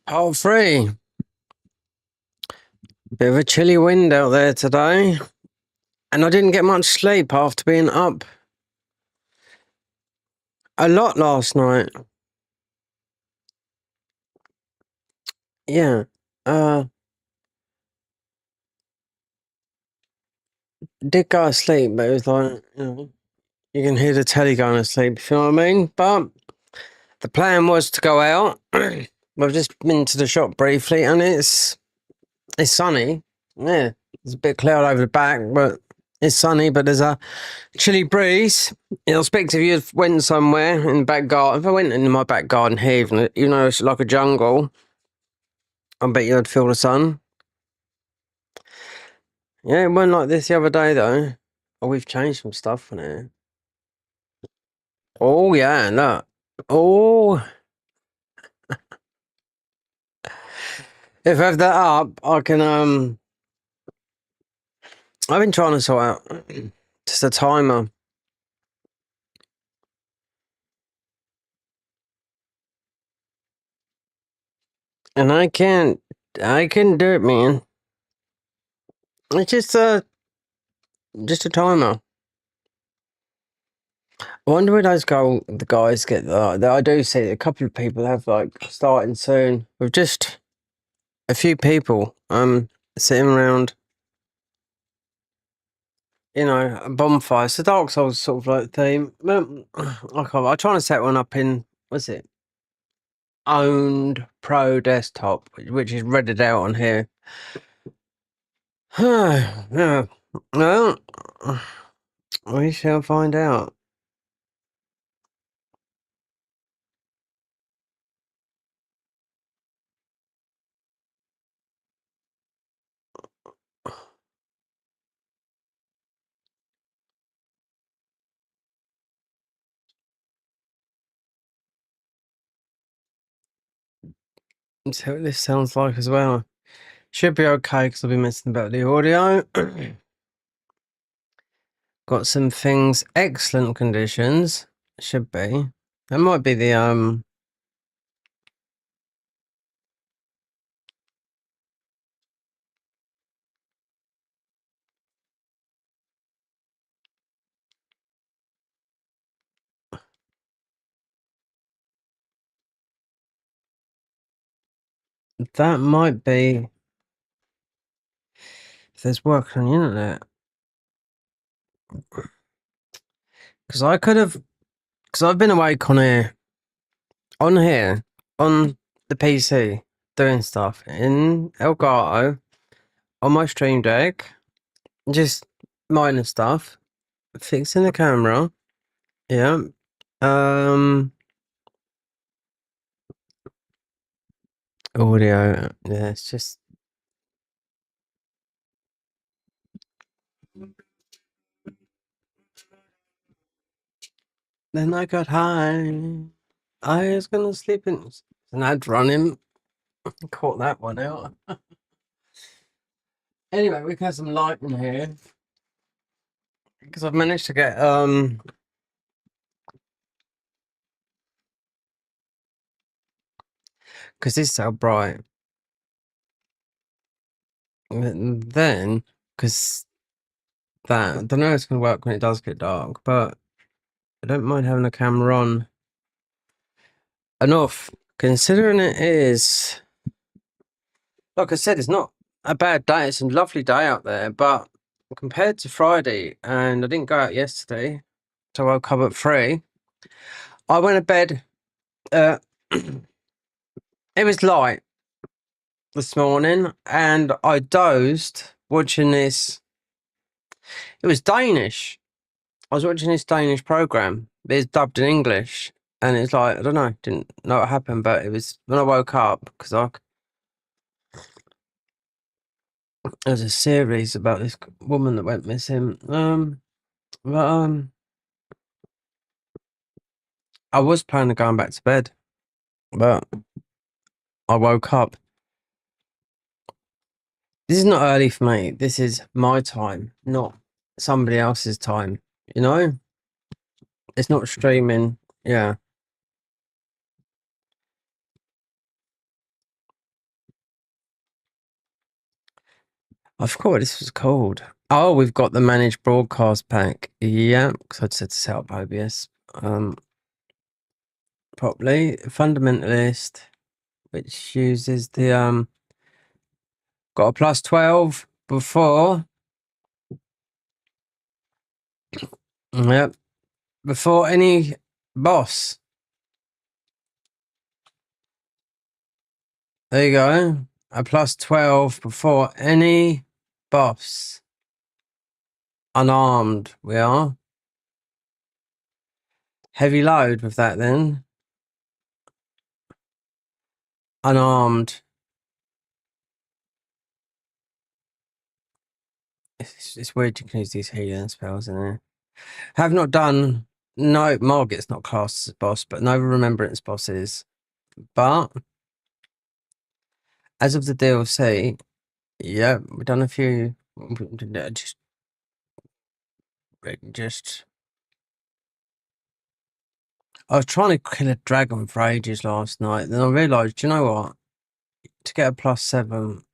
Part 3. Bit of a chilly wind out there today. And I didn't get much sleep after being up a lot last night. Yeah. Did go to sleep, but it was like, you can hear the telly going to sleep, if you know what I mean? But the plan was to go out. We've just been to the shop briefly, and it's sunny. Yeah, there's a bit of cloud over the back, but it's sunny. But there's a chilly breeze. I expect if you went somewhere in the back garden, if I went in my back garden here, even though it's like a jungle, I bet you'd feel the sun. Yeah, it wasn't like this the other day though. Oh, we've changed some stuff on it. Oh yeah, look. Oh, if I have that up, I can I've been trying to sort out just a timer. And I can do it, man. It's just a timer. I wonder where the guys get that. I do see a couple of people have like starting soon with just a few people sitting around, a bonfire. It's the Dark Souls sort of like theme. I'm trying to set one up in, what's it? Owned Pro Desktop, which is redded out on here. Yeah. Well, we shall find out. Let's see what this sounds like as well. Should be okay because I'll be messing about the audio. Got some things, excellent conditions. Should be. That might be the that might be if there's work on the internet. Because I've been awake on here, on the PC, doing stuff in Elgato, on my stream deck, just minor stuff, fixing the camera, yeah, audio, yeah, it's just. Then I got high. I was gonna sleep in. And I'd run him. Caught that one out. Anyway, we've had some light in here. Because I've managed to get because this is so bright. And then because that I don't know if it's gonna work when it does get dark, but I don't mind having the camera on enough. Considering it is, like I said, it's not a bad day. It's a lovely day out there, but compared to Friday, and I didn't go out yesterday, so I woke up at 3. I went to bed. It was light this morning, and I dozed watching this. It was Danish. I was watching this Danish program. It's dubbed in English, and it's like I don't know, didn't know what happened, but it was when I woke up because there's a series about this woman that went missing. But I was planning on going back to bed, but I woke up This is not early for me. This is my time, not somebody else's time. You know, it's not streaming. Yeah, I forgot what this was called. Oh, we've got the managed broadcast pack. Yeah, because I just had to set up OBS properly. Fundamentalist, which uses the got a plus 12 before. Yep, before any boss. There you go. A plus 12 before any boss. Unarmed, we are. Heavy load with that then. Unarmed. It's weird you can use these healing spells in there. Have not done. No, Margit's not classed as boss, but no remembrance bosses. But as of the DLC, yeah, we've done a few. Just. I was trying to kill a dragon for ages last night. Then I realised, you know what? To get a plus 7,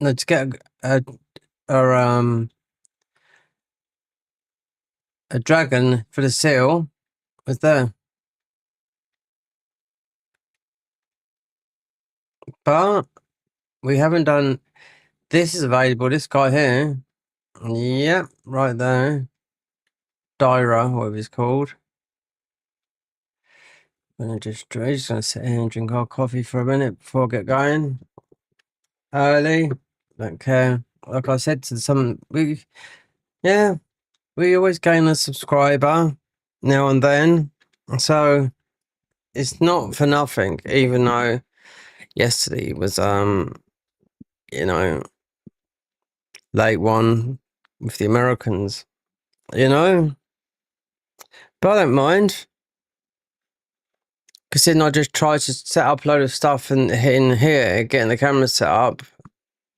no, to get a dragon for the seal was there, but we haven't done. This is available. This guy here, yep, right there, Dyra, whatever he's called. I'm just gonna sit here and drink our coffee for a minute before I get going. Early, don't care. Like I said to some, we always gain a subscriber now and then, so it's not for nothing. Even though yesterday was you know, late one with the Americans, you know, but I don't mind. Because then I just try to set up a load of stuff and in here, getting the camera set up.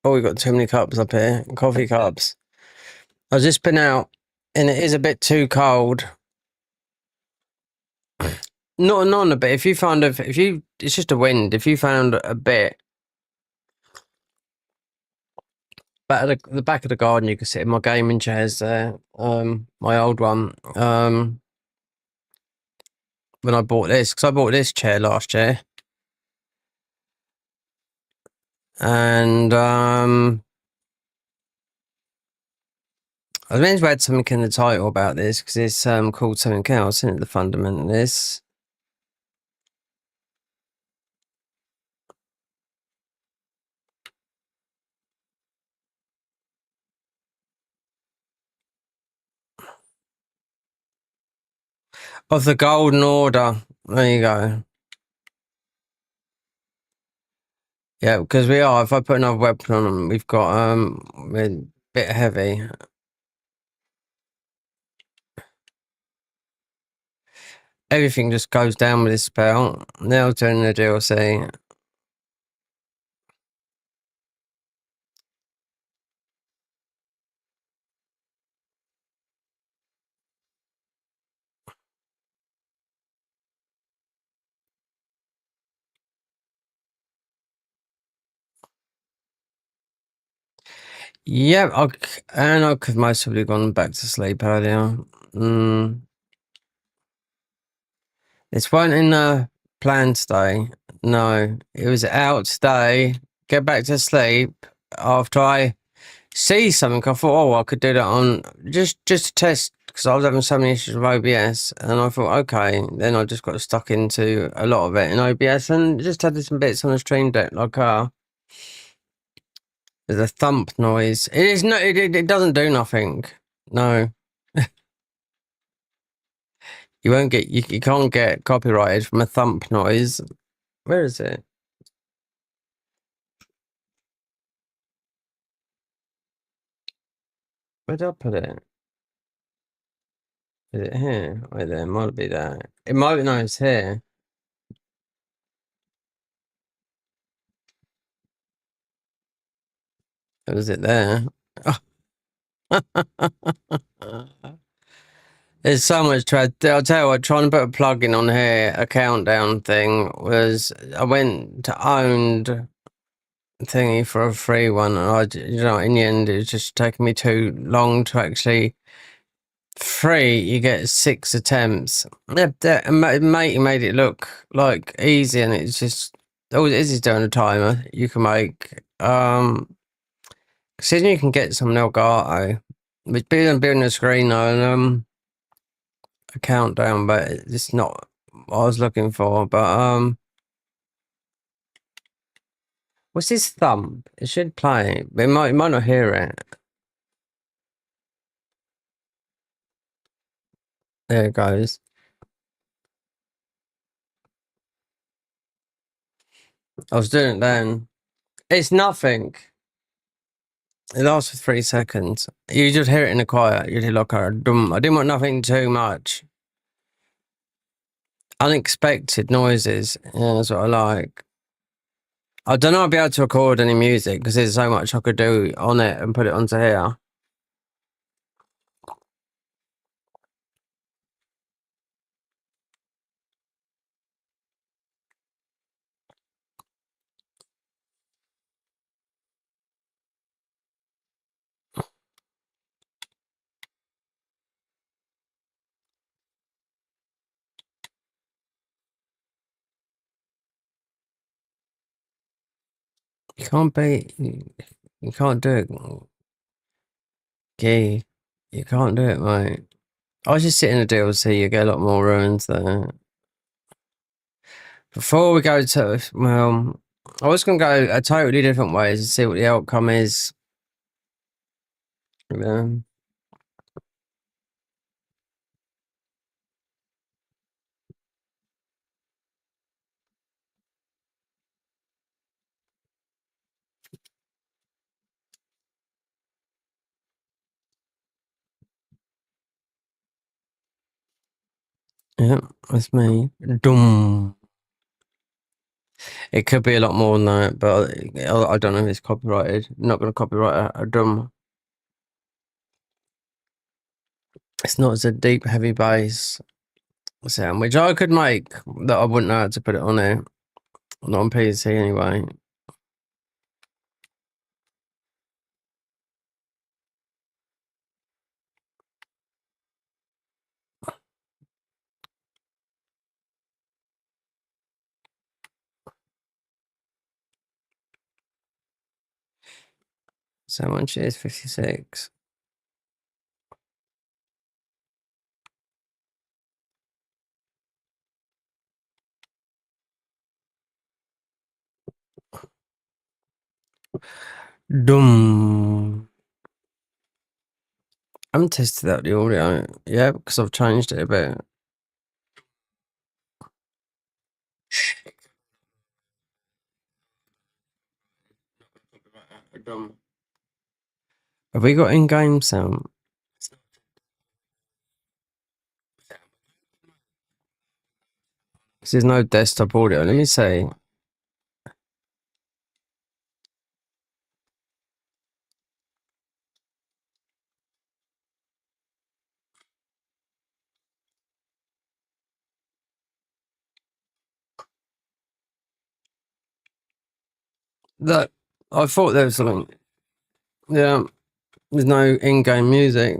Oh, we've got too many cups up here, coffee cups. I've just been out and it is a bit too cold. Not on a bit. If you found it's just a wind. If you found a bit back at the back of the garden, you can sit in my gaming chairs there. My old one. When I bought this, because I bought this chair last year, and I was meant to add something in the title about this because it's called something else, isn't it? The fundamentalist. Of the Golden Order. There you go. Yeah, because we are. If I put another weapon on them, we've got we're a bit heavy. Everything just goes down with this spell. Now doing the DLC. Yeah, I could most probably gone back to sleep earlier. This wasn't in the plan today. No, it was out today. Get back to sleep after I see something. I thought, oh, I could do that on just to test because I was having so many issues with OBS, and I thought, okay. Then I just got stuck into a lot of it in OBS, and just had some bits on the stream deck, like there's a thump noise. It is not. It doesn't do nothing. No, you won't get. You can't get copyrighted from a thump noise. Where is it? Where did I put it? Is it here? Wait, there. It might be there. It might be. No, it's here. Was it there? There's so much to. I'll tell you what. Trying to put a plug in on here, a countdown thing was. I went to owned thingy for a free one, and in the end, it was just taking me too long to actually. Free, you get 6 attempts. Mate made it look like easy, and it's just all it is doing a timer. You can make so you can get some Elgato, which building a screen and a countdown, but it's not what I was looking for. But what's this thump? It should play, but it might not hear it. There it goes. I was doing it then. It's nothing. It lasts for 3 seconds. You just hear it in the quiet. You hear like a dum. I didn't want nothing too much. Unexpected noises. Yeah, that's what I like. I don't know I'll be able to record any music because there's so much I could do on it and put it onto here. You can't be. You can't do it. Gee, you can't do it, mate. I was just sitting in a DLC. You get a lot more ruins there. Before we go to, well, I was going to go a totally different way to see what the outcome is. Yeah. Yeah, that's me. Dum. It could be a lot more than that, but I don't know if it's copyrighted. I'm not going to copyright a drum. It's not as a deep, heavy bass sound, which I could make that I wouldn't know how to put it on there. Not on PC anyway. So much is 56. Dum. I haven't tested out the audio yet because I've changed it a bit. Have we got in-game sound? Because there's no desktop audio. Let me see. That I thought there was something. Yeah, there's no in-game music.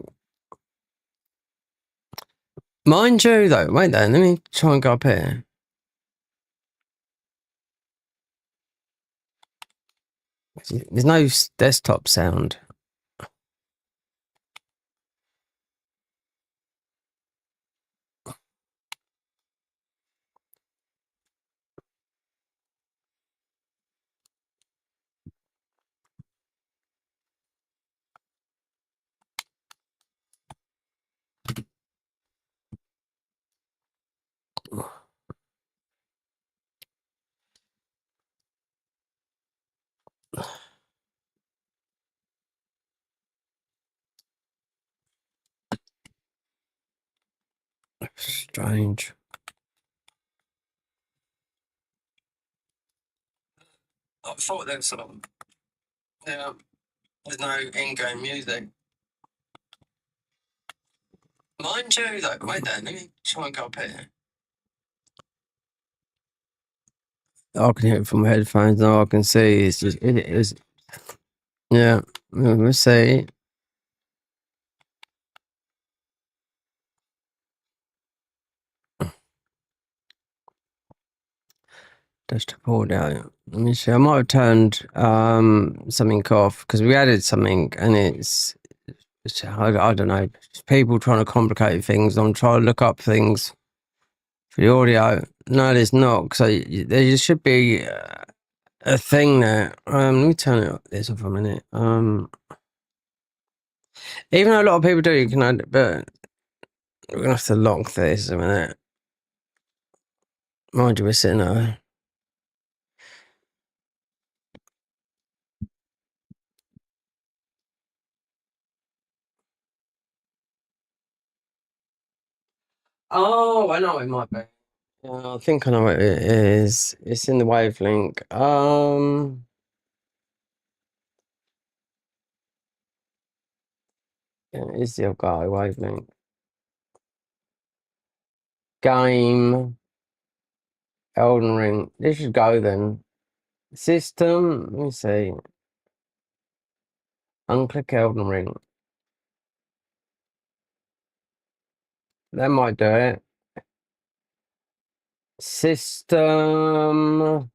Mind you, though, wait there. Let me try and go up here. There's no desktop sound. Strange. I thought there was something. Yeah. There's no in-game music. Mind you, though, wait there, let me try and go up here. I can hear it from my headphones now. I can see it's just, it is, yeah, let's see. Desktop audio. Let me see. I might have turned something off because we added something and it's I don't know. It's people trying to complicate things. I'm trying to look up things for the audio. No, there's not. So there should be a thing there. Let me turn it up. This off a minute. Even though a lot of people do, you can add it, but we're gonna have to lock this a minute. Mind you, we're sitting there. Oh, I know it might be. I think I know what it is. It's in the wavelength. Yeah, it's the guy wavelength. Game. Elden Ring. This should go then. System. Let me see. Unclick Elden Ring. That might do it. System.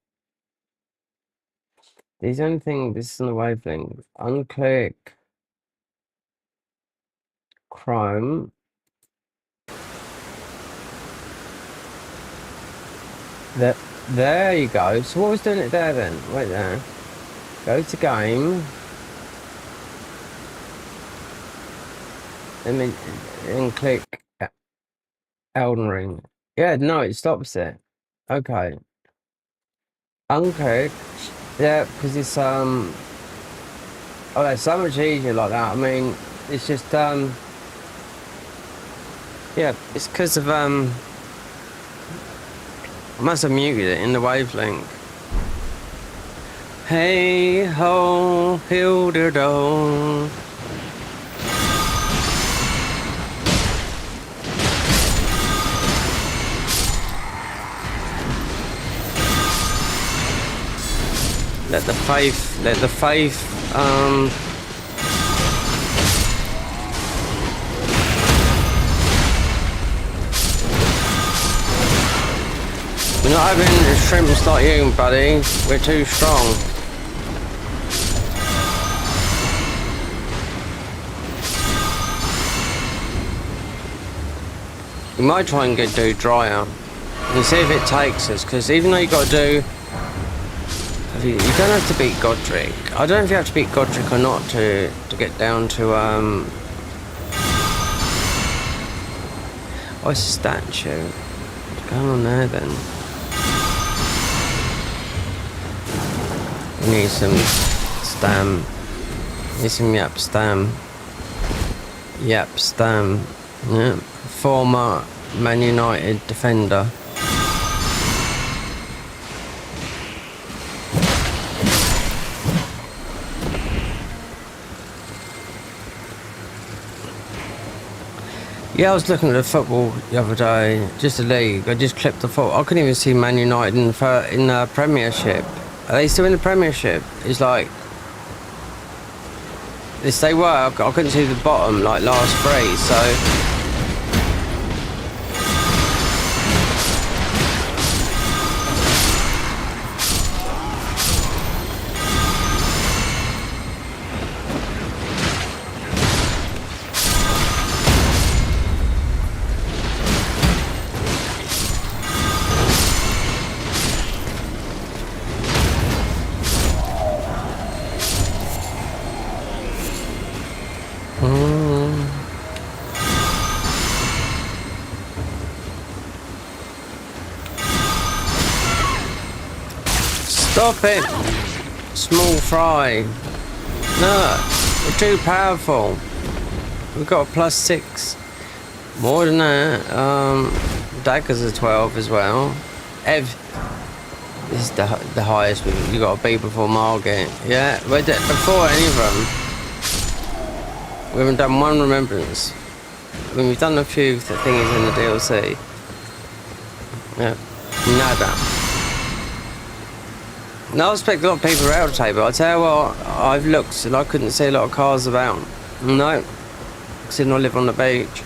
There's only thing. This is in the wavelength. Unclick. Chrome. There you go. So what was doing it there then? Wait there. Go to game. And click Elden Ring. Yeah, no, it stops it. Okay. Unclick. Yeah, because it's oh, that's so much easier like that. I mean, it's just yeah, it's because of I must have muted it in the wavelength. Hey ho, Hilderdo. Let the faith we're not having shrimps like you, buddy. We're too strong. We might try and do drier and see if it takes us, because even though you got to do, you don't have to beat Godric. I don't know if you have to beat Godric or not to get down to oh, it's a statue. What's going on there then? We need some stam. Need some yap stam. Yap stam. Yeah. Former Man United defender. Yeah, I was looking at the football the other day, just the league. I just clipped the football. I couldn't even see Man United in the Premiership. Are they still in the Premiership? It's like, yes, they were. I couldn't see the bottom, like last three. So. Stop it! Small fry. No, we're too powerful. We've got a +6. More than that. Daggers are 12 as well. Ev, this is the highest you got to be before Margate. Yeah, we're before any of them. We haven't done one remembrance. I mean, we've done a few thingies in the DLC. Yeah, nada. No, I expect a lot of people around the table. I tell you what, I've looked and I couldn't see a lot of cars about. No, because I live on the beach.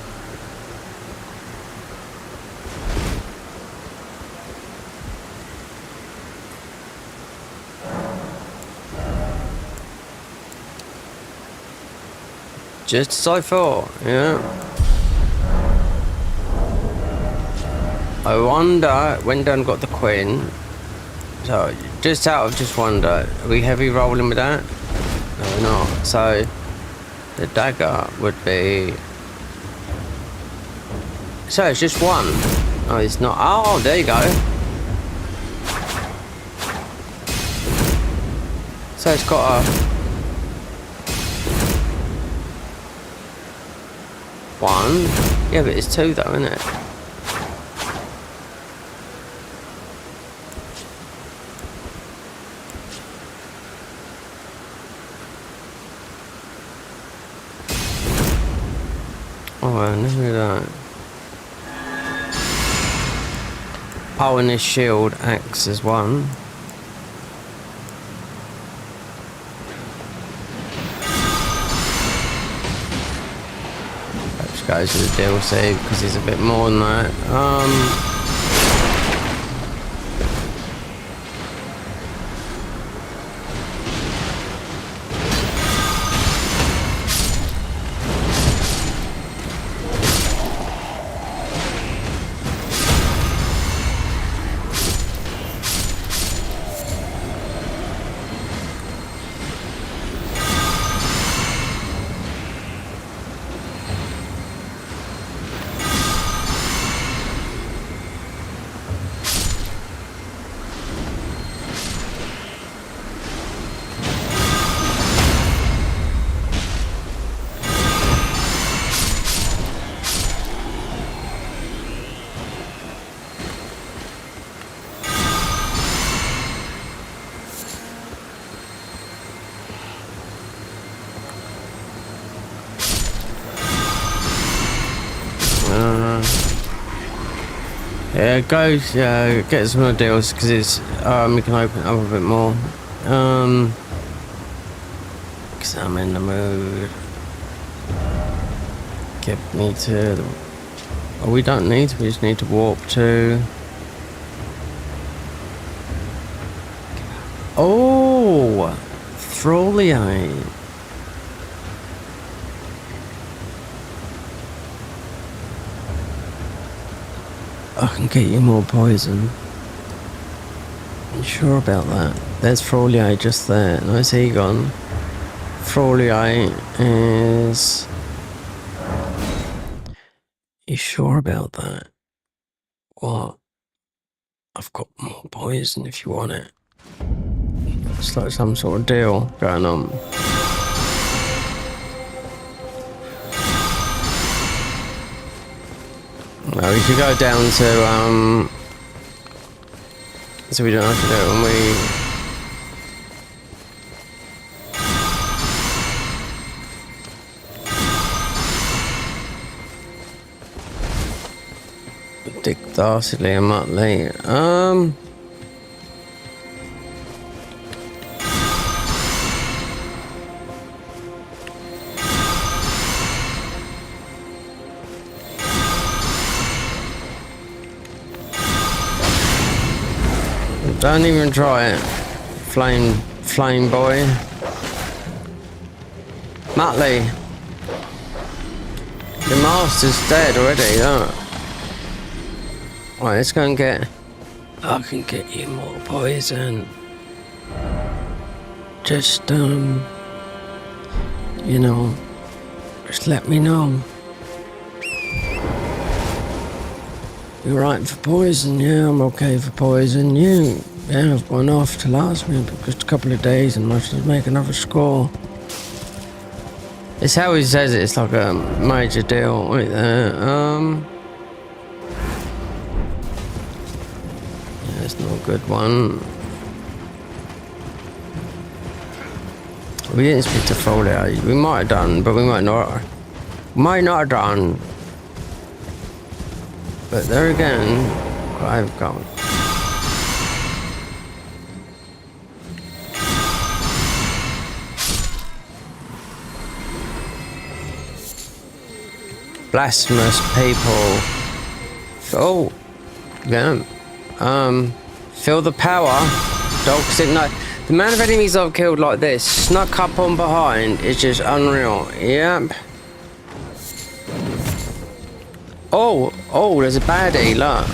Just as I thought, yeah. I wonder when Dunn got the Queen. So, just out of just wonder, are we heavy rolling with that? No, we're not. So, the dagger would be. So, it's just one. Oh, it's not. Oh, there you go. So, it's got a. One. Yeah, but it's two though, isn't it? Oh, I never knew that. Oh, and this shield acts as one. Goes to the DLC because he's a bit more than that. Yeah, go get some more deals because it's we can open it up a bit more. Because I'm in the mood. Get me to the. Oh, we don't need to. We just need to warp to. Oh, Throliate. I can get you more poison. You sure about that? There's Froliate just there. Nice Egon. Froliate is... You sure about that? What? I've got more poison if you want it. It's like some sort of deal going on. Well, we should go down to, so we don't have to do it when we... Dick Dastardly and Muttley. Don't even try it, flame boy. Muttley, your master's dead already, huh? Right, let's go and get. I can get you more poison. Just you know, just let me know. You're right for poison, yeah, I'm okay for poison. You, yeah, I've gone off to last me just a couple of days and I should make another score. It's how he says it, it's like a major deal right there. Yeah, it's not a good one. We didn't speak to Foley. We might have done, but we might not. Might not have done. But there again, I've gone. Blasphemous people. Oh, yeah. Feel the power. Dogs didn't know. The amount of enemies I've killed like this, snuck up on behind, is just unreal. Yep. Oh, there's a baddie, look.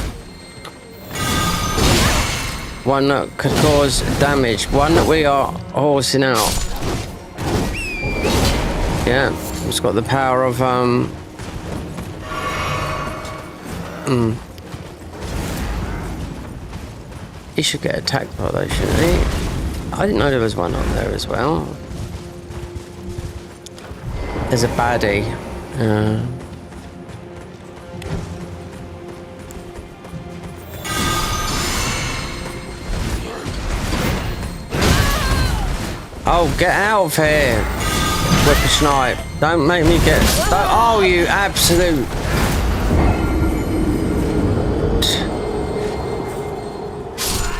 One that could cause damage. One that we are horsing out. Yeah, it's got the power of, He should get attacked by those, shouldn't he? I didn't know there was one on there as well. There's a baddie. Oh, get out of here, whippersnipe. Don't make me get... Oh, you absolute...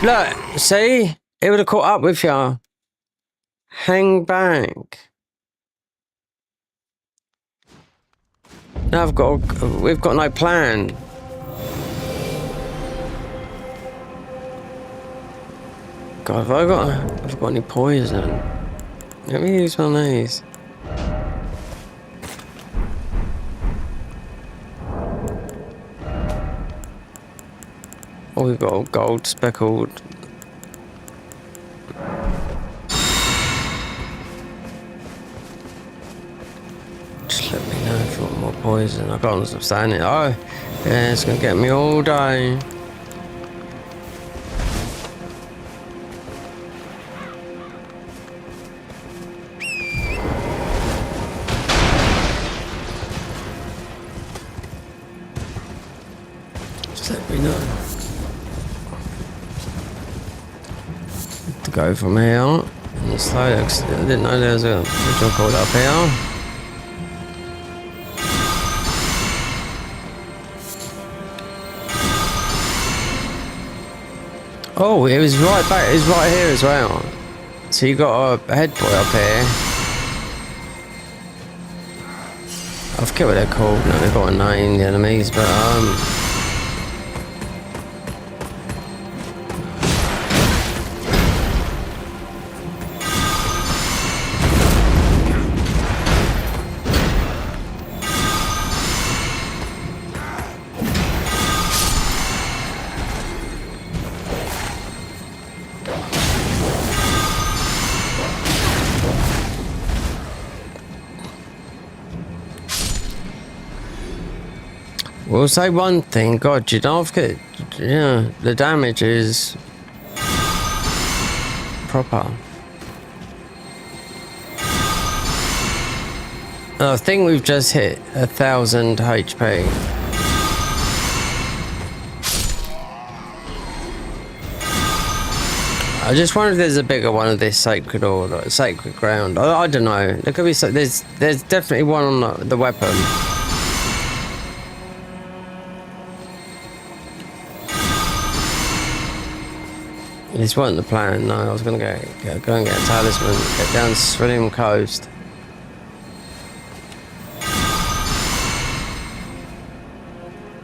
Look, see? It would have caught up with you. Hang back. Now we've got no plan. God, have I got any poison? Let me use one of these. Oh, we've got a gold speckled. Just let me know if you want more poison. I can't understand it. Oh, yeah, it's gonna get me all day. Just let me know. To go from here and slowly. I didn't know there was a job called up here. Oh, it was right back. It was right here as well. So you got a head boy up here. I forget what they're called. No, they've got a name, the enemies, but we'll say one thing, God, you don't forget, yeah, the damage is proper. I think we've just hit 1,000 HP. I just wonder if there's a bigger one of this sacred order, sacred ground. I don't know. There could be. There's definitely one on the weapon. This wasn't the plan. No, I was gonna go and get a talisman, get down Swilliam Coast.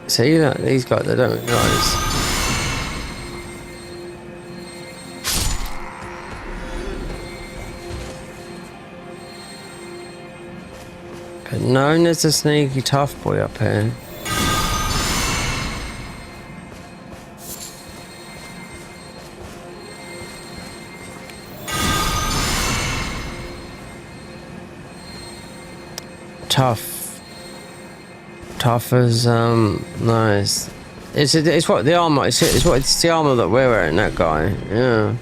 See that these guys, they don't realise. But known as a sneaky tough boy up here. Tough as nice. It's what the armor. It's the armor that we're wearing. That guy, yeah.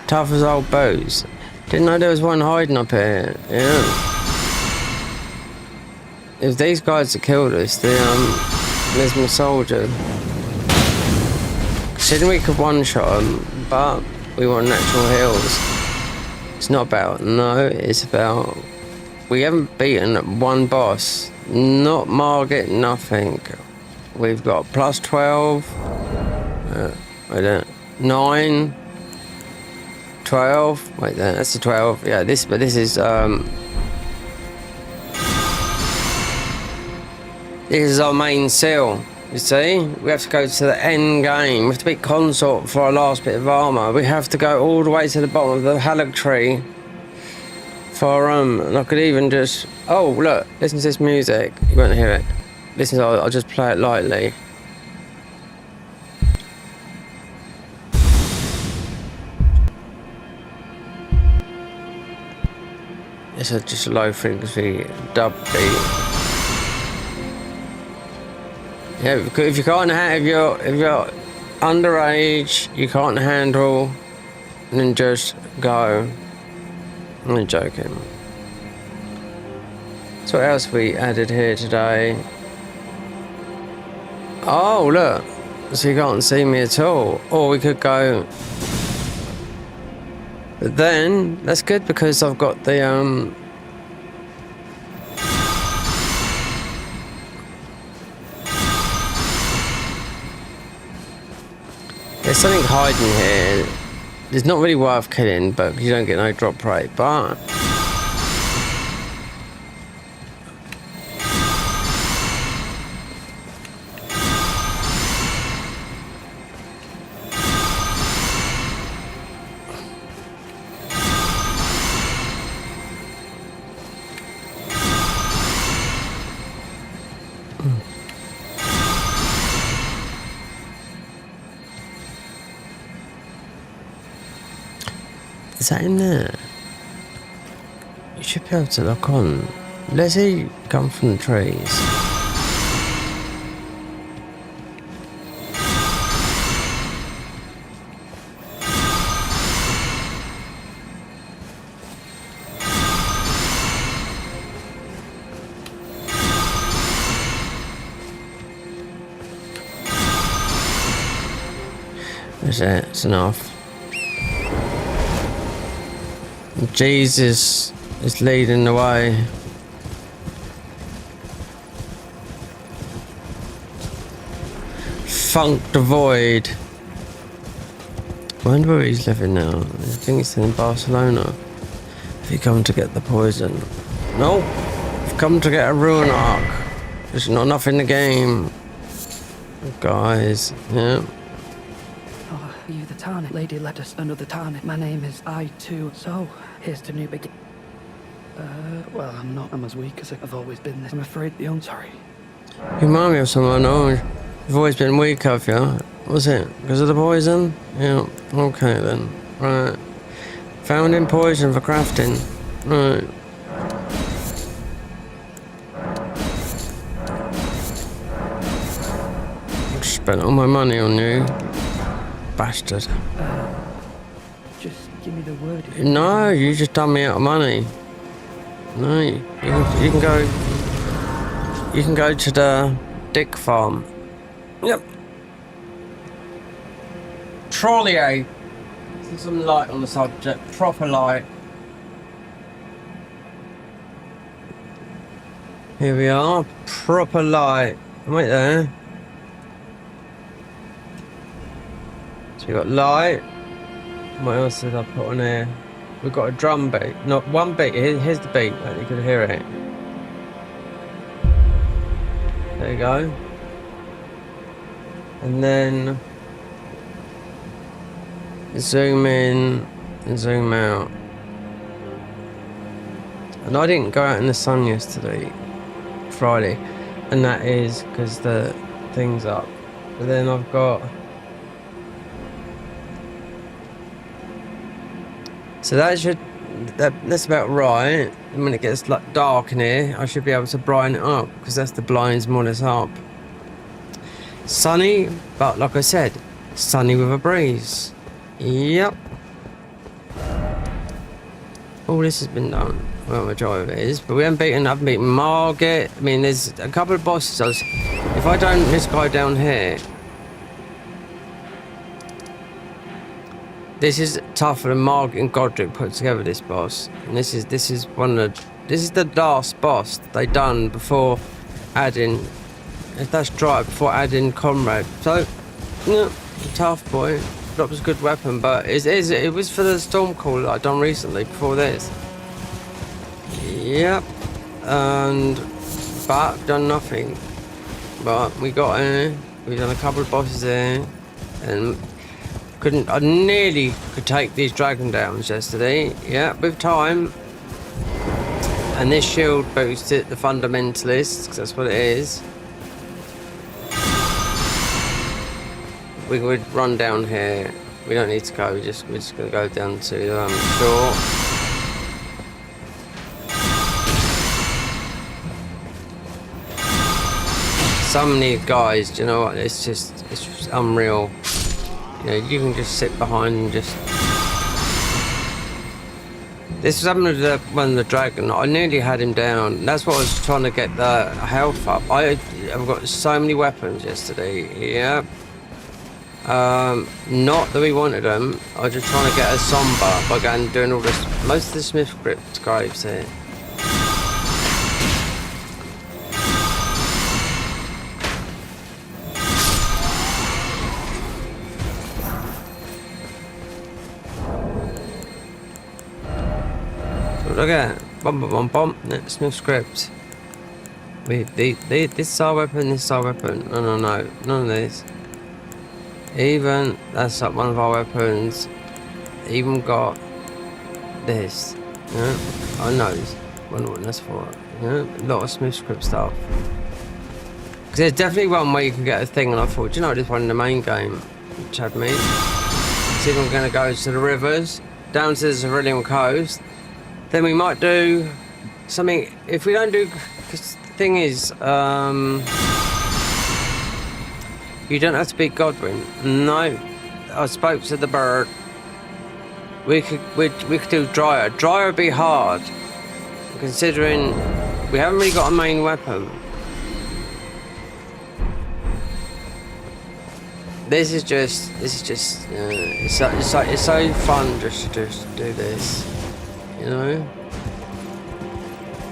Tough as old boats. Didn't know there was one hiding up here. Yeah. It was these guys that killed us. The Lisbon soldier. Considering we could one-shot them, but we want natural heals. It's not about, no, it's about, we haven't beaten one boss. Not Margit, nothing. We've got plus 12. I don't, 9. 12. Wait, that's the 12. Yeah, this is, this is our main seal. You see, we have to go to the end game. We have to beat Consort for our last bit of armor. We have to go all the way to the bottom of the Halleck tree for and I could even just, oh look, listen to this music. You won't hear it. Listen, I'll just play it lightly. It's just a low frequency dub beat. Yeah, if you can't if you're underage, you can't handle, then just go. I'm only joking. So what else we added here today? Oh look, so you can't see me at all. Or we could go. But then that's good because I've got the there's something hiding here. It's not really worth killing, but you don't get no drop rate. But is that in there? You should be able to lock on. Let's see, come from the trees. That's it, it's enough. Jesus is leading the way. Funk the void. I wonder where he's living now. I think he's in Barcelona. Have you come to get the poison? No, I've come to get a ruin arc. There's not enough in the game. Guys, yeah. Oh, you the Tarnet lady let us another Tarnet. My name is I2. So, here's to new begin. Well, I'm not. I'm as weak as I've always been. I'm afraid the sorry. You remind me of someone. Oh, you've always been weak, have you? Was it because of the poison? Yeah. Okay then. Right. Found in poison for crafting. Right. Spent all my money on you, bastard. Just give me the word. No, you just done me out of money. No, you can go. You can go to the dick farm. Yep. Trollier. See some light on the subject. Proper light. Here we are. Proper light. Wait there. So we got light. What else did I put on here? We've got a drum beat. Not one beat. Here's the beat. You can hear it. There you go. And then zoom in and zoom out. And I didn't go out in the sun yesterday, Friday, and that is because the thing's up. But then I've got. So that's about right. And when it gets like dark in here, I should be able to brighten it up because that's the blinds more or less up. Sunny, but like I said, sunny with a breeze. Yep. All this has been done. Well, majority of it is, but we haven't beaten. I've beaten Margit. I mean, there's a couple of bosses. If I don't, this guy down here. This is tougher than Margaret and Godric put together. This boss, and this is the last boss they done before adding. If that's right, before adding Conrad. So, yeah, tough boy. That was a good weapon, but it was for the Stormcaller that I done recently before this. Yep, but done nothing. But we got in. We done a couple of bosses there, and I nearly could take these dragon downs yesterday. Yeah, with time. And this shield boosted the fundamentalist, because that's what it is. We would run down here. We don't need to go. We're just gonna go down to shore. Some of these guys, do you know what? It's just unreal. You know, you can just sit behind and just. This was happening to one of the dragon. I nearly had him down. That's what I was trying to get the health up. I've got so many weapons yesterday. Yeah. Not that we wanted them. I was just trying to get a somber by going and doing all this. Most of the Smith Crypt graves here. Look at that. Bum. Smith Crypt. This is our weapon, this is our weapon. No. None of this. Even, that's up one of our weapons. Even got this. Yeah, I know this. Wonder what that's for. Yeah, a lot of Smith Crypt stuff. Because there's definitely one where you can get a thing, and I thought, do you know, this one in the main game, which had me. See if I'm going to go to the rivers, down to the Cerulean coast. Then we might do something. If we don't do, because the thing is, you don't have to beat Godwin. No, I spoke to the bird. We could do Dryer. Dryer would be hard, considering we haven't really got a main weapon. This is just it's so fun just to do this. You know,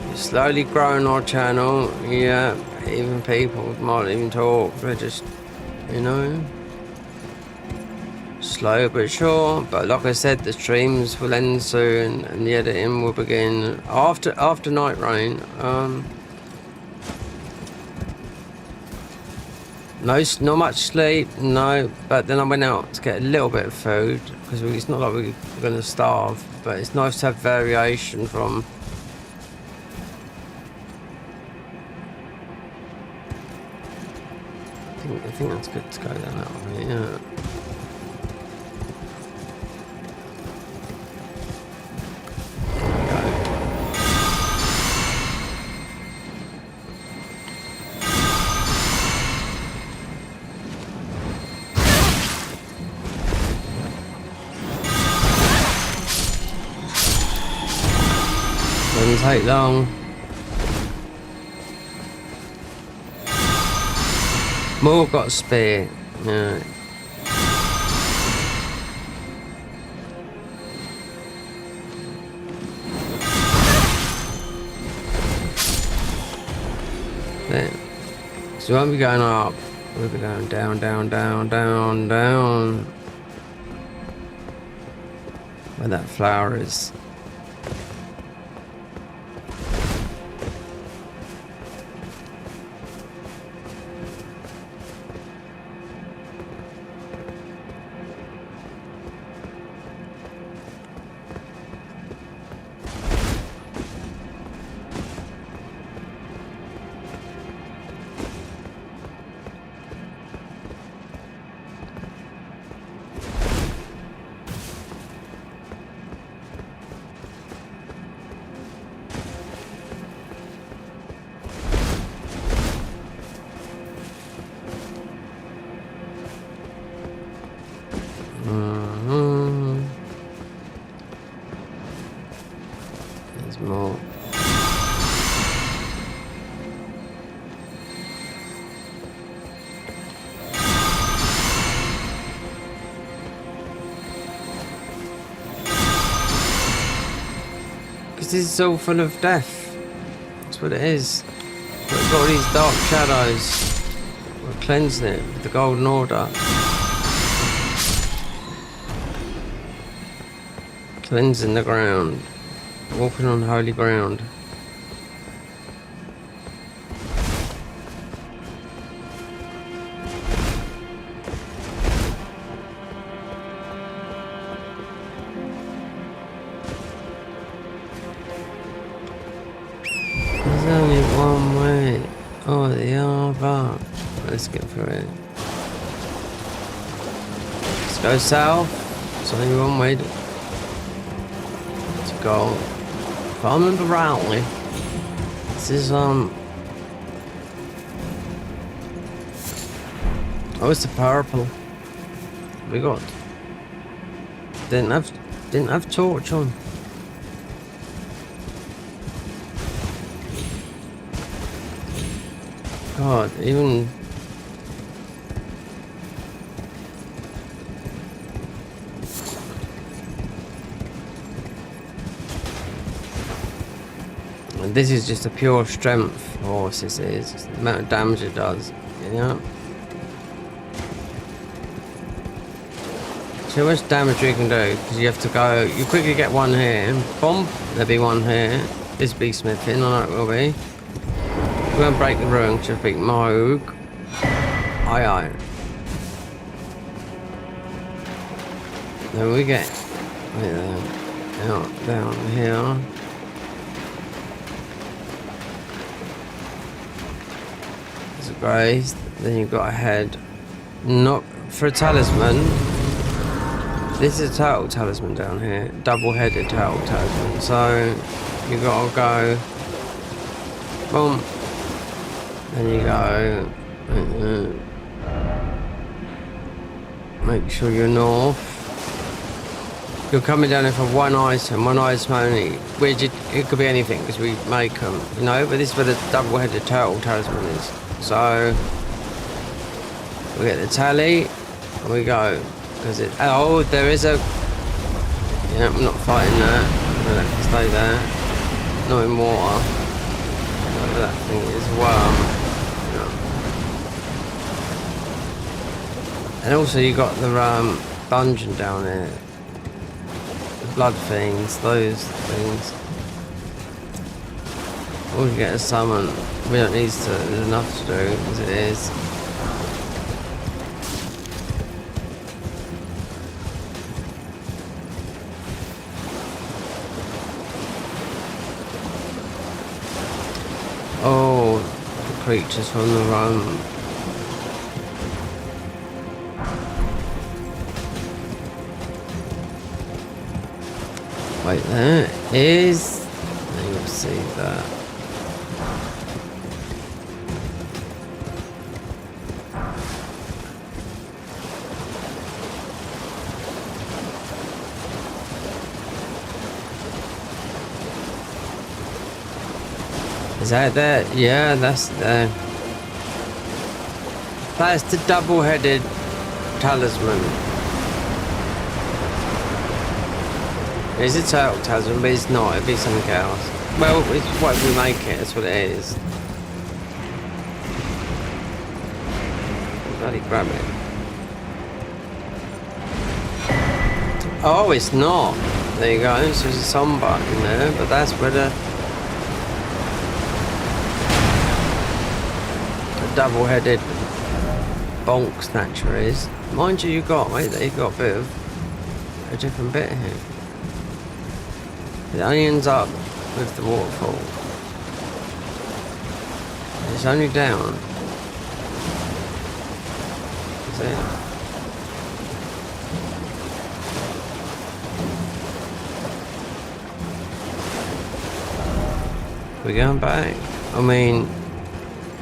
we're slowly growing our channel. Yeah, even people might even talk. We're just, you know, slow but sure. But like I said, the streams will end soon, and the editing will begin after Night Rain. Not much sleep, no. But then I went out to get a little bit of food because it's not like we're going to starve. But it's nice to have variation from. I think that's good to go down that way. Yeah. Doesn't take long. More got a spear. Yeah. There. So we won't be going up. We'll be going down. Where that flower is. There's more. Because this is all full of death. That's what it is. We've got all these dark shadows. We're cleansing it with the Golden Order. Cleansing the ground. Walking on holy ground. There's only one way or the other. Let's get through it. Let's go south. There's only one way to go. If I remember rightly, this is oh, it's the purple. We got didn't have torch on. God, even and this is just a pure strength horse. This is just the amount of damage it does. You know, so much damage you can do because you have to go. You quickly get one here, boom. There'll be one here. This be smithing, I know it will be. We won't break the rune, just beat Moog. Aye aye. Then we get out down here. There's a graze. Then you've got a head. Not for a talisman. This is a turtle talisman down here. Double-headed turtle talisman. So you gotta go. Boom. Then you go, make sure you're north. You're coming down here for one item only, which it could be anything because we make them, you know, but this is where the double-headed turtle talisman is. So, we get the tally, and we go, because it, oh, there is a, yeah, I'm not fighting that, I'm going to stay there, not in water, whatever that thing is, worm. And also you got the dungeon down there. The blood things, those things. All you get is summon. We don't need to, there's enough to do as it is. Oh, the creatures from the run. Wait, there is. You'll see that. Is that there? Yeah, that's there. That's the double-headed talisman. It's a turtle talisman, but it's not. It'd be something else. Well, it's what we make it. That's what it is. Bloody grab it. Oh, it's not. There you go. So there's a sun button there, but that's where the double-headed bonk snatcher is. Mind you, you got a bit of a different bit here. It only ends up with the waterfall. It's only down. That's it. We're going back. I mean,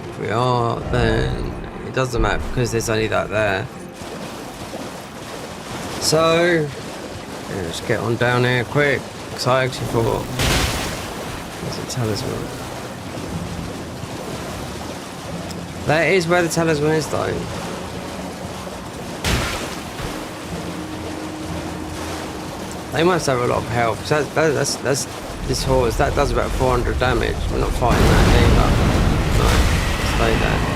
if we are, then it doesn't matter because there's only that there. So, yeah, let's get on down here quick. Because I actually thought, there's a talisman. That is where the talisman is, though. They must have a lot of health. That's This horse, that does about 400 damage. We're not fighting that either. No, stay there.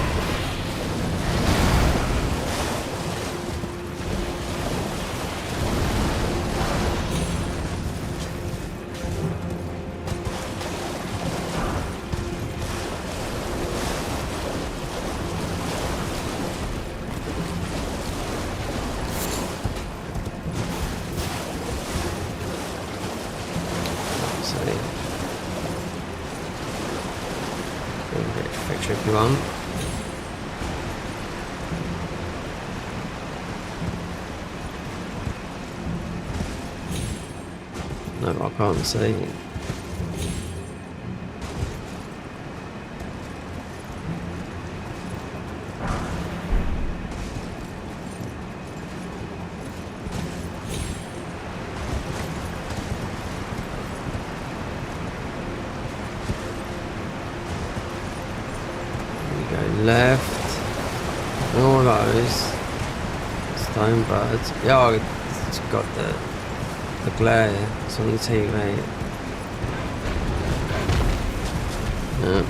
Picture if you want. No, I can't see. Left, all those stone birds. Yeah, it's got the glare. It's on the TV. Yeah.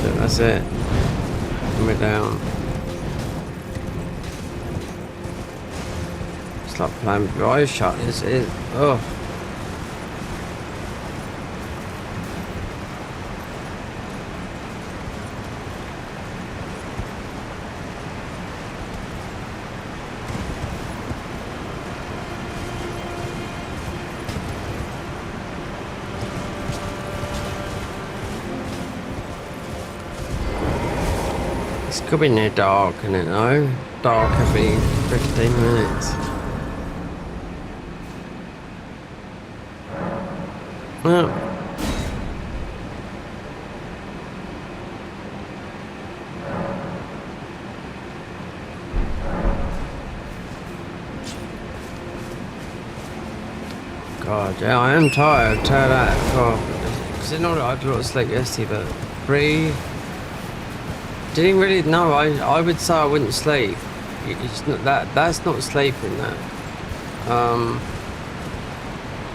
So that's it. And we're down. It's like playing with your eyes shut. It's oh. This could be near dark, isn't it? No, dark every 15 minutes. Well, God, yeah, I am tired. Tell that. Because it's not that I had a lot of sleep yesterday, but breathe. Didn't really know. I would say I wouldn't sleep. It's not that. That's not sleeping. That.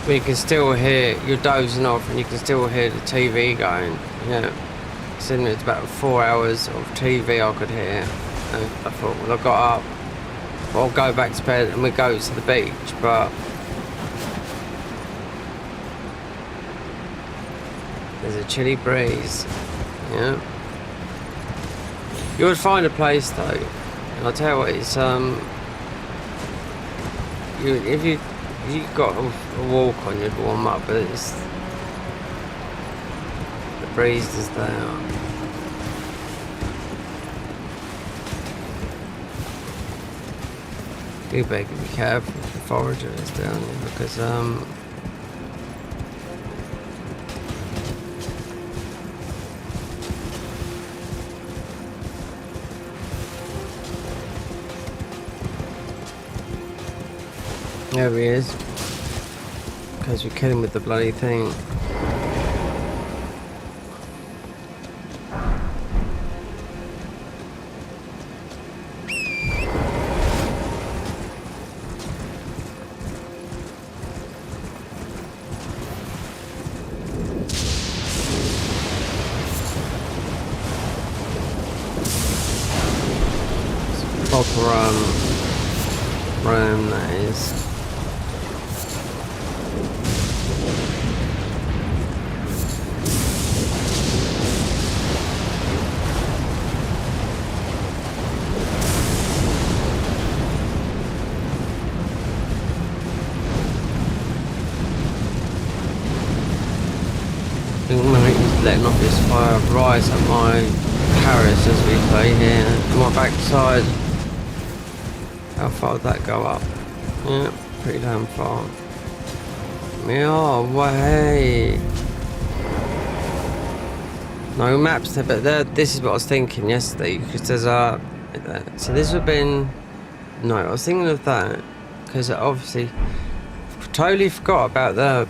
But you can still hear you're dozing off, and you can still hear the TV going. Yeah. So it's about 4 hours of TV I could hear. And I thought, well, I got up. Well, I'll go back to bed and we go to the beach, but there's a chilly breeze. Yeah. You would find a place though, and I'll tell you what, it's if you got a walk on, you'd warm up, but it's the breeze is there. You better be careful with the foragers down here because there he is. Because we kill him with the bloody thing. Proper room that is. Letting off this fire rise at my carrots as we play here. My backside. How far would that go up? Yeah, pretty damn far. Yeah, way. No maps there, but this is what I was thinking yesterday. Because there's a. So this would have been. No, I was thinking of that. Because obviously. Totally forgot about the.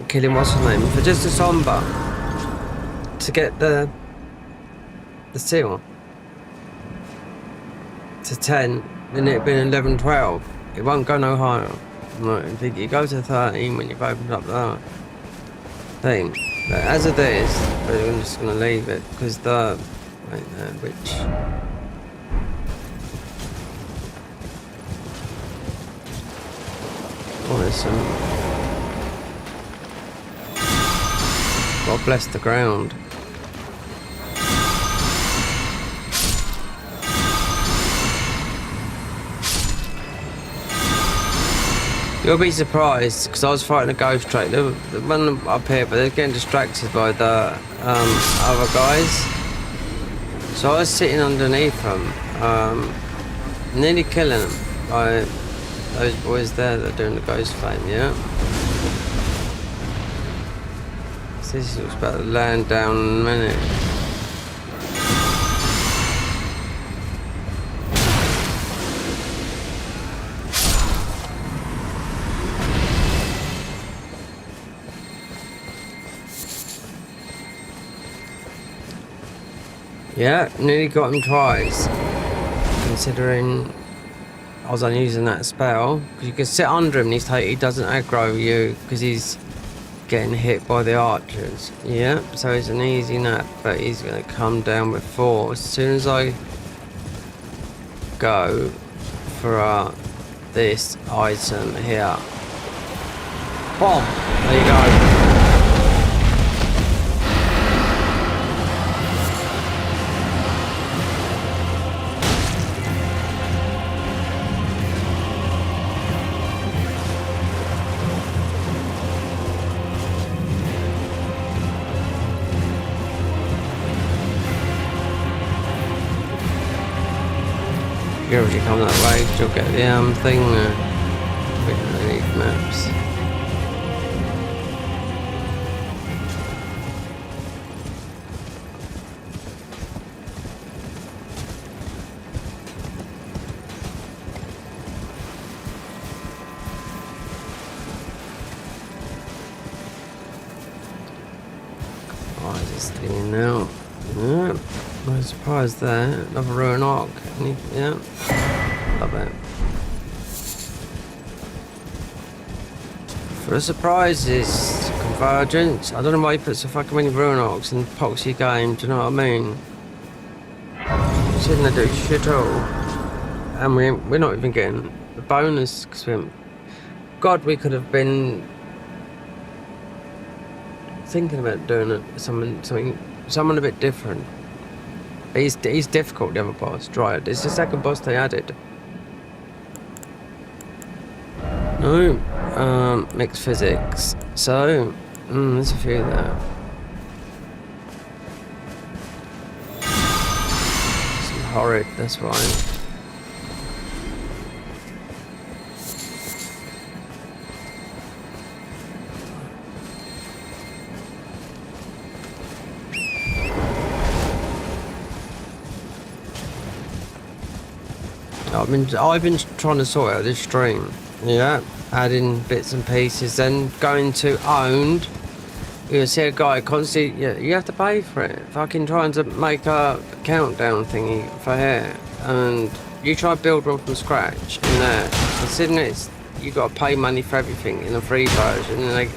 Killing what's her name. For just a somber. To get the seal to 10 then it'd been 11, 12. It won't go no higher. Right, I think it goes to 13 when you've opened up that thing. But as it is, I'm just gonna leave it because the wait there, which there's some. God bless the ground. You'll be surprised because I was fighting a ghost track. They one up here, but they're getting distracted by the other guys. So I was sitting underneath them, nearly killing them by those boys there that are doing the ghost flame. Yeah. So this looks about to land down in a minute. Yeah, nearly got him twice, considering I was only using that spell. Because you can sit under him and he doesn't aggro you because he's getting hit by the archers. Yeah, so it's an easy nap, but he's going to come down with 4. As soon as I go for this item here. Boom! There you go. If you come that way, you'll get the thing with the maps. Oh, is this thing now? Yeah. No surprise there. Another ruin arc. Yeah. Love it. For the surprises, Convergence. I don't know why he puts so fucking many ruin arcs in Poxy game, do you know what I mean? Shouldn't do shit all. And we're not even getting the bonus because God, we could have been thinking about doing it someone a bit different. He's difficult, the other boss. Dryad. It's the second boss they added. No, mixed physics. So, there's a few there. Some horrid, that's fine. I've been trying to sort out this stream. Yeah, adding bits and pieces, then going to owned. You see a guy constantly. Yeah, you have to pay for it. Fucking trying to make a countdown thingy for hair, and you try to build one from scratch in there. Considering you got to pay money for everything in a free version, and like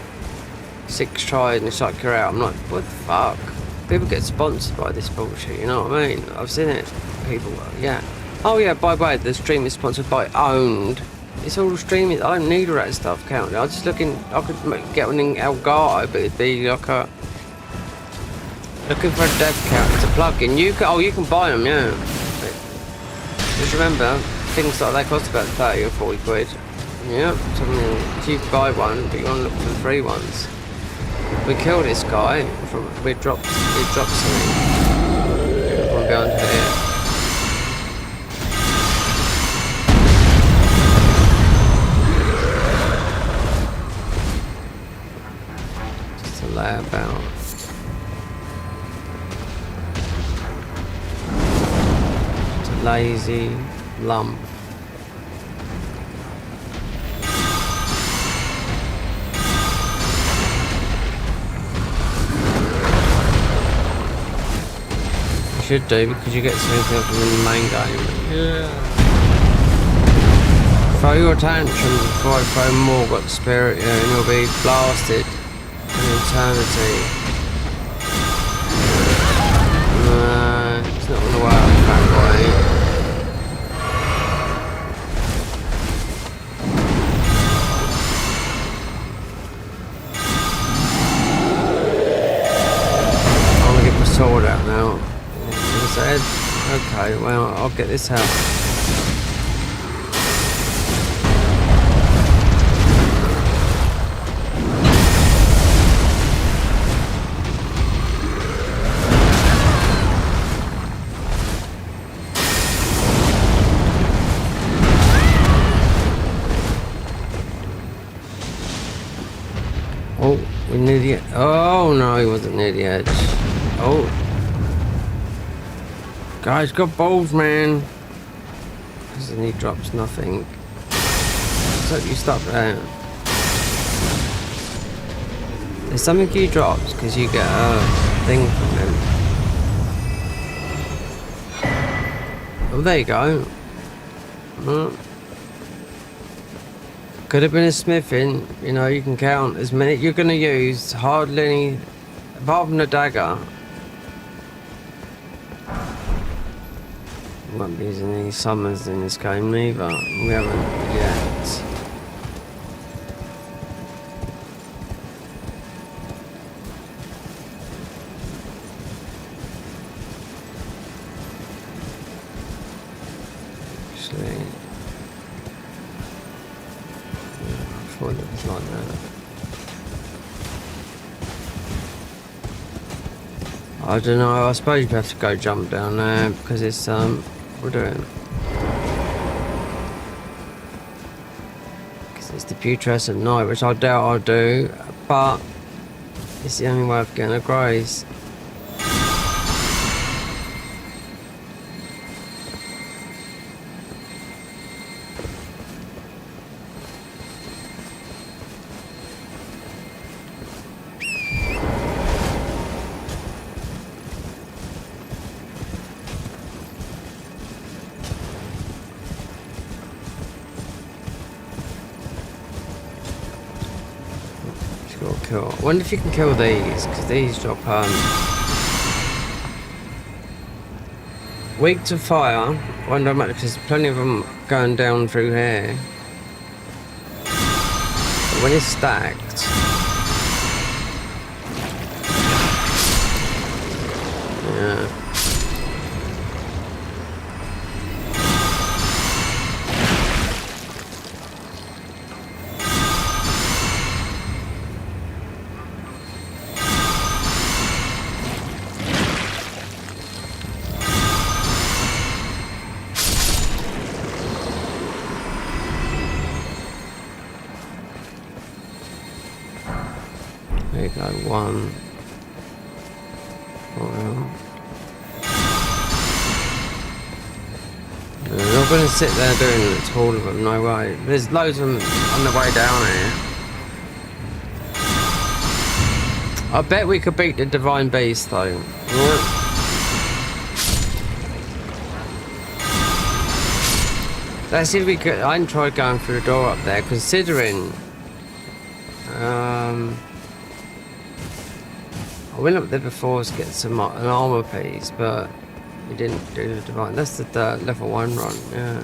6 tries and it's like you're out. I'm like, what the fuck? People get sponsored by this bullshit. You know what I mean? I've seen it. People, yeah. Oh yeah, by the way, the stream is sponsored by Owned. It's all streaming. I don't need all that stuff counted. I was just looking. I could get one in Elgato, but it'd be like a looking for a dev count. It's a plugin. You can buy them, yeah. But just remember, things like that cost about 30 or 40 quid. Yeah. So if you buy one, but you want to look for the free ones. We killed this guy. We dropped something from behind here. About it's a lazy lump. You should do because you get something up in the main game. Yeah. Throw your tantrums before I throw more. Got the spirit, yeah, and you'll be blasted in eternity. It's not gonna work, fat boy. I'm gonna get my sword out now. Okay, well, I'll get this out. Oh, we're near the edge. Oh, no, he wasn't near the edge. Oh. Guy's got balls, man. Because then he drops nothing. So you stop there. There's something he drops because you get a thing from him. Oh, there you go. Could have been a smithing, you know, you can count as many you're going to use, hardly any, apart from the dagger. We won't be using any summons in this game neither, we haven't yet. Actually, it was like that. I don't know, I suppose you have to go jump down there because it's we're doing because it's the putrescent night, which I doubt I'll do, but it's the only way of getting a grace. Kill. I wonder if you can kill these, because these drop weak to fire. I wonder how much, because there's plenty of them going down through here. But when it's stacked, yeah. There you go, one. They're not going to sit there doing it to all of them, no way. There's loads of them on the way down here. I bet we could beat the Divine Beast though. Yeah. Let's see if we could. I hadn't tried going through the door up there, considering. I went up there before to get some an armor piece, but we didn't do the divine. That's the level 1 run, yeah.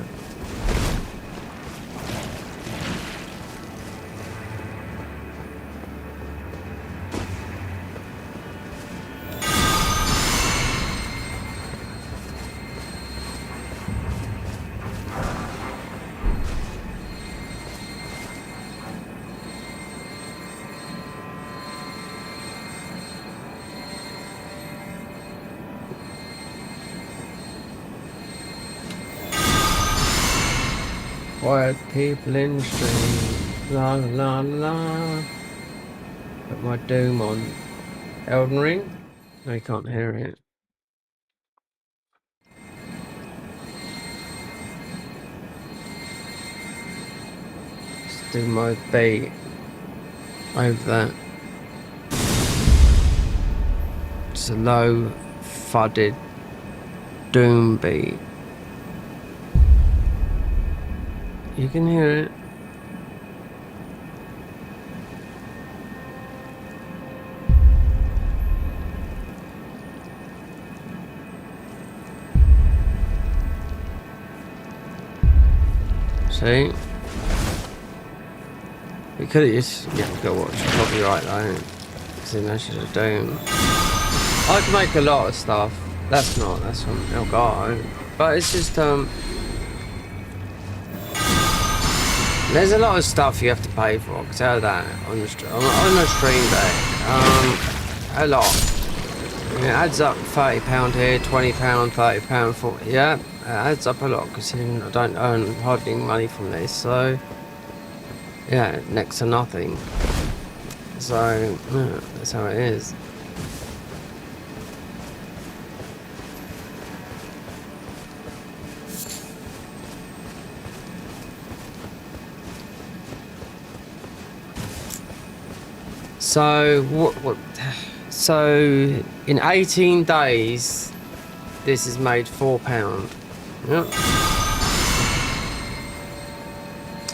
Quiet people in the street, la la la. Put my doom on. Elden Ring? No, you can't hear it. Just do my beat over that. It's a low, fudded doom beat. You can hear it. See? We could have just... Yeah, go watch. Copyright though. See, no shit of doom. I can make a lot of stuff. That's from Elgato. But it's just, there's a lot of stuff you have to pay for. I can tell that on the stream day. A lot. It adds up £30 here, £20, £30, 40. Yeah, it adds up a lot considering I don't earn hardly any money from this. So, yeah, next to nothing. So, yeah, that's how it is. So so in 18 days, this has made £4. Yep.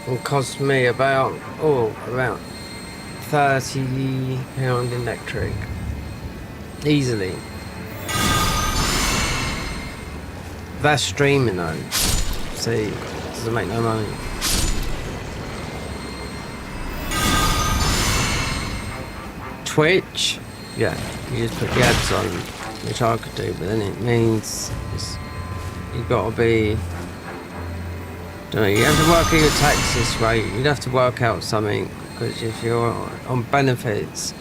It cost me about £30 electric, easily. That's streaming though. See, doesn't make no money. Twitch, yeah, you just put the ads on, which I could do, but then it means you've got to be, don't know, you have to work out your taxes rate. You'd have to work out something, because if you're on benefits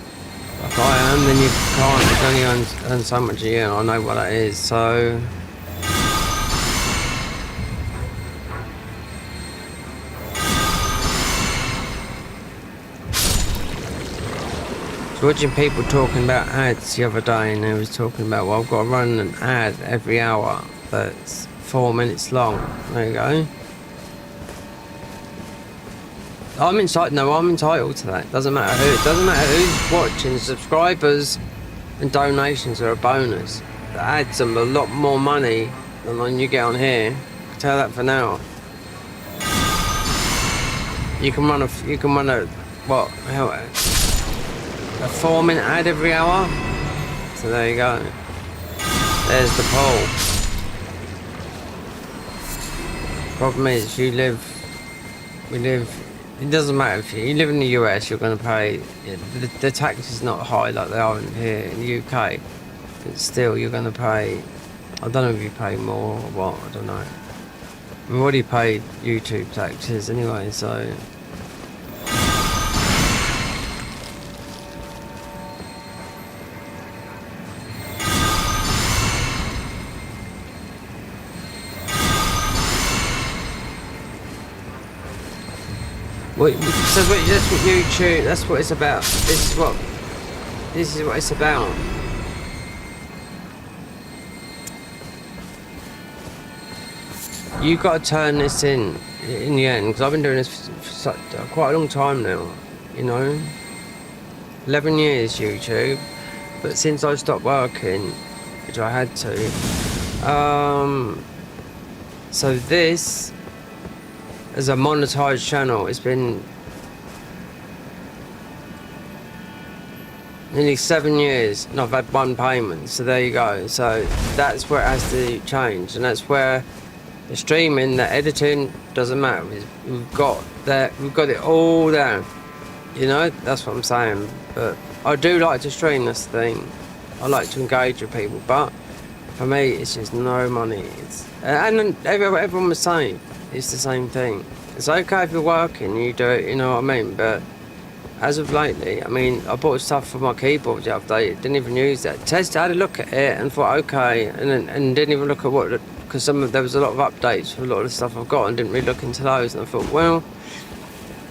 like I am, then you can't, you only earn so much a year, and I know what that is. So watching people talking about ads the other day, and they was talking about, well, I've got to run an ad every hour that's 4 minutes long. There you go. I'm entitled to that. Doesn't matter who's watching. Subscribers and donations are a bonus. The ads are a lot more money than when you get on here. I can tell that for now. You can run a what? A 4-minute ad every hour. So there you go. There's the poll. Problem is, we live. It doesn't matter if you live in the US. You're going to pay. The tax is not high like they are here in the UK. But still, you're going to pay. I don't know if you pay more or what. I don't know. We've already paid YouTube taxes anyway, so. That's what YouTube, that's what it's about. This is what it's about. You've got to turn this in the end, because I've been doing this for quite a long time now, you know. 11 years YouTube, but since I stopped working, which I had to, so this, as a monetized channel, it's been nearly 7 years and I've had one payment, so there you go. So that's where it has to change, and that's where the streaming, the editing, doesn't matter. We've got it all down, you know. That's what I'm saying. But I do like to stream, this thing. I like to engage with people, but for me it's just no money. And everyone was saying it's the same thing. It's okay if you're working, you do it, you know what I mean, but as of lately, I mean, I bought stuff for my keyboard the other day, didn't even use that. Had a look at it and thought, okay, and didn't even look at what, because there was a lot of updates for a lot of the stuff I've got, and didn't really look into those, and I thought, well,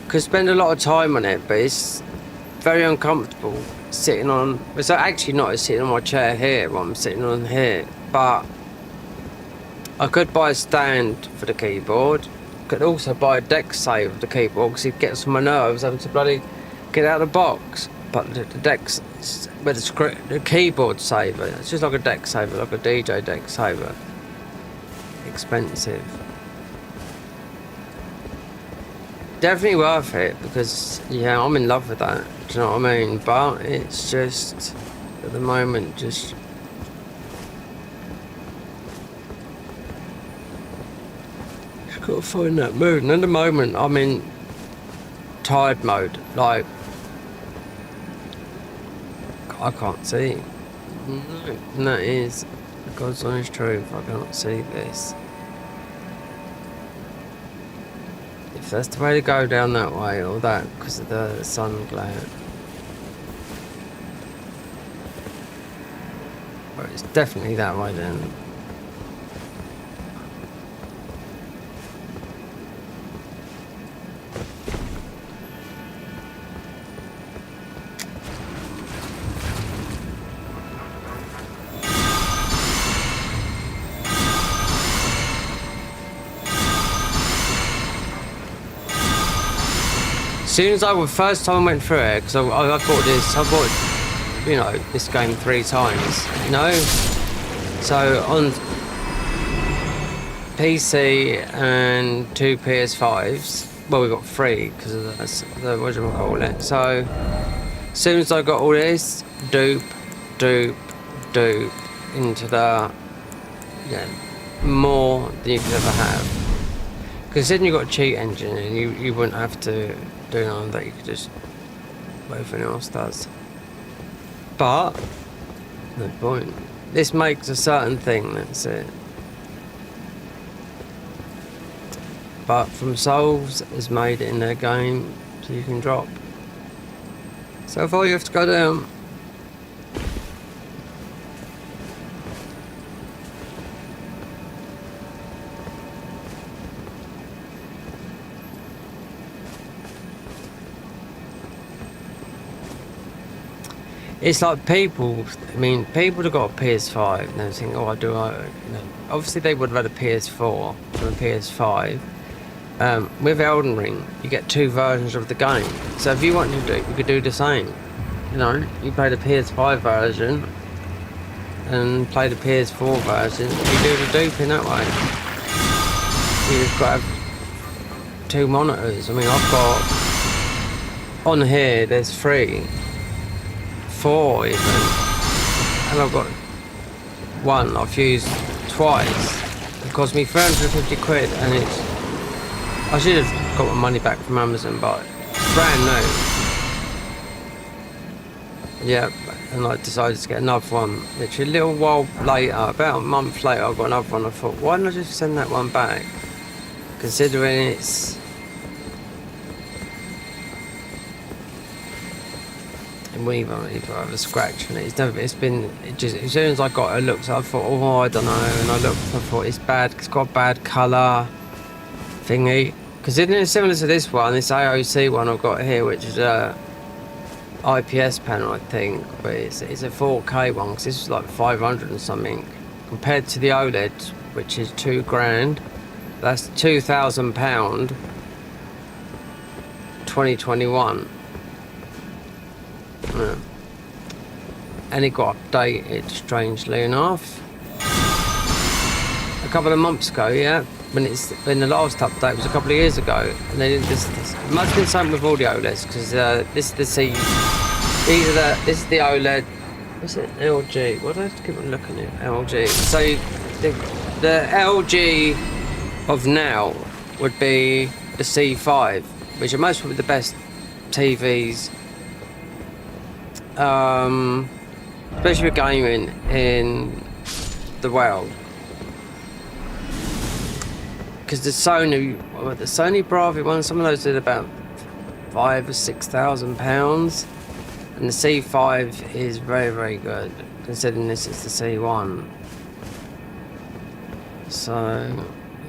could spend a lot of time on it, but it's very uncomfortable sitting on, it's actually not, it's sitting on my chair here, what I'm sitting on here, but I could buy a stand for the keyboard. Could also buy a deck saver for the keyboard, because it gets on my nerves having to bloody get out of the box. But the deck's, with the keyboard saver, it's just like a deck saver, like a DJ deck saver. Expensive. definitely worth it because yeah, I'm in love with that. Do you know what I mean? But it's just at the moment just gotta find that mood. And at the moment I'm in tired mode. Like I can't see. No, and that is the God's honest truth. I cannot see this. If that's the way to go down that way or that because of the sun glare. But it's definitely that way then. As soon as first time I went through it, because I bought you know, this game 3 times, you know? So on PC and 2 PS5s, well we got 3 because of the whatchamacallit. So as soon as I got all this, dupe into the, yeah, more than you could ever have. Because then you got a cheat engine and you wouldn't have to do none of that, you could just what everything else does. But no point. This makes a certain thing, that's it. But From Souls has made it in their game so you can drop. So far you have to go down. It's like people have got a PS5 and they think, oh, you know, obviously they would have had a PS4 and a PS5. With Elden Ring, you get 2 versions of the game. So if you want to do it, you could do the same. You know, you play the PS5 version and play the PS4 version. You do the duping that way. You just got to have 2 monitors. I mean, I've got on here. There's 3. 4 even, and I've got 1 I've used twice. It cost me 350 quid and I should have got my money back from Amazon, but it's brand new. Yeah, and I decided to get another one literally a little while later, about a month later I got another one. I thought, why don't I just send that one back, considering it's we even have a scratch on it. It's been just as soon as I got it, looked, I thought, oh, I don't know, and I looked, I thought it's bad. It's got a bad colour thingy. Because it's similar to this one, this AOC one I've got here, which is a IPS panel, I think, but it's a 4K one. Because this is like 500 and something compared to the OLED, which is £2,000. That's £2,000. 2021. Yeah. And it got updated, strangely enough, a couple of months ago. Yeah, when the last update was a couple of years ago, and they did this it must have been something with all the OLEDs, because this is the C. This is the OLED. What's it? LG. What do I have to keep on looking at? LG. So the LG of now would be the C5, which are most probably the best TVs. Especially for gaming in the world, because the Sony Bravia one, some of those did about £5,000 or £6,000, and the C5 is very, very good, considering this is the C1. So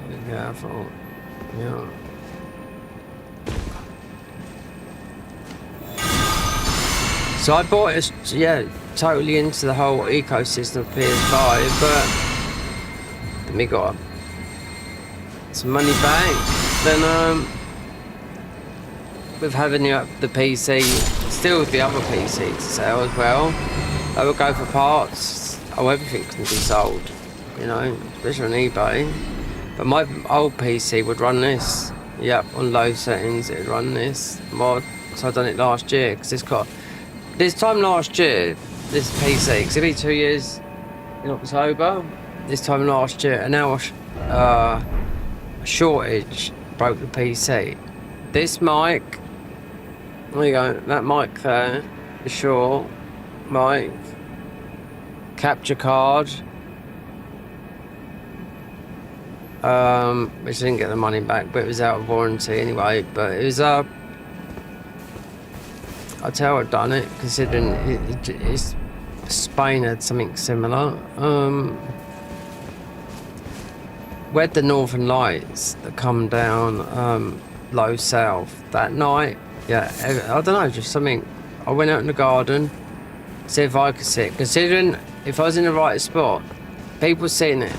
be careful, yeah. So I bought it, yeah, totally into the whole ecosystem of PS5, but then we got some money back. Then with having the PC, still the other PC to sell as well, I would go for parts. Oh, everything can be sold, you know, especially on eBay. But my old PC would run this, Yep, on low settings it'd run this mod. So I done it last year because it's got this time last year. This PC because it'll be 2 years in October. This time last year, and now a shortage broke the PC. This mic, there you go. That mic there, the short mic, capture card. Which I didn't get the money back, but it was out of warranty anyway. But it was I'll tell I've done it, considering it's Spain had something similar. We had the Northern Lights that come down low south that night. Yeah, I don't know, just something. I went out in the garden, see if I could see it. Considering if I was in the right spot, people seen it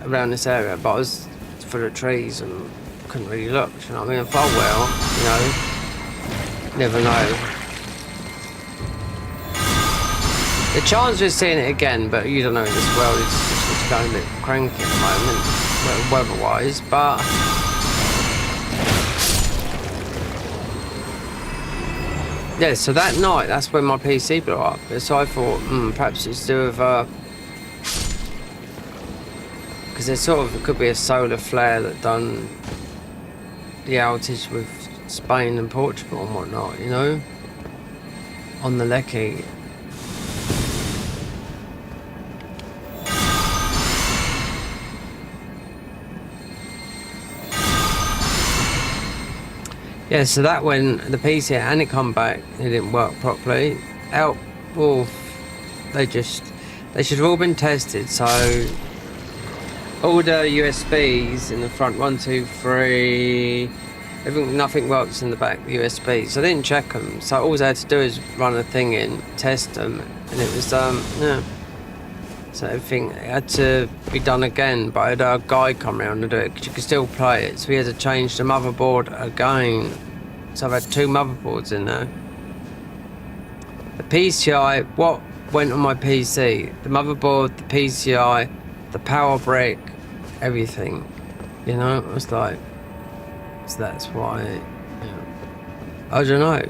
around this area, but I was full of trees and couldn't really look. You know what I mean? If I well, never know. The chance of seeing it again, but you don't know, this world is just going a bit cranky at the moment, weather-wise, but yeah, so that night, that's when my PC blew up. So I thought, perhaps it's to do with, because there's sort of, it could be a solar flare that done the outage with Spain and Portugal and whatnot, you know, on the Lecky. Yeah, so that when the PC and it come back, it didn't work properly. They should have all been tested. So all the USBs in the front, 1, 2, 3, nothing works in the back, the USBs. So I didn't check them. So all I had to do is run a thing in, test them, and it was yeah. So everything had to be done again, but I had a guy come around to do it because you could still play it. So we had to change the motherboard again. So I've had 2 motherboards in there. The PCI, what went on my PC? The motherboard, the PCI, the power brick, everything. You know, it was like, so that's why, you know, I don't know.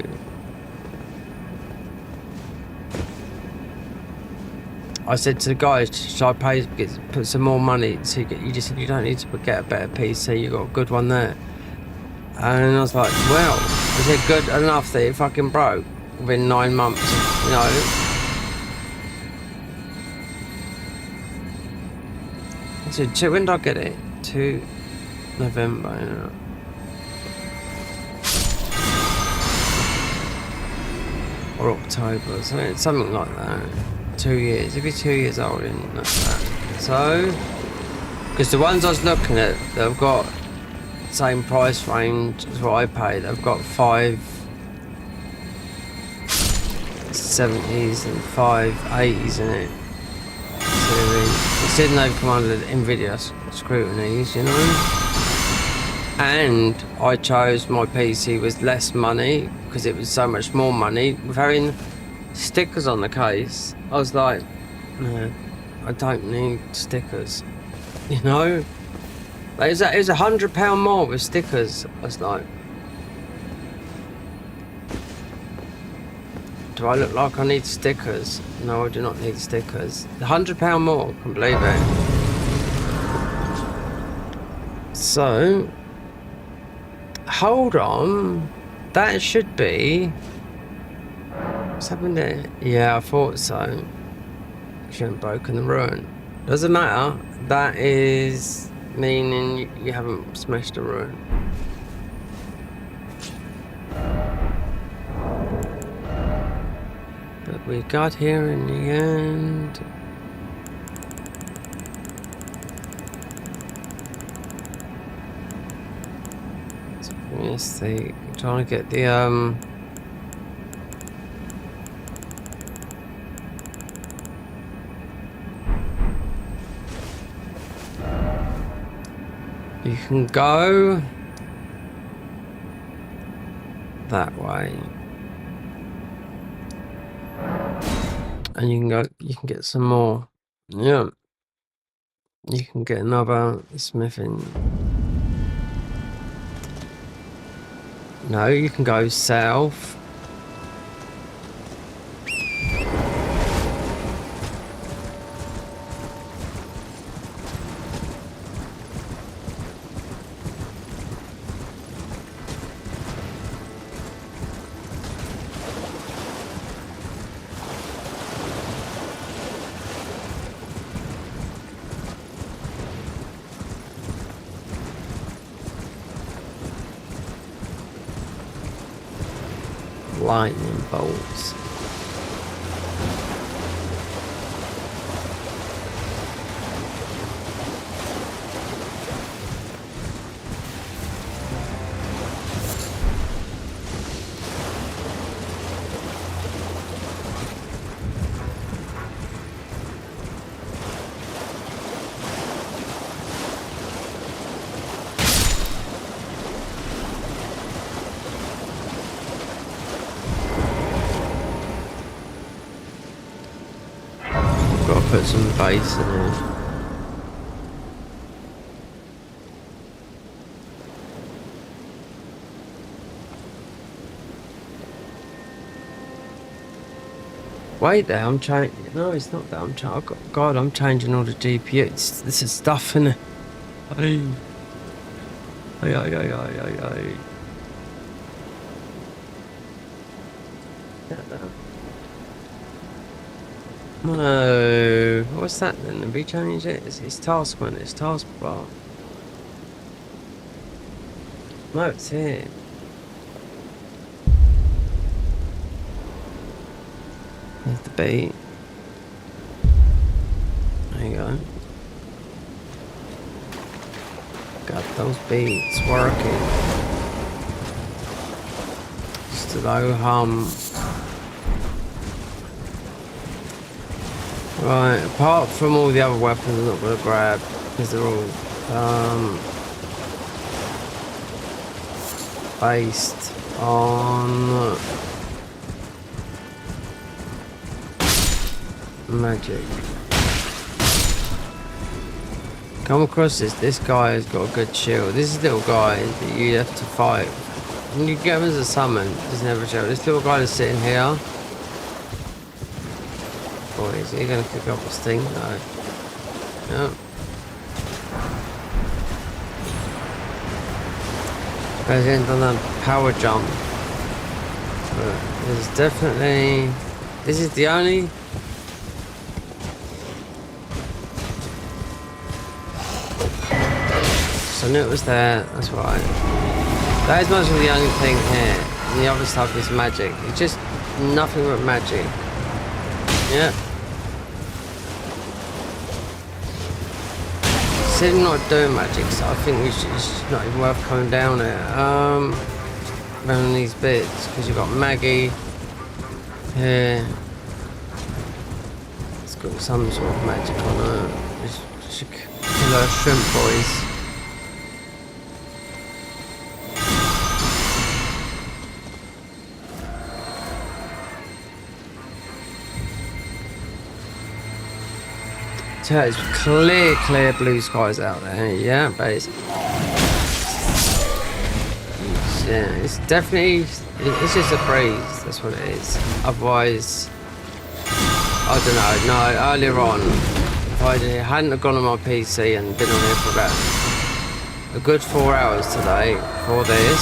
I said to the guys, should I put some more money to get, you just said you don't need to get a better PC, you got a good one there. And I was like, well, is it good enough that it fucking broke within 9 months, you know? So when did I get it? 2 November, you know. Or October, something like that. 2 years, it'd be 2 years old in that. So, because the ones I was looking at, they've got the same price range as what I paid. They've got 570s and 580s in it. Considering they've come under the Nvidia scrutinies, you know. And I chose my PC with less money because it was so much more money with having stickers on the case. I was like, no, I don't need stickers, you know. Like, it was £100 more with stickers. I was like, do I look like I need stickers? No, I do not need stickers. £100 more, can believe it. So, hold on, that should be. What's happened there? Yeah, I thought so. Shouldn't have broken the ruin. Doesn't matter. That is meaning you haven't smashed the ruin. But we got here in the end. So let's see. I'm trying to get the you can go that way, and you can get some more. Yeah, you can get another smithing. No, you can go south. Lightning bolts. Gotta put some bass in it. Wait there, I'm changing. No, it's not that. God, I'm changing all the GPUs. This is stuff in it. Ay. Ay, ay, ay, ay, ay, ay. No, what's that then? Have we changed it? It's taskman, it's taskbar. No, it's here. There's the beat. There you go. Got those beats working. Just a low hum. Right, apart from all the other weapons I'm not going to grab because they're all based on magic. Come across this guy has got a good shield. This is little guy that you have to fight. When you get him as a summon, there's never a shield. This little guy that's sitting here. Boy, is he gonna kick up his thing? No. No. Guys ain't done that power jump. But there's definitely, this is the only so I knew it was there, that's right. That is much of the only thing here. And the other stuff is magic. It's just nothing but magic. Yeah. Said not doing magic, so I think it's not even worth coming down there. Around these bits, because you've got Maggie here. It's got some sort of magic on it. It's should kill our shrimp boys. So it's clear blue skies out there. Yeah, but yeah, it's definitely, it's just a breeze, that's what it is. Otherwise, I don't know, no, earlier on, if I hadn't have gone on my PC and been on here for about a good 4 hours today for this,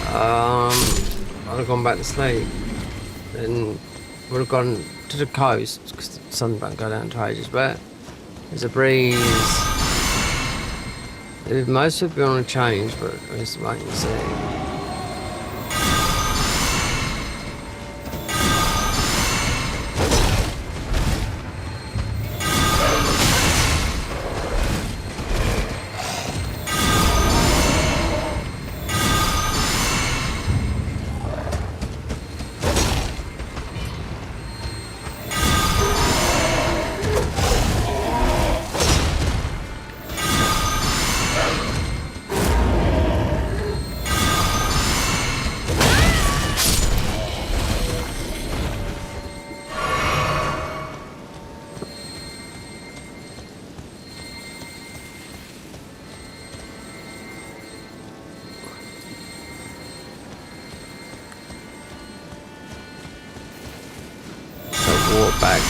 I'd have gone back to sleep and would have gone to the coast, because the sun don't go down to ages, but there's a breeze. Most would be on a change, but we'll just wait and see.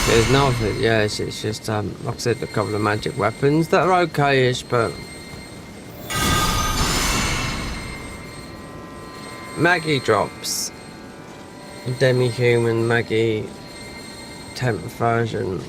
there's nothing. Yeah, it's just like I said, a couple of magic weapons that are okay-ish, but Maggie drops, demi-human Maggie, 10th version.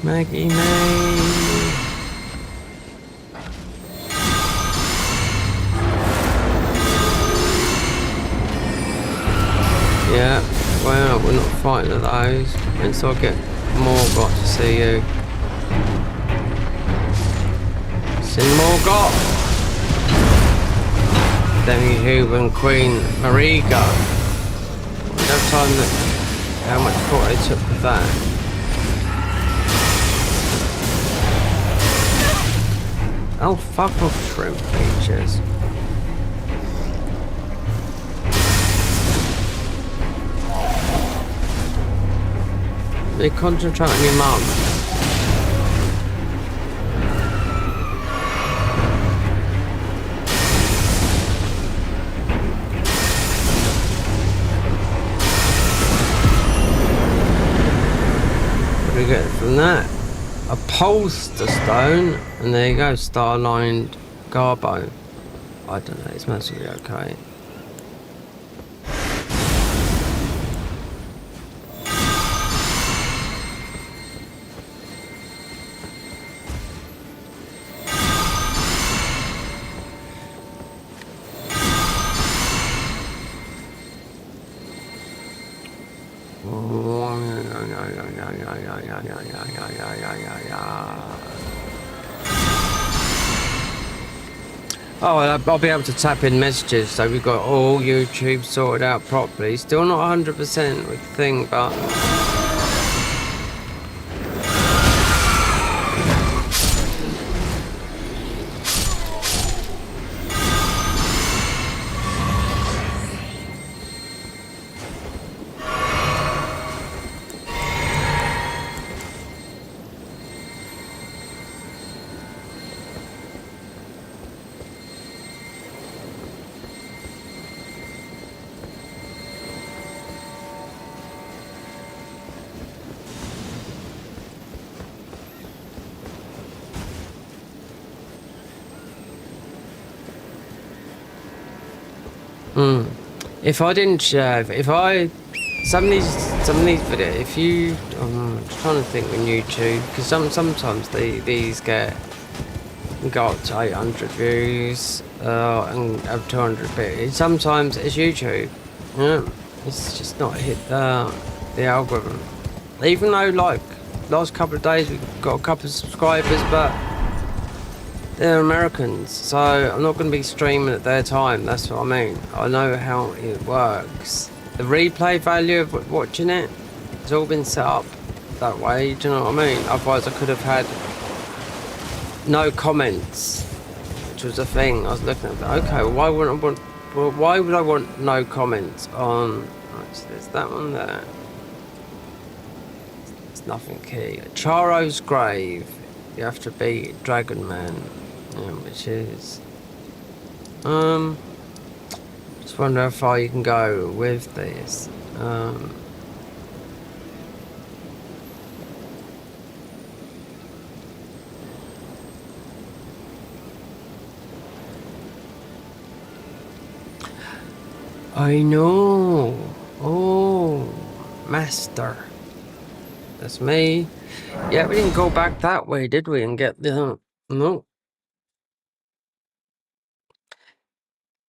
Maggie May. Yeah, well, we're not fighting at those. Until I get more got to see you. See more got. Demi-human Queen Mariga. No time that how much thought I took with that. Oh, fuck off, shrimp creatures. They concentrate on your mum. What do we get from that? A polster stone, and there you go, star-lined garbo. I don't know, it's mostly okay. Oh, I'll be able to tap in messages, so we've got all YouTube sorted out properly. Still not 100% with the thing, but... If I didn't share, some of these videos, if you, I'm just trying to think with YouTube, because sometimes these go up to 800 views and have 200 views. Sometimes it's YouTube, it's just not hit the algorithm. Even though like last couple of days we've got a couple of subscribers, but they're Americans, so I'm not going to be streaming at their time, that's what I mean. I know how it works. The replay value of watching it has all been set up that way, do you know what I mean? Otherwise I could have had no comments, which was a thing I was looking at. Okay, well, why would I want no comments on... Right, so there's that one there. There's nothing key. Charo's grave. You have to be Dragon Man. Which is just wonder how far you can go with this. I know. Oh, master. That's me. Yeah, we didn't go back that way, did we? And get the no.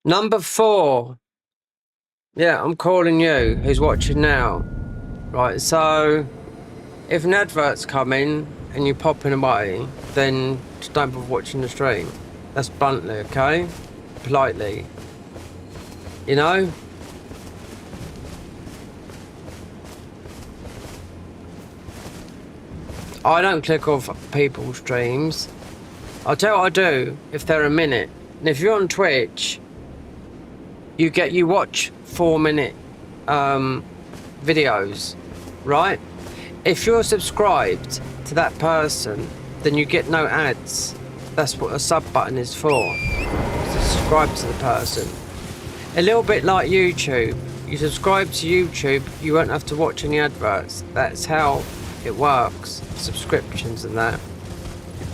Number 4. Yeah, I'm calling you, who's watching now. Right, so if an advert's coming and you're popping away, then just don't bother watching the stream. That's bluntly, okay? politely. You know? I don't click off people's streams. I'll tell you what I do if they're a minute. And if you're on Twitch, you watch 4-minute videos, right? If you're subscribed to that person, then you get no ads. That's what a sub button is for. Subscribe to the person. A little bit like YouTube. You subscribe to YouTube, you won't have to watch any adverts. That's how it works. Subscriptions and that.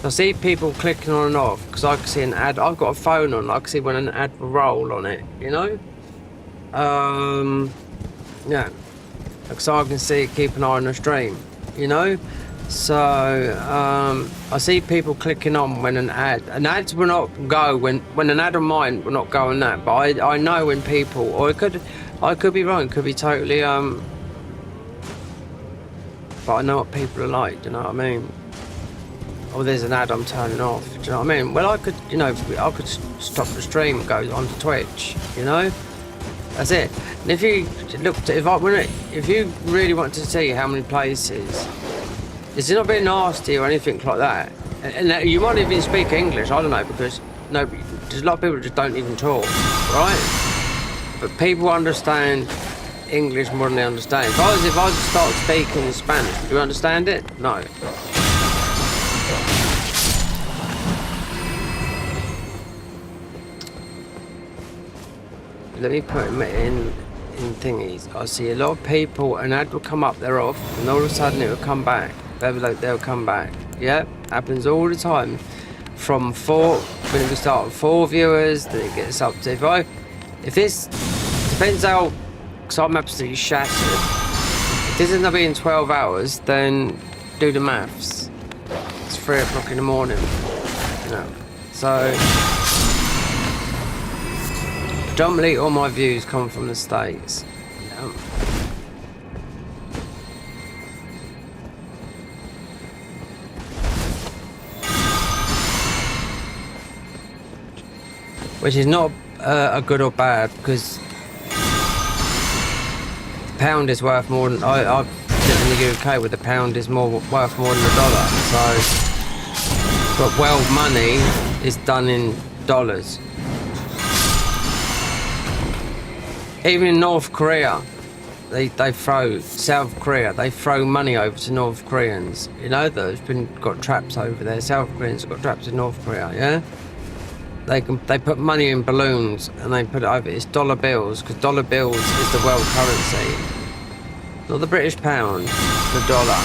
I see people clicking on and off because I can see an ad. I've got a phone on. I can see when an ad will roll on it. You know. Yeah. Because I can see it, keep an eye on the stream. You know. So I see people clicking on when an ads will not go when an ad of mine will not go on that. But I know when people, or I could be wrong. It could be totally But I know what people are like. Do you know what I mean? Oh, there's an ad I'm turning off. Do you know what I mean? Well, I could, you know, I could stop the stream and go onto Twitch. You know, that's it. And if you looked, if you really want to see how many places, it's not being nasty or anything like that. And you might even speak English. I don't know, because there's a lot of people that just don't even talk, right? But people understand English more than they understand. If I was to start speaking Spanish, do you understand it? No. Let me put them in thingies. I see a lot of people, an ad will come up, they're off, and all of a sudden it will come back. They'll come back. Yeah, happens all the time. From 4, when we start with 4 viewers, then it gets up to, if this, depends how, because I'm absolutely shattered. If this ends up being 12 hours, then do the maths. It's 3 o'clock in the morning, you know. So, predominantly all my views come from the States. Yeah. Which is not a good or bad, because the pound is worth more than I live in the UK, where the pound is worth more than the dollar. So, but world money is done in dollars. Even in North Korea, they throw South Korea. They throw money over to North Koreans. You know, there's got traps over there. South Koreans have got traps in North Korea. Yeah. They put money in balloons and they put it over. It's dollar bills, because dollar bills is the world currency, not the British pound, the dollar.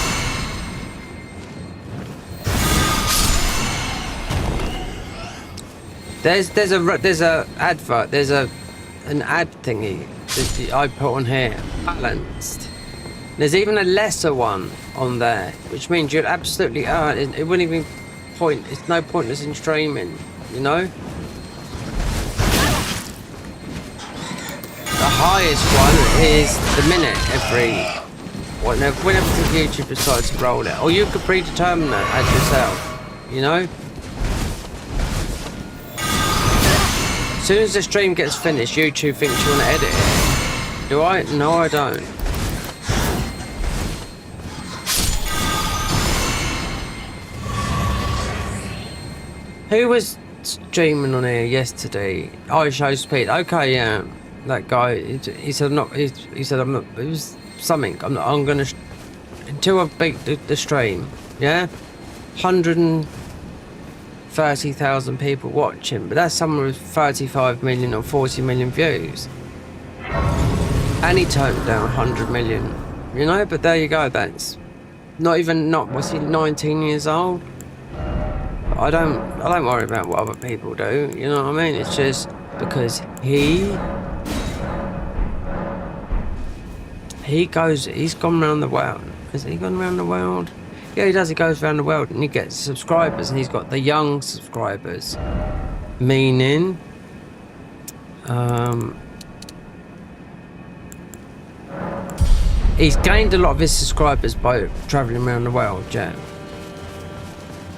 There's a advert. There's an ad thingy that I put on here, balanced. There's even a lesser one on there, which means you'd absolutely earn. It wouldn't even it's no pointless in streaming. You know. The highest one is the minute whenever YouTube decides to roll it, or you could predetermine that as yourself, you know. As soon as the stream gets finished, YouTube thinks you want to edit it. Do I? No, I don't. Who was streaming on here yesterday? I show speed. Okay, yeah. That guy, he said I'm not. He said I'm not. It was something. I'm gonna until I beat the stream. Yeah, 130,000 people watching, but that's someone with 35 million or 40 million views. And he turned down 100 million. You know, but there you go. That's not. Was he 19 years old? I don't worry about what other people do. You know what I mean? It's just because he's gone around the world. Has he gone around the world? Yeah, he does. He goes around the world and he gets subscribers, and he's got the young subscribers. Meaning, he's gained a lot of his subscribers by travelling around the world, yeah.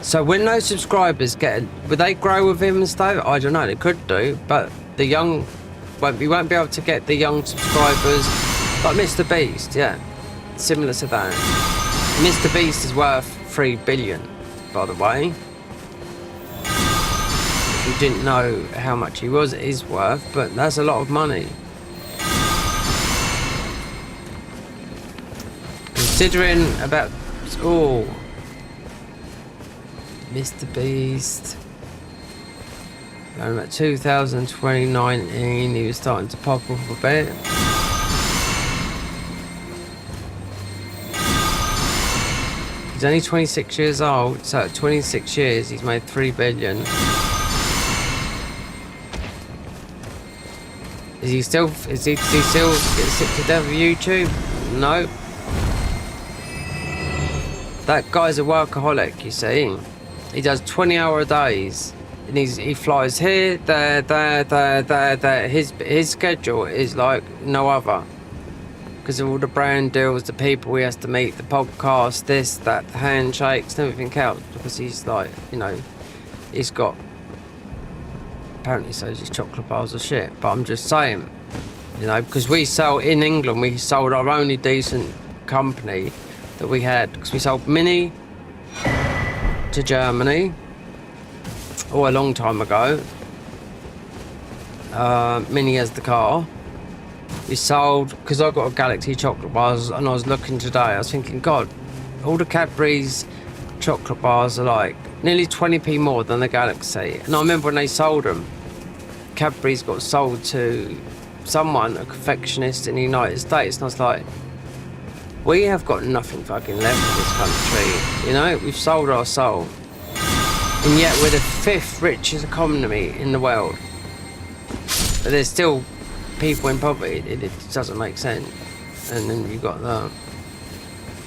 So when those subscribers would they grow with him and stuff? I don't know, they could do, but the young, we won't be able to get the young subscribers like Mr. Beast, yeah. Similar to that. Mr. Beast is worth 3 billion, by the way. If you didn't know how much he is worth, but that's a lot of money. Considering about, oh, Mr. Beast. Around about 2019, he was starting to pop off a bit. He's only 26 years old, so at 26 years, he's made 3 billion. Is he still getting sick to death of YouTube? No. That guy's a workaholic, you see. He does 20-hour days, and he flies here, there. His schedule is like no other, because of all the brand deals, the people he has to meet, the podcast, this, that, the handshakes, and everything else. Because he's like, you know, he's got, apparently says his chocolate bars of shit. But I'm just saying, you know, because we sell in England, we sold our only decent company that we had, because we sold Mini to Germany, a long time ago. Mini as the car. We sold, because I got a Galaxy chocolate bars, and I was looking today, I was thinking, God, all the Cadbury's chocolate bars are like nearly 20p more than the Galaxy. And I remember when they sold them, Cadbury's got sold to someone, a confectionist in the United States, and I was like, we have got nothing fucking left in this country, you know, we've sold our soul. And yet we're the 5th richest economy in the world. But there's still people in poverty, it doesn't make sense. And then you got the,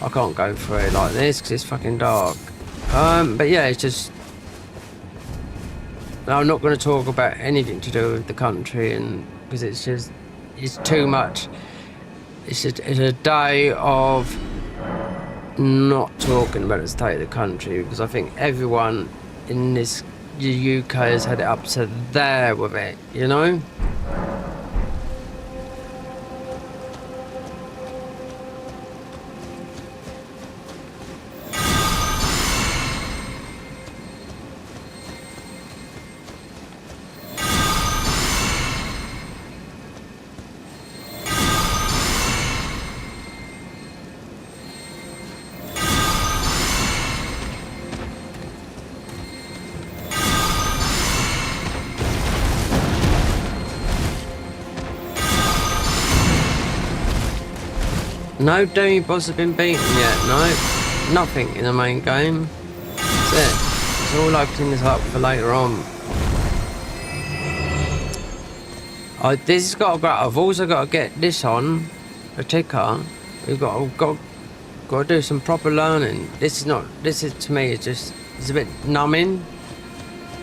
I can't go through it like this because it's fucking dark. But yeah, it's just, I'm not going to talk about anything to do with the country, and because it's just, it's too much. It's a day of not talking about the state of the country, because I think everyone in the UK has had it up to there with it, you know? No demi boss have been beaten yet, no. Nothing in the main game. That's it. It's all opening this up for later on. This has got to go. I've also got to get this on, a ticker. We've got to do some proper learning. This is to me, it's a bit numbing.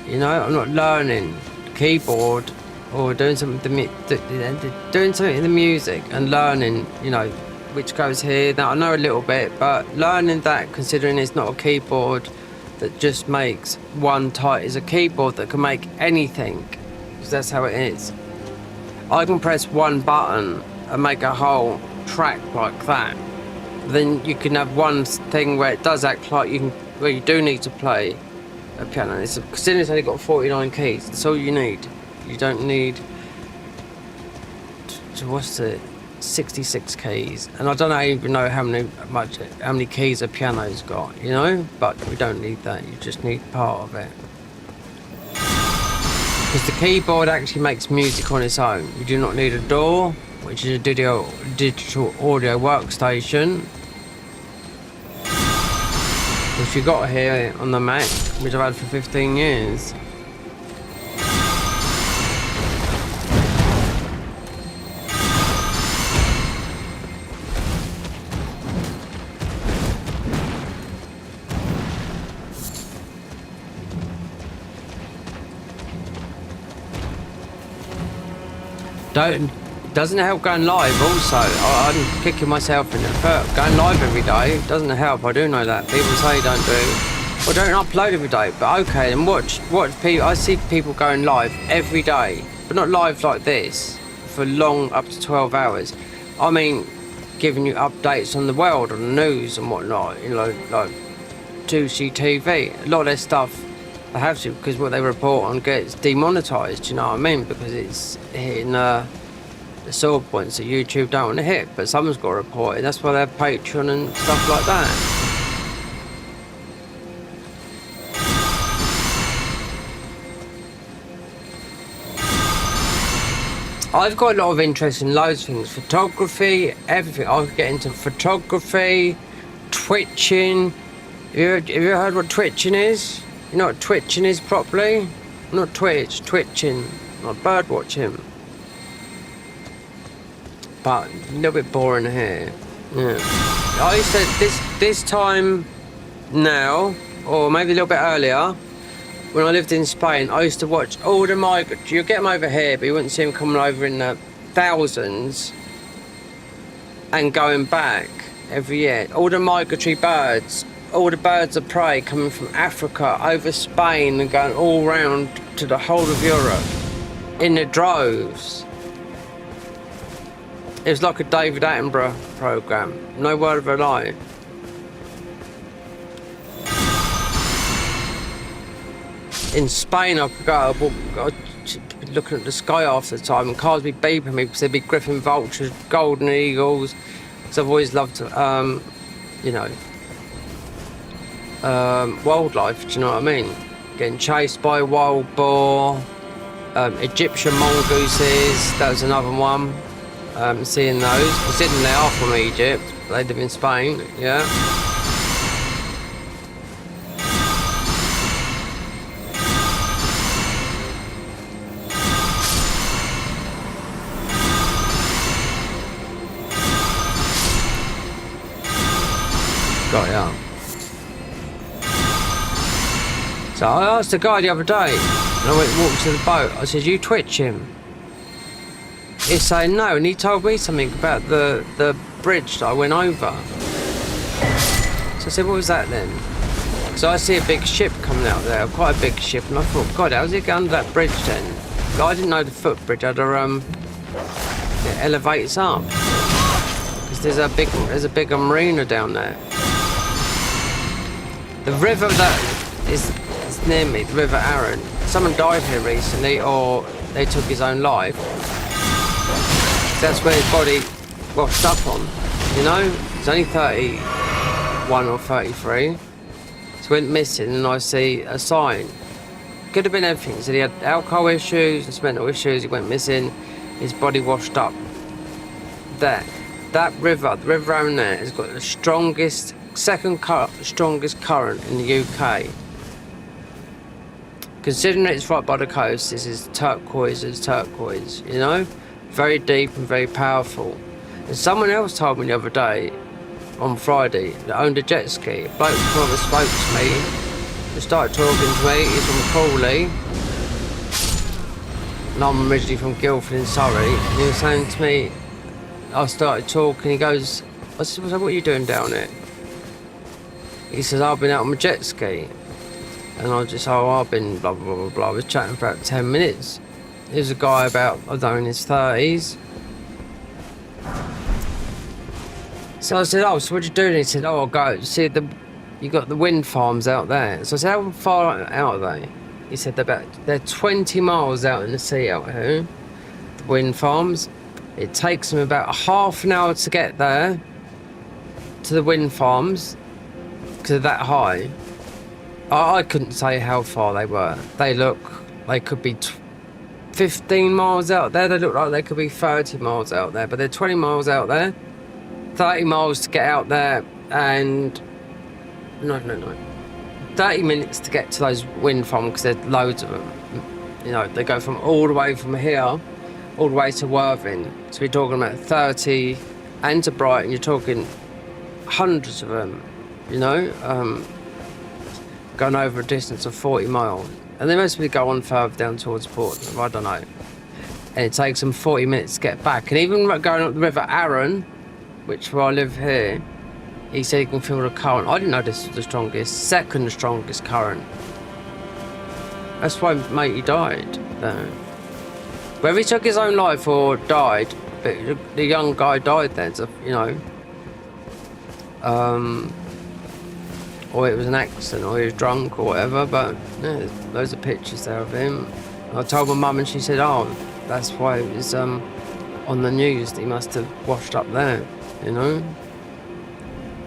You know, I'm not learning keyboard or doing something doing something in the music and learning, you know, which goes here. Now I know a little bit, but learning that, considering it's not a keyboard that just makes one type, is a keyboard that can make anything, because that's how it is. I can press one button and make a whole track like that. Then you can have one thing where it does act like where you do need to play a piano. Considering it's only got 49 keys, that's all you need. You don't need what's it? 66 keys, and I don't even know how many keys a piano's got, you know, but we don't need that. You just need part of it, because the keyboard actually makes music on its own. You do not need a DAW, which is a digital audio workstation, which you got here on the Mac, which I've had for 15 years. Doesn't help going live also. I'm kicking myself in the foot. Going live every day doesn't help, I do know that. People say don't do. Well, don't upload every day, but okay, then watch people. I see people going live every day, but not live like this for long, up to 12 hours. I mean, giving you updates on the world, on the news and whatnot, you know, like 2C TV. A lot of their stuff they have to, because what they report on gets demonetized, you know what I mean? Because it's hitting the sore points that YouTube don't want to hit, but someone's got to report it. That's why they have Patreon and stuff like that. I've got a lot of interest in loads of things. Photography, everything. I could get into photography, twitching. Have you ever heard what twitching is? You know what twitching is properly? Not Twitch, twitching. Not bird watching. But a little bit boring here. Yeah. I used to, this time now, or maybe a little bit earlier, when I lived in Spain, I used to watch all the migrants. You get them over here, but you wouldn't see them coming over in the thousands and going back every year. All the migratory birds, all the birds of prey coming from Africa over Spain and going all round to the whole of Europe in the droves. It was like a David Attenborough programme, no word of a lie. In Spain, I could go, I'd looking at the sky half the time, and cars would be beeping me because there'd be griffin vultures, golden eagles. Because I've always loved, you know, wildlife. Do you know what I mean? Getting chased by a wild boar, Egyptian mongooses. That was another one. Seeing those, considering they are from Egypt, they live in Spain. Yeah. Got ya. So I asked the guy the other day, and I went and walked to the boat. I said, "You twitch him?" He's saying no, and he told me something about the bridge that I went over. So I said, "What was that then?" So I see a big ship coming out there, quite a big ship, and I thought, God, how's it going under that bridge then? But I didn't know the footbridge had it elevates up. Because there's a big marina down there. The river that is near me, the River Arun, someone died here recently, or they took his own life. That's where his body washed up on, you know? He's only 31 or 33. So went missing, and I see a sign. Could have been everything. So he had alcohol issues, mental issues, he went missing, his body washed up. That river, the River Arun there, has got the strongest, strongest current in the UK. Considering it's right by the coast, this is turquoise as turquoise, you know? Very deep and very powerful. And someone else told me the other day, on Friday, that owned a jet ski. A bloke came up and spoke to me, and started talking to me. He's from Crawley, and I'm originally from Guildford in Surrey. And he was saying to me, I started talking, he goes, I said, "What are you doing down there?" He says, "I've been out on my jet ski." And I just, I've been blah, blah, blah, blah. I was chatting for about 10 minutes. There's a guy about, I don't know, in his 30s. So I said, "Oh, so what you doing?" He said, "Oh, I'll go see you got the wind farms out there." So I said, "How far out are they?" He said, they're 20 miles out in the sea out here, the wind farms. It takes them about half an hour to get there, to the wind farms, because they're that high. I couldn't say how far they were. They could be 15 miles out there. They look like they could be 30 miles out there, but they're 20 miles out there. 30 miles to get out there, and no. 30 minutes to get to those wind farms, because there's loads of them. You know, they go from all the way from here, all the way to Worthing. So we're talking about 30, and to Brighton, you're talking hundreds of them, you know, going over a distance of 40 miles. And they mostly go on further down towards Portsmouth, I don't know. And it takes them 40 minutes to get back. And even going up the River Arun, which where I live here, he said he can feel the current. I didn't know this was the strongest, second strongest current. That's why matey died. Whether he took his own life or died, but the young guy died then, so, you know. Or it was an accident, or he was drunk, or whatever, but yeah, there's loads of pictures there of him. I told my mum and she said, oh, that's why it was on the news that he must have washed up there, you know?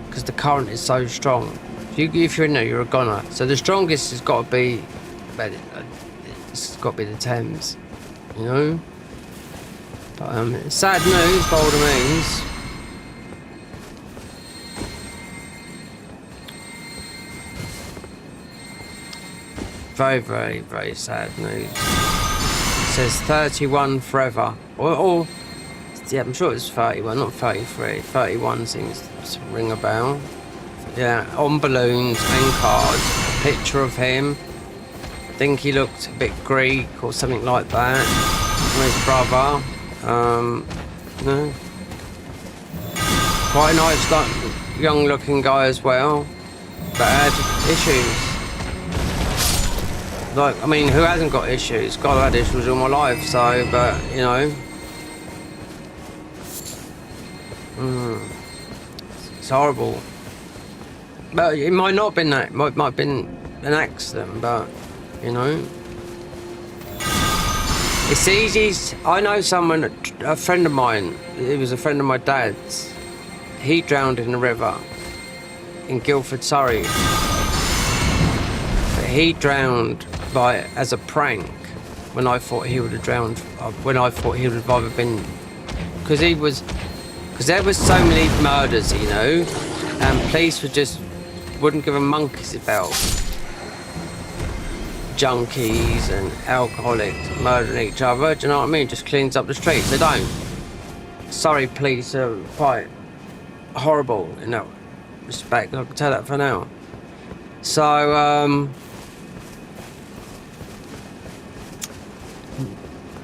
Because the current is so strong. If you're in there, you're a goner. So the strongest has got to be, it's got to be the Thames, you know? But sad news by all the means. Very, very, very sad news. It says 31 forever. Or yeah, I'm sure it's 31, not 33. 31 seems to ring a bell. Yeah, on balloons and cards. A picture of him. I think he looked a bit Greek or something like that. From his brother. No. Quite a nice, young looking guy as well. But had issues. Like, I mean, who hasn't got issues? God, I've had issues all my life, so, but, you know. It's horrible. But it might not have been that, might have been an accident, but, you know. It's easy. I know someone, a friend of mine, he was a friend of my dad's. He drowned in the river in Guildford, Surrey. But he drowned as a prank when I thought he would have drowned, when I thought he would have either been, because there was so many murders, you know, and police wouldn't give a monkey's about junkies and alcoholics murdering each other, do you know what I mean? Just cleans up the streets. They don't. Sorry, police are quite horrible in that respect, I can tell that for now. So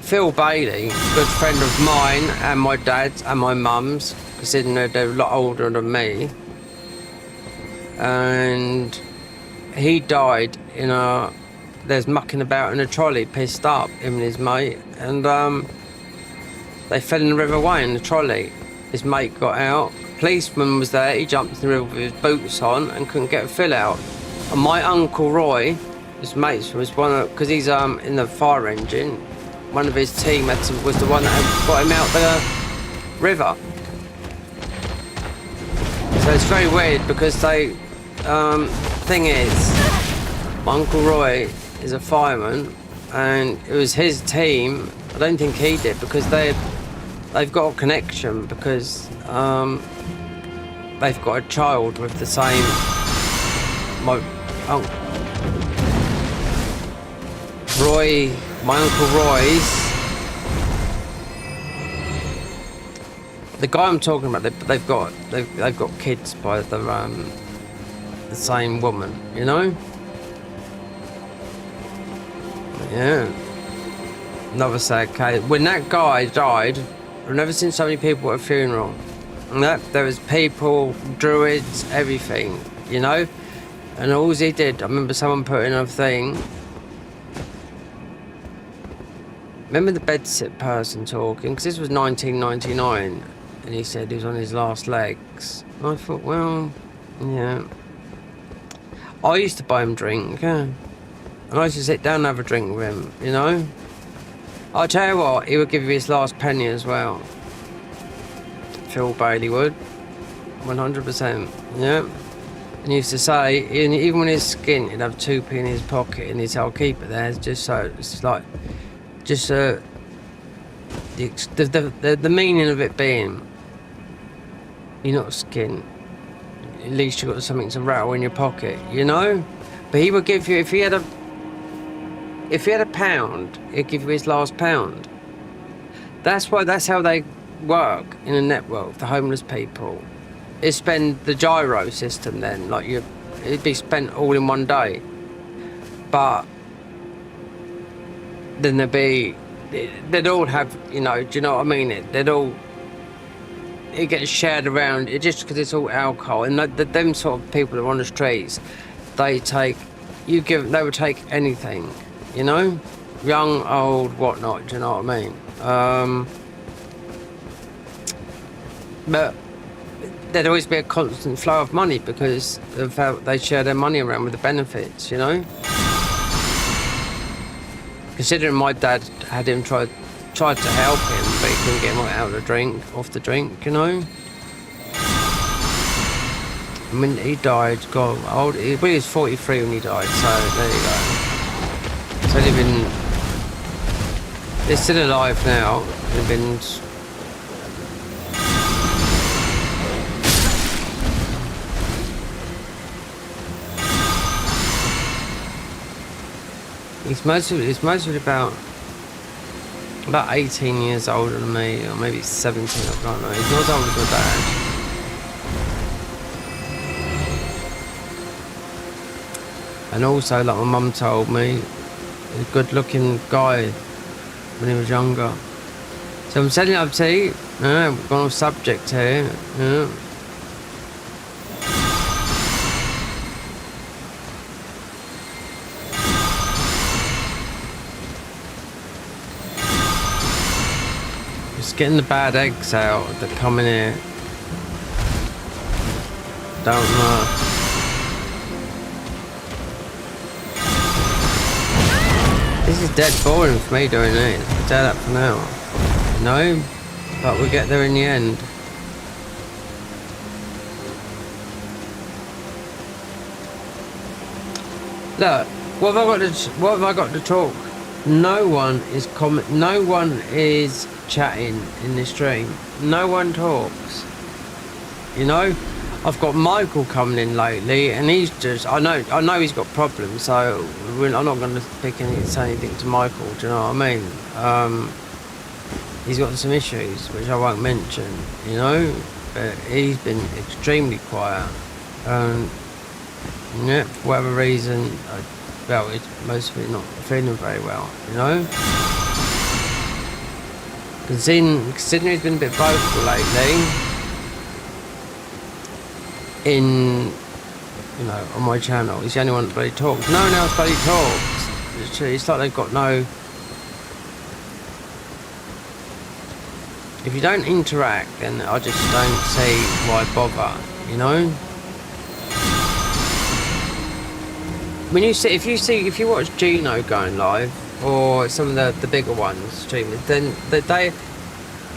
Phil Bailey, good friend of mine and my dad's and my mum's, considering they're a lot older than me, and he died there's mucking about in a trolley, pissed up, him and his mate, and they fell in the River Wey in the trolley. His mate got out, policeman was there, he jumped in the river with his boots on and couldn't get Phil out. And my uncle Roy, his mate, was because he's in the fire engine, one of his team was the one that got him out the river. So it's very weird because thing is, my Uncle Roy is a fireman and it was his team. I don't think he did because they've got a connection because they've got a child with the same, my Uncle Roy's, the guy I'm talking about, they've got kids by the same woman, you know? Yeah. Another sad case. When that guy died, I've never seen so many people at a funeral. And there was people, druids, everything, you know? And all he did, I remember someone putting a thing. Remember the bedsit person talking? Because this was 1999. And he said he was on his last legs. And I thought, well, yeah. I used to buy him drink, yeah. And I used to sit down and have a drink with him, you know? I'll tell you what, he would give you his last penny as well. Phil Bailey would. 100%, yeah. And he used to say, even when he's skint, he'd have 2p in his pocket and he'd say, I'll keep it there, just so, it's like, just the meaning of it being, you're not skint. At least you've got something to rattle in your pocket, you know? But he would give you, if he had a pound, he'd give you his last pound. That's how they work in a network, the homeless people. It'd spend the gyro system then, like it'd be spent all in one day. But then they'd all have, you know, do you know what I mean? it gets shared around. It just because it's all alcohol, and them sort of people that are on the streets, they will take anything, you know, young, old, whatnot. Do you know what I mean? But there'd always be a constant flow of money because of how they share their money around with the benefits, you know. Considering my dad had him tried to help him, but he couldn't get him off the drink, you know. I mean, he died, God, old. He was 43 when he died, so there you go. So they're still alive now. They've been. He's mostly about 18 years older than me, or maybe 17, I don't know. He's not as old as my dad. And also, like my mum told me, a good looking guy when he was younger. So I'm setting up tea, we've gone off subject here, getting the bad eggs out that come in here. Don't know. This is dead boring for me doing it. I'll tell that for now. No, but we'll get there in the end. Look, what have I got to talk? No one is chatting in this stream. No one talks. You know, I've got Michael coming in lately, and he's just. I know he's got problems, so I'm not going to say anything to Michael. Do you know what I mean? He's got some issues which I won't mention. You know, but he's been extremely quiet. Yeah, for whatever reason. Well, it's mostly not feeling very well, you know? Considering he's been a bit vocal lately, on my channel. He's the only one that bloody talks. No one else bloody talks. It's like they've got no... If you don't interact, then I just don't see why bother, you know? When you see, if you watch Gino going live, or some of the bigger ones streaming, then they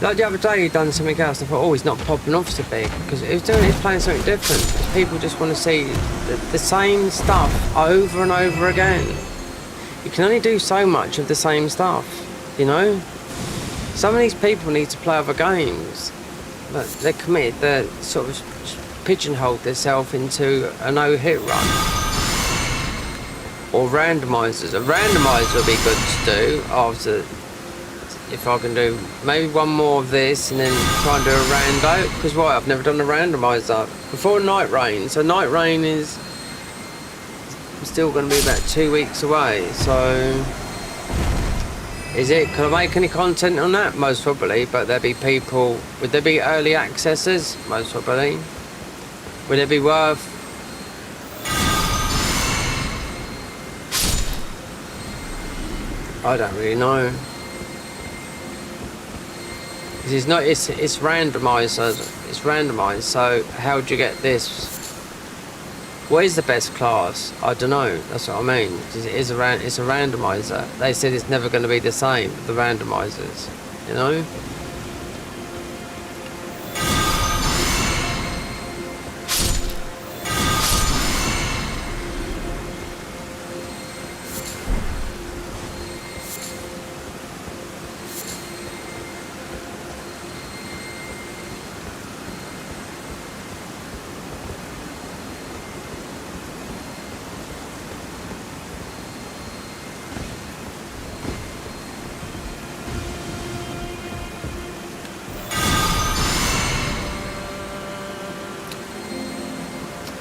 like the other day he done something else. I thought, oh, he's not popping off so big because he's playing something different. People just want to see the same stuff over and over again. You can only do so much of the same stuff, you know. Some of these people need to play other games. But they're committed. They're sort of pigeonholed themselves into a no-hit run. Or randomizers. A randomizer would be good to do after, if I can do maybe one more of this and then try and do a rando. Because why? I've never done a randomizer before Night Rain. So Night Rain is still going to be about 2 weeks away. So can I make any content on that? Most probably. But there'll be people. Would there be early accessors? Most probably. Would it be worth? I don't really know. It's randomised. It's randomised. So how do you get this? What is the best class? I don't know. That's what I mean. It's a randomizer. They said it's never going to be the same. The randomizers, you know.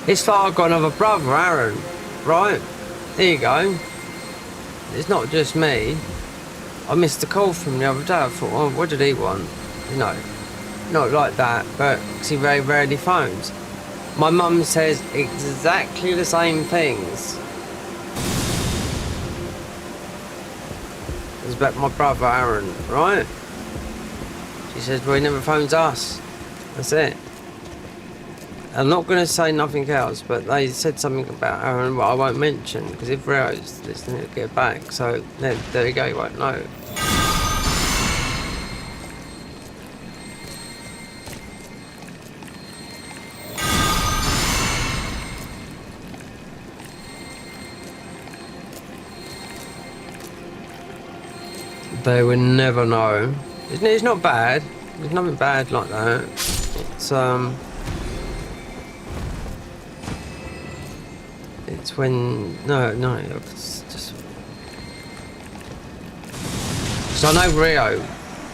It's like I've got another brother, Aaron, right? There you go. It's not just me. I missed a call from the other day. I thought, oh, what did he want? You know. not like that, but 'cause he very rarely phones. My mum says exactly the same things. It's about my brother Aaron, right? She says, well, he never phones us. That's it. I'm not going to say nothing else, but they said something about Aaron, but I won't mention, because if Rio's listening, he'll get back. So there you go, you won't know. They will never know. It's not bad. There's nothing bad like that. It's when it's just. So I know Rio,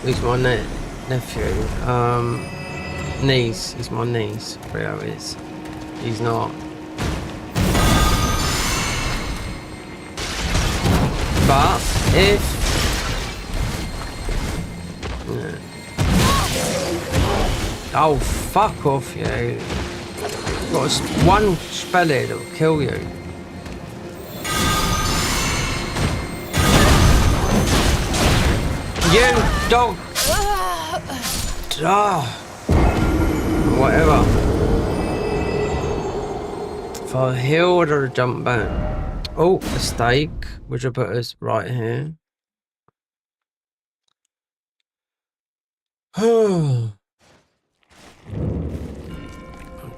who's my nephew. Niece. He's my niece. Rio is. He's not. But if. Oh, fuck off, you. Got one spell here that will kill you. You dog. Whatever. If I healed or jump back. Oh, a stake, which will put us right here.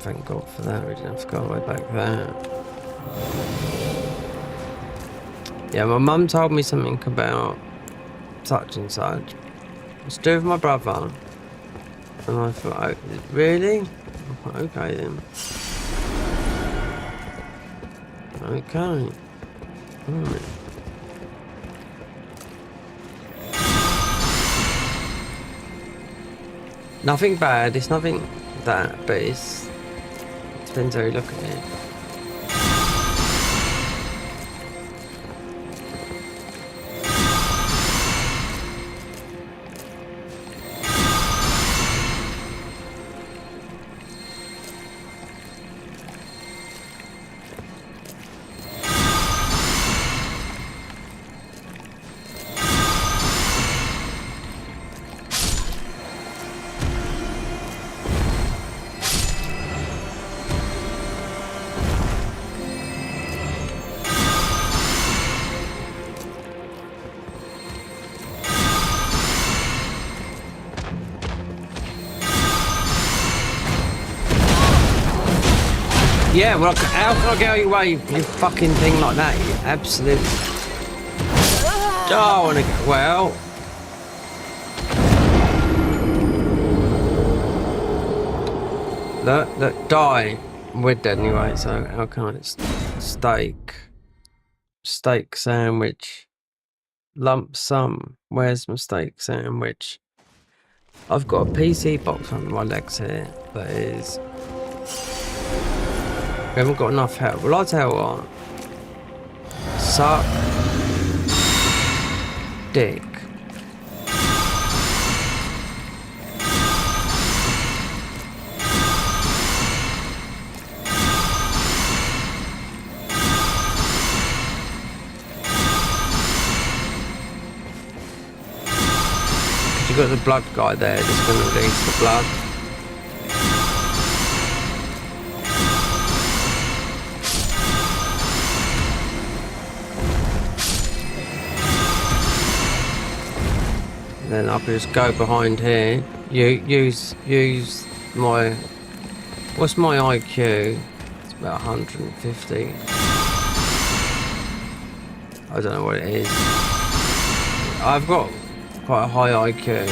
Thank God for that, we didn't have to go all the way back there. Yeah, my mum told me something about such and such. It's to do with my brother. And I thought, oh, really? I thought, okay then. Okay. Right. Nothing bad, it's nothing that, but it depends how you look at it. Yeah, well, how can I get away with you fucking thing like that? You absolute. Oh, I want to go. Well. Look, die. We're dead anyway, so how can I? Steak sandwich. Lump sum. Where's my steak sandwich? I've got a PC box under my legs here that is. We haven't got enough help. Well, I'll tell you what. Suck. Dick. You've got the blood guy there that's going to release the blood. Then I can just go behind here. Use my. What's my IQ? It's about 150. I don't know what it is. I've got quite a high IQ.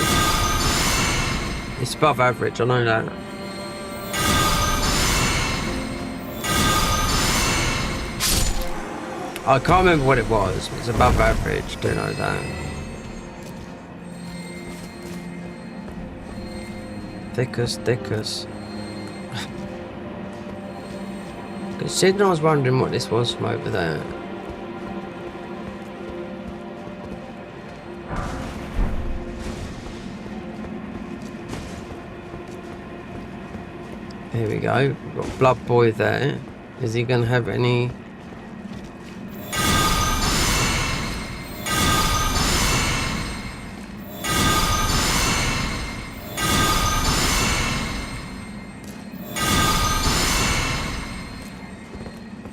It's above average, I know that. I can't remember what it was, but it's above average, do know that. Thickest. Considering I was wondering what this was from over there. Here we go. We've got Blood Boy there. Is he going to have any...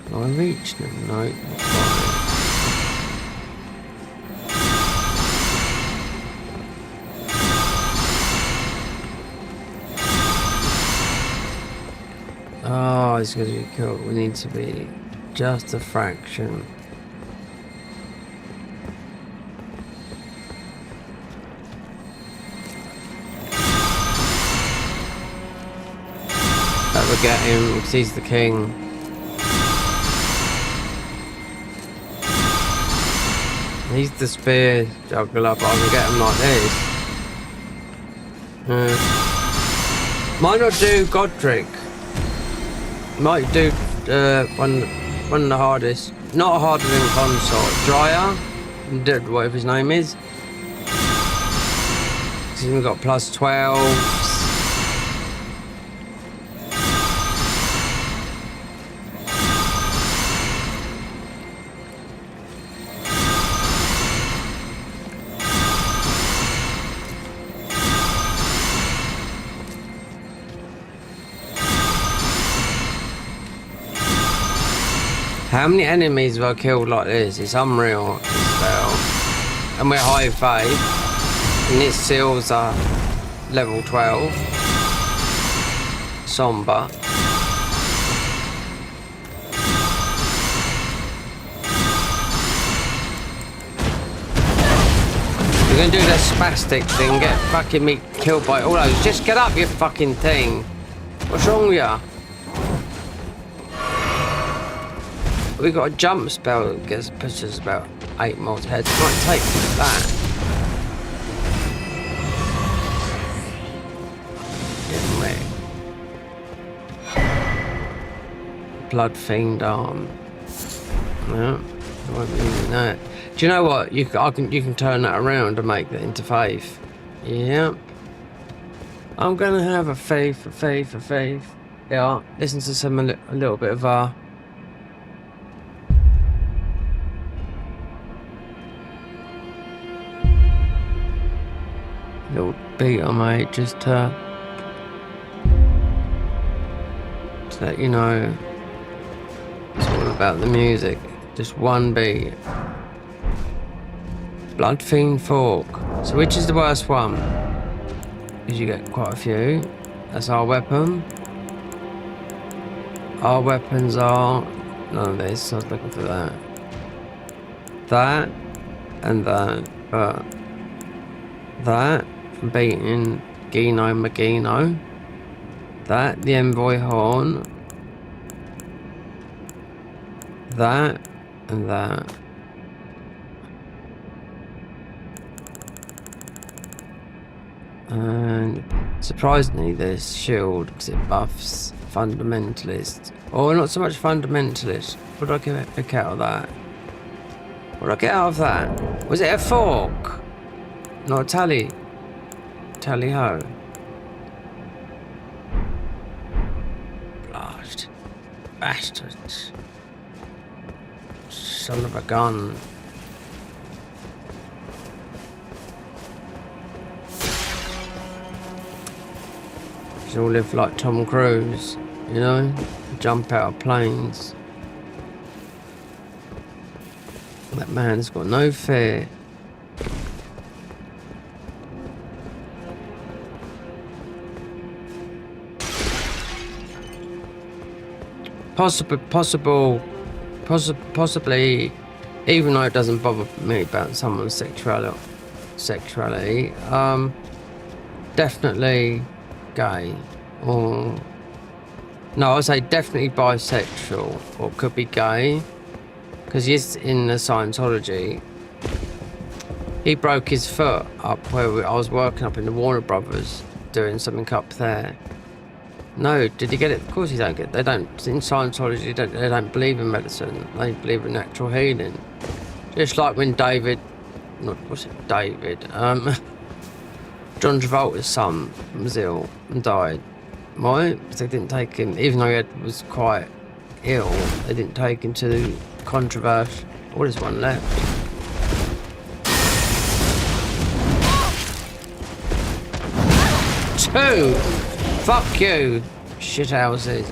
Can I reach them? No. Oh, it's going to be cool. We need to be just a fraction. That would get him because he's the king. He's the spear juggler, but I can get him like this. Might not do Godric. Might do one of the hardest, not harder than consort, Dryer, whatever his name is. Because we've got plus 12. How many enemies have I killed like this? It's unreal. And we're high faith. And this seals are level 12. Somber. You're gonna do the spastic thing, get fucking me killed by all those. Just get up, you fucking thing. What's wrong with you? We got a jump spell that gets pushes about 8 more heads. Might take that. Getting wrecked. Blood Fiend arm. No, I won't be using that. Do you know what? You can turn that around and make that into faith. Yeah. I'm gonna have a faith. Yeah. Listen to some a little bit of little beat on mate, just to let you know it's all about the music. Just one beat. Blood Fiend Fork. So which is the worst one? Because you get quite a few. That's our weapon. Our weapons are none of this, so I was looking for that. That and that, but that from beating Gino Magino. That, the Envoy Horn. That and that. And surprisingly, this shield, because it buffs fundamentalist. Or not so much fundamentalist. What did I pick out of that? What did I get out of that? Was it a fork? Not a tally. Tally ho. Blast. Bastards. Son of a gun. They all live like Tom Cruise, you know? Jump out of planes. That man's got no fear. Possibly, even though it doesn't bother me about someone's sexuality, definitely gay, or no, I'd say definitely bisexual, or could be gay, because he's in the Scientology. He broke his foot up where I was working up in the Warner Brothers doing something up there. No, did he get it? Of course he don't get it. They don't, in Scientology, they don't believe in medicine. They believe in natural healing. Just like when David, John Travolta's son was ill and died. Why? Because they didn't take him, even though he was quite ill, they didn't take him to controversial. Oh, there's one left. Two! Fuck you, shithouses.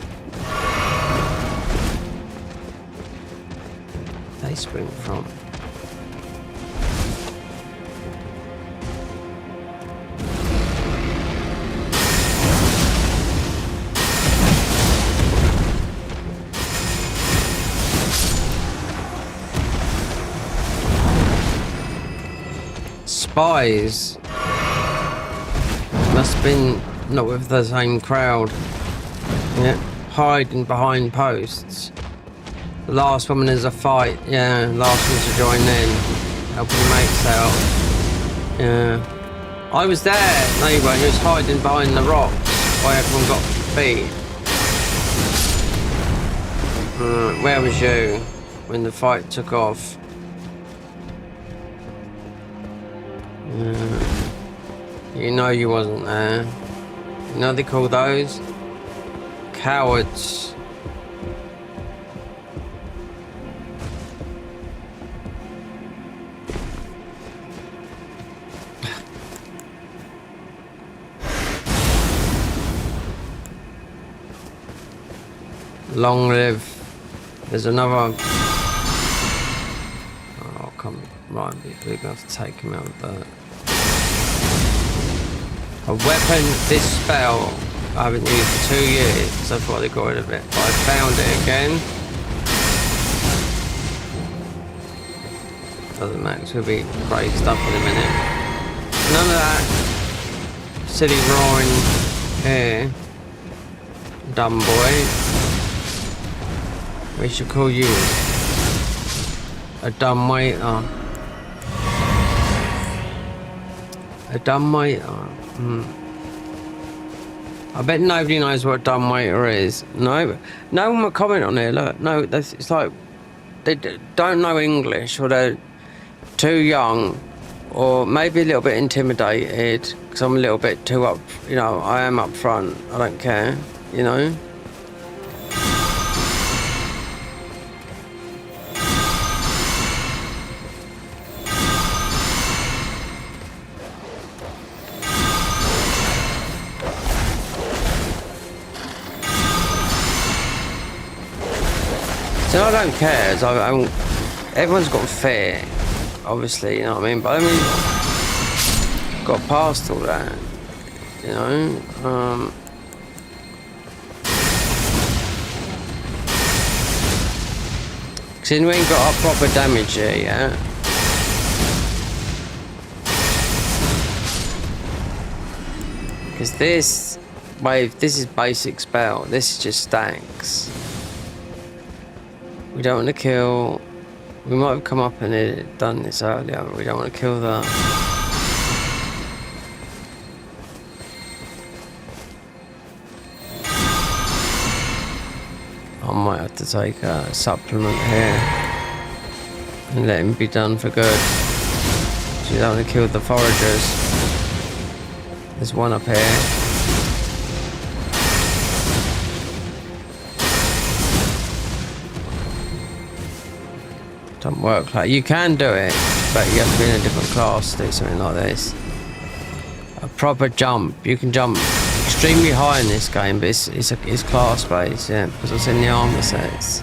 They spring from. Spies. Must have been not with the same crowd. Yeah, hiding behind posts. The last woman is a fight. Yeah, last one to join in. Helping your mates out. Yeah. I was there. No, you weren't. You was hiding behind the rocks while everyone got beat. Where was you when the fight took off? You know you wasn't there. You know they call those? Cowards. Long live. There's another. Oh, come right, we're gonna have to take him out of that. A weapon, this spell I haven't used for 2 years, so I thought they got rid of it. But I found it again. Doesn't matter, it's gonna be great stuff in a minute. None of that silly roaring here. Dumb boy. We should call you a dumb waiter. A dumb waiter. I bet nobody knows what a dumb waiter is. No one will comment on it. Look, no, it's like they don't know English, or they're too young, or maybe a little bit intimidated because I'm a little bit too up. You know, I am up front. I don't care. You know. So I don't care. Everyone's got fear, obviously, you know what I mean? But I mean, got past all that, you know? Because we ain't got our proper damage here yet. Because this wave, this is basic spell. This is just stacks. We don't want to kill. We might have come up and done this earlier, but we don't want to kill that. I might have to take a supplement here and let him be done for good. So you don't want to kill the foragers. There's one up here. Don't work like you can do it, but you have to be in a different class to do something like this. A proper jump. You can jump extremely high in this game, but it's class based, yeah, because it's in the armor sets.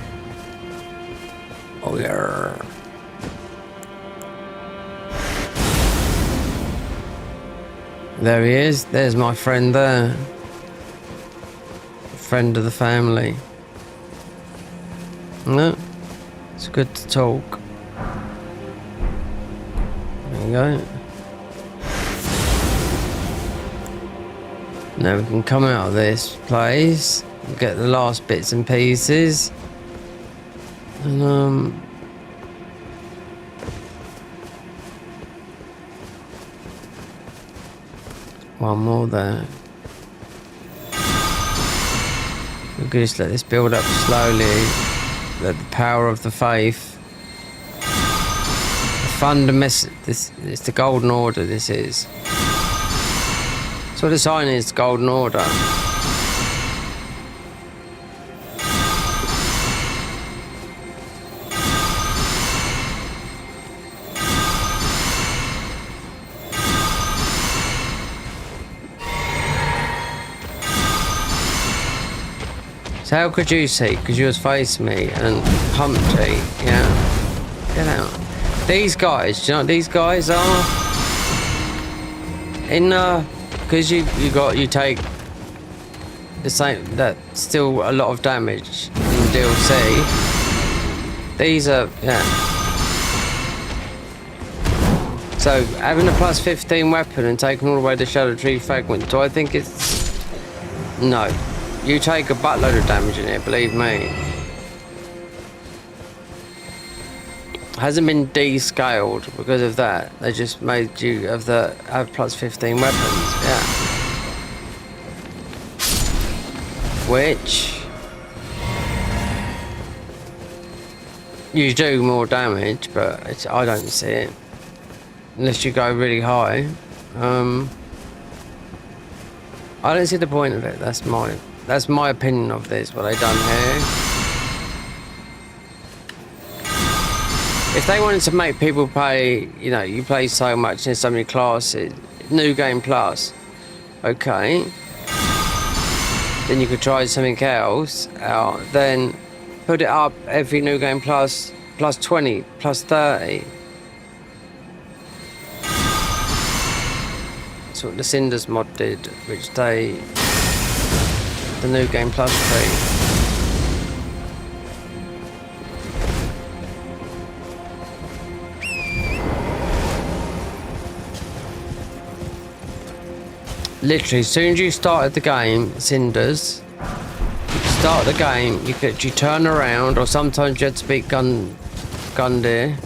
Oh yeah. There he is. There's my friend there. Friend of the family. No. It's good to talk. There you go. Now we can come out of this place and get the last bits and pieces. And one more there. We could just let this build up slowly. The power of the faith. The fundamentalist. This is the golden order. This is. So the sign is golden order. So how could you see? Because you was facing me and Humpty, yeah. Get out. These guys, do you know what these guys are? In because you take the same, that still a lot of damage in DLC. These are, yeah. So having a plus 15 weapon and taking all the way the Shadow Tree fragment, do I think it's, no. You take a buttload of damage in it, believe me. Hasn't been descaled because of that. They just made you have plus 15 weapons, yeah. Which you do more damage, but I don't see it unless you go really high. I don't see the point of it. That's my opinion of this. What they done here. If they wanted to make people pay, you know, you play so much in so many classes, new game plus, okay, then you could try something else out, then put it up every new game plus 20, plus 30. That's what the Cinders mod did, which the new game plus tree. Literally, as soon as you started the game, Cinders, you start the game, you turn around, or sometimes you had to beat Gundyr,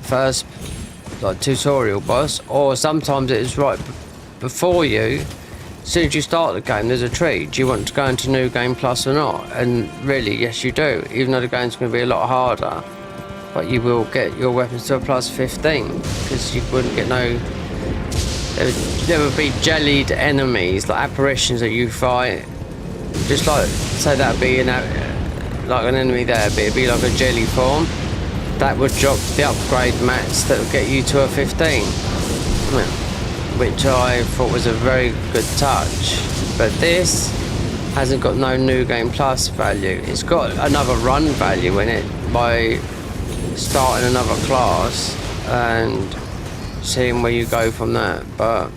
first like tutorial boss, or sometimes it was right before you. As soon as you start the game, there's a tree. Do you want to go into New Game Plus or not? And really, yes, you do. Even though the game's going to be a lot harder, but you will get your weapons to a plus 15 because you wouldn't get no. There would be jellied enemies, like apparitions that you fight. Just like, say that'd be like an enemy there, but it'd be like a jelly form. That would drop the upgrade mats that would get you to a 15. Which I thought was a very good touch. But this hasn't got no New Game Plus value. It's got another run value in it by starting another class and seeing where you go from that, but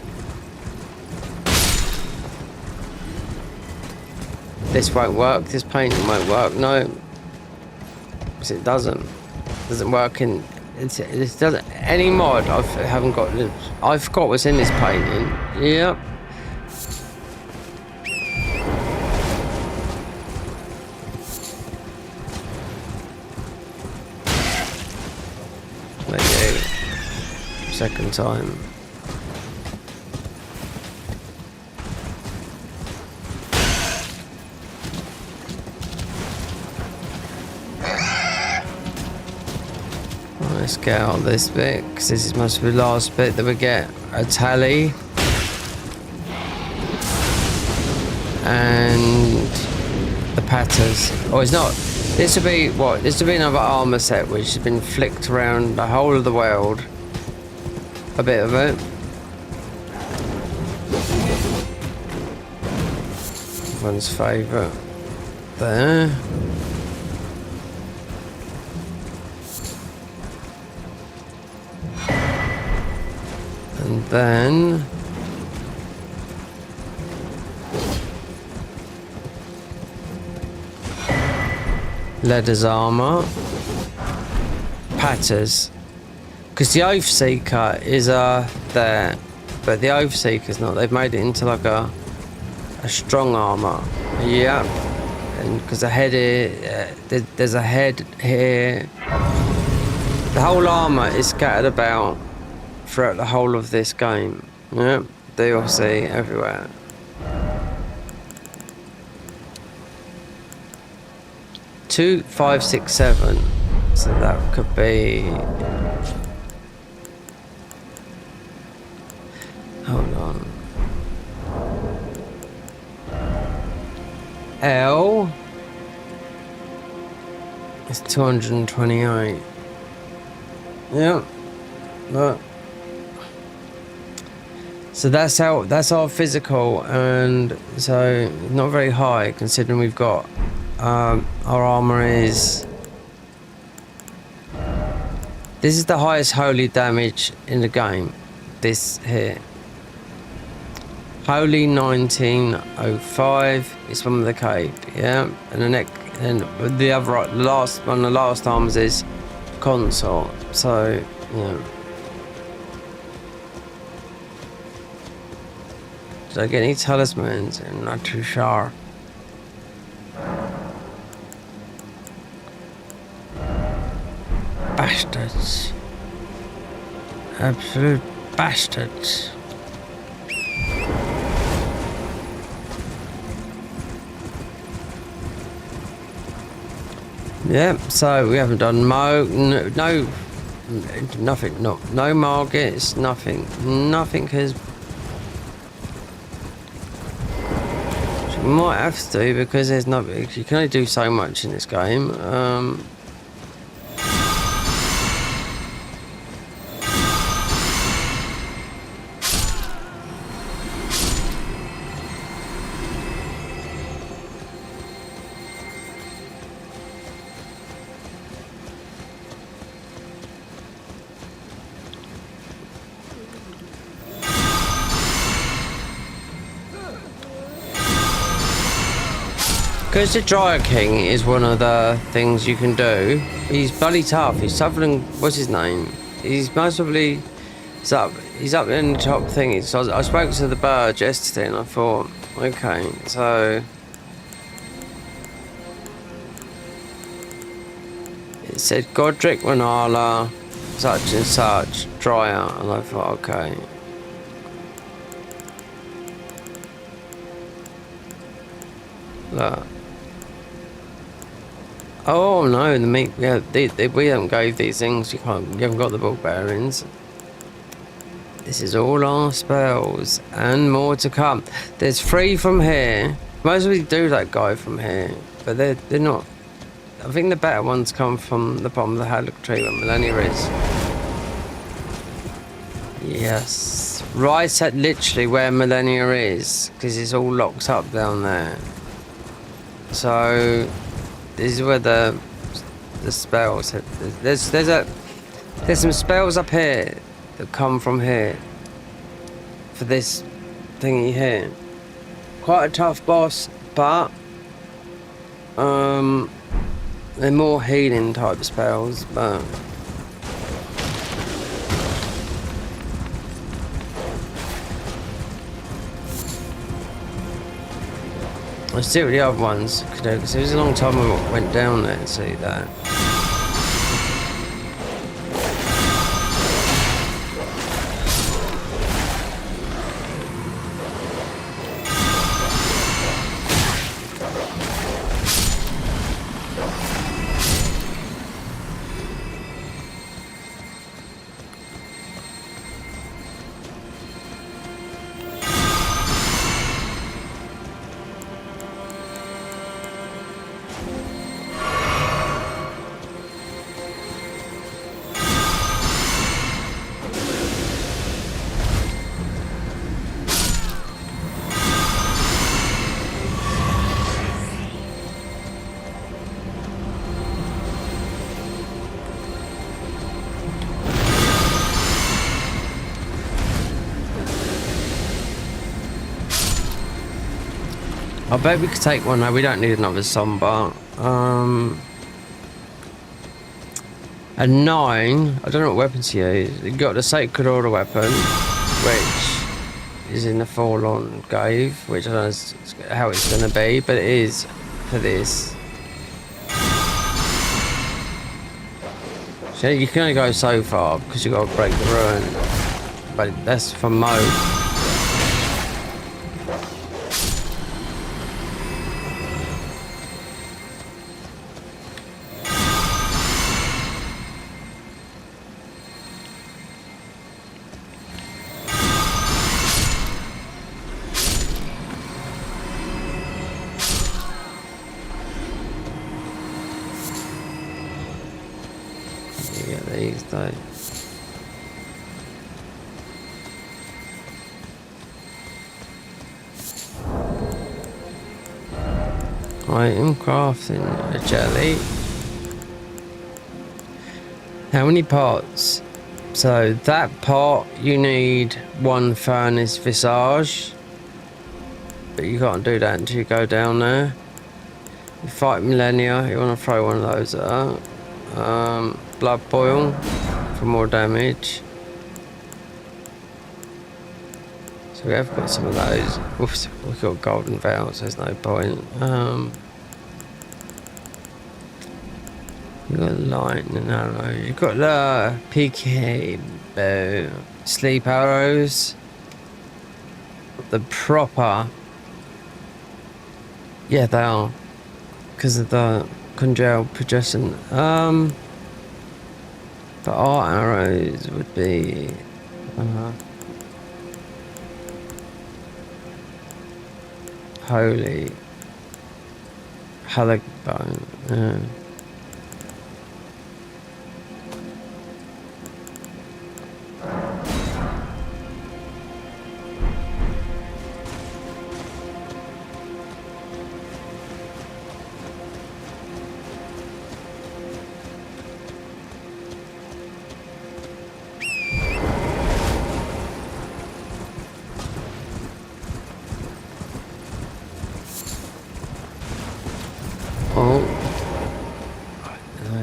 this won't work, this painting won't work, no, because it doesn't work in, it doesn't, any mod I haven't got, I forgot what's in this painting, yep. Second time. Let's get out of this bit, because this must be the last bit that we get a tally. And the patters. Oh, it's not. This would be what? This would be another armor set which has been flicked around the whole of the world. A bit of it. Everyone's favourite. There. And then Leather's armour. Patters. Because the Oathseeker is there, but the Oathseeker's not. They've made it into like a strong armor. Yeah, and because the head here, there's a head here. The whole armor is scattered about throughout the whole of this game. Yeah, DLC everywhere. Two, 5, 6, 7. So that could be. Hold on. L is 228. Yeah. Look. So that's our physical, and so not very high considering we've got our armor is... This is the highest holy damage in the game. This here. Holy 1905 is from the cave, yeah? And the neck, and the other, the last one, the last arms is consort. So, yeah. Did I get any talismans? I'm not too sure. Bastards. Absolute bastards. Yeah, so we haven't done no, nothing, no markets, nothing has... We might have to, because there's no, you can only do so much in this game. Because the Dryer King is one of the things you can do. He's bloody tough. He's tougher than... What's his name? He's most probably... He's up in the top thing. So I spoke to the bird yesterday and I thought, okay, so... It said Godric Manala, such and such, Dryer. And I thought, okay. Look. Oh no, the meat. Yeah, we haven't gave these things. You haven't got the ball bearings. This is all our spells and more to come. There's 3 from here. Most of we do that guy from here, but they're not. I think the better ones come from the bottom of the haddock tree where Millennia is. Yes, right at literally where Millennia is, because it's all locked up down there. So. This is where the spells. There's some spells up here that come from here for this thingy here. Quite a tough boss, but they're more healing type spells. But let's see what the other ones could do, because it was a long time I went down there to see that. I bet we could take one. No, we don't need another somber. A 9. I don't know what weapon to use. You got the Sacred Order weapon, which is in the Forlorn Grave, which I don't know how it's going to be, but it is for this. So you can only go so far because you've got to break the ruin, but that's for mode. I am crafting a jelly. How many pots? So that pot, you need 1 furnace visage. But you can't do that until you go down there. You fight Millennia, you want to throw one of those at her. Blood boil for more damage. So we have got some of those. Oops, we've got golden vows, there's no point. You've got lightning arrows. You've got the PK bow, sleep arrows. The proper. Yeah, they are. Because of the congealed projection. The art arrows would be. Holy. Halibone. Yeah. Oh. No.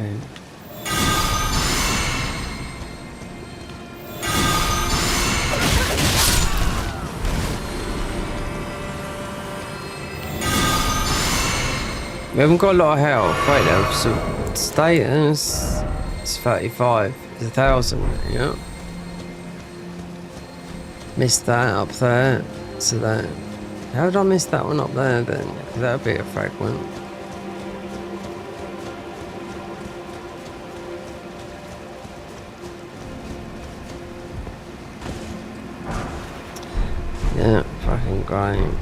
We haven't got a lot of health. Wait, there, so status it's 35. It's 1,000, yeah. Missed that up there. So that. How did I miss that one up there then? That would be a fragment. Yeah, fucking great.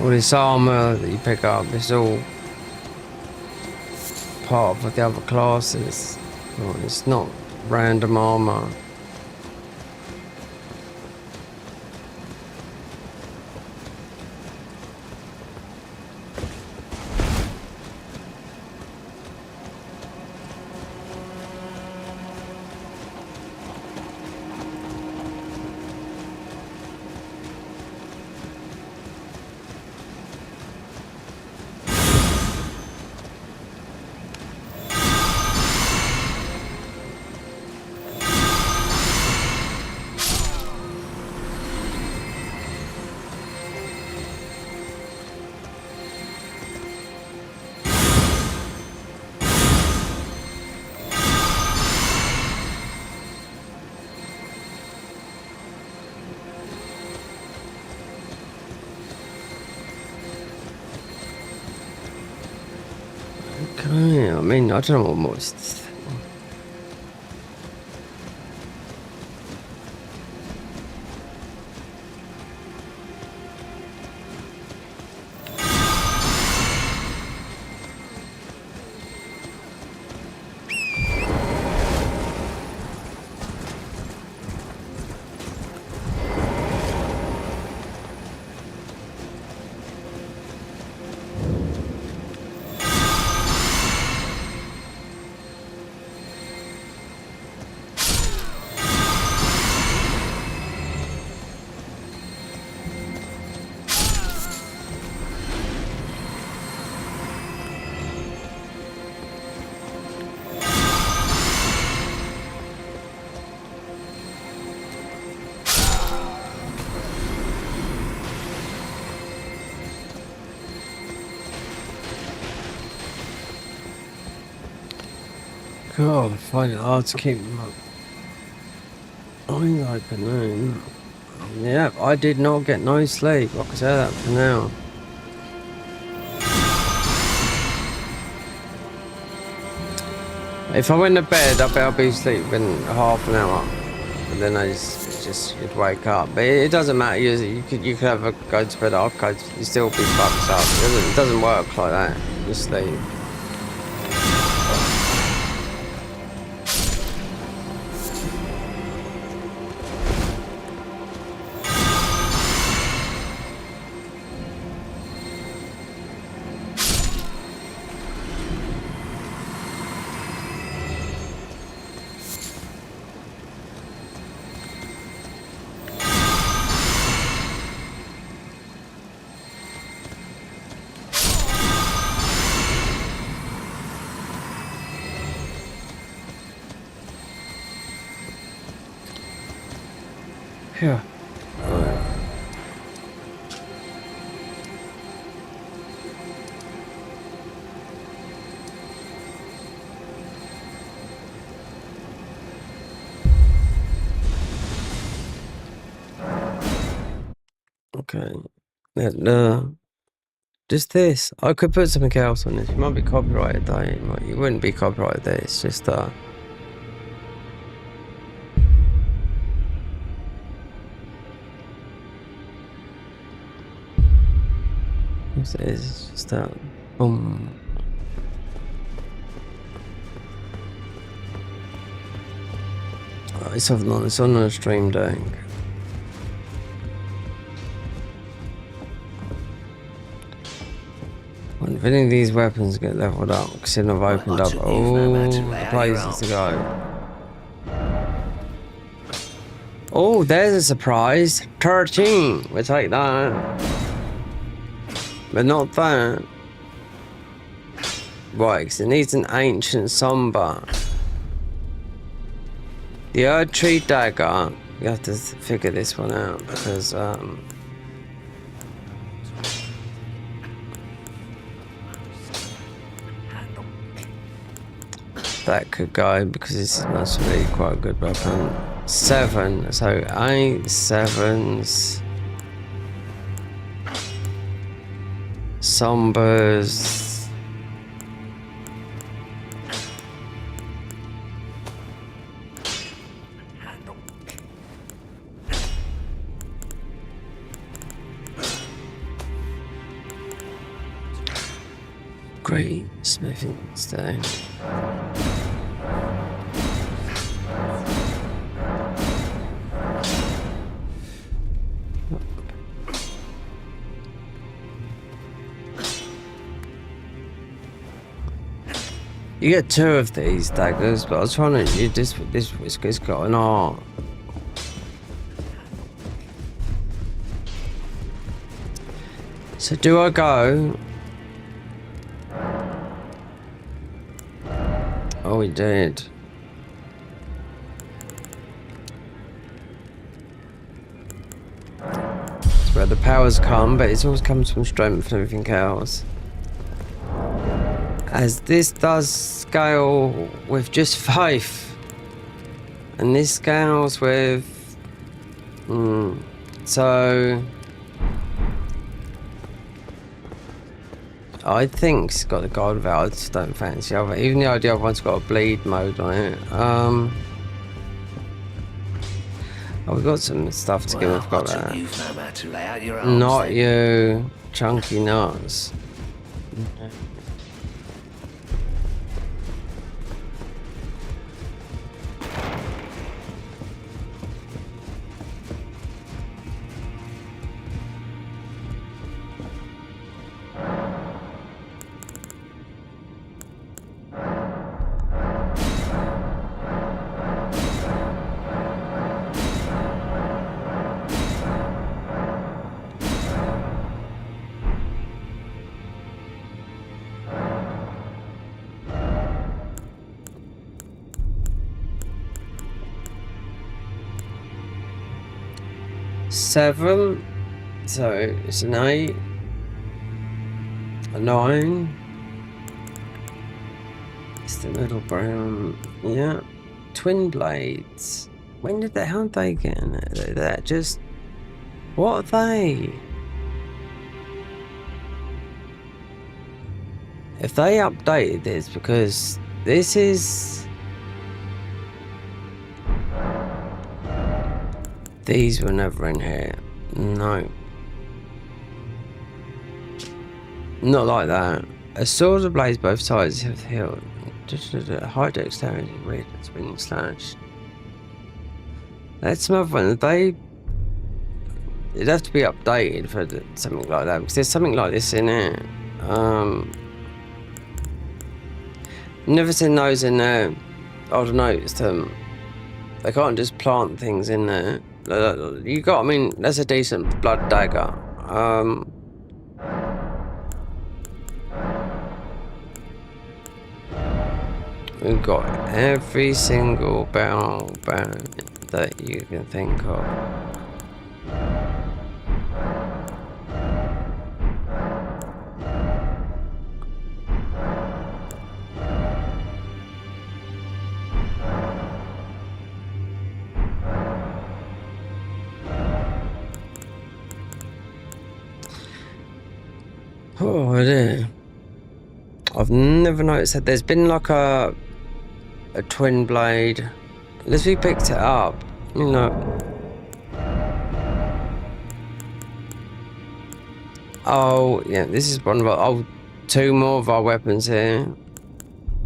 All this armor that you pick up is all part of the other classes. Well, it's not random armor. Okay, I mean, I don't know what more. God, I find it hard to keep my eyes open then. Yeah, I did not get no sleep. I can say that for now. If I went to bed, I bet I'll be asleep in half an hour. but then you'd wake up. But it doesn't matter. You could have a go to bed arcade. You still be fucked up. It doesn't work like that. You sleep. Yeah. Okay. Just this. I could put something else on this. It might be copyrighted though. You wouldn't be copyrighted there. It's just it's just that. It's on a stream deck. When any of these weapons get leveled up, because then I've opened up all the places to go. Oh, there's a surprise. 13. We'll take that. But not that. Right, because it needs an ancient somber. The Earth Tree Dagger. You have to figure this one out because that could go because this is naturally quite a good weapon. 7, so 8 7s. Sombers. Great smithing stone. You get 2 of these daggers, but I was trying to use this whisker's got an art. So do I go? Oh, we did. It's where the powers come, but it always comes from strength and everything else. As this does scale with just faith, and this scales with so I think it's got a gold valve. I just don't fancy it. Even the idea of one's got a bleed mode on it. Oh, we've got some stuff to give. We've got that. Not you, chunky nuts. Seven, so it's an 8, a 9, it's the middle brown, yeah, twin blades. When did they, how did they get in there? That just, what are they? If they updated this, because this is These were never in here. No. Not like that. A sword ablaze both sides of the hill. High dexterity, weird, it's been slashed. That's some other one. It'd have to be updated for something like that, because there's something like this in it. Never seen those in there. I'd noticed them. They can't just plant things in there. You got, I mean, that's a decent blood dagger. We've got every single barrel that you can think of. Oh dear. I've never noticed that there's been like a twin blade. Unless we picked it up, you know. Oh yeah, this is one of our, oh, two more of our weapons here.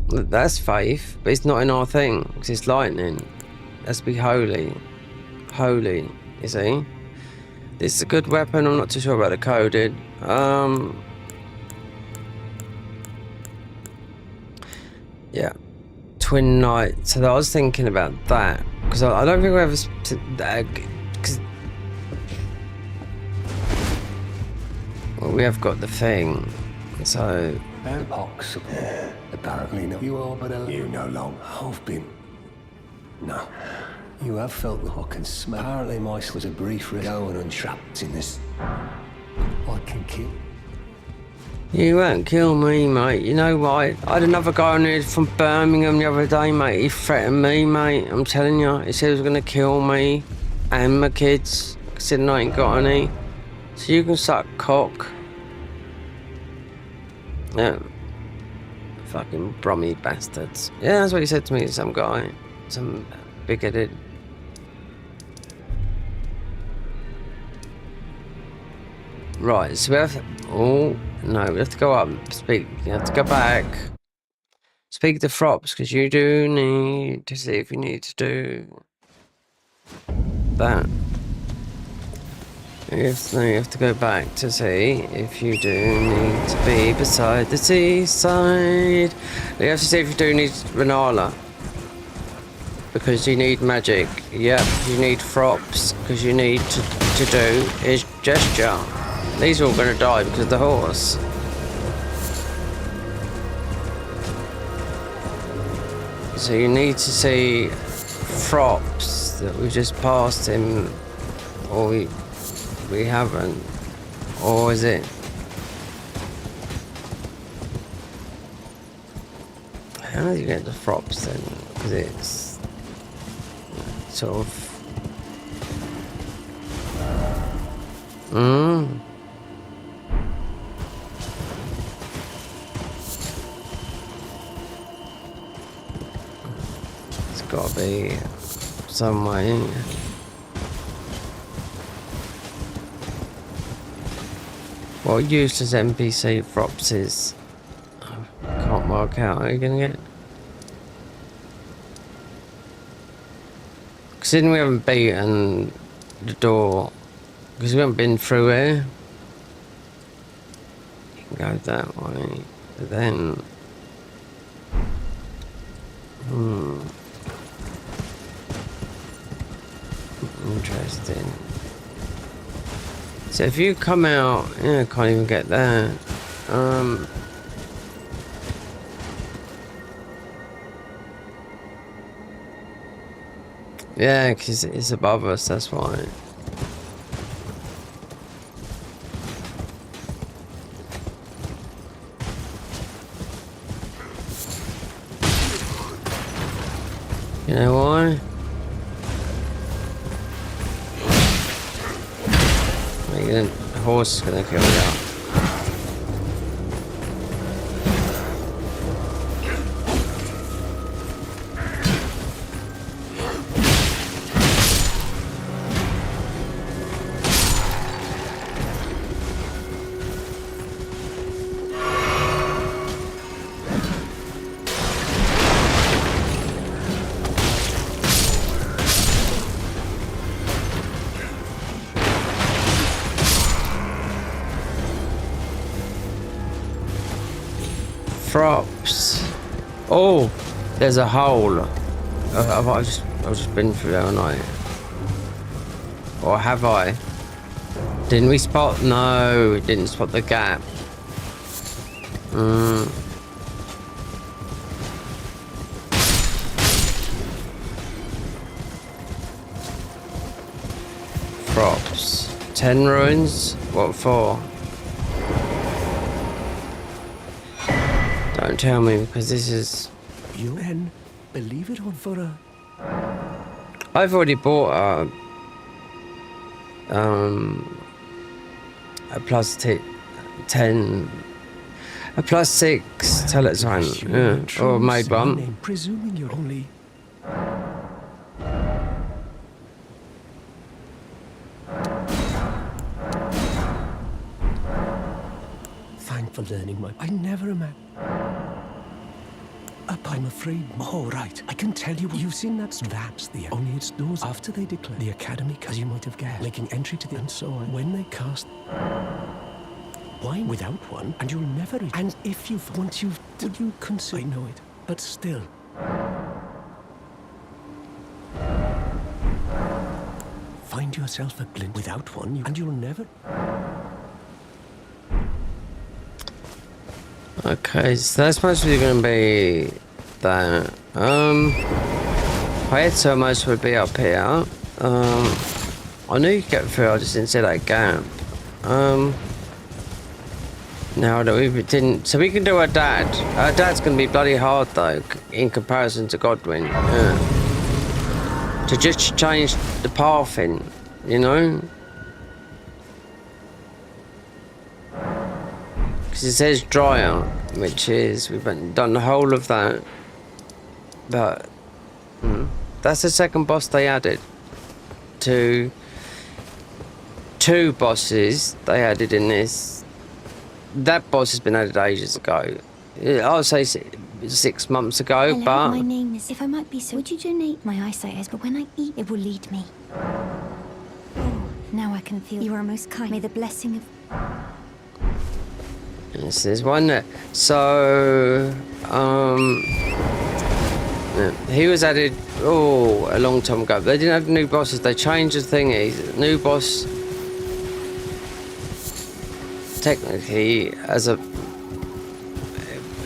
That's faith, but it's not in our thing, because it's lightning. That's be holy. Holy, you see? This is a good weapon, I'm not too sure about the coded. Yeah, twin knight. So I was thinking about that because I don't think we ever. Because well, we have got the thing. So. Impossible. Apparently not. You are, but you no long. I've been. No. You have felt the hook and smell. Apparently, Mice was a brief going and trapped in this. I can kill. You won't kill me, mate. You know why? I had another guy on here from Birmingham the other day, mate. He threatened me, mate. I'm telling you. He said he was going to kill me and my kids. Considering I ain't got any. So you can suck cock. Yeah. Fucking brummy bastards. Yeah, that's what he said to me, some guy. Some big-headed. Right, so we have. Oh, no, we have to go up and speak. You have to go back. Speak to Frops, because you do need to see if you need to do that. You have to go back to see if you do need to be beside the seaside. You have to see if you do need Renala. Because you need magic. Yep, you need Frops, because you need to do his gesture. These are all going to die because of the horse. So you need to see Frops that we just passed him, or we haven't, or is it? How do you get the Frops then? Because it's sort of. It's got to be some way. What useless NPC Frops is? I can't work out. Are you gonna get? Considering we haven't beaten the door, because we haven't been through here. You can go that way, but then. Interesting. So if you come out, yeah, I can't even get there. Yeah, because it's above us, that's why. You know why? The horse is gonna kill you. Frops. Oh, there's a hole. I've just been through there, haven't I? Or have I? Didn't we spot? No, we didn't spot the gap. Props. 10 ruins? What for? Don't tell me, because this is... You then believe it or for a... I've already bought a plus 10... A plus 6 talisman. Or made one. Presuming you're only... Thank for learning my... I never imagined... I'm afraid... Oh, right. I can tell you... You've seen that's the... Only it's those after they declare the academy, because you might have guessed. Making entry to the... And so on. When they cast... Why without one? And you'll never... And if you've... Once you've... Would you consider... I know it. But still... Find yourself a glint without one, and you'll never... Okay, so that's mostly going to be that. I had so much would be up here. I knew you could get through, I just didn't see that gap. Now that we didn't, so we can do our dad. Our dad's going to be bloody hard though, in comparison to Godwin. Yeah. To just change the path in, you know. It says dryer, which is we've done the whole of that, but that's the second boss they added. Two bosses they added in this. That boss has been added ages ago. I'll say 6 months ago. Hello, but my name is. If I might be so, would you donate? My eyesight is, but when I eat, it will lead me. Oh, now I can feel. You are most kind. May the blessing of. Yes, there's one that, so he was added a long time ago. They didn't have new bosses, they changed the thingy. New boss technically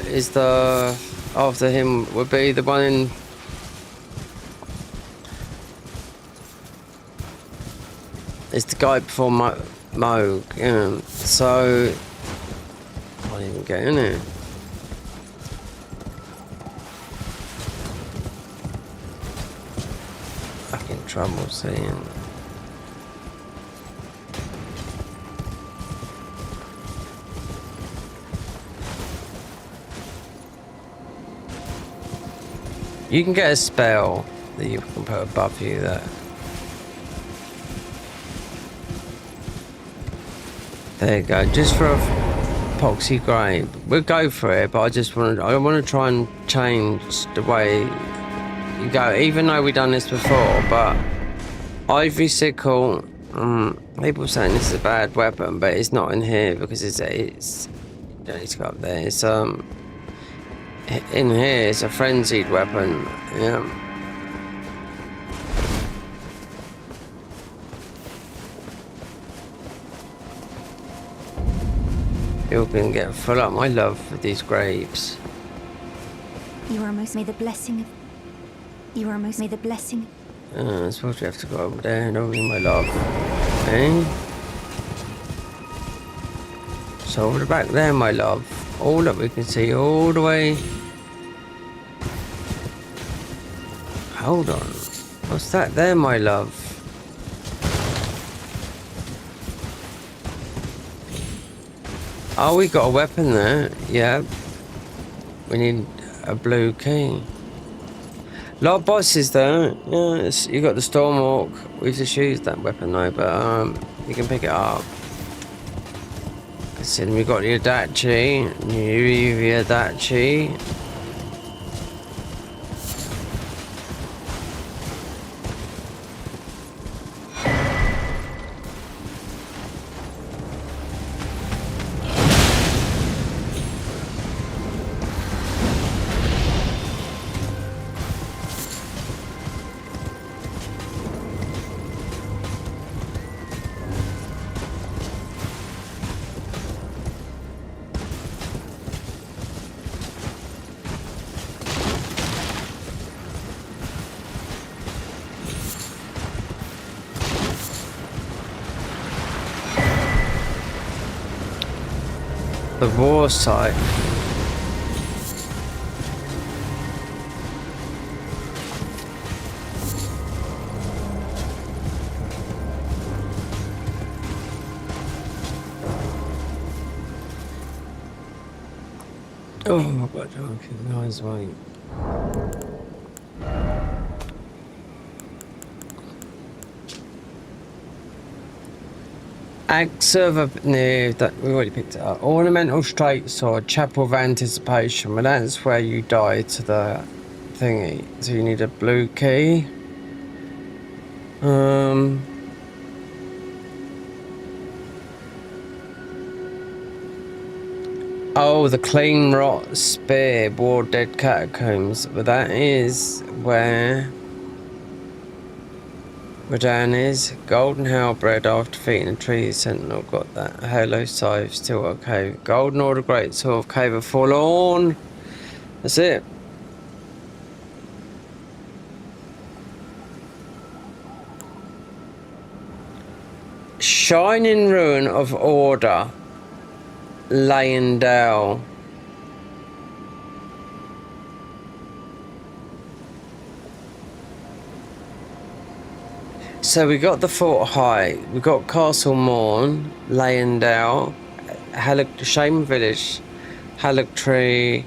is the after him would be the one in it's the guy before Moog, yeah. So I didn't even get in it. Fucking trouble seeing. You can get a spell that you can put above you there. There you go, just for a epoxy grave. We'll go for it, but I want to try and change the way you go, even though we've done this before. But ivory sickle, people saying this is a bad weapon, but it's not in here because it's you don't need to go up there. It's in here it's a frenzied weapon, yeah. You can get full up my love for these graves. You are most. May the blessing of. You are most. May the blessing. I suppose we have to go over there and over my love. Eh? So over the back there, my love. All that we can see all the way. Hold on. What's that there, my love? Oh, we got a weapon there. Yeah. We need a blue key. A lot of bosses there. Yeah, you got the Stormhawk. We've just used that weapon though, but you can pick it up. Then we got the Adachi. New Adachi. The war site. Oh my god, okay, guys, wait. Acts of no, that we already picked it up. Ornamental straight sword, chapel of anticipation. Well, that's where you die to the thingy. So you need a blue key. Oh, the clean rot spear, war dead catacombs. But that is where Radan is. Golden halberd after defeating a tree sentinel. Got that. Halo scythe, still okay. Golden order great sword of cave of forlorn. That's it. Shining ruin of order. Laying down. So we got the Fort High, we got Castle Morn, laying down, Shame Village, Hallock Tree,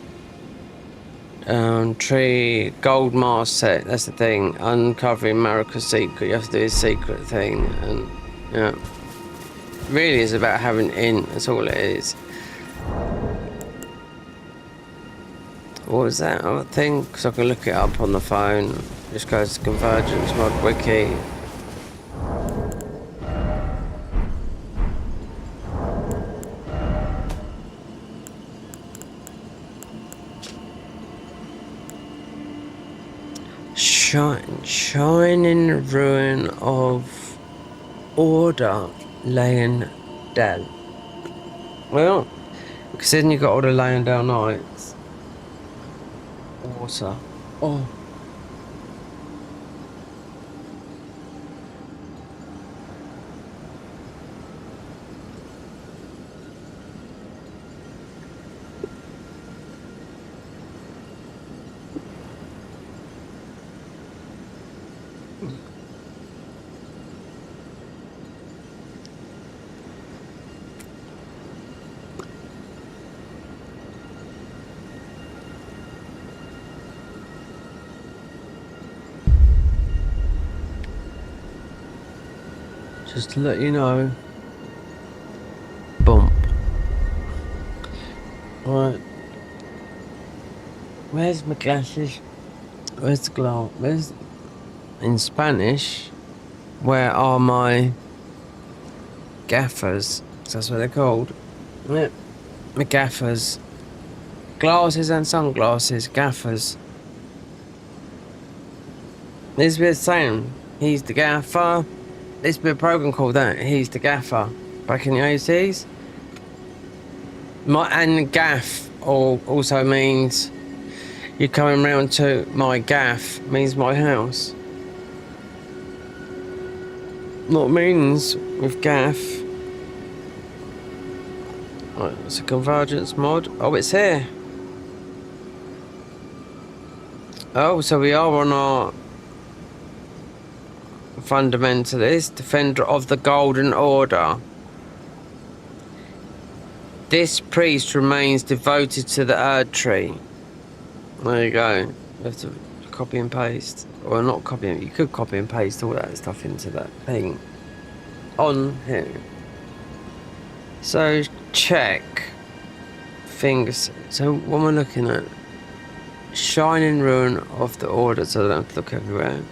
Tree, Gold Mask set, that's the thing, uncovering Marika's secret, you have to do his secret thing, and yeah. Really is about having in, that's all it is. What was that other thing? Because I can look it up on the phone, just goes to Convergence mod wiki. Shining ruin of order laying down. Well, because then you got all the laying down nights. Water. Oh. Just to let you know. Bump. Right. Where's my glasses? Where's the glass? Where's... In Spanish, where are my gaffers? That's what they're called. Yeah. My gaffers. Glasses and sunglasses. Gaffers. This be the same. He's the gaffer. This be a program called that. He's the gaffer. Back in the 80s. And gaff also means you're coming round to my gaff. Means my house. What means with gaff. Right, it's a Convergence mod. Oh, it's here. Oh, so we are on our fundamentalist, defender of the Golden Order. This priest remains devoted to the Erd Tree. There you go. You have to copy and paste. Or not copy, you could copy and paste all that stuff into that thing. On here. So, check. Things. So, what am I looking at? Shining ruin of the order, so I don't have to look everywhere.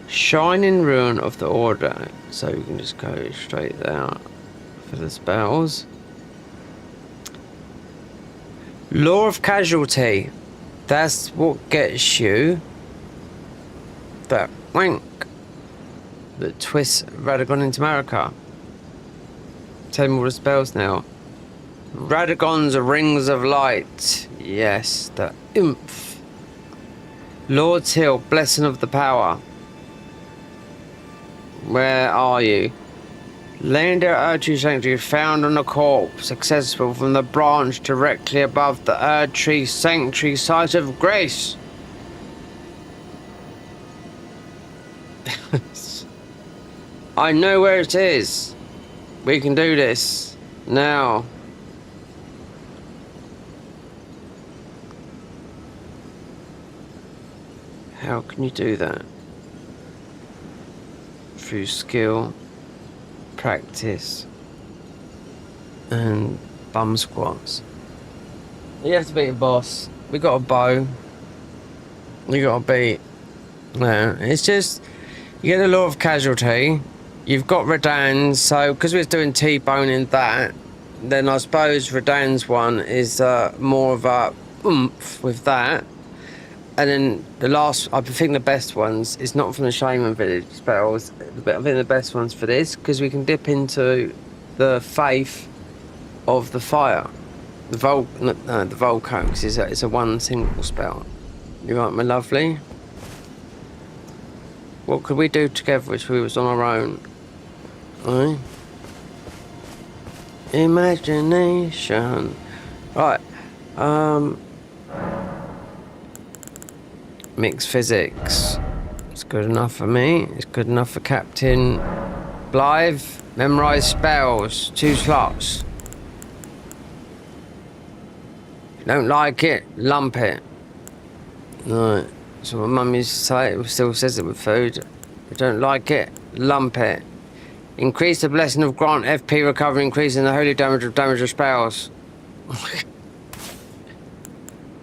Shining ruin of the order, so you can just go straight there for the spells. Law of casualty, that's what gets you that wank that twists Radagon into Marika. Tell me all the spells now. Radagon's rings of light, yes, the oomph. Lord's Hill, blessing of the power. Where are you? Legendary Erdtree Sanctuary found on a corpse accessible from the branch directly above the Erdtree Sanctuary site of grace. I know where it is. We can do this now. How can you do that? Through skill, practice, and bum squats. You have to beat a boss. We got a bow. You got to beat. No, it's just you get a lot of casualty. You've got Radan's, so because we're doing T-boning that, then I suppose Radan's one is more of a oomph with that. And then the last, I think the best ones is not from the Shaman Village spells, but I think the best ones for this, because we can dip into the faith of the fire. The Volcano, because it's a one single spell. You right, my lovely? What could we do together if we was on our own? Right? Imagination. Right. Mixed physics. It's good enough for me. It's good enough for Captain Blythe. Memorize spells. 2 slots. If you don't like it, lump it. Right. So my mum used to say, it still says it with food. If you don't like it, lump it. Increase the blessing of grant FP recovery, increasing the holy damage of spells.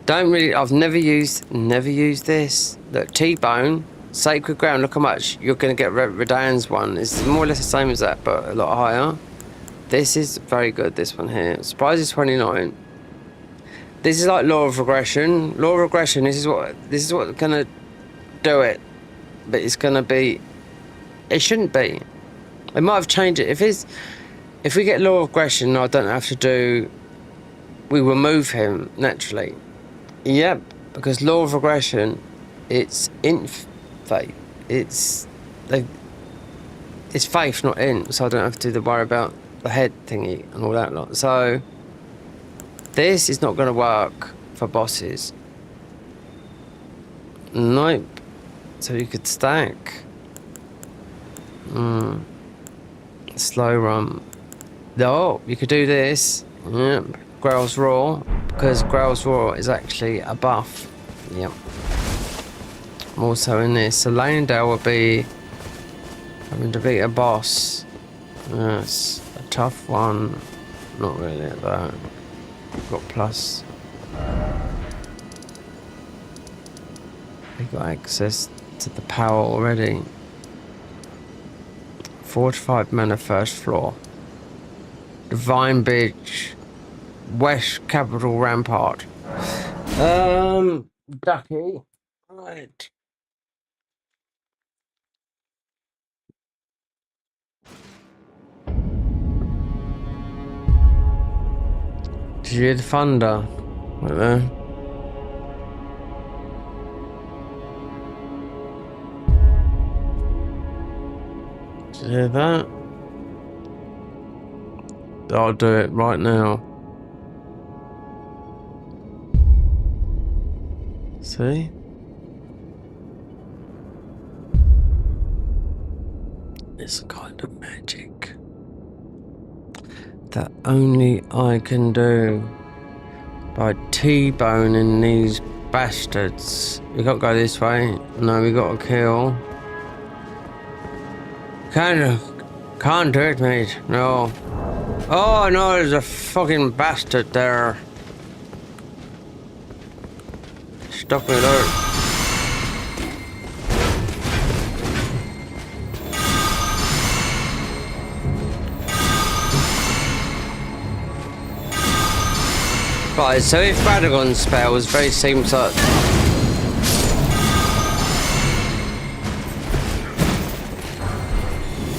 Don't really, I've never used this. Look, T-bone, sacred ground, look how much you're going to get Radan's one. It's more or less the same as that, but a lot higher. This is very good, this one here. Surprise is 29. This is like law of regression. Law of regression, this is what's going to do it. But it's going to be, it shouldn't be. They might have changed it. If we get law of regression, I don't have to do, we remove him naturally. Yep, because law of regression, it's int faith. It's faith, not int, so I don't have to worry about the head thingy and all that lot. So this is not going to work for bosses. Nope. So you could stack. Slow run. Oh, you could do this. Yep. Growl's Roar, because Growl's Roar is actually a buff. Yep. I'm also in this. So Lanedale would be having to beat a boss. That's a tough one. Not really at that. Got plus. We got access to the power already. 45 mana first floor. Divine Beach. West Capital Rampart. Ducky. Right. Did you hear the thunder? Right there. Did you hear that? I'll do it right now. See? It's a kind of magic that only I can do by T-boning these bastards. We can't go this way. No, we got to kill. Can't do it, mate. No. Oh no, there's a fucking bastard there. Stuck me there. Right, so if Radagon's spell was very similar to...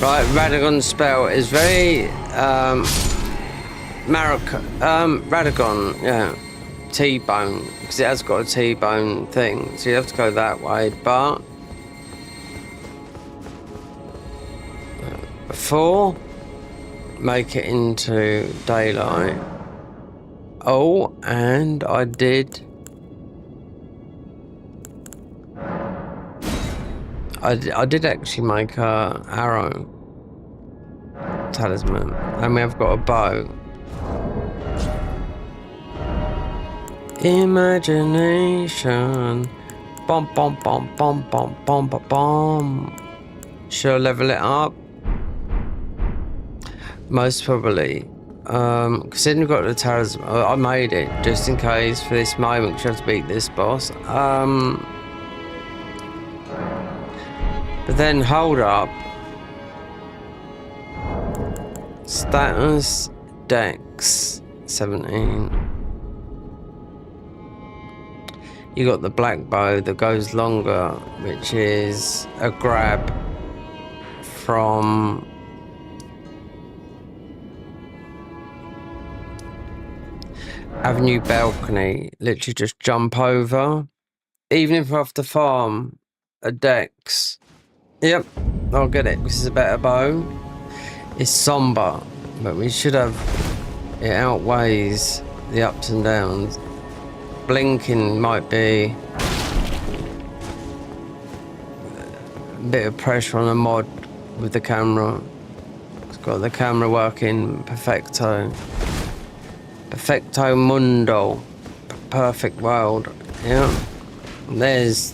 Right, Radagon's spell is very... Radagon, yeah. T-bone, because it has got a T-bone thing, so you have to go that way, but... 4. Make it into daylight. Oh, and I did actually make a arrow talisman, and we have got a bow. Imagination. Bom bom bom bom bom bom bom bom. Should I level it up? Most probably. Considering we've got the talisman, I made it just in case for this moment, we have to beat this boss. But then hold up. Status Dex 17. You got the black bow that goes longer, which is a grab from Avenue Balcony. Literally just jump over. Even if I have to farm a Dex. Yep, I'll get it. This is a better bow. It's somber, but we should have... It outweighs the ups and downs. Blinking might be a bit of pressure on a mod with the camera. It's got the camera working perfecto. Perfecto mundo. Perfect world. Yeah. There's...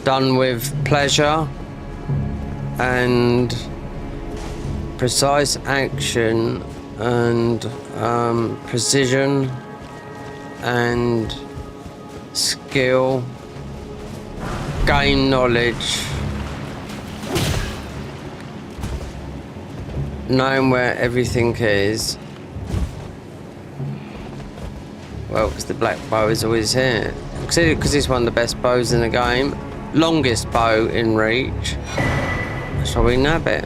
Done with pleasure and precise action and precision and skill, gain knowledge, knowing where everything is. Well, because the black bow is always here. Because it's one of the best bows in the game. Longest bow in reach. Shall we nab it?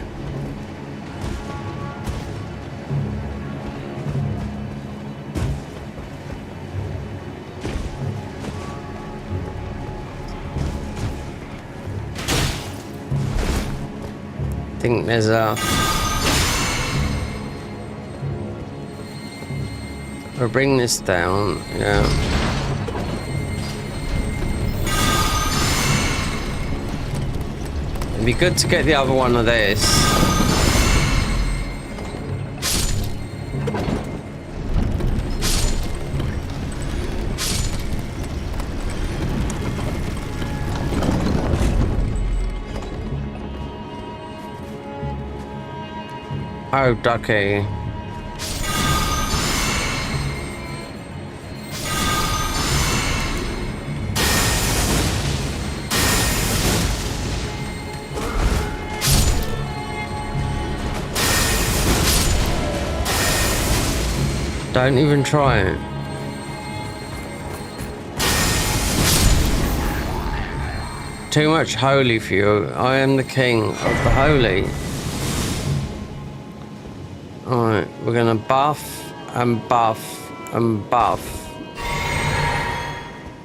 I think there's a... We'll bring this down, yeah. It'd be good to get the other one of this. Oh, ducky. Don't even try it. Too much holy for you. I am the king of the holy. Alright, we're gonna buff and buff and buff.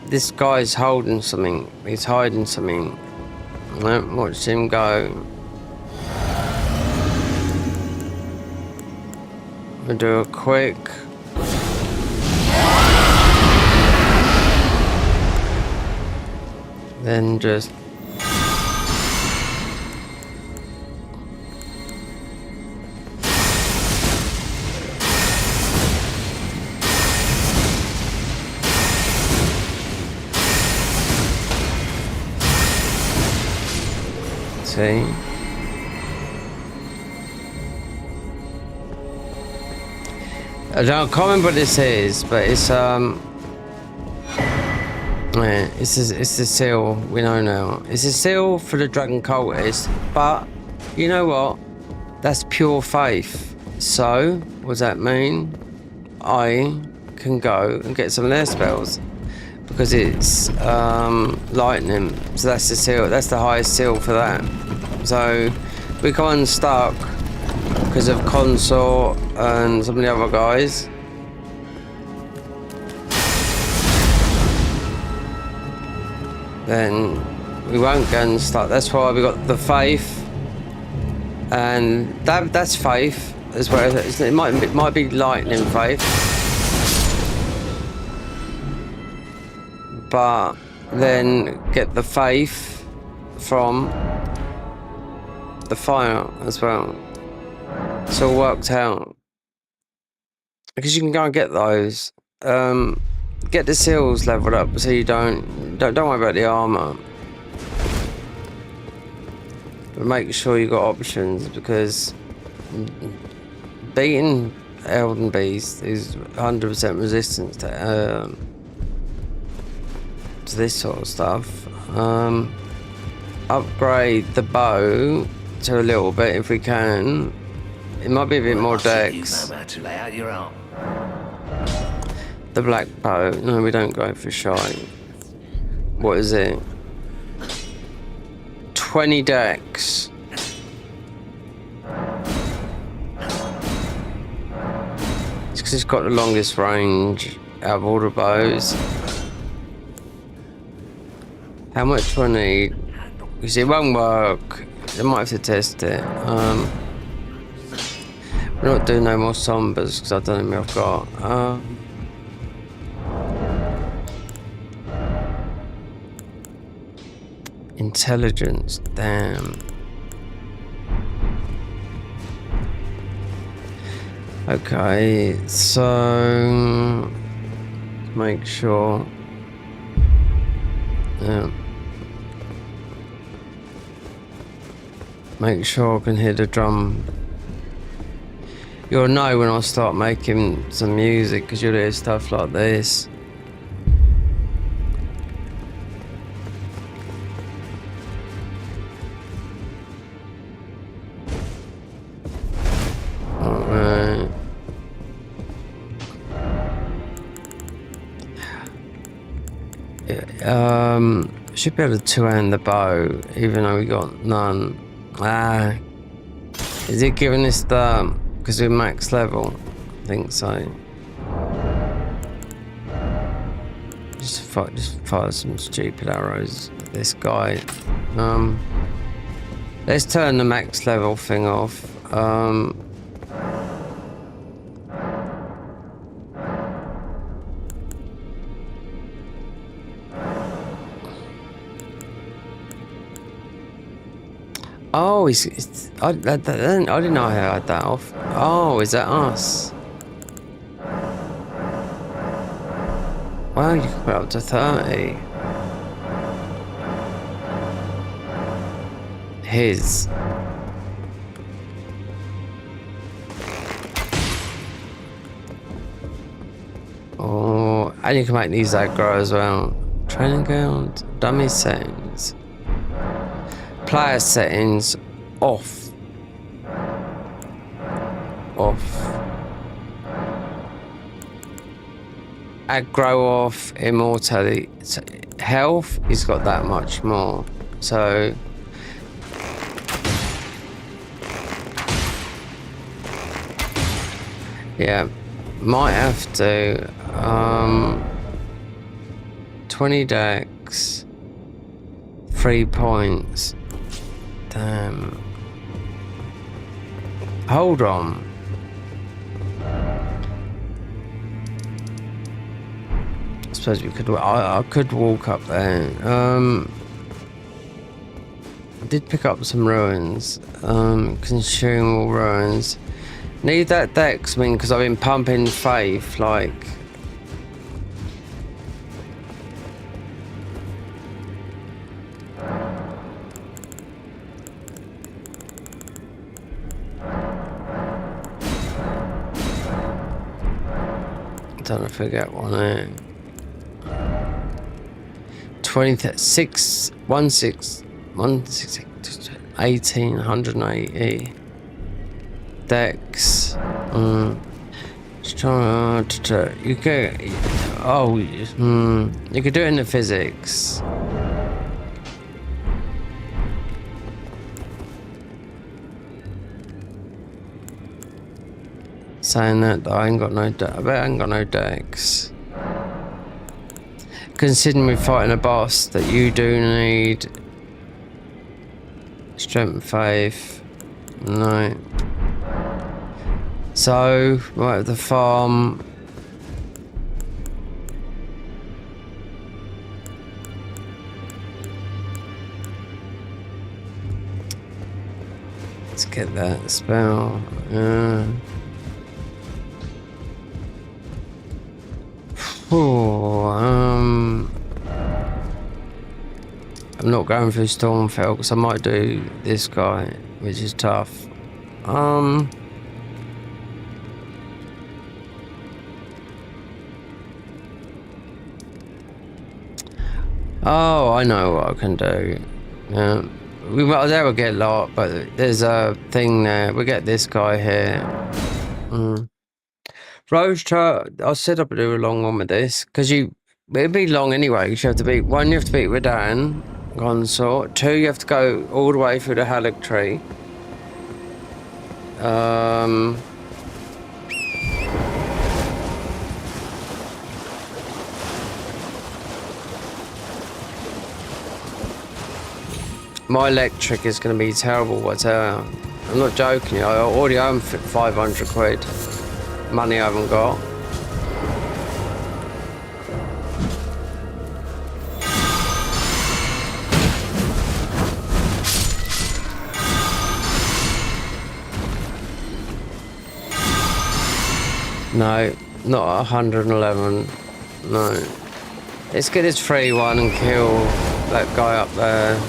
This guy's holding something. He's hiding something. Watch him go. We'll do a quick... Then just... See? I can't remember what this is, but it's yeah, it's the seal we know now. It's a seal for the dragon cultist, but you know what? That's pure faith. So, what does that mean? I can go and get some of their spells because it's lightning. So that's the seal. That's the highest seal for that. So we got unstuck because of Consort and some of the other guys. Then we won't go and start. That's why we got the faith, and that's faith as well. It might be lightning faith, but then get the faith from the fire as well. It's all worked out because you can go and get those. Get the seals leveled up so you don't worry about the armor. But make sure you got options, because beating Elden Beast is 100% resistance to this sort of stuff. Upgrade the bow to a little bit if we can. It might be a bit more dex. The black bow. No, we don't go for shy. What is it? 20 dex. It's because it's got the longest range out of all the bows. How much do I need? Because it won't work. I might have to test it. We're not doing no more sombers because I don't know if I've got. Intelligence, damn. Okay, so make sure. Yeah. Make sure I can hear the drum. You'll know when I start making some music, because you'll hear stuff like this. Alright. Should be able to two-hand the bow, even though we got none. Is it giving us the... because we're max level? I think so. Just fire some stupid arrows at this guy. Let's turn the max level thing off. Oh, I didn't know I had that off. Oh, is that us? Wow, you can put up to 30. His. Oh, and you can make these aggro as well. Training ground, dummy settings. Player settings off. Aggro off, immortality. Health, he's got that much more. So yeah, might have to 20 dex, 3 points. Damn. Hold on. I suppose we could. I could walk up there. I did pick up some ruins. Consumable ruins. Need that dex, I mean, because I've been pumping faith, like. Don't forget one there. 26, 1880 dex. Just trying to you could. Oh, you could do it in the physics. Saying that I ain't got no dex. I bet I ain't got no dex. Considering we're fighting a boss that you do need Strength, faith. No. So, right at the farm. Let's get that spell. I'm not going through Stormfell because I might do this guy, which is tough. Oh, I know what I can do. We might never get a lot, but there's a thing there. We get this guy here. Rose chart. I said I'd do a long one with this because it'd be long anyway. You have to beat one. You have to beat Redan, Consort. 2, you have to go all the way through the Halleck tree. My electric is going to be terrible, whatever. I'm not joking. I already own 500 quid. Money I haven't got. No, not 111. No. Let's get this free one and kill that guy up there.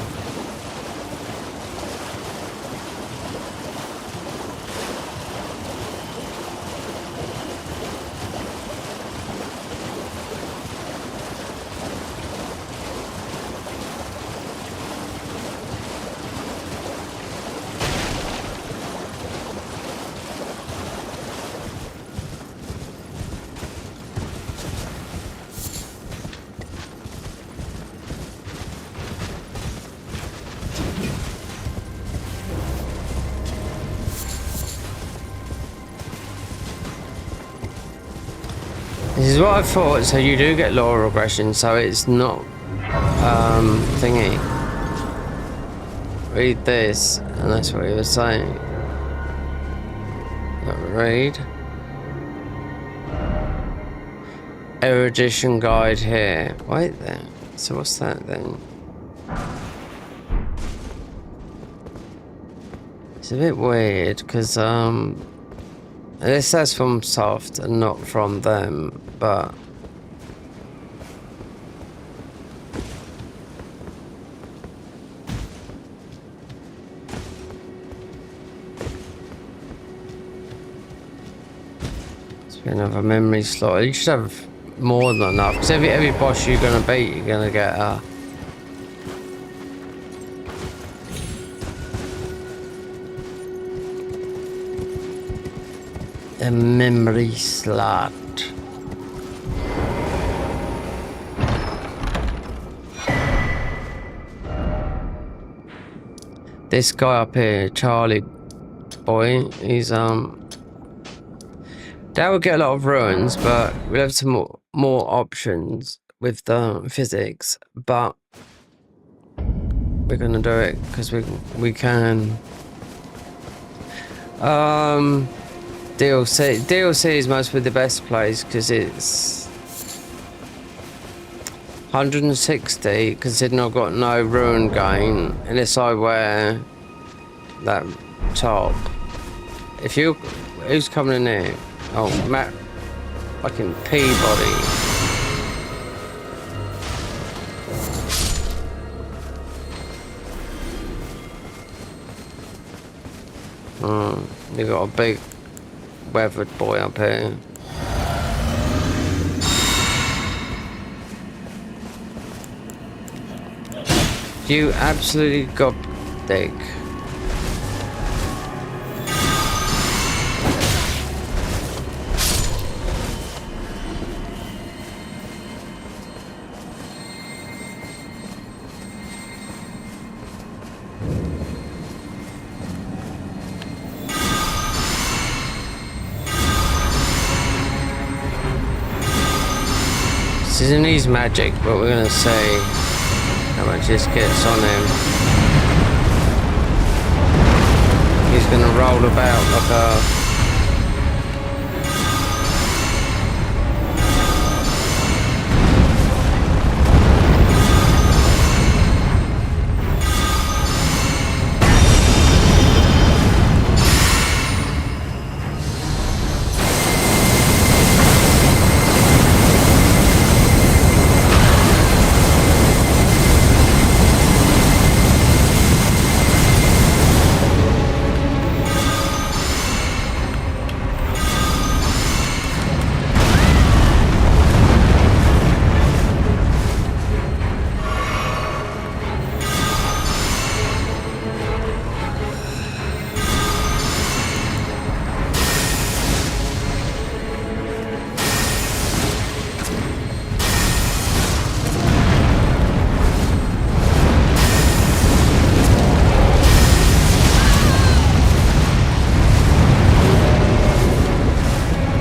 This is what I thought, so you do get lower regression, so it's not thingy. Read this, and that's what he was saying. Read. Erudition guide here. Wait then. So what's that then? It's a bit weird because this says from soft and not from them, but it's another memory slot. You should have more than enough because every boss you're gonna beat, you're gonna get a memory slot. This guy up here, Charlie boy, he's that would get a lot of ruins, but we'll have some more options with the physics, but we're gonna do it because we can. DLC is mostly the best place because it's 160, considering I've got no ruin gain unless I wear that top. Who's coming in here? Oh, Matt, fucking Peabody. You got a big weathered boy up here. You absolutely got dick. This isn't his magic, but we're gonna see how much this gets on him. he's going to roll about like a...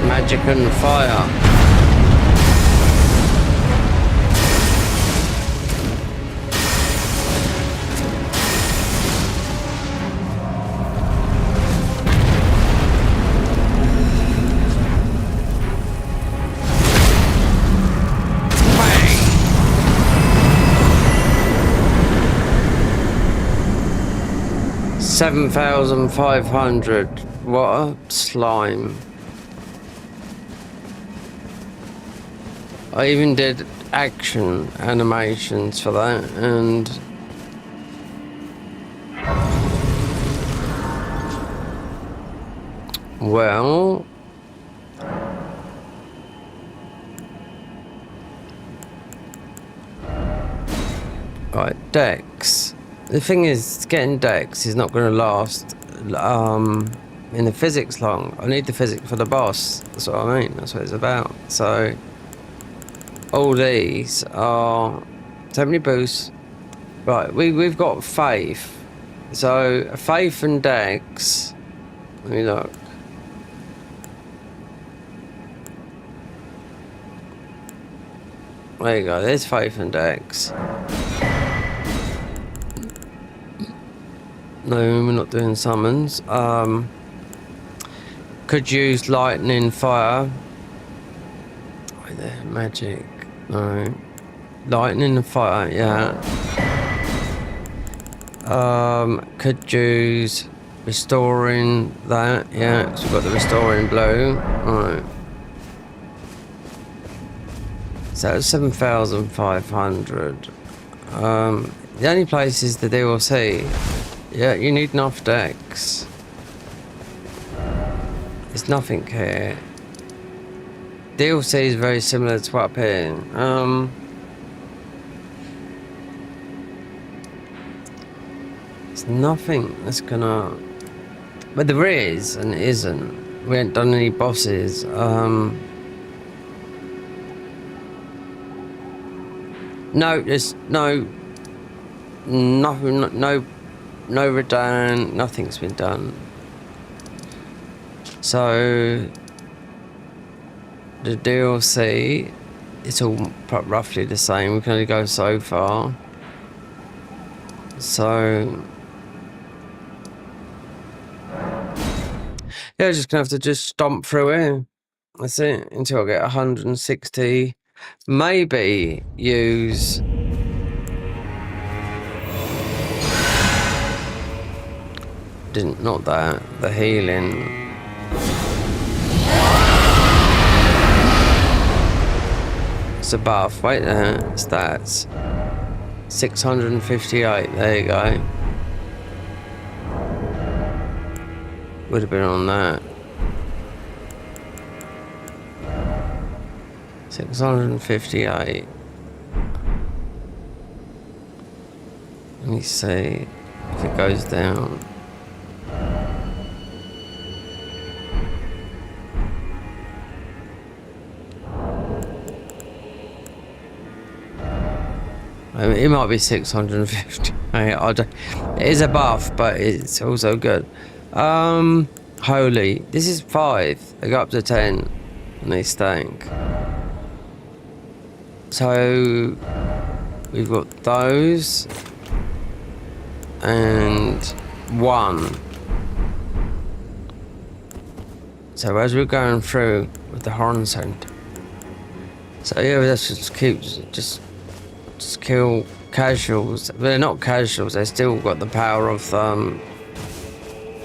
Magic and fire. Bang! 7,500. What a slime. I even did action animations for that, and well, right, Dex. The thing is, getting Dex is not going to last in the physics long. I need the physics for the boss. That's what I mean. That's what it's about. So all these are so many boosts. Right, we've got faith. So faith and Dex. Let me look. There you go. There's faith and Dex. No, we're not doing summons. Could use lightning, fire. Right there, magic. No. Lightning and fire, yeah. Could use restoring that, yeah. So we've got the restoring blue. Alright. So 7,500. The only place is the DLC. Yeah, you need enough Dex. There's nothing here. DLC is very similar to what up here. There's nothing that's gonna... But there is and isn't. We haven't done any bosses. No, there's nothing, no Redan, nothing's been done. So the DLC, it's all roughly the same. We can only go so far. So yeah, just gonna have to just stomp through here. That's it, until I get 160. Maybe use not that, the healing. It's a buff, wait there, stats. 658, there you go. Would have been on that. 658. Let me see if it goes down. I mean, it might be 650. It is a buff, but it's also good. Holy, this is 5. They go up to 10 and they stank. So we've got those and 1. So as we're going through with the horn sound, so yeah, let's just keep just kill casuals. They're not casuals. They still got the power of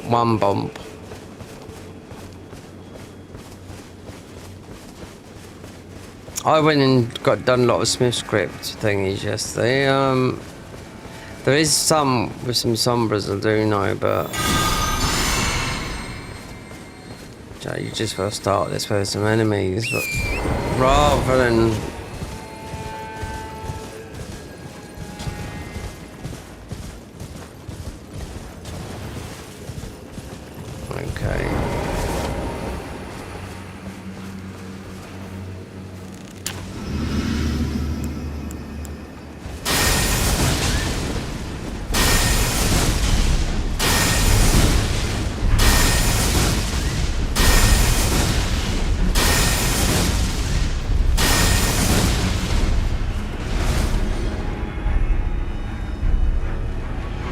one bomb. I went and done a lot of Smith script thingies yesterday. There is some with some sombras I do know, but you just got to start this with some enemies, but rather than okay.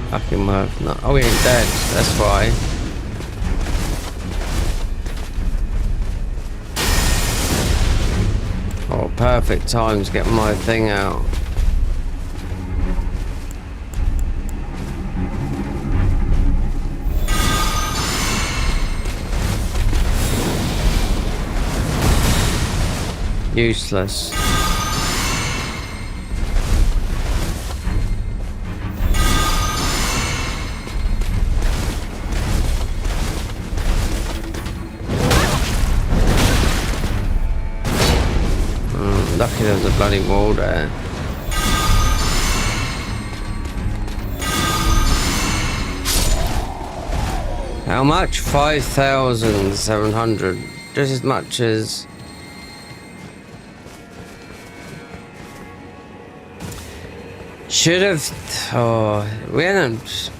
Fucking worth not. Oh, he ain't dead. That's why. Oh, perfect time to get my thing out. Useless. Lucky there's a bloody wall there. How much? 5,700. Just as much as... Should have... Oh, we haven't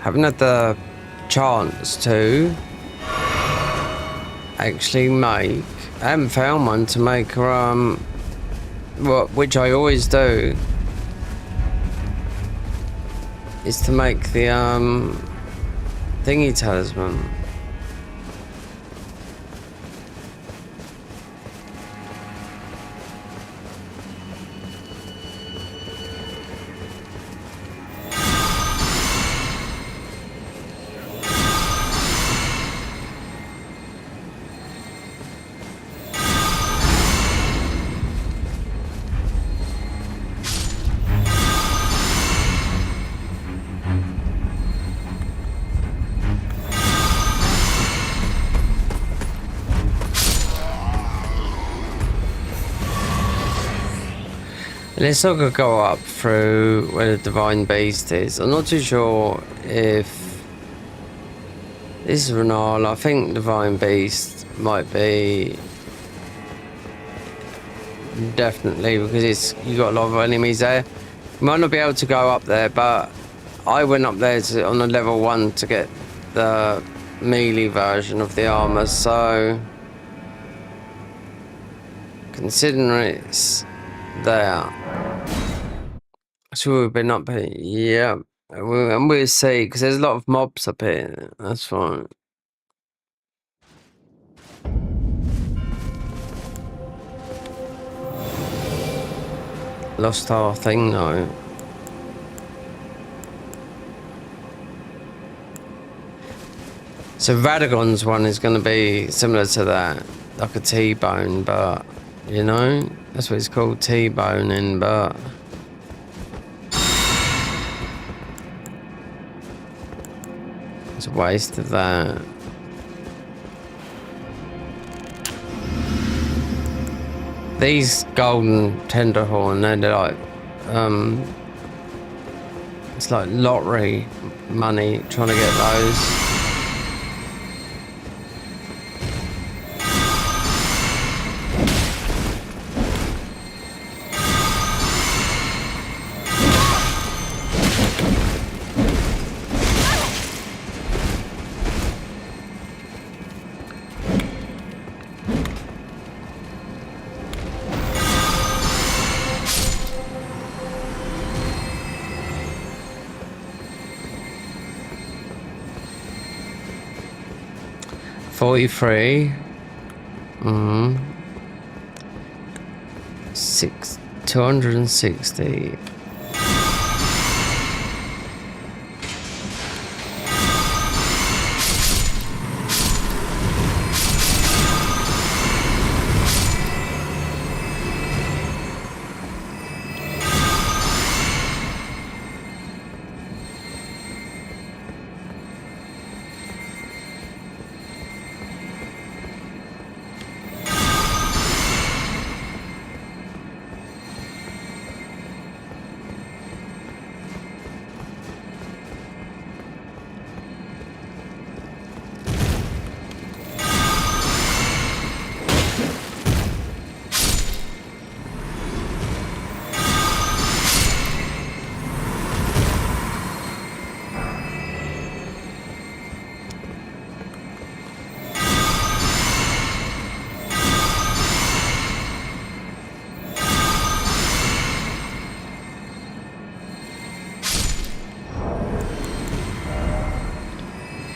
had the chance to actually make... I haven't found one to make which I always do, is to make the thingy talisman. Let's not go up through where the Divine Beast is. I'm not too sure if this is Renal. I think Divine Beast might be definitely, because you got a lot of enemies there. You might not be able to go up there, but I went up there on a level 1 to get the melee version of the armor. So considering it's there. So we've been up here, yeah, and we'll see, because there's a lot of mobs up here, that's fine. Lost our thing though. So Radagon's one is going to be similar to that, like a T-bone, but, you know, that's what it's called, T-boning, but... It's a waste of that. These golden tenderhorn, they're like, it's like lottery money trying to get those. 43. 260.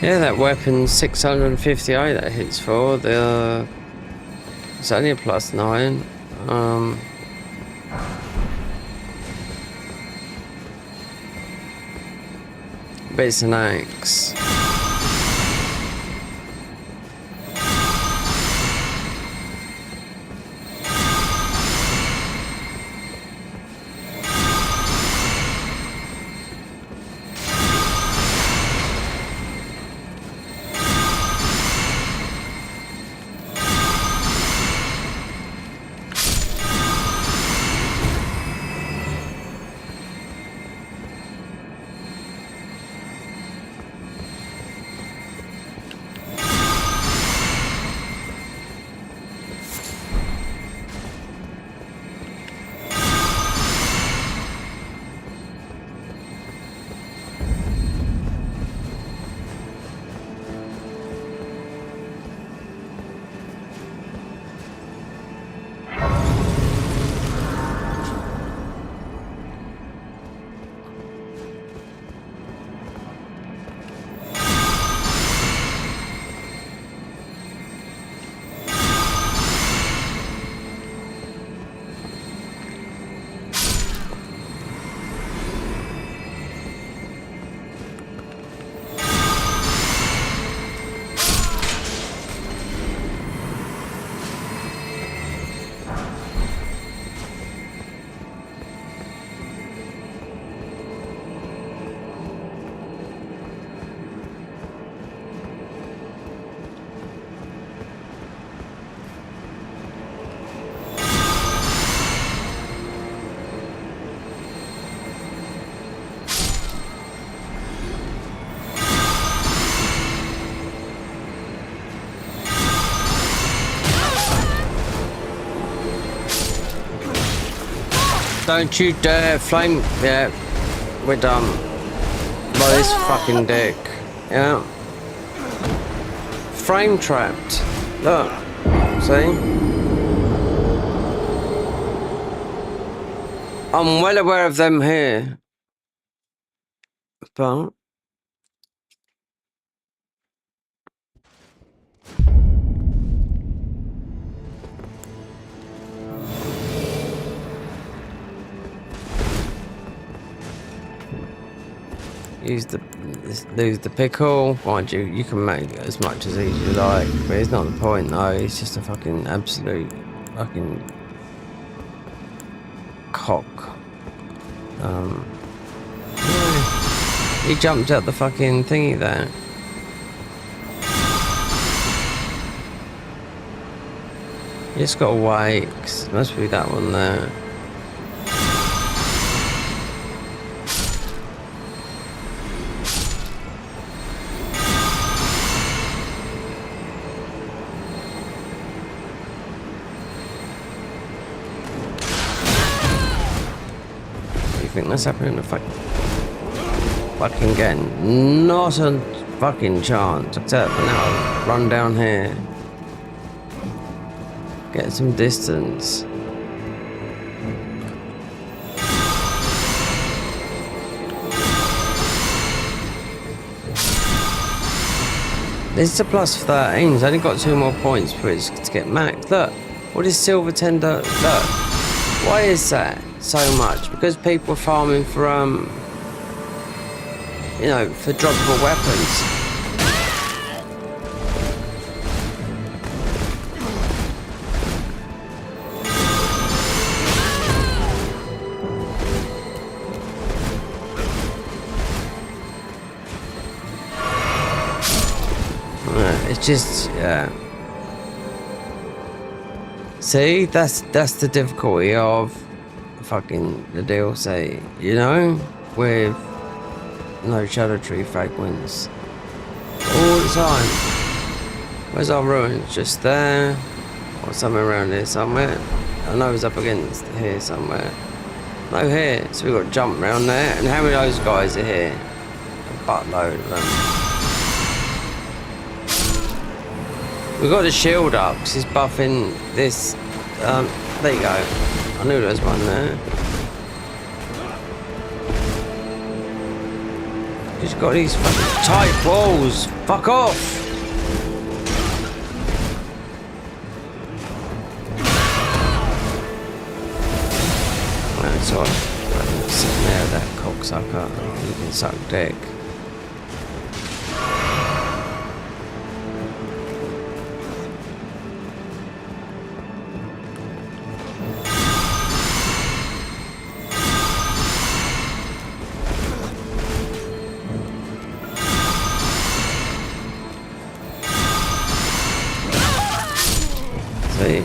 Yeah, that weapon's 658 that hits for. It's only a +9. But it's an axe. Don't you dare flame. Yeah, we're done. By this fucking dick. Yeah. Frame trapped. Look. See? I'm well aware of them here. But use the pickle. Mind you, you can make it as much as easy as you like, but it's not the point though. It's just a fucking absolute fucking cock. Yeah. He jumped out the fucking thingy there. You just gotta wait. 'Cause it must be that one there. You think that's happening to fucking again? Not a fucking chance. Except for now, run down here. Get some distance. This is a plus 13. It's only got 2 more points for it to get max. Look, what is silver tender? Look, why is that so much? Because people are farming for you know, for droppable weapons. It's just, yeah. See, that's the difficulty of fucking the DLC, you know, with no Shadow Tree fragments all the time. Where's our ruins? Just there, or somewhere around here somewhere. I know it's up against here somewhere. No, here. So we got to jump around there. And how many of those guys are here? A buttload of them. We got the shield up because he's buffing this. There you go. I knew there was one there. He's got these fucking tight walls. Fuck off. Well, it's all right. Sitting there, that cocksucker. You can suck dick. See?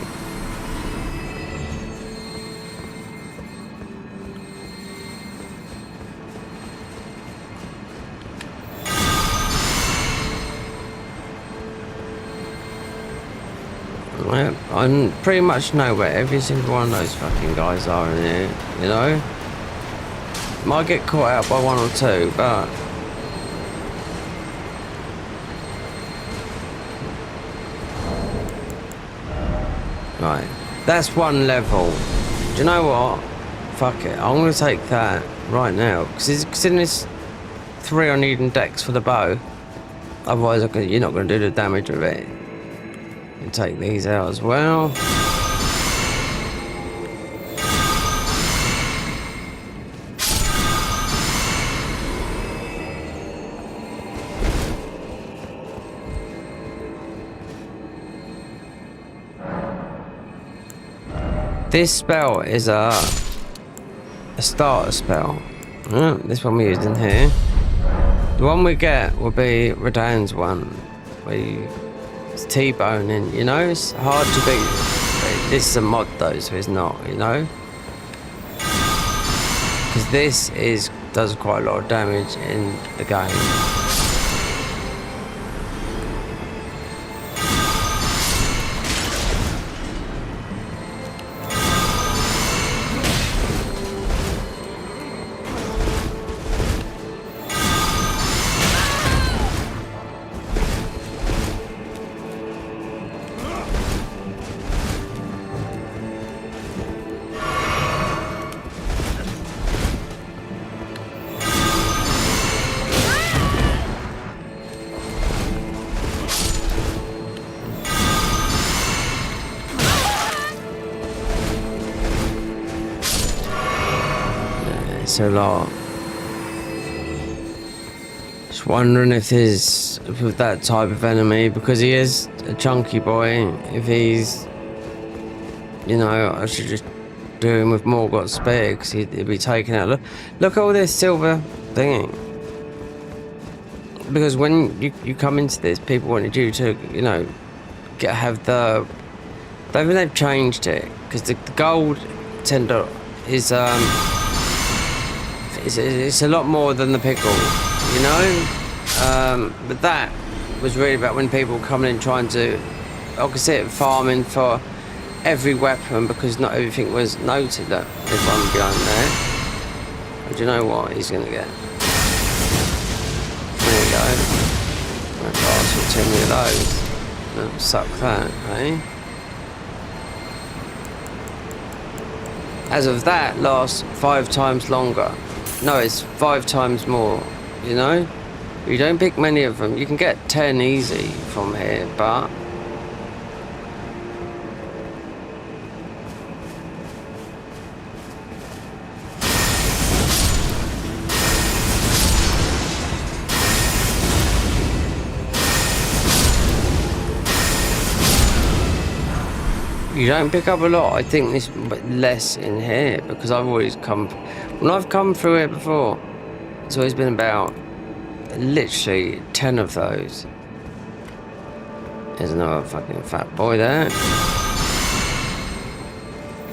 Well, I pretty much know where every single one of those fucking guys are in here, you know? Might get caught out by 1 or 2, but right, that's 1 level. Do you know what? Fuck it, I'm gonna take that right now because in this 3 I need in dex for the bow. Otherwise, you're not gonna do the damage with it. And take these out as well. This spell is a starter spell. This one we used in here. The one we get will be Radahn's one, where it's T-boning, you know? It's hard to beat. This is a mod though, so it's not, you know? Because this does quite a lot of damage in the game. It's a lot. Just wondering if there's with that type of enemy, because he is a chunky boy, if he's, you know, I should just do him with Morgoth's spear because he'd be taken out. Look at all this silver thingy. Because when you come into this, people wanted you to, you know, have the. They've changed it because the gold tender is it's a lot more than the pickle, you know. But that was really about when people were coming in trying to, I could see it farming for every weapon because not everything was noted. That there's one behind there. And do you know what he's gonna get? There you go. I've got for 10 of those. No, suck that, eh? As of that, lasts 5 times longer. No, it's 5 times more, you know? You don't pick many of them. You can get 10 easy from here, but you don't pick up a lot. I think there's less in here because I've always come, when I've come through here before, it's always been about literally 10 of those. There's another fucking fat boy there.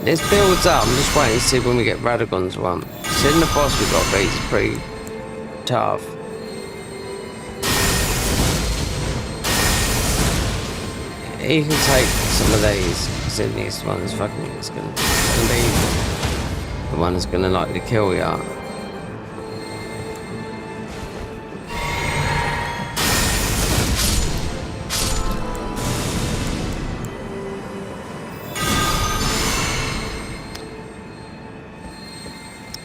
This builds up. I'm just waiting to see when we get Radagon's one. Seeing the boss we got beat is pretty tough. You can take some of these, because in these ones fucking it's gonna be the one that's gonna likely kill ya.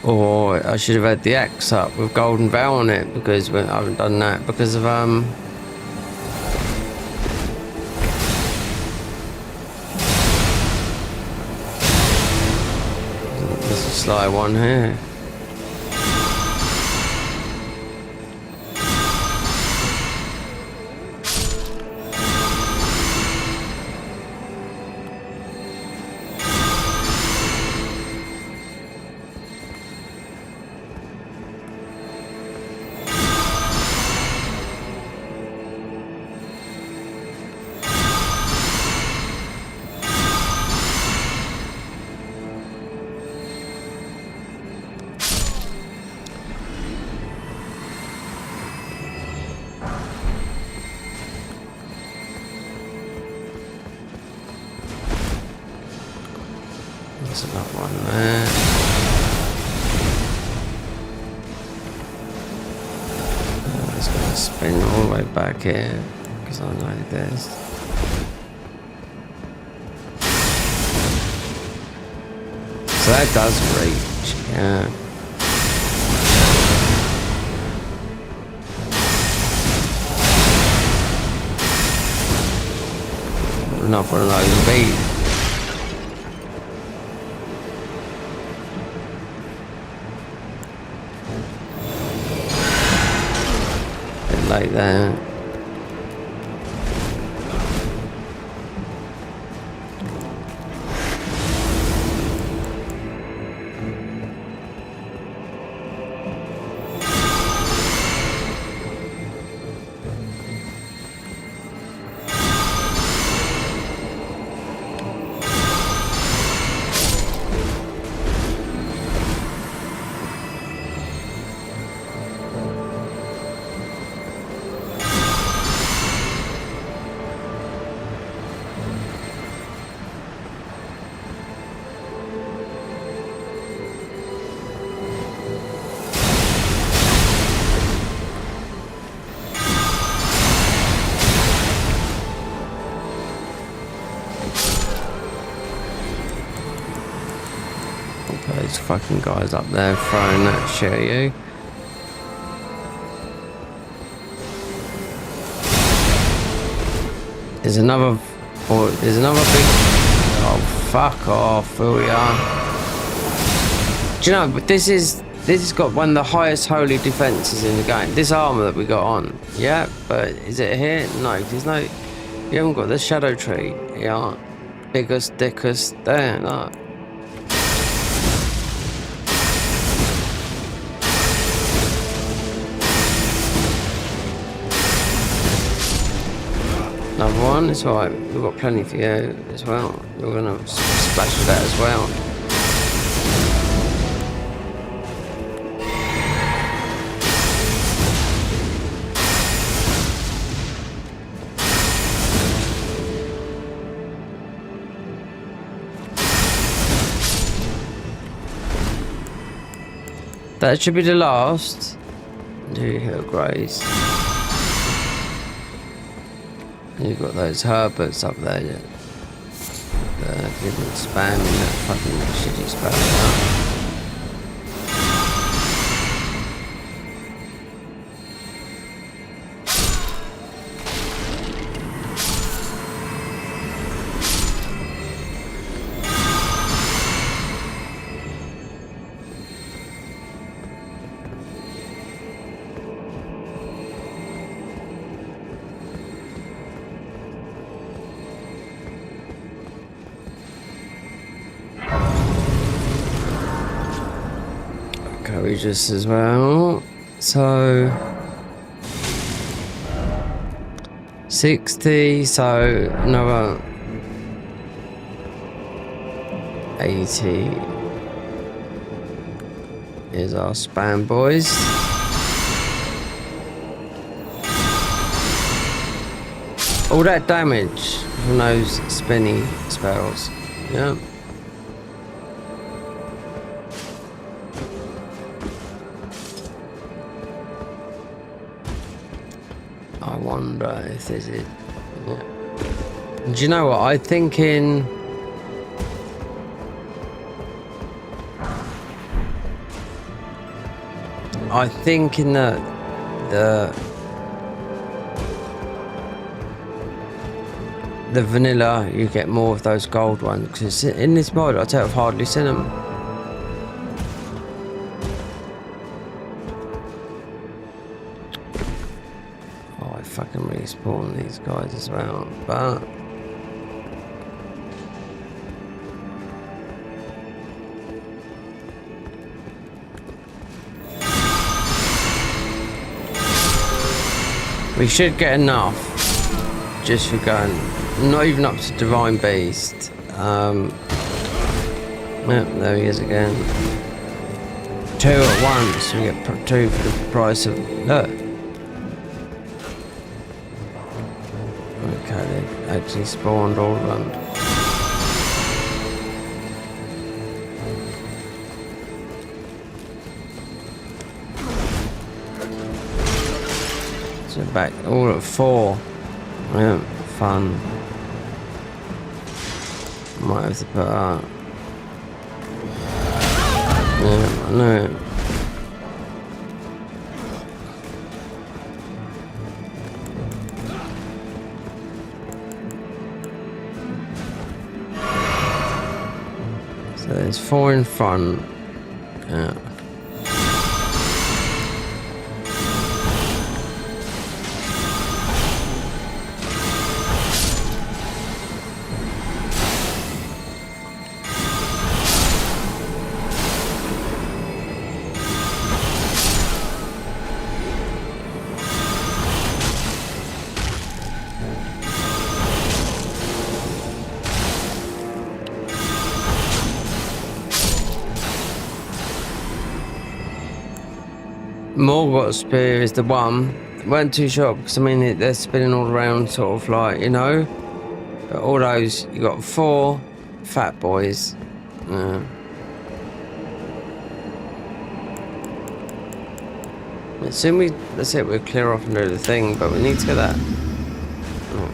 Or I should have had the axe up with golden vow on it, because I haven't done that because of there's a sly one here. There's another one there. I'm just going to spin all the way back here because I know this. So that does reach, yeah. Enough one of those bees. Like that. Those fucking guys up there throwing that shit at you. There's another big, oh fuck off, here we are. Do you know, but this has got one of the highest holy defenses in the game. This armor that we got on, yeah, but is it here? No, there's no, you haven't got the shadow tree, yeah, biggest, thickest, there, no. Another one, it's alright, we've got plenty for you as well. We're gonna splash with that as well. That should be the last. Do her grace. You've got those Herberts up there, yeah. Giving spamming that fucking shitty spell. courageous as well. So 60, so another 80 is our spam boys. All that damage from those spinny spells. Yeah. I wonder if there's it. Yeah. Do you know what? I think in the vanilla you get more of those gold ones, because in this mod I've hardly seen them. Oh, I fucking respawn these guys as well, but we should get enough just for going, not even up to Divine Beast. Yep, there he is again. 2 at once, we get 2 for the price of, look. Okay, they actually spawned all of them. So back all at 4. Yeah, fun. Might have to put that. Yeah, I know. So there's 4 in front. Yeah. Morgott Spear is the one. Weren't too sure because I mean they're spinning all around, sort of like, you know. But all those, you got 4 fat boys. That's it. We'll clear off and do the thing, but we need to get that.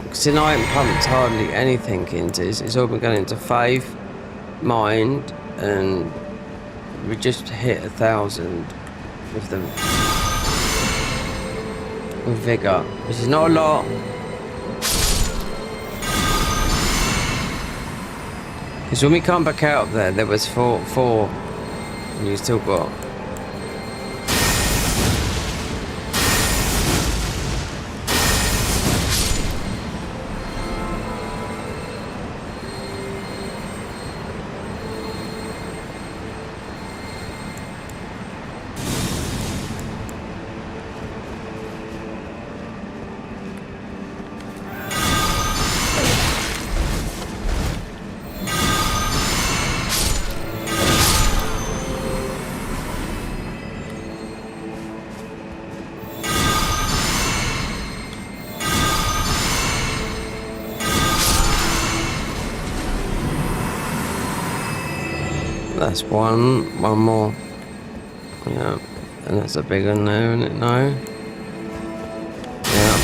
Because I haven't pumped hardly anything into this. It's all been going into faith, mind, and we just hit 1,000 with them. With vigor, which is not a lot. Because when we come back out there was four, and you still got. That's one more. Yeah, and that's a big one there, isn't it? No. Yeah.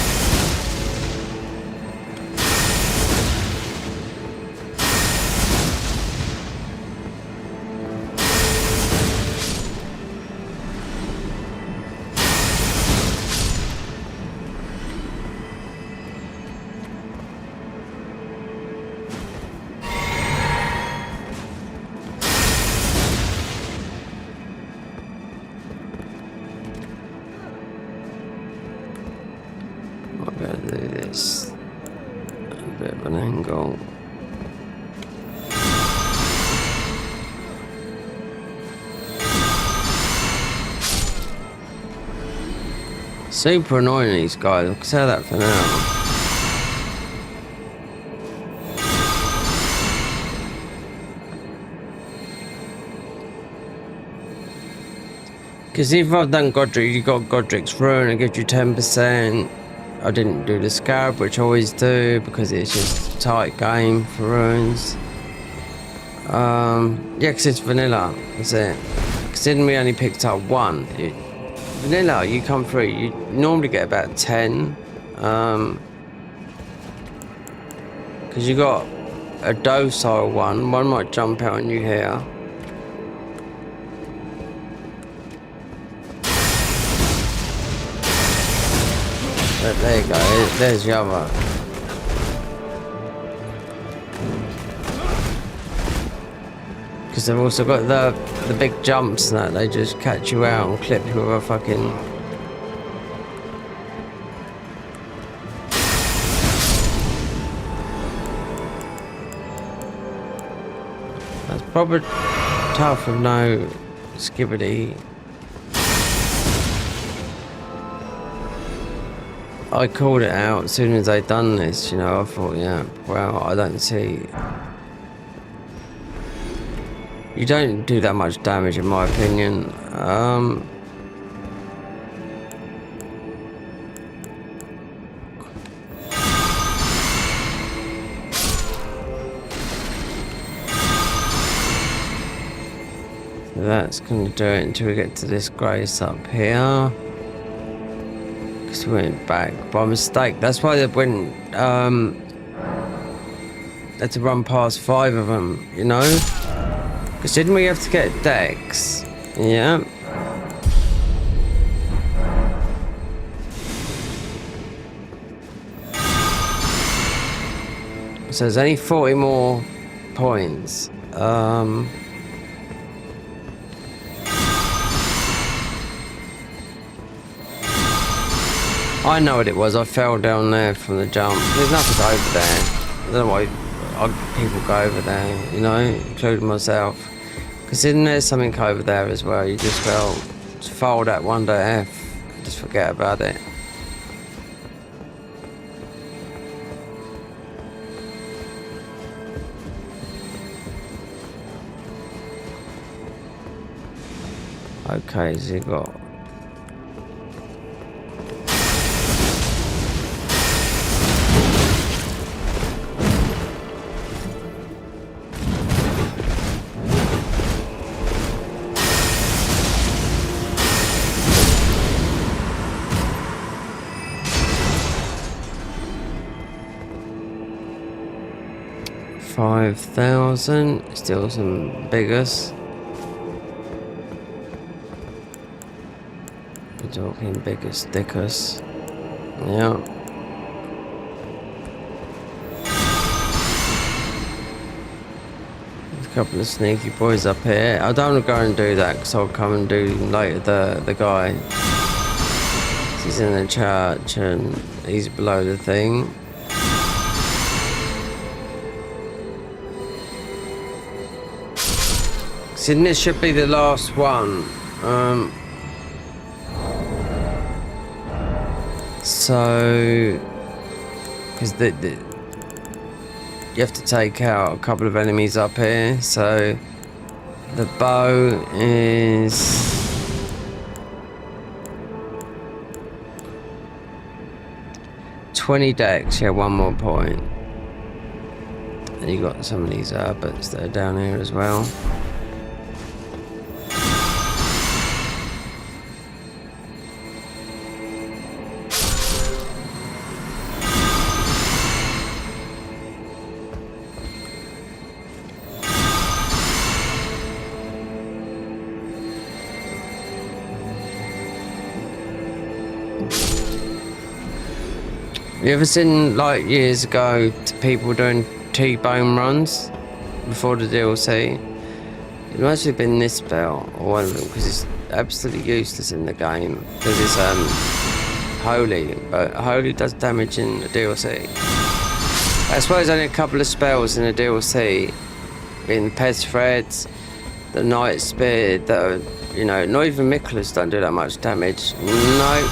I'm going to do this at a bit of an angle. Super annoying, these guys. I can say that for now. Because if I've done Godric, you got Godric's Rune, it gives you 10%. I didn't do the Scarab, which I always do, because it's just a tight game for runes. Yeah, because it's vanilla, that's it. Considering we only picked up one. Vanilla, you come through, you normally get about 10. Because you got a docile one might jump out on you here. But there you go, there's the other. Because they've also got the big jumps and that, they just catch you out and clip you with a fucking... That's probably tough with no skibbity. I called it out as soon as they'd done this, you know. I thought, yeah, well, I don't see... You don't do that much damage, in my opinion. So that's going to do it until we get to this grace up here. Because we went back by mistake. That's why they went, had to run past 5 of them, you know? Because didn't we have to get Dex? Yeah. So there's only 40 more points. I know what it was. I fell down there from the jump. There's nothing over there. I don't know why people go over there, you know, including myself. Because isn't there something over there as well? You just fold that 1-F, just forget about it. Okay, so you got... $5,000, still some biggers. We're talking bigger stickers. Yeah. There's a couple of sneaky boys up here. I don't want to go and do that because I'll come and do later the guy. He's in the church and he's below the thing. So this should be the last one. So, because you have to take out a couple of enemies up here. So the bow is 20 decks. Yeah, one more point. And you got some of these herberts that are down here as well. You ever seen, like, years ago, people doing T-bone runs before the DLC? It must have been this spell, or one of them, because it's absolutely useless in the game. Because it's holy, but holy does damage in the DLC. I suppose only a couple of spells in the DLC, being Pez Threads, the Night Spear, that are, you know, not even Miklas don't do that much damage. No.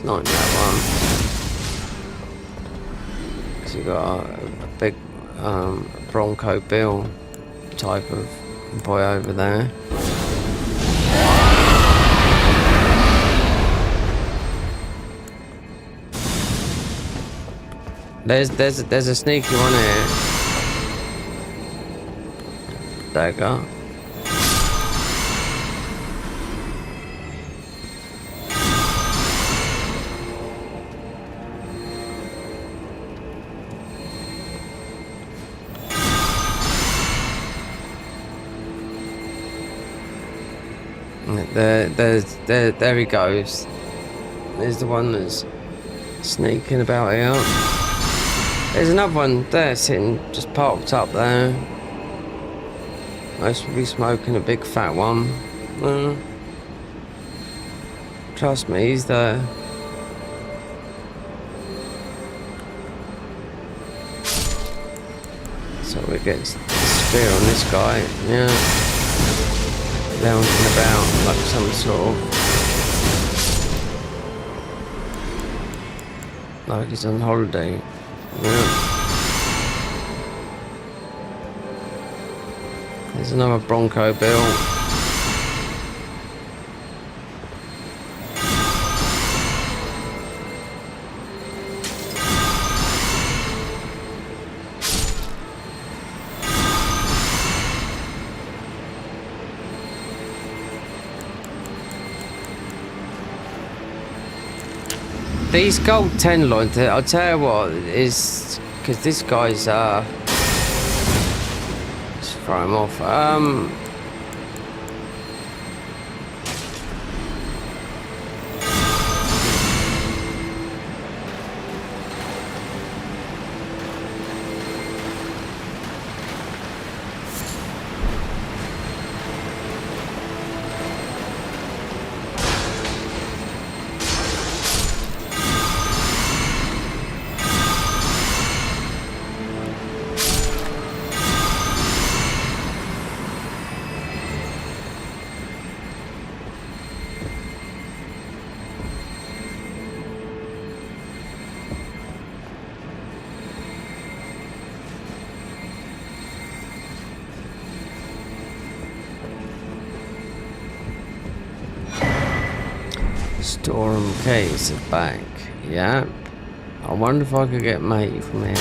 It's not in that one. Because you got a big Bronco Bill type of boy over there. There's a sneaky one here. Dagger. There he goes. There's the one that's sneaking about here. There's another one there sitting just parked up there. Most will be smoking a big fat one. Trust me, he's there. So we get the spear on this guy. Yeah. Lounging about like some sort of, like he's on holiday. Yeah. There's another Bronco Bill. These gold tenderloins, I'll tell you what, is because this guy's let's throw him off. Storm case is back. Yeah. I wonder if I could get mate from here.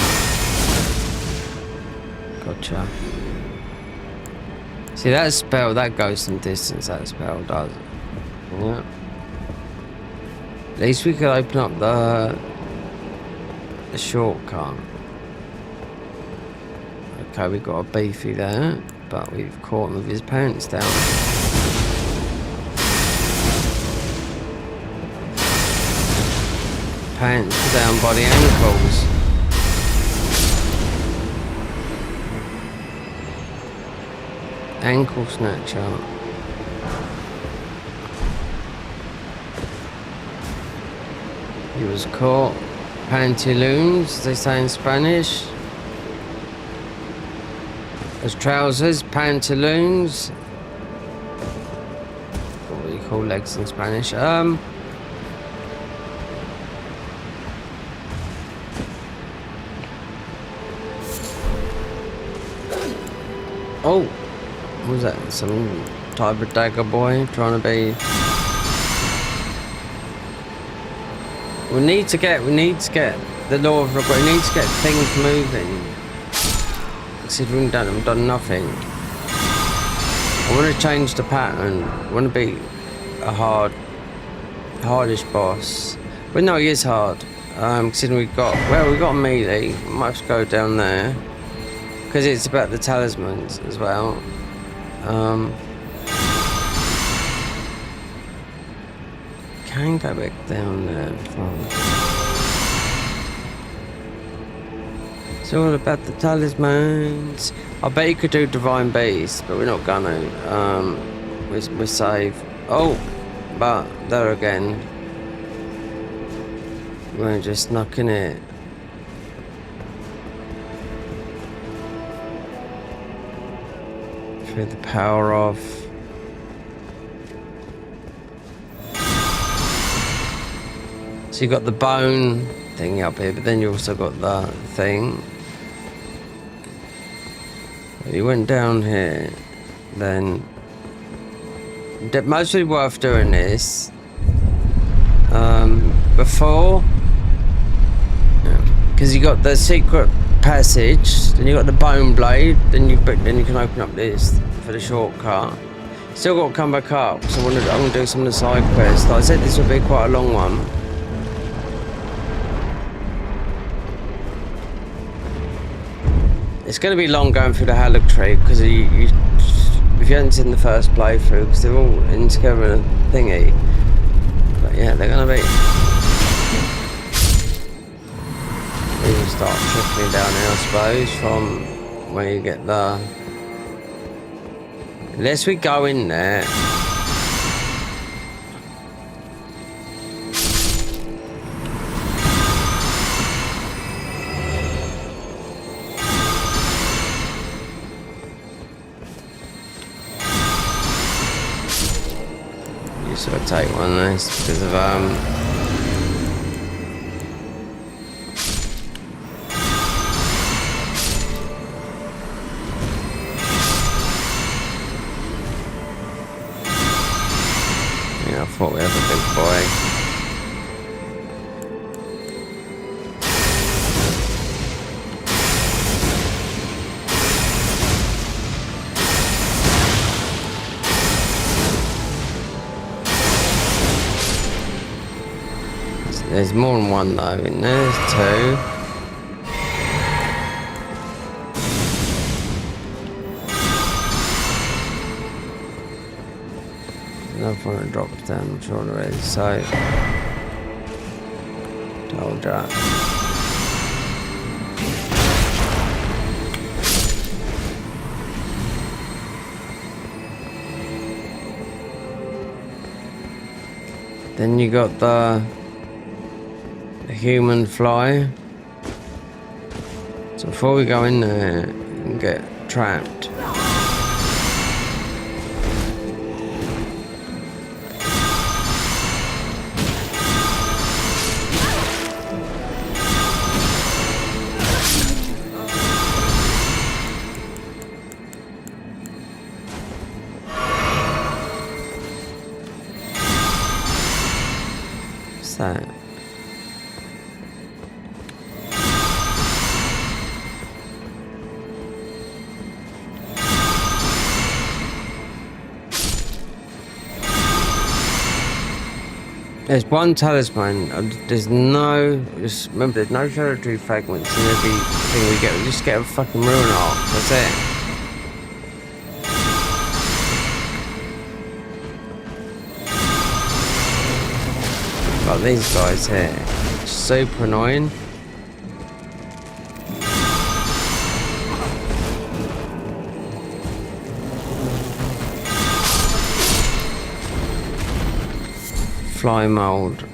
Gotcha. See that spell, that goes some distance, that spell does. Yeah. At least we could open up the shortcut. Okay, we got a beefy there, but we've caught him with his pants down. Pants down by the ankles. Ankle snatcher. He was caught. Pantaloons, they say in Spanish. As trousers, pantaloons. What do you call legs in Spanish? Oh, what was that? Some type of dagger boy trying to be. We need to get the law of regret. We need to get things moving. Considering we've done nothing. I want to change the pattern. I want to be a hardish boss. But no, he is hard. Considering we got a melee. We might have to go down there. Because it's about the talismans as well. Can go back down there. It's all about the talismans. I bet you could do Divine Beast, but we're not gonna. We're safe. Oh, but there again. We're just knocking it. The power of So you got the bone thing up here, but then you also got the thing. If you went down here, then mostly worth doing this before, because you got the secret passage, then you got the bone blade, then you can open up this for the shortcut. Still got to come back up, so I'm gonna do some of the side quests. Like I said, this will be quite a long one. It's going to be long going through the Halleck tree because if you haven't seen the first playthrough, because they're all in together in a thingy. But yeah, they're going to be. We will start trickling down here, I suppose, from where you get the. Unless we go in there. So I take one of those because of yeah, I thought we had a big boy. There's more than one though, and there's two. Another one that drops down, I'm sure there is, so. Told ya. Then you got the human fly. So before we go in there and get trapped. What's that? There's one talisman. There's no. Just remember, there's no shadow tree fragments in everything we get. We just get a fucking ruin arc. That's it. Got these guys here. Super annoying. Fly mold.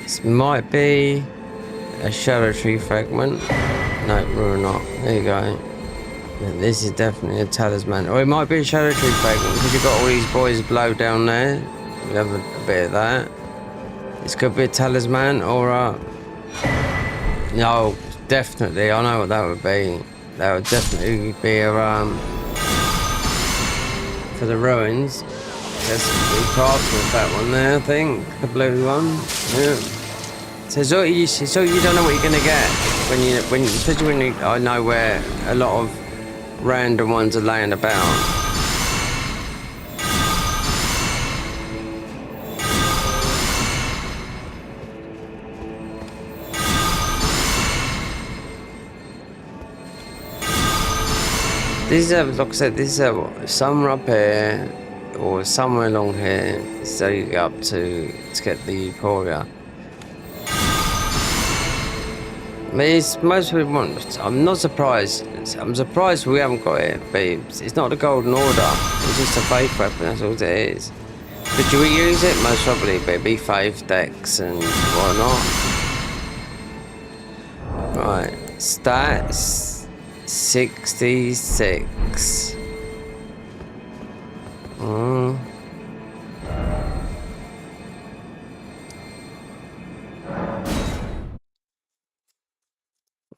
This might be a shadow tree fragment. No, we're not. There you go. This is definitely a talisman. Or it might be a shadow tree fragment because you've got all these boys below down there. We have a bit of that. This could be a talisman or a. No, definitely. I know what that would be. That would definitely be a for the ruins. That's the crafts with that one there, I think. The blue one. Yeah. So it's all you don't know what you're gonna get especially when I know where a lot of random ones are laying about. These are, like I said, these are somewhere up here or somewhere along here. So you go up to get the Euphoria. I mean, it's most people want. I'm not surprised. I'm surprised we haven't got it, but it's not the Golden Order. It's just a faith weapon. That's all it is. Could you use it? Most probably, but it'd be faith decks and whatnot. Right, stats 66.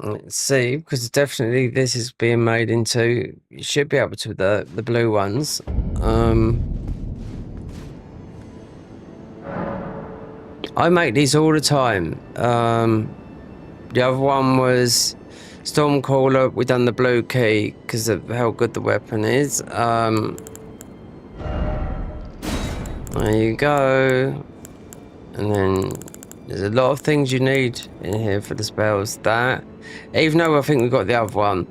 Let's see, because definitely this is being made into. You should be able to the blue ones. I make these all the time. The other one was Stormcaller. We done the blue key because of how good the weapon is. There you go. And then there's a lot of things you need in here for the spells. That, even though I think we got the other one,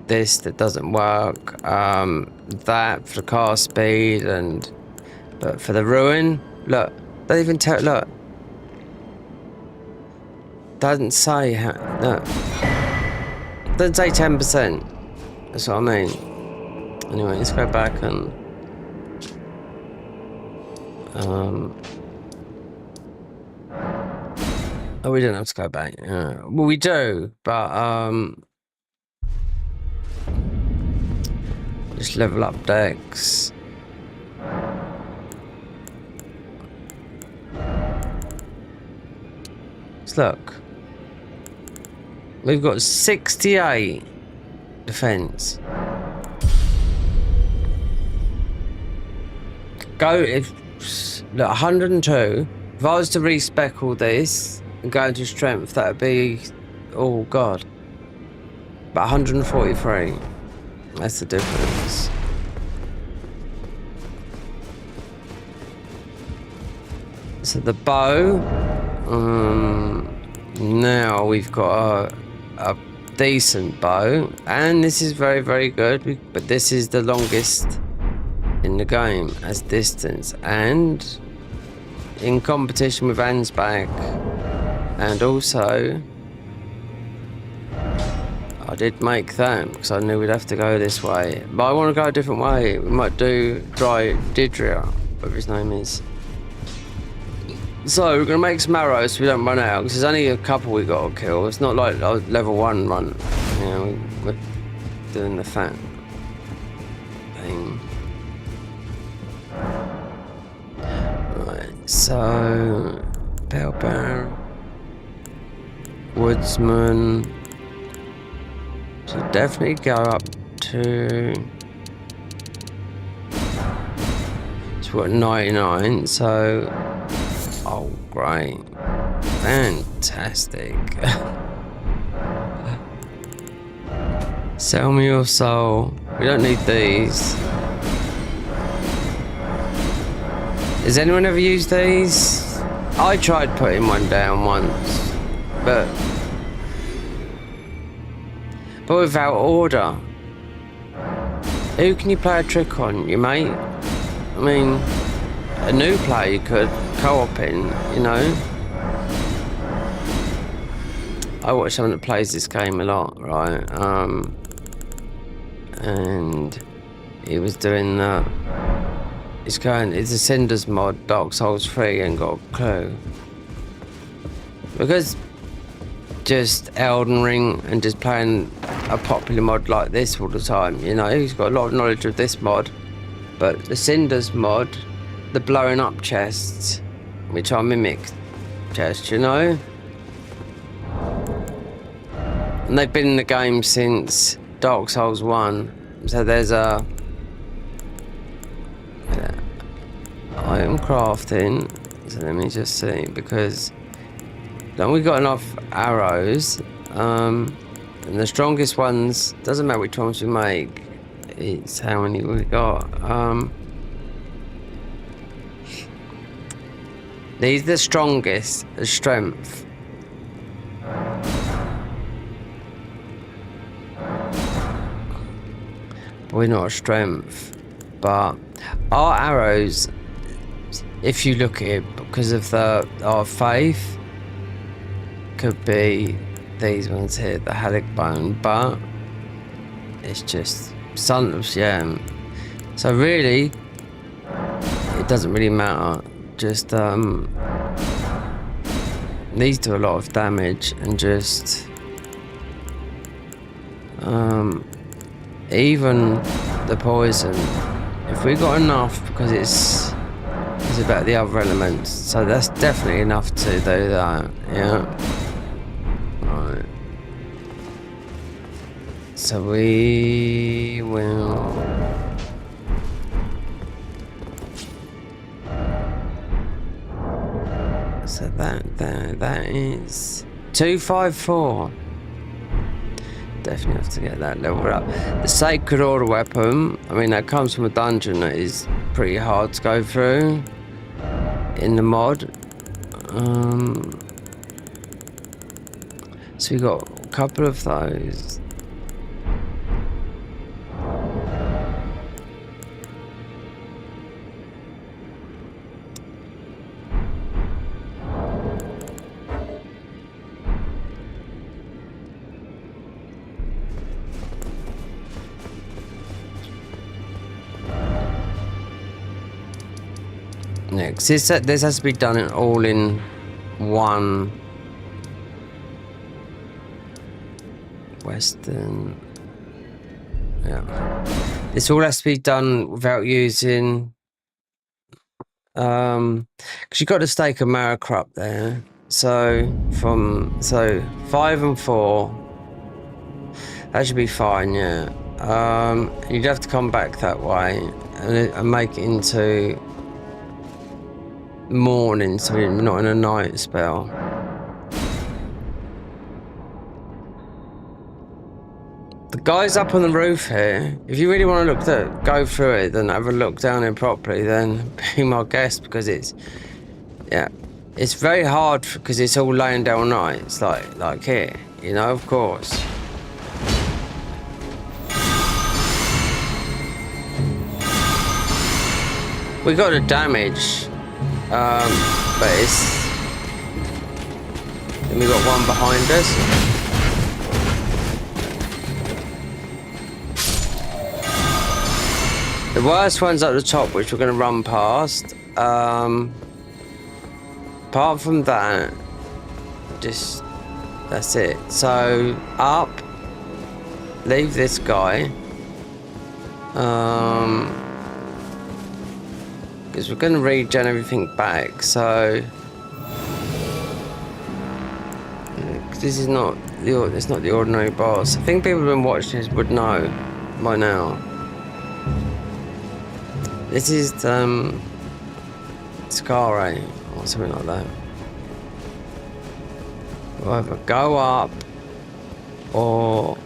this that doesn't work. That for the cast speed, but for the ruin, look, don't even tell. Look, doesn't say how. Look, doesn't say 10%. That's what I mean. Anyway, let's go back and. Oh, we don't have to go back. Well, we do, but just level up decks. Let's look. We've got 68 defense. Go if look 102. If I was to respec all this and go into strength, that would be, oh god, about 143. That's the difference. So the bow, now we've got a decent bow, and this is very, very good, but this is the longest in the game as distance, and in competition with Ansbach. And also I did make that because I knew we'd have to go this way, but I want to go a different way. We might do Dry Didria, whatever his name is. So we're gonna make some arrows so we don't run out, because there's only a couple we got to kill. It's not like a level 1 run, you know, we're doing the fat thing. Right, so Bellbear, Woodsman, so definitely go up to, it's what, 99, so, oh great, fantastic. Sell me your soul, we don't need these. Has anyone ever used these? I tried putting one down once, but without order. Who can you play a trick on? Your mate? I mean, a new player you could co-op in, you know? I watch someone that plays this game a lot, right? And he was doing that. It's a Cinders mod, Dark Souls 3, and got a clue. Because just Elden Ring and just playing a popular mod like this all the time, you know, he's got a lot of knowledge of this mod. But the Cinders mod, the blowing up chests, which are mimic chests, you know? And they've been in the game since Dark Souls 1. So there's a item crafting, so let me just see, because then we got enough arrows, and the strongest ones, doesn't matter which ones we make, it's how many we got. These are the strongest, the strength. we're not a strength, but our arrows, if you look at it, because of our faith, could be these ones here, the halic bone, but it's just yeah. So really, it doesn't really matter. Just these do a lot of damage, and just even the poison, if we got enough, because it's about the other elements, so that's definitely enough to do that. Yeah. Right. So we will. So that is 254. Definitely have to get that leveled up. The Sacred Order weapon, I mean, that comes from a dungeon that is pretty hard to go through in the mod. So we got a couple of those. Next, this has to be done all in one. Western. Yeah. This all has to be done without using. Because you've got to stake a Marika up there. So 5 and 4. That should be fine, yeah. You'd have to come back that way and make it into morning, so you're not in a night spell. The guys up on the roof here, if you really want to go through it, then have a look down here properly, then be my guest, because it's very hard because it's all laying down night. It's like here, you know, of course. We got the damage. But it's. Then we got one behind us. The worst one's at the top, which we're going to run past. Apart from that, that's it. So up, leave this guy. Because we're going to regen everything back, so this is not the ordinary boss. I think people who've been watching this would know by now. This is Scare or something like that. We'll either go up or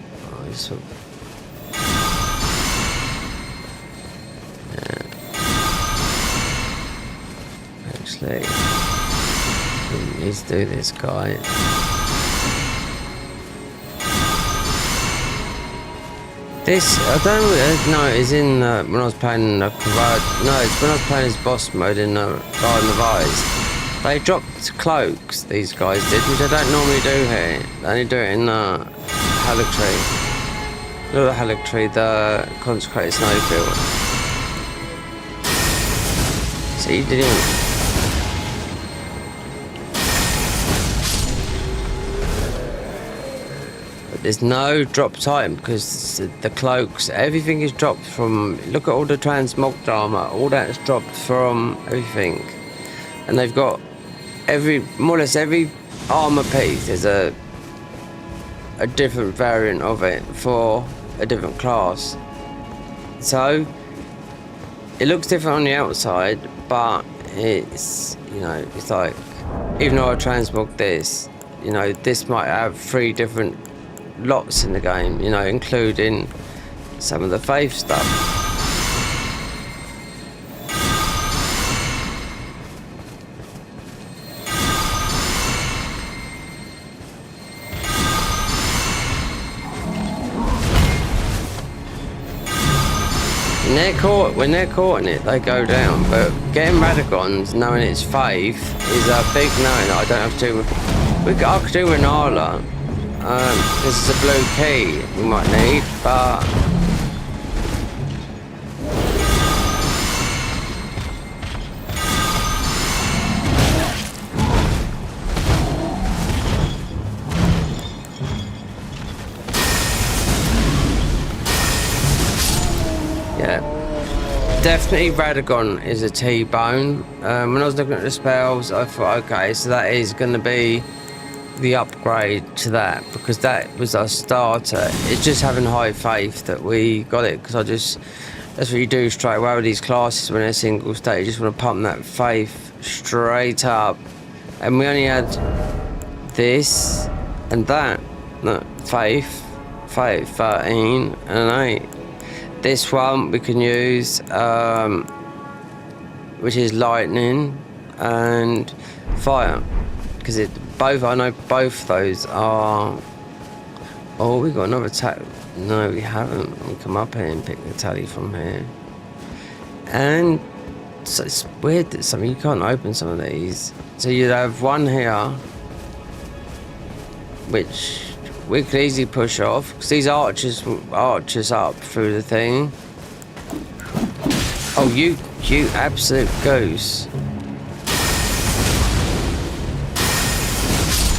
actually, we need to do this guy. This, I don't know, it's in when I was playing it's when I was playing as boss mode in Garden of Eyes. They dropped cloaks, these guys did, which I don't normally do here. They only do it in Halictree. Not the Halictree, the Consecrated Snowfield. So you didn't. There's no dropped item because the cloaks, everything is dropped from. Look at all the transmogged armor, all that's dropped from everything, and they've got more or less every armor piece is a different variant of it for a different class. So it looks different on the outside, but it's it's like, even though I transmogged this, this might have 3 different lots in the game, including some of the faith stuff. when they're caught in it, they go down. But getting Radagons, knowing it's faith, is a big no. That I don't have to. I could do Renala. This is a blue key we might need, but. Yeah, definitely Radagon is a T-bone. When I was looking at the spells, I thought, okay, so that is going to be the upgrade to that, because that was our starter. It's just having high faith that we got it, because that's what you do straight away with these classes when they're single state. You just want to pump that faith straight up. And we only had this and that. No, faith, 13 and an 8. This one we can use, which is lightning and fire, because I know both of those are. Oh, we got another tally. No, we haven't. We come up here and pick the tally from here, and so it's weird that you can't open some of these. So you'd have one here, which we could easily push off, because these archers up through the thing. Oh, you absolute goose.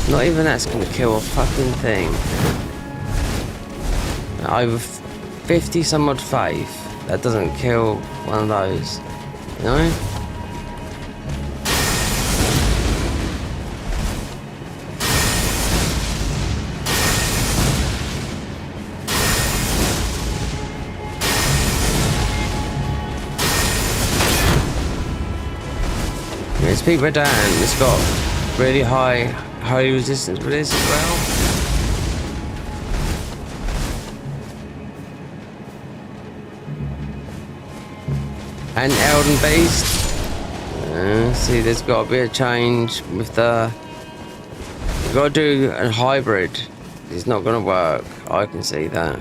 Not even that's gonna kill a fucking thing. Over 50 some odd faith, that doesn't kill one of those, you know? It's Pete Redan. It's got really high resistance for this as well. And Elden Beast. See, there's got to be a change with the. You've got to do a hybrid. It's not going to work. I can see that.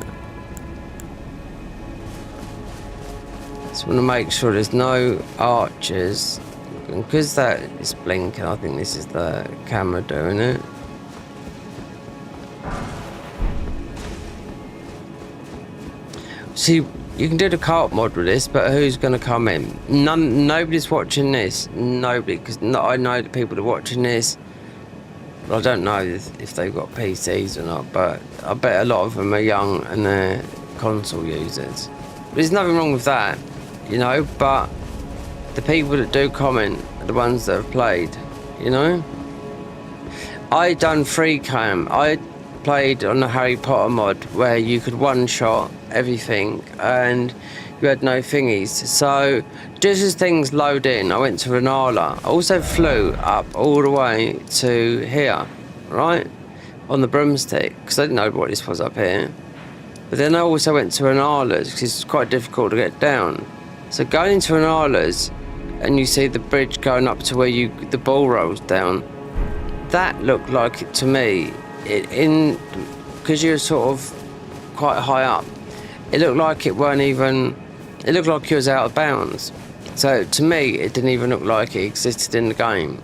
Just want to make sure there's no archers. And because that is blinking, I think this is the camera doing it. See, you can do the cart mod with this, but who's going to come in? Nobody's watching this. Nobody, because I know the people that are watching this. I don't know if they've got PCs or not, but I bet a lot of them are young and they're console users. There's nothing wrong with that, you know, but the people that do comment are the ones that have played, you know? I done free cam. I played on the Harry Potter mod where you could one-shot everything and you had no thingies. So just as things load in, I went to Renala. I also flew up all the way to here, right? On the broomstick, because I didn't know what this was up here. But then I also went to Renala's because it's quite difficult to get down. So going into Renala's, and you see the bridge going up to where the ball rolls down. That looked like it to me, because you're sort of quite high up. It looked like it weren't even. It looked like you was out of bounds. So to me, it didn't even look like it existed in the game.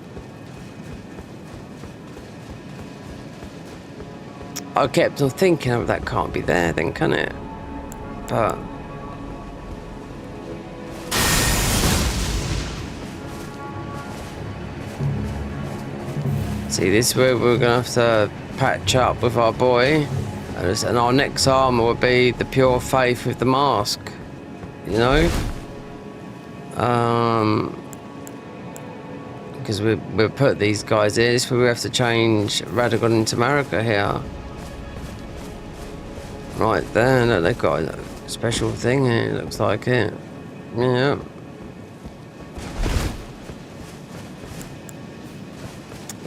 I kept on thinking, oh, that can't be there, then, can it? But. See, this is where we're going to have to patch up with our boy. And our next armour will be the pure faith with the mask. You know? Because we'll put these guys in. This is where we have to change Radagon into Marika here. Right there, look, they've got a special thing here, it looks like it. Yeah.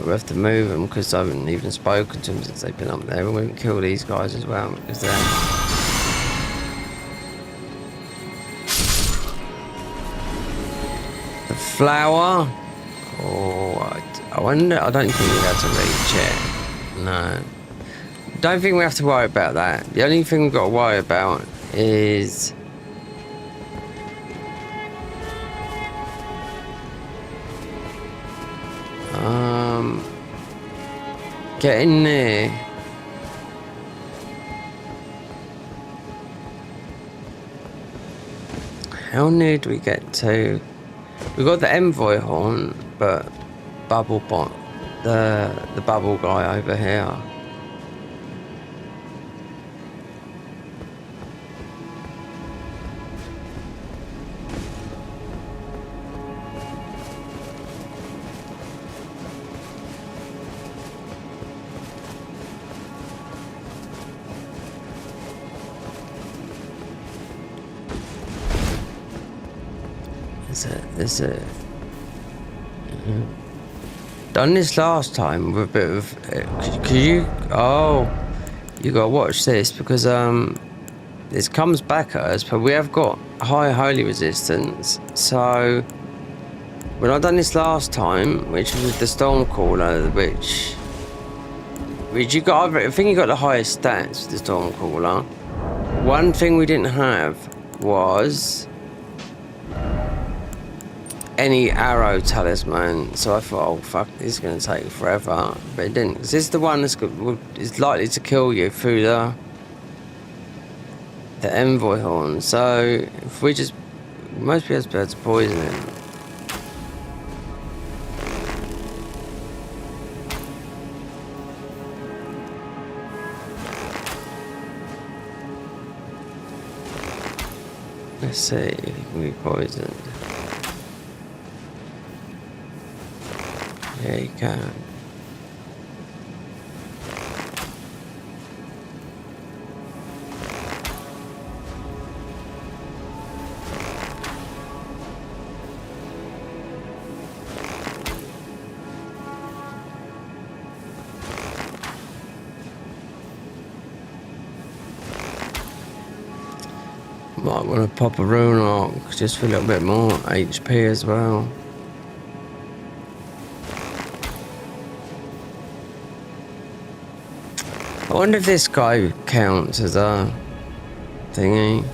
We have to move them because I haven't even spoken to them since they've been up there. We can kill these guys as well because they're. The flower. Oh, I wonder. I don't think we have to reach it. No. Don't think we have to worry about that. The only thing we've got to worry about is Get in there. How near do we get to? We got the envoy horn, but bubble bot, the bubble guy over here. Is it? Done this last time with a bit of. Could you? Oh, you gotta watch this because this comes back at us, but we have got high holy resistance. So when I done this last time, which was with the Stormcaller, which you got, I think you got the highest stats with the Stormcaller. One thing we didn't have was any arrow talisman, so I thought, oh fuck, this is going to take forever, but it didn't. This is the one that's is likely to kill you through the envoy horn. So if we just, most people be able to poison it. Let's see if he can be poisoned. Yeah, you can. Might want to pop a rune arc just for a little bit more HP as well. I wonder if this guy counts as a thingy.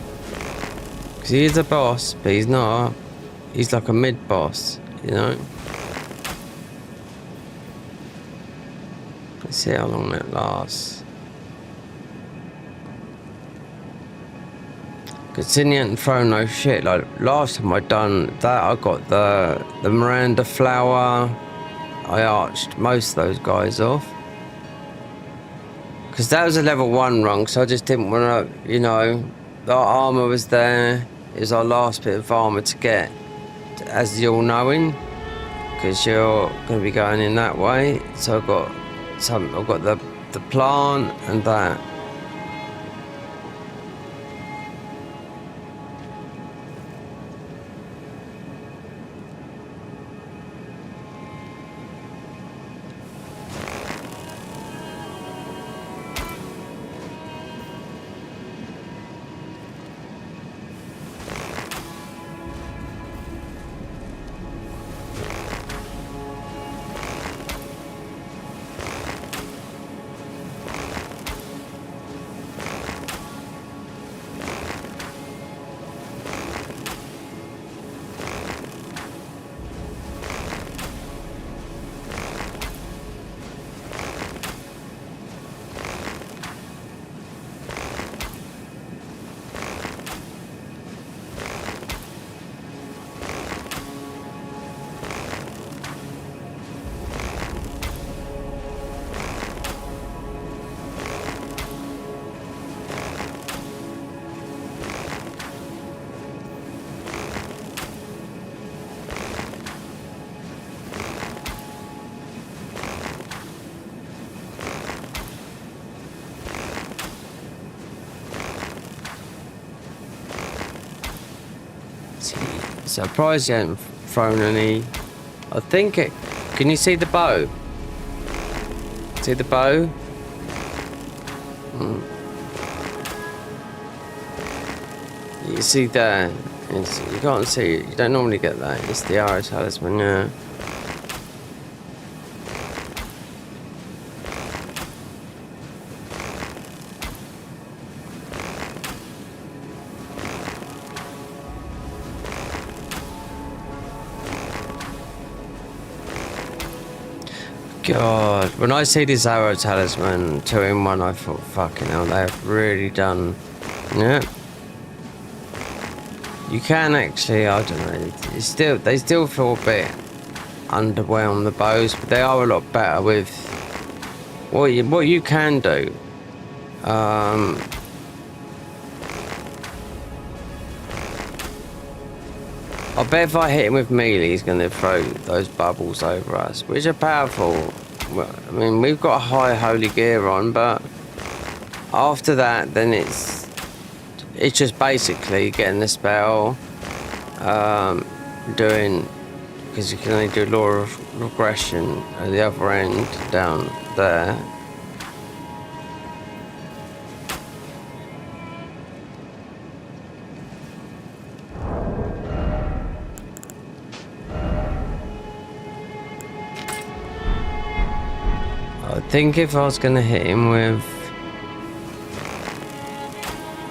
Because he is a boss, but he's not. He's like a mid-boss, you know? Let's see how long that lasts. Considering and throw no shit. Like last time I done that, I got the Miranda flower. I arched most of those guys off. Because that was a level 1 run, so I just didn't want to, you know, the armour was there. It was our last bit of armour to get as the all-knowing, because you're going to be going in that way. So I've got the plant and that. Surprised you hadn't thrown any. I think it. Can you see the bow? See the bow? You see that? You can't see it. You don't normally get that. It's the arrow talisman, yeah. God, when I see this arrow talisman 2-in-1, I thought, fucking hell, they've really done. Yeah. You can actually, I don't know. They still feel a bit underwhelmed, the bows, but they are a lot better with what you can do. I bet if I hit him with melee, he's going to throw those bubbles over us, which are powerful. Well, I mean, we've got a high holy gear on, but after that, then it's just basically getting the spell, doing, because you can only do law of regression at the other end down there. I think if I was going to hit him with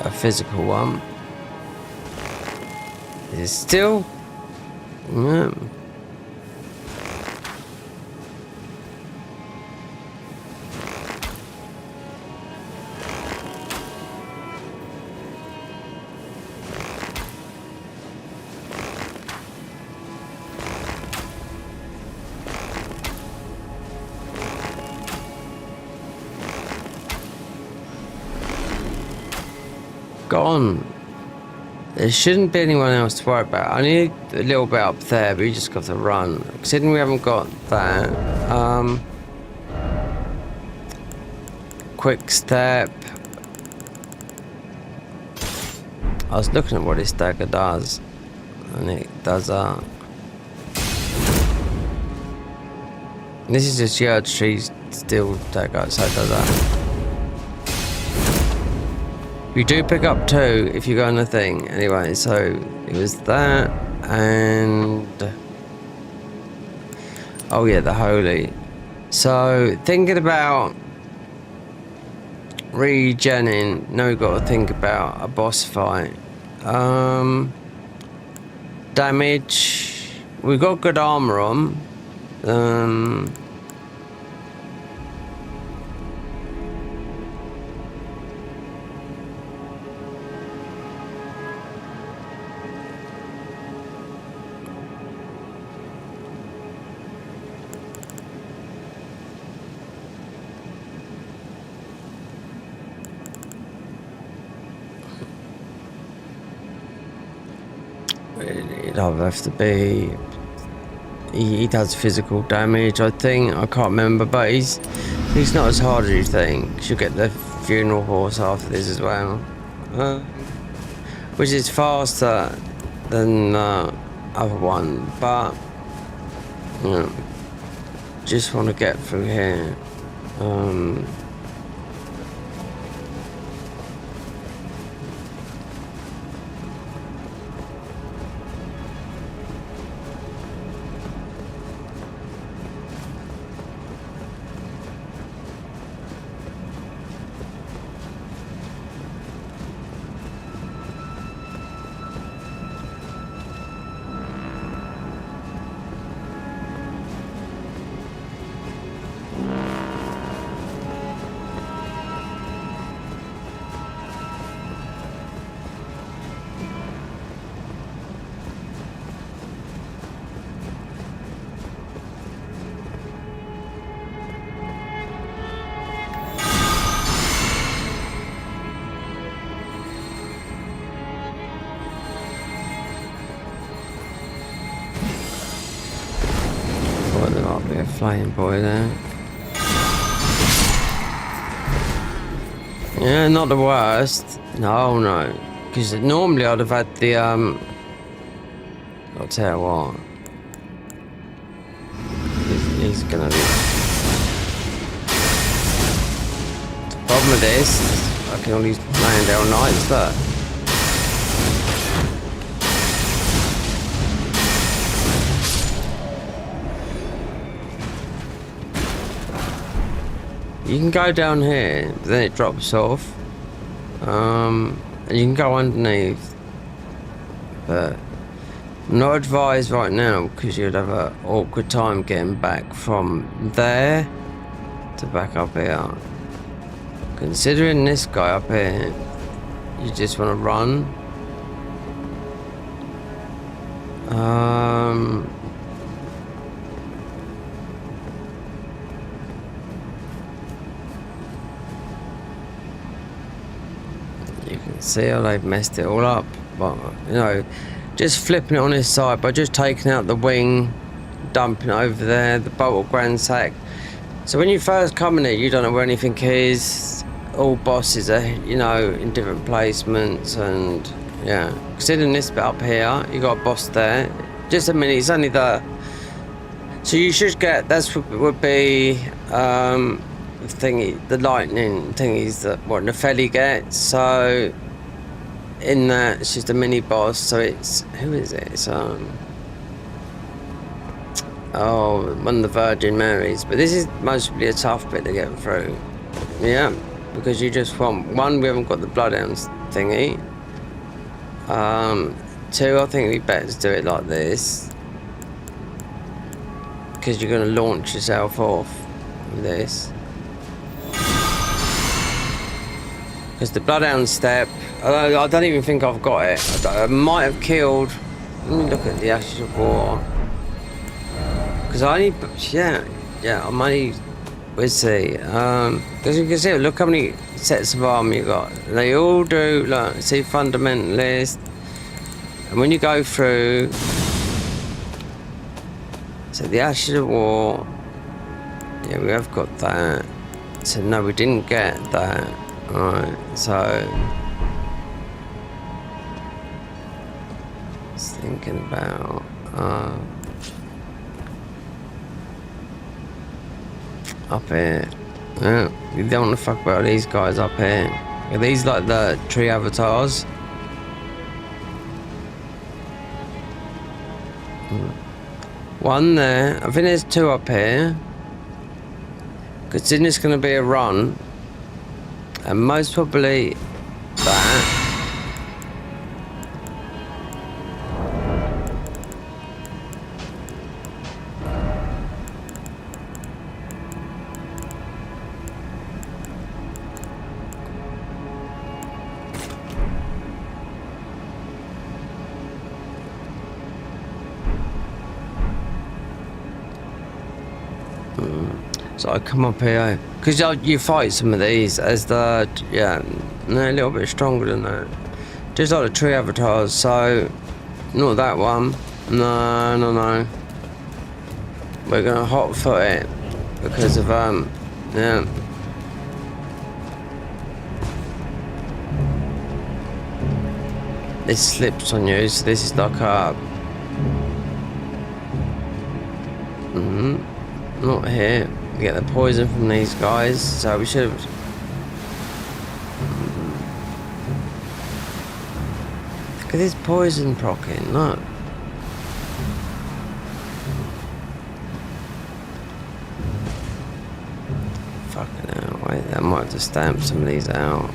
a physical one, it's still... Yeah. Gone. There shouldn't be anyone else to worry about. I need a little bit up there, but you just got to run. Considering we haven't got that. Quick step. I was looking at what this dagger does, and it does that. This is just your tree steel dagger, so it does that. You do pick up 2 if you go on the thing. Anyway, so it was that and... Oh yeah, the holy. So thinking about regenning, now we've got to think about a boss fight. Damage. We've got good armor on. It'd either have to be... He does physical damage, I think. I can't remember, but he's not as hard as you think. You'll get the funeral horse after this as well. Which is faster than the other one, but... You know, just want to get through here. Flying boy there. Yeah, not the worst. No. Because normally I'd have had the I'll tell you what. He's gonna be... The problem with this, I can only land down knights there. You can go down here, but then it drops off. And you can go underneath. But Not advised right now because you'd have an awkward time getting back from there to back up here. Considering this guy up here, you just want to run. You can see how they've messed it all up, but you know, just flipping it on his side by just taking out the wing, dumping it over there, the bolt of Grand Sack. So when you first come in here, you don't know where anything is. All bosses are, you know, in different placements, and yeah. Considering this bit up here, you got a boss there. Just a minute, it's only the. So you should get. That's what would be thingy, the lightning thingies that what Nepheli gets. So in that, it's just a mini boss. So it's who is it? It's oh, one of the Virgin Marys. But this is mostly a tough bit to get through. Yeah, because you just want one. We haven't got the Bloodhounds thingy. Two, I think we better do it like this because you're going to launch yourself off with this. Because the Bloodhound step, I don't even think I've got it. I might have killed. Let me look at the Ashes of War. Because I only, yeah, I'm only. We'll see. Because you can see, look how many sets of armor you got. They all do. Look, see, fundamentalist. And when you go through, so the Ashes of War, yeah, we have got that. So no, we didn't get that. Alright, so just thinking about up here. Yeah, you don't want to fuck about these guys up here. Are these like the tree avatars? One there. I think there's two up here. Because then it's going to be a run. And most probably that. So I come up here because you fight some of these as the they're a little bit stronger than that, just like the tree avatars. So not that one. No. We're gonna hot foot it because of yeah. This slips on you, so this is like a. Not here. We get the poison from these guys, so we should have. Look at this poison proccing, look. Fucking hell, wait, I might have to stamp some of these out.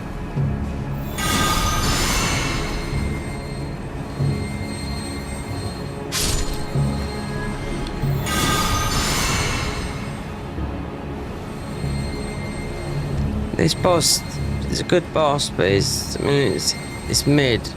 This boss is a good boss, but it's mid.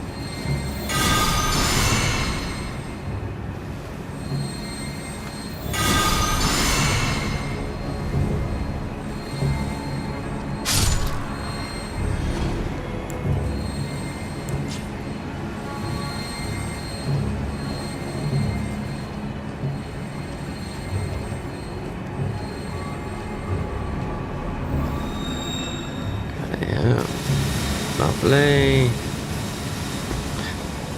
Lovely.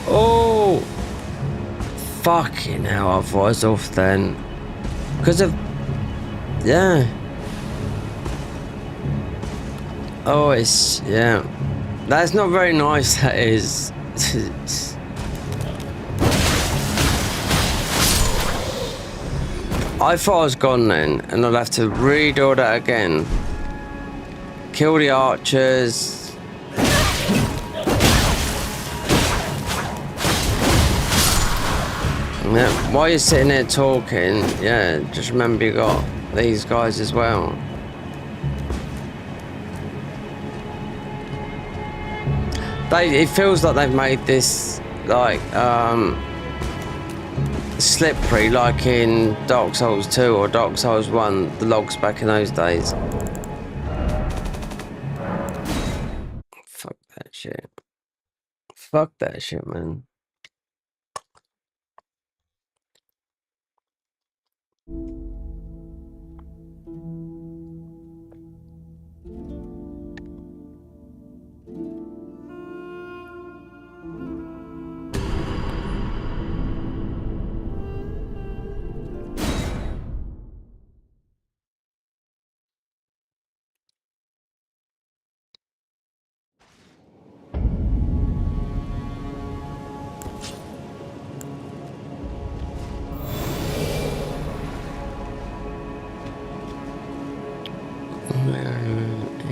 Oh, fucking hell! I thought I was off then, because of yeah. Oh, it's yeah. That's not very nice. That is. I thought I was gone then, and I'd have to redo that again. Kill the archers. Yeah, while you're sitting there talking, yeah, just remember you got these guys as well. It feels like they've made this like slippery, like in Dark Souls 2 or Dark Souls 1, the logs back in those days. Fuck that shit. Fuck that shit, man.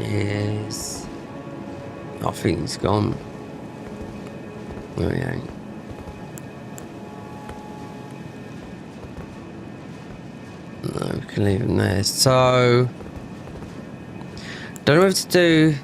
Is I think he's gone. Oh yeah. No, we can leave him there. So don't know what to do.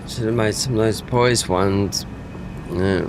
Should have made some of those poised ones. Yeah.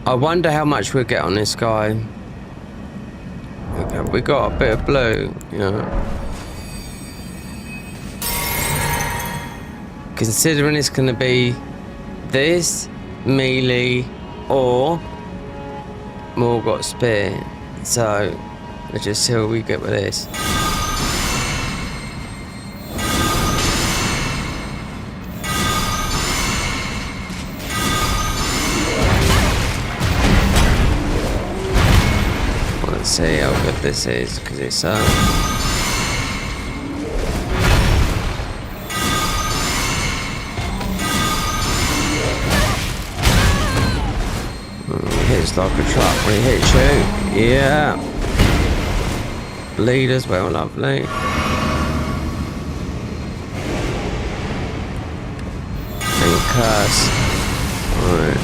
I wonder how much we'll get on this guy. Okay, we got a bit of blue, you know. Considering it's going to be this, melee, or more got spear. So, let's just see what we get with this. Let's see how good this is, because it's hits like a truck when it hits you. Yeah. Bleed as well, lovely. And curse. Alright.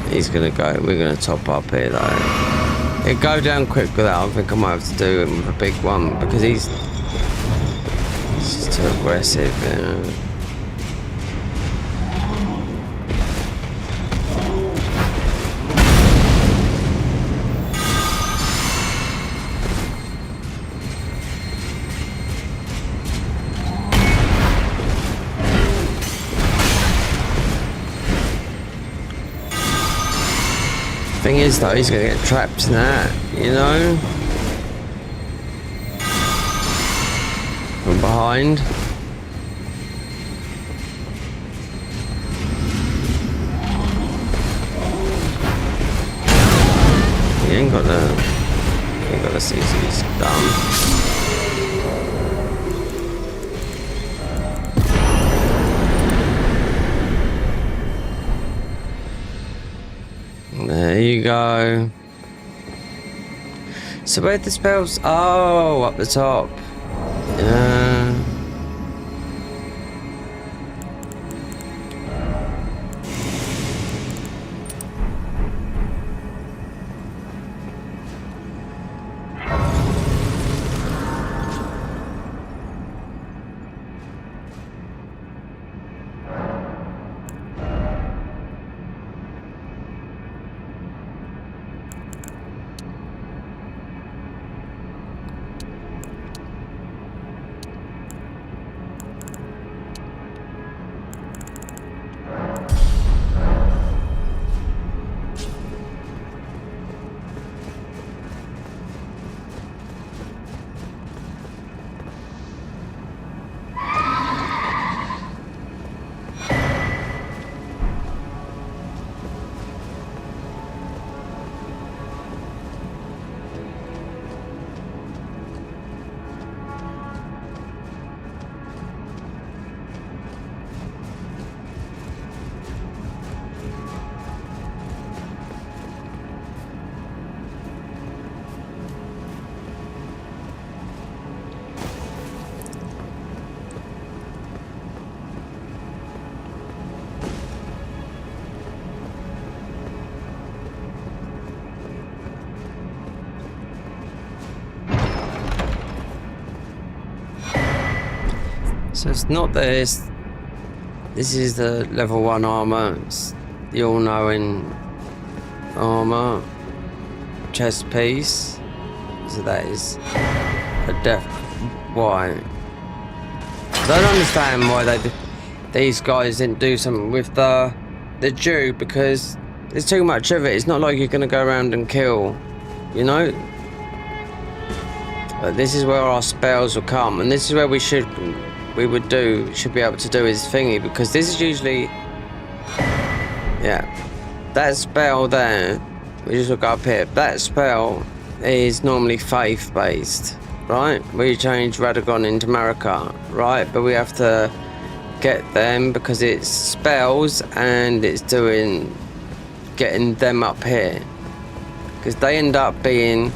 He's gonna go. We're gonna top up here though. It'll go down quick with that. I think I might have to do him with a big one because he's just too aggressive. You know? Thing is though, he's gonna get trapped in that, you know? From behind. He ain't got the CC's done. There you go. So where the spells? Oh, up the top. Yeah. So it's not this. This is the level 1 armor. It's the all-knowing armor. Chest piece. So that is a def. Why? I don't understand why these guys didn't do something with the Jew, because there's too much of it. It's not like you're gonna go around and kill, you know. But this is where our spells will come, and this is where we should be able to do his thingy, because this is usually, yeah, that spell there. We just look up here. That spell is normally faith based, right? We change Radagon into Marika, right? But we have to get them because it's spells and it's getting them up here, because they end up being.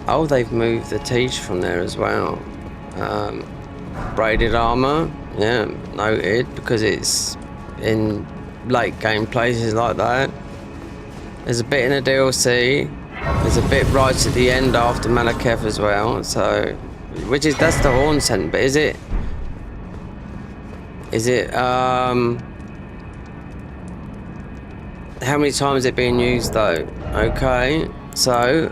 Oh, they've moved the teach from there as well. Braided armor, yeah, noted, because it's in late game places like that. There's a bit in the DLC. There's a bit right at the end after Malekith as well. So, that's the horn scent, but is it? How many times is it being used though? Okay, so.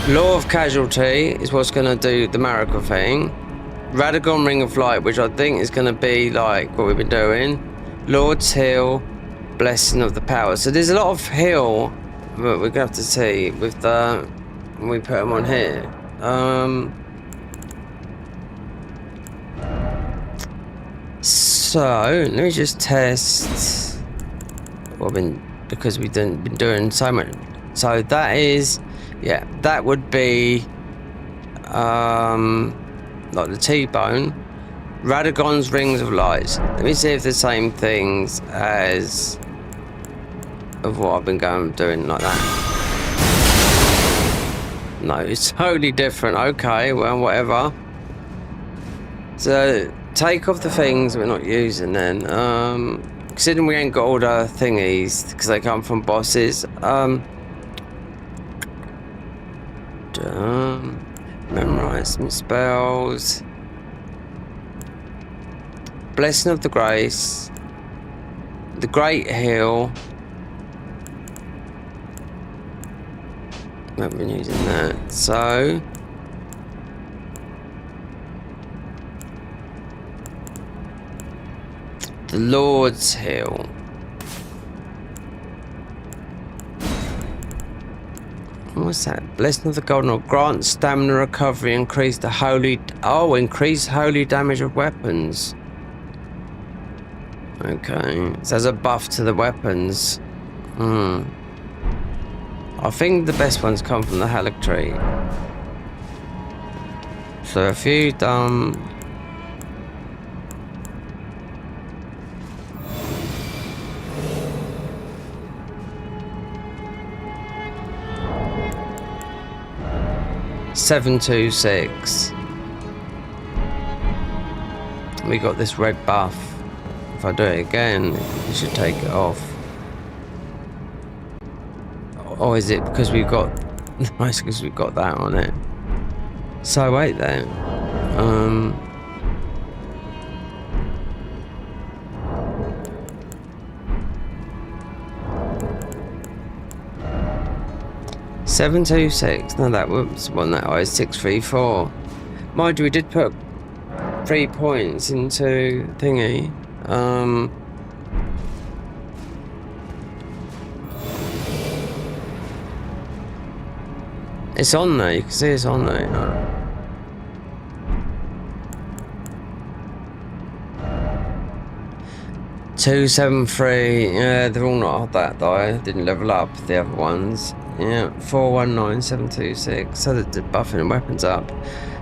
Law of Casualty is what's going to do the Marika thing. Radagon Ring of Light, which I think is going to be like what we've been doing. Lord's Hill, Blessing of the Power. So there's a lot of hill that we're going to have to see with when we put them on here. So let me just test because we've been doing so much. So that is. Yeah, that would be like the T-bone. Radagon's Rings of Lights. Let me see if the same things as of what I've been doing like that. No, it's totally different. Okay, well, whatever. So take off the things we're not using then. Considering we ain't got all the thingies because they come from bosses. Memorize some spells. Blessing of the Grace, the Great Hill. I haven't been using that. So the Lord's Hill. What's that? Blessing of the Golden Orb. Grant stamina recovery. Increase holy damage of weapons. Okay. So there's a buff to the weapons. I think the best ones come from the Halictree. So if you 726. We got this red buff. If I do it again, it should take it off. Or is it because we've got? Nice, because we've got that on it. So wait then. 726. No, that was one that was 634. Mind you, we did put 3 points into thingy. It's on there. You can see it's on there. 273. Yeah, they're all not that though. I didn't level up the other ones. Yeah, 419, 726. So that the buffing and weapons up.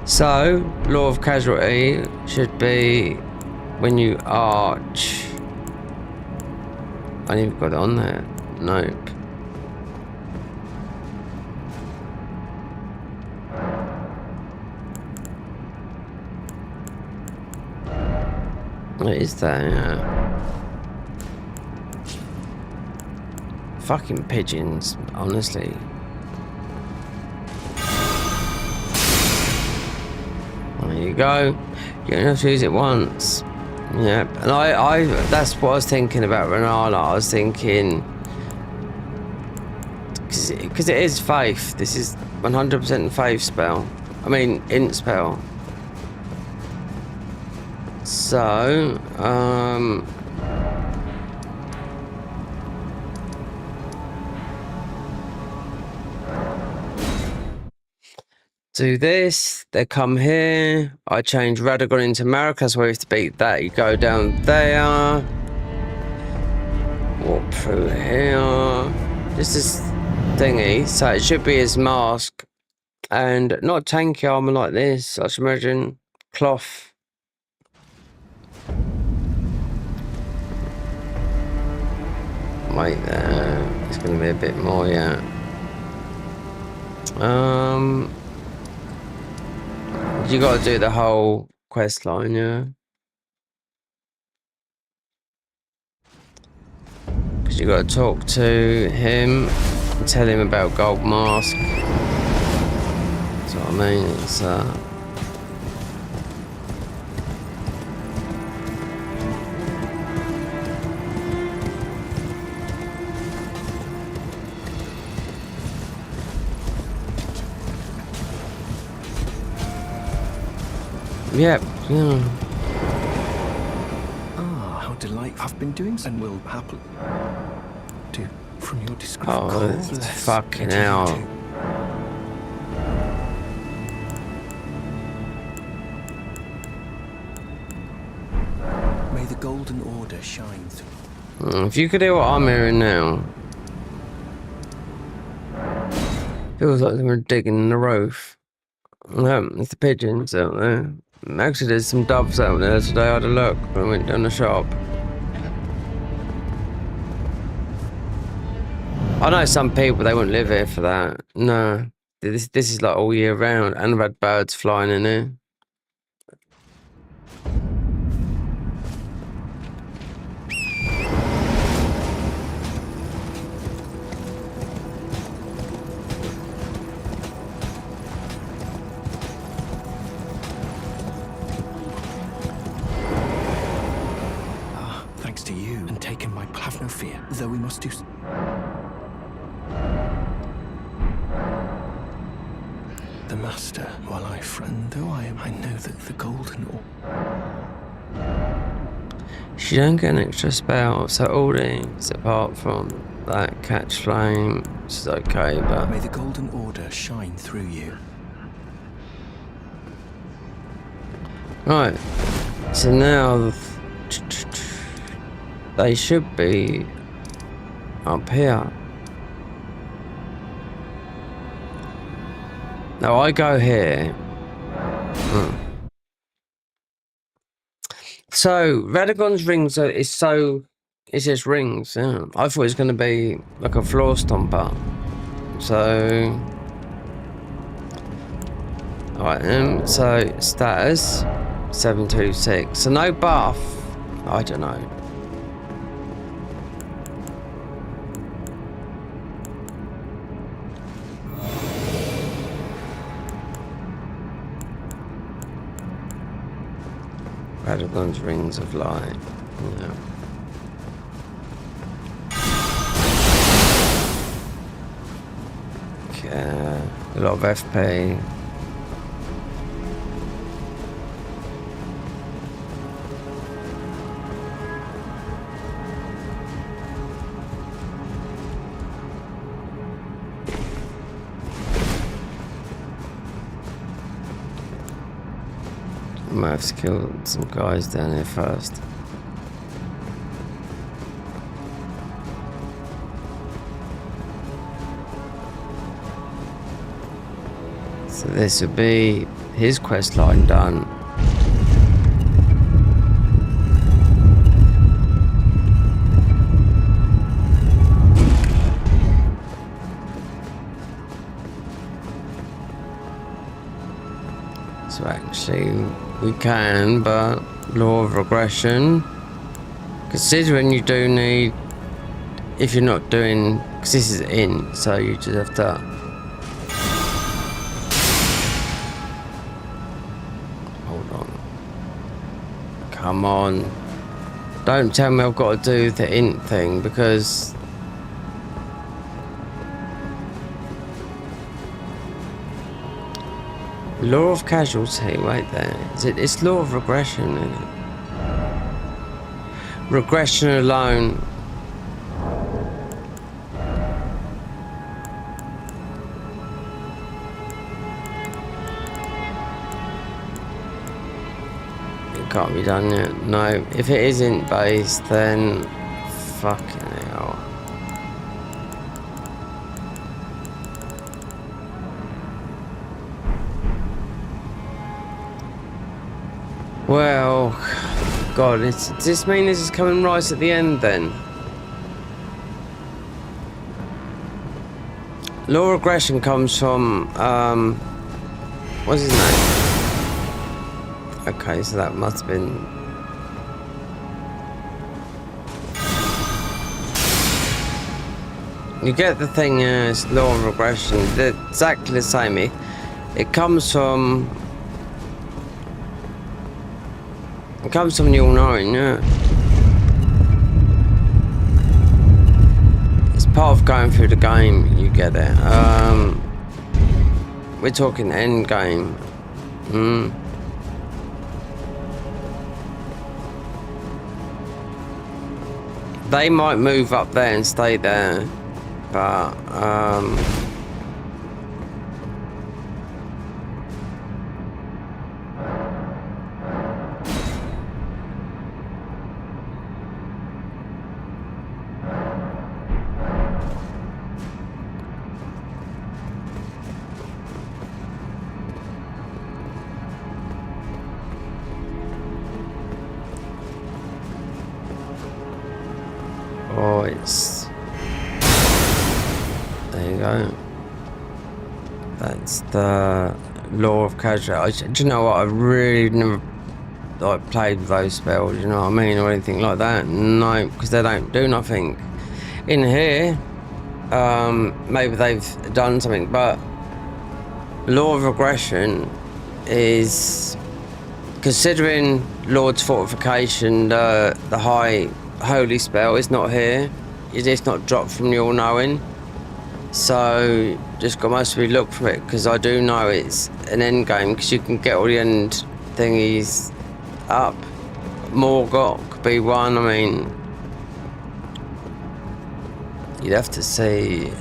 So, Law of Casualty should be when you arch. I didn't even got it on there. Nope. What is that? Yeah. Fucking pigeons, honestly. There you go. You only have to use it once. Yeah, and I that's what I was thinking about Renala. I was thinking, because it is faith. This is 100% faith spell. I mean, int spell. So, do this, they come here, I change Radagon into Maracas, where you have to beat that, you go down there, walk through here, this is thingy, so it should be his mask, and not tanky armor like this, I should imagine cloth. Wait there, it's going to be a bit more, yeah. You got to do the whole quest line, yeah. Because you got to talk to him and tell him about Gold Mask. That's what I mean. It's yep, yeah. Ah, how delightful. I've been doing and will happily do from your description. Oh, it's fucking hell. May the golden order shine through. If you could hear what I'm hearing now. Feels like they were digging in the roof. It's the pigeons out there. Actually, there's some doves out there today. I had a look when I went down the shop. I know some people, they wouldn't live here for that. No. This is like all year round, and I've had birds flying in here. Thanks to you and taking my have no fear, though we must do. The master, while I friend, though I know that the golden She don't get an extra spell, so all these, apart from that catch flame, is okay, but may the golden order shine through you. right. So now they should be up here. Now I go here. So Radagon's rings it's just rings. Yeah. I thought it was going to be like a floor stomper. So alright then. So status 726. So no buff. I don't know. Radagon's rings of light. Yeah. Okay. A lot of FP. I might have to kill some guys down here first. So this would be his quest line done. So actually we can, but law of regression, considering you do need, if you're not doing, because this is in, so you just have to Hold on. Come on. Don't tell me I've got to do the int thing, because... Law of casualty, wait there. It's law of regression, isn't it? Regression alone. It can't be done yet. No, if it isn't based, then fucking hell. Well, God, does this mean this is coming right at the end then? Law of regression comes from, what's his name? Okay, so that must have been... You get the thing, it's law of regression. They're exactly the same. It comes from... It comes from the all-knowing, yeah. It's part of going through the game, you get it. We're talking end game. They might move up there and stay there, but oh, it's... There you go. That's the law of casualty. Do you know what? I really never like played with those spells, you know what I mean, or anything like that. No, because they don't do nothing. In here, maybe they've done something, but law of regression is, considering Lord's Fortification, the high holy spell is not here. It's not dropped from the all-knowing. So just got mostly look for it, because I do know it's an end game, because you can get all the end thingies up. Morgok could be one. I mean, you'd have to see.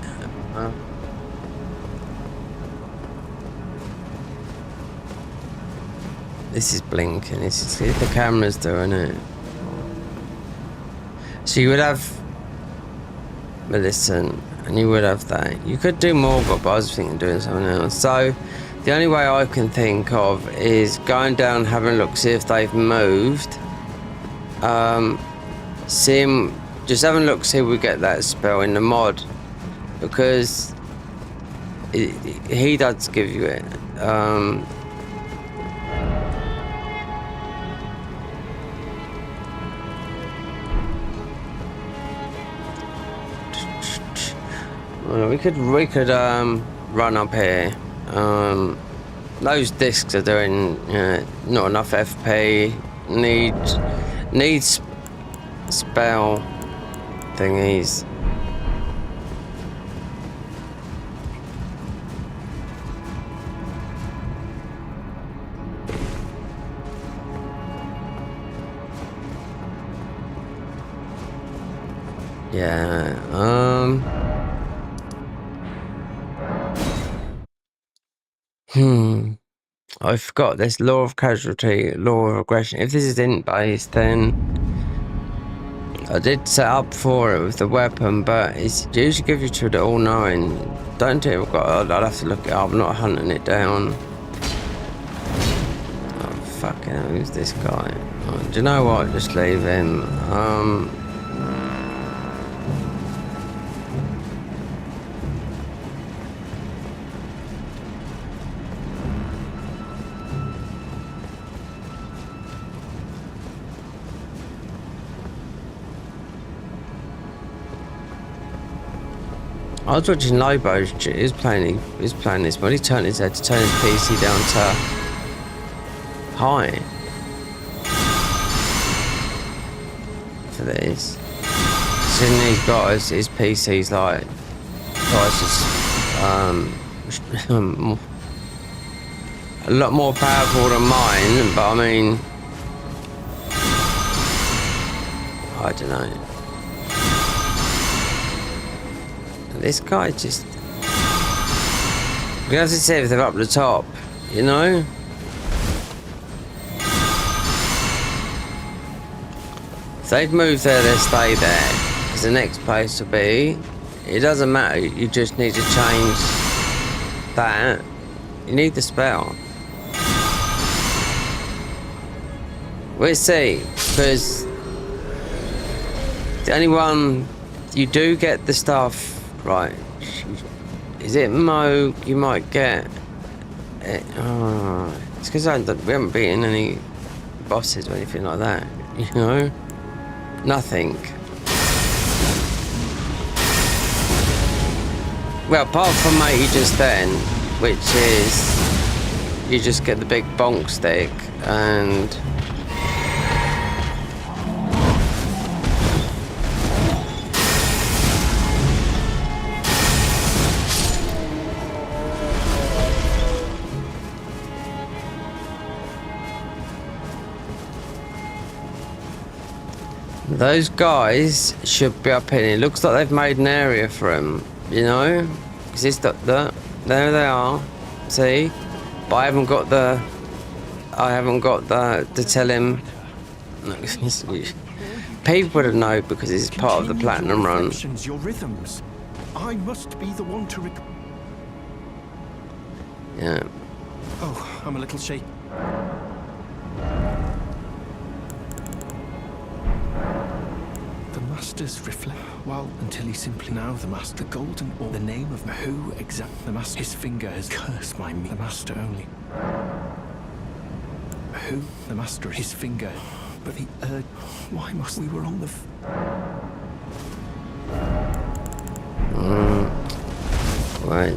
This is blinking. This is the camera's doing it. So you would have Millicent, and you would have that. You could do more, but I was thinking of doing something else. So the only way I can think of is going down, having a look, see if they've moved. Just having a look, see if we get that spell in the mod, because he does give you it. Well, we could run up here. Those discs are doing not enough FP. Needs spell thingies. Yeah. I forgot this law of casualty, law of regression. If this is int based, then I did set up for it with the weapon, but it's usually give you to the all-knowing. Don't think I've got. I'd have to look it up. I'm not hunting it down. Oh fucking hell! Who's this guy? Oh, do you know what? Just leave him. I was watching Lobo. He's playing this, but he turned his head to turn his PC down to high for this. So then he's got his PC's like twice as a lot more powerful than mine, but I mean, I don't know. This guy just, you have to see if they're up the top, you know? If they've moved there, they stay there. Because the next place will be, it doesn't matter, you just need to change that. You need the spell. We'll see, because the only one you do get the stuff, right? Is it Mo? You might get it. Oh, it's because we haven't beaten any bosses or anything like that, you know? Nothing. Well, apart from Matey just then, which is you just get the big bonk stick and those guys should be up here. It looks like they've made an area for them, you know? Because it's there they are. See? But I haven't got to tell him. People would have known because it's part of the platinum run. Your rhythms. I must be the one to Yeah. Oh, I'm a little shaky. The Master's reflect. Well, until he simply now the Master, the golden or the name of who exact the Master. His finger has cursed my me. The Master only. Who the Master? His finger. But the why must we were on the? Right.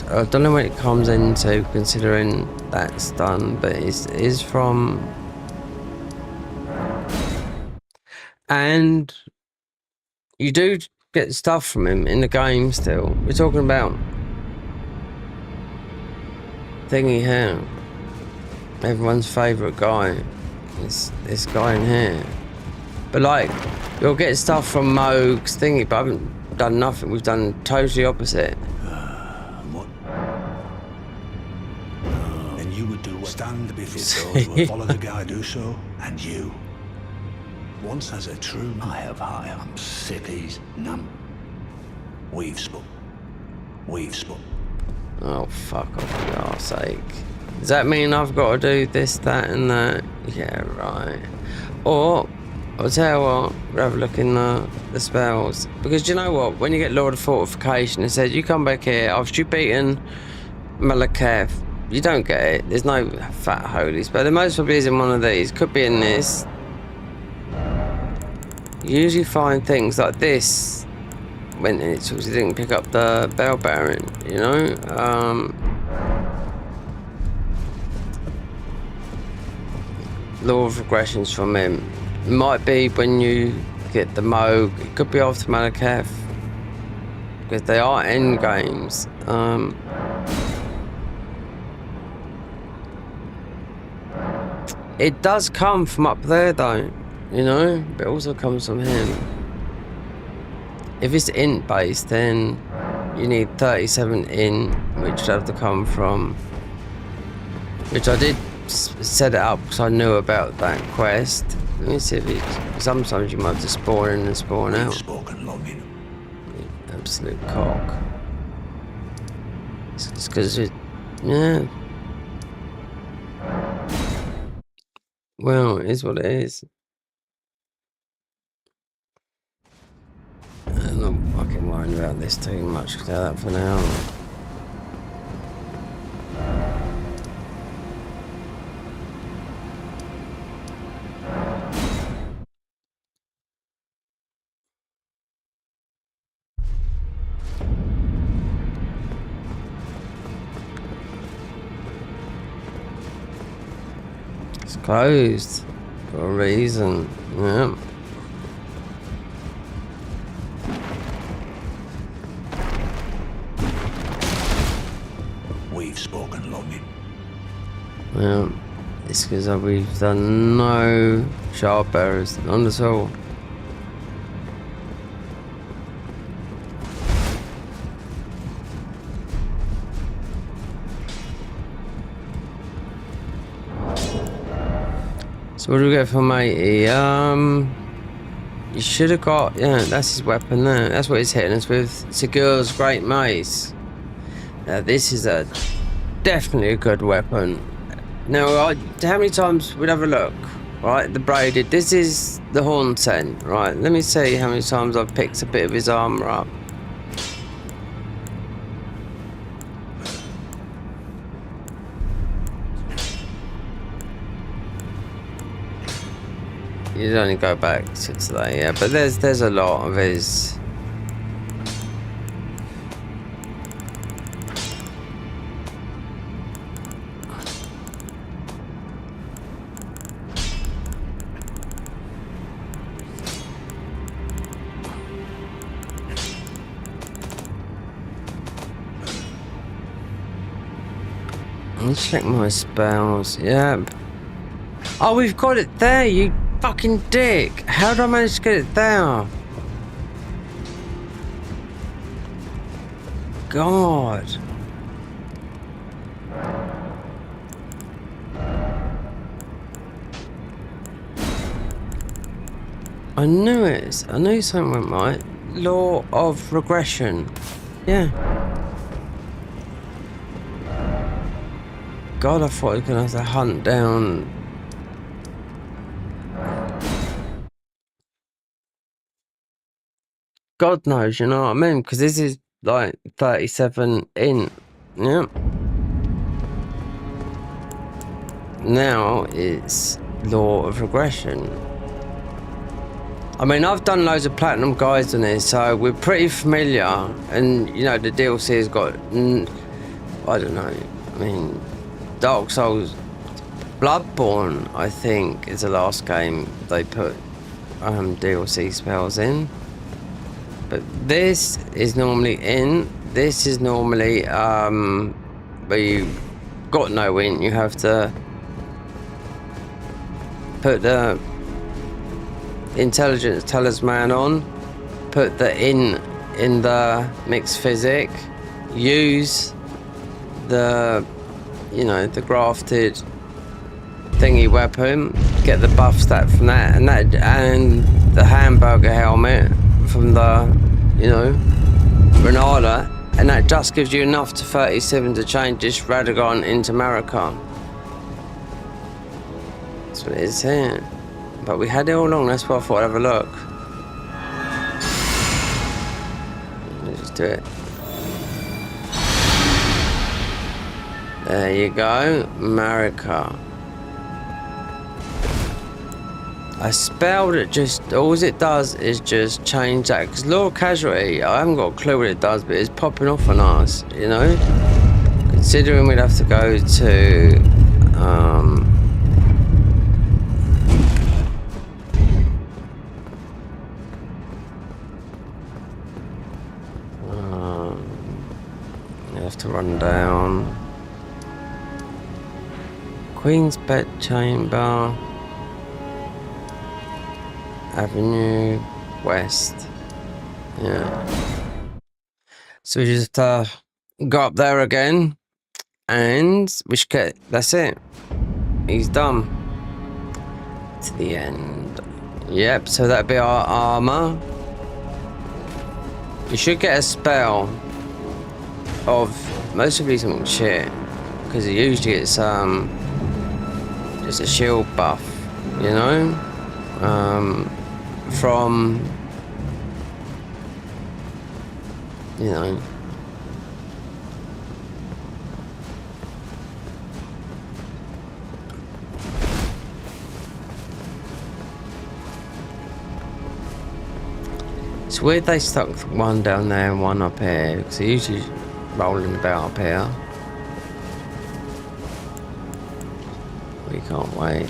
I don't know when it comes into, considering that's done, but it is from. And you do get stuff from him in the game still. We're talking about thingy here. Everyone's favourite guy. It's this guy in here. But like, you'll get stuff from Moog's thingy, but I haven't done nothing. We've done totally opposite. What? And you would do what? Stand before those who follow the guy, do so, and you. Once as a true, I have high. I'm sippies, numb. We've spoke. Oh, fuck off, for God's sake. Does that mean I've got to do this, that, and that? Yeah, right. Or, I'll tell you what, we'll have a look in the spells. Because you know what? When you get Lord of Fortification, it says, you come back here, after you've beaten Malakath, you don't get it. There's no fat holy spell. There most probably is in one of these. Could be in this. You usually find things like this when it's because you didn't pick up the Bell Baron, you know? Law of Regressions from him. It might be when you get the Moog. It could be after Malakath. Because they are end games. It does come from up there though. You know, but it also comes from him. If it's int based, then you need 37 int, which would have to come from. Which I did set it up because I knew about that quest. Let me see if it. Sometimes you might have to spawn in and spawn out. Spoken long enough. Absolute cock. It's because it. Yeah. Well, it is what it is. I'm not fucking worrying about this too much. Do that for now. Closed. For a reason. Yeah. We've spoken, Logan. Yeah. It's because we've done no sharp errors. None at all. So what do we get for matey? You should have got, yeah, that's his weapon there. That's what he's hitting us with. Segur's great mace. Now this is definitely a good weapon. Now, how many times we'd have a look? Right, the braided. This is the horn scent. Right, let me see how many times I've picked a bit of his armor up. You'd only go back to today, yeah, but there's a lot of his. Let's check my spells. Yep. Oh, we've got it there, you fucking dick. How did I manage to get it there? God. I knew it. I knew something went right. Law of regression. Yeah. God, I thought I was going to have to hunt down. God knows, you know what I mean? Because this is like 37 in. Yeah. Now it's law of regression. I mean, I've done loads of platinum guides on this, so we're pretty familiar. And, you know, the DLC has got, I don't know, I mean, Dark Souls, Bloodborne, I think, is the last game they put DLC spells in. But this is normally in. This is normally where you got no win. You have to put the intelligence talisman on, put the in the mixed physic, use the, you know, the grafted thingy weapon, get the buff stat from that, and the hamburger helmet from the, you know, Renala, and that just gives you enough to 37 to change this Radagon into Maricon. That's what it is here. But we had it all along, that's why I thought I'd have a look. Let's just do it. There you go, Marika. A spell that just, all it does is just change that. Because Law of Casualty, I haven't got a clue what it does, but it's popping off on us, you know? Considering we'd have to go to, you have to run down Queen's Bedchamber Avenue West. Yeah. So we just go up there again, and we should get. That's it. He's done. To the end. Yep. So that'd be our armor. You should get a spell of most of these shit, because it usually it's just a shield buff, you know, from, you know, it's weird they stuck one down there and one up here, because they're usually rolling about up here. We can't wait.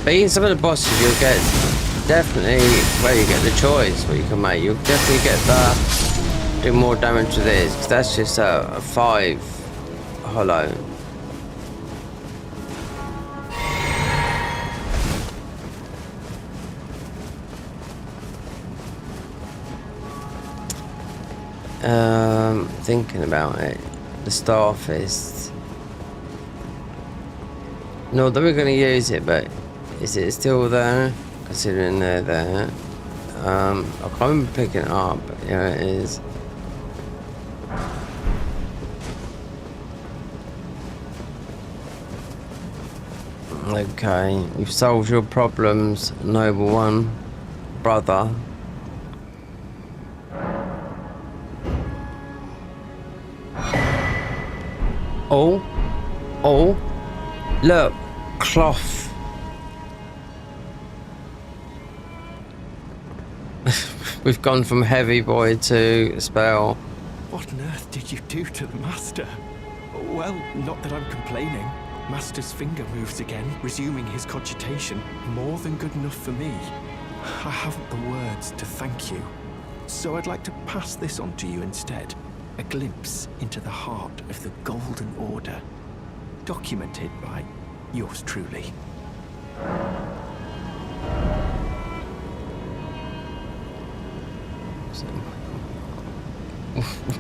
beating some of the bosses, you'll get definitely where you get the choice what you can make. You'll definitely get the do more damage to this, because that's just a 5 hollow. Thinking about it, the Starfist. Not that we're going to use it, but is it still there? Considering they're there. I can't remember picking it up, but here it is. Okay, you've solved your problems, noble one, brother. Oh, look, cloth. We've gone from heavy boy to spell. What on earth did you do to the Master? Well, not that I'm complaining. Master's finger moves again, resuming his cogitation. More than good enough for me. I haven't the words to thank you. So I'd like to pass this on to you instead. A glimpse into the heart of the Golden Order. Documented by yours truly.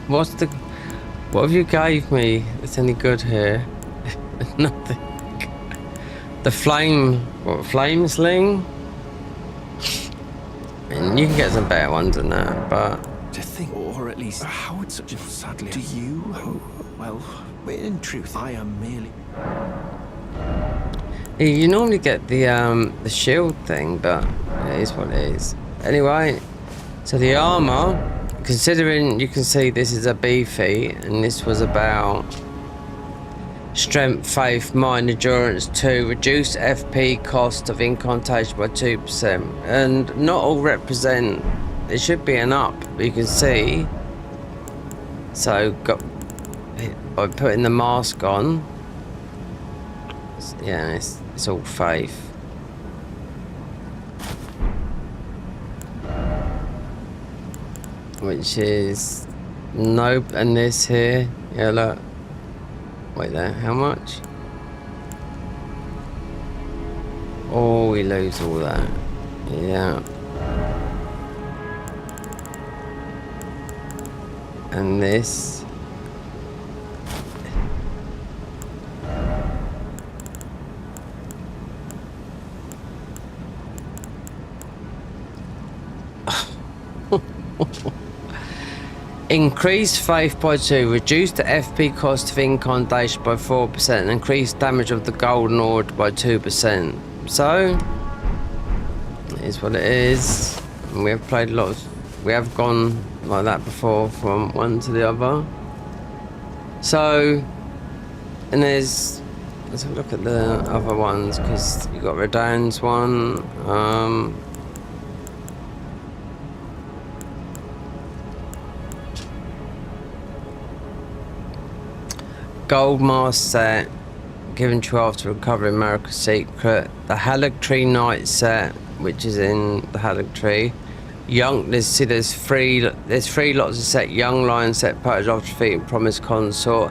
What have you gave me that's any good here? Nothing. The flame sling? And you can get some better ones than that, but To think, or at least, how would such a sadly do you? Well, in truth, I am merely. you normally get the shield thing, but it is what it is. Anyway, so the armor, considering you can see this is a beefy, and this was about strength, faith, mind, endurance 2, reduce FP cost of incantation by 2%, and not all represent. It should be an up, but you can see. So by putting the mask on, yeah, it's all faith. Which is nope, and this here, yeah, look. Wait there, how much? Oh, we lose all that. Yeah. And this. Increase faith by 2, reduce the FP cost of incantation by 4%, and increase damage of the Golden Order by 2%. So, it is what it is. And we have played a lot of, we have gone like that before from one to the other. So, and let's have a look at the other ones, because you got Radahn's one. Gold mask set, given to you after recovering America's Secret. The Haligtree Knight set, which is in the Haligtree. Young, there's three lots of set. Young Lion set, purchased after defeating Promised Consort.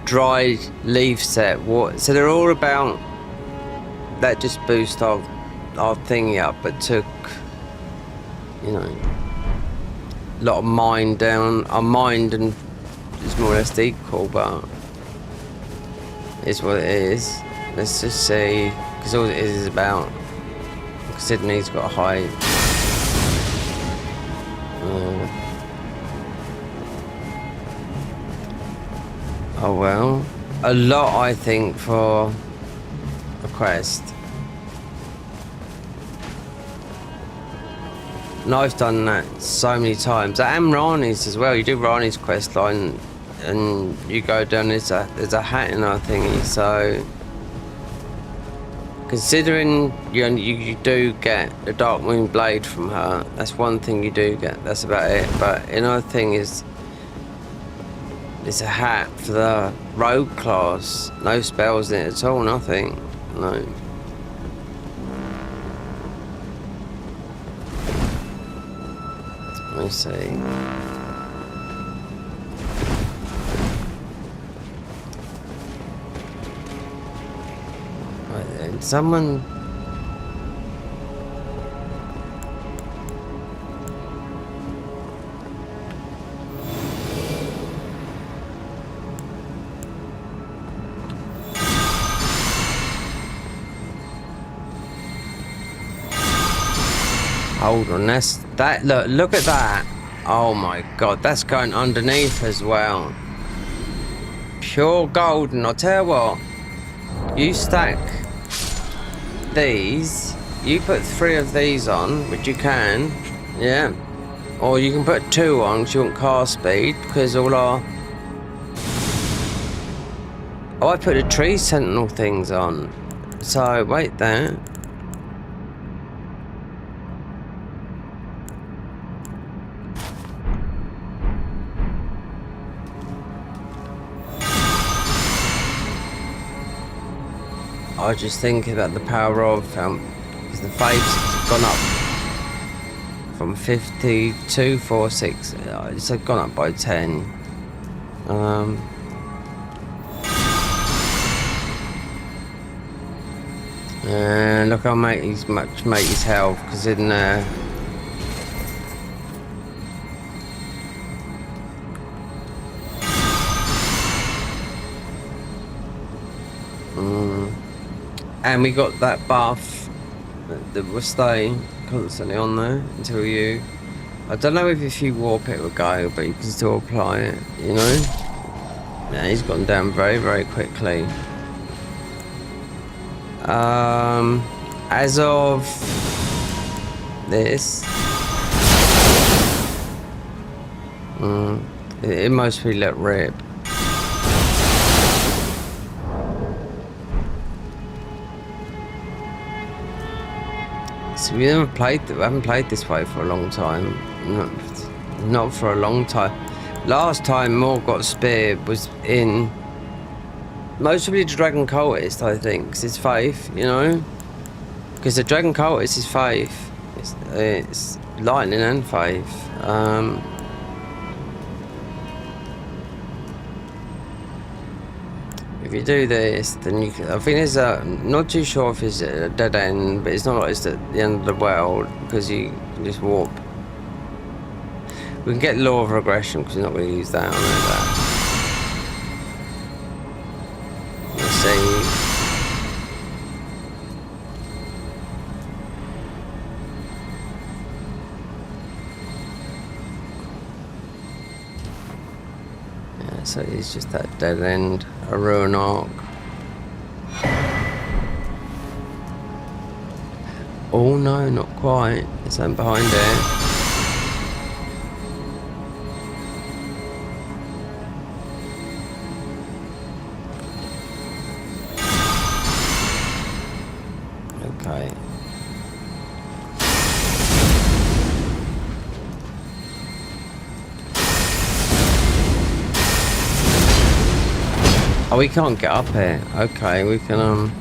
Dried Leaf set. So they're all about that. Just boost our thingy up, but took, you know, a lot of mind down. Our mind and it's more or less equal, but is what it is. Let's just see, because all it is about, considering he's got a high. Oh well, a lot I think for a quest. And I've done that so many times. And Rani's as well. You do Rani's quest line, and you go down. There's a hat in our thingy. So considering you do get the Dark Moon Blade from her, that's one thing you do get. That's about it. But another thing is, it's a hat for the rogue class. No spells in it at all. Nothing. No. Let's see. Right then, someone. Hold on, that. Look at that. Oh my god, that's going underneath as well. Pure golden. I'll tell you what. You stack these. You put 3 of these on, which you can. Yeah. Or you can put 2 on because you want car speed. Because all our. Oh, I put the tree sentinel things on. So, wait there. I was just thinking about the power of because the faith's gone up from 5246. It's gone up by 10. And look how much his health, because in there. And we got that buff that will stay constantly on there until you. I don't know if you warp it will go, but you can still apply it, you know? Yeah, he's gone down very, very quickly. As of this, it mostly let rip. So we haven't played this way for a long time. Not for a long time. Last time Moore got speared was in mostly the Dragon Cultist, I think, 'cause it's faith, you know. Because the Dragon Cultist is faith. It's lightning and faith. If you do this, then you can, I think there's a, not too sure if it's a dead end, but it's not like it's at the end of the world, because you can just warp. We can get law of regression, because we're not going to use that, I know that. Let's see. Yeah, so it's just that dead end. A ruin arc. Oh no, not quite. It's something behind it. Okay. Oh, we can't get up here. Okay, we can,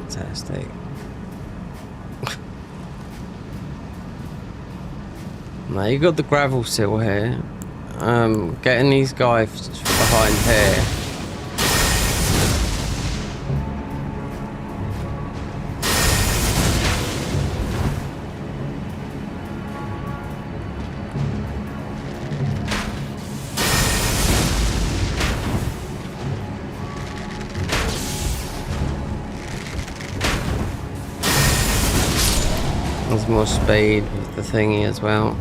Fantastic. Now, you got the gravel seal here. Getting these guys behind here. There's more speed with the thingy as well.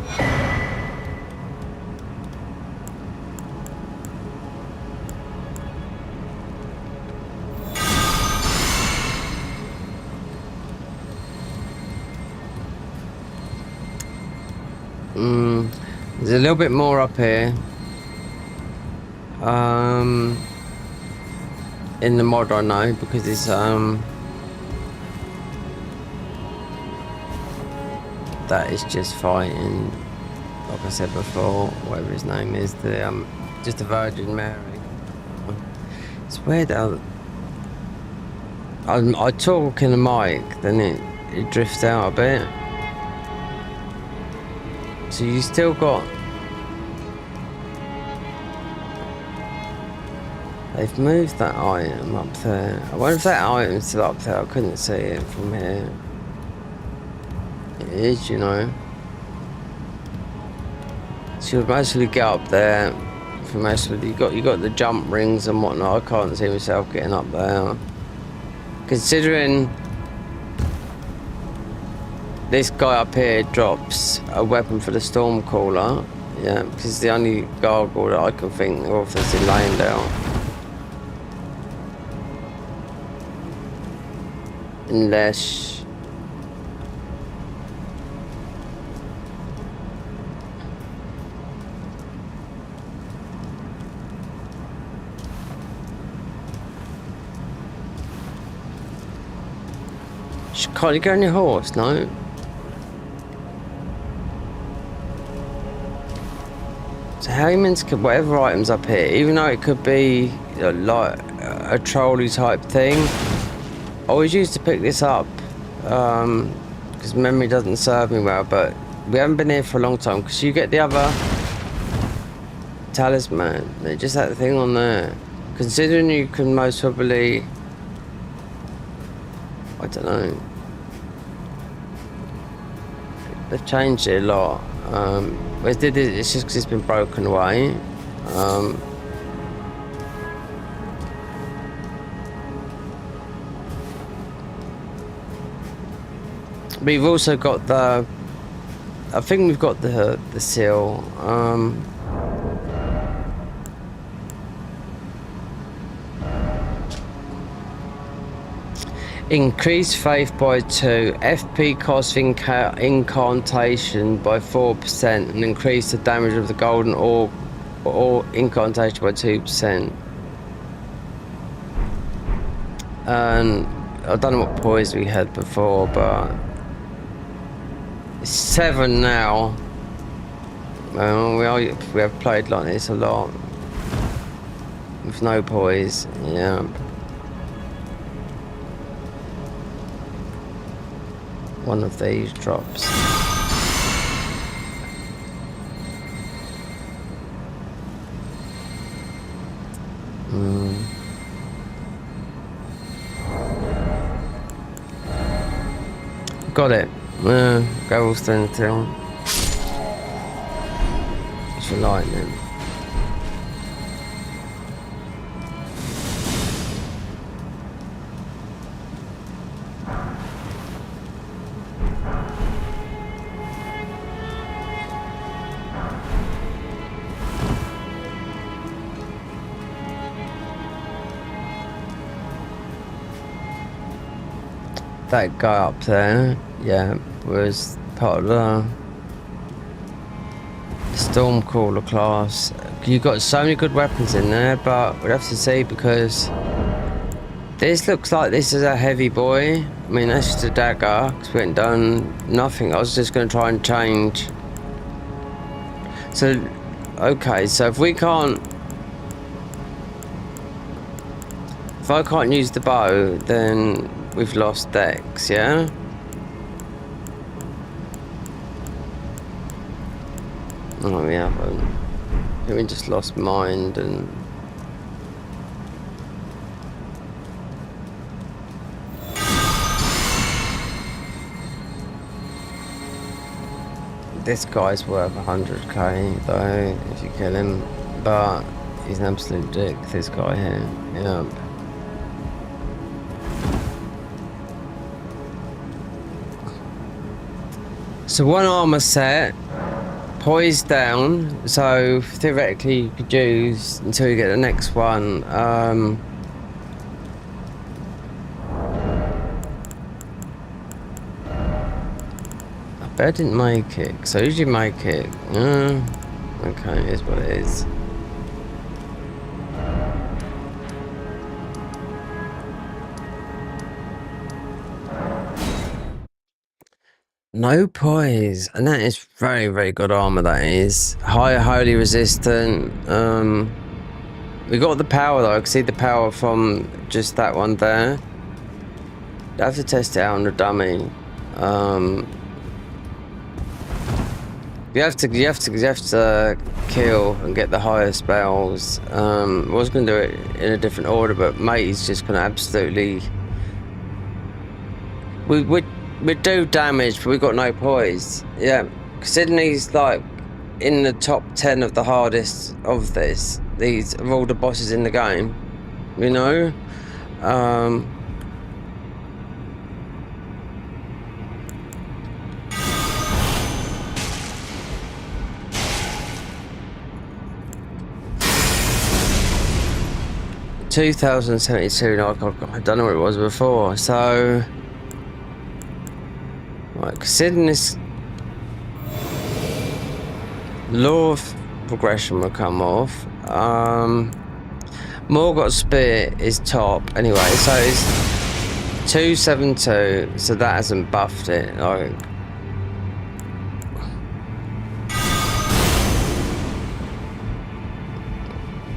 There's a little bit more up here. In the mod I know, because it's that is just fighting. like I said before, whatever his name is, the just the Virgin Mary. It's weird how I talk in the mic, then it drifts out a bit. So you still got. They've moved that item up there. I wonder if that item's still up there. I couldn't see it from here. It is, you know. So you'll mostly get up there. For most of it, you got the jump rings and whatnot. I can't see myself getting up there. Considering this guy up here drops a weapon for the Stormcaller, yeah, because it's the only gargoyle that I can think of that's in Landale. Unless can't you go on your horse? No. So how you meant to get whatever items up here, even though it could be like a trolley type thing. I always used to pick this up because memory doesn't serve me well, but we haven't been here for a long time because you get the other talisman. They just had the thing on there. Considering you can most probably, I don't know. They've changed it a lot. It's just because it's been broken away. We've also got the. I think we've got the seal. Increase faith by 2, FP cost incantation by 4%, and increase the damage of the golden orb or incantation by 2%. And I don't know what poise we had before, but it's 7 now. We have played like this a lot with no poise, yeah. One of these drops. Got it. Go stand still. It's for lightning. That guy up there, yeah, was part of the Stormcaller class. You got so many good weapons in there, but we'd have to see because this looks like this is a heavy boy. I mean, that's just a dagger because we ain't done nothing. I was just going to try and change. So, okay, so if I can't use the bow, then we've lost Dex, yeah? Oh, we haven't. We just lost Mind and... This guy's worth 100k though, if you kill him. But he's an absolute dick, this guy here. Yeah. So one armor set, poise down, so theoretically you could use until you get the next one. I bet I didn't make it, so usually make it. Okay, here's what it is. No poise, and that is very, very good armor. That is high, highly resistant. We got the power though. I can see the power from just that one there. I have to test it out on the dummy. You have to kill and get the higher spells. I was going to do it in a different order, but mate is just going to absolutely. We do damage, but we got no poise. Yeah, Sydney's like in the top 10 of the hardest of this. These of all the bosses in the game, you know. 2072. No, I don't know what it was before. So, right, considering this law of progression will come off. Morgoth's spear is top anyway, so it's 272. So that hasn't buffed it. Like,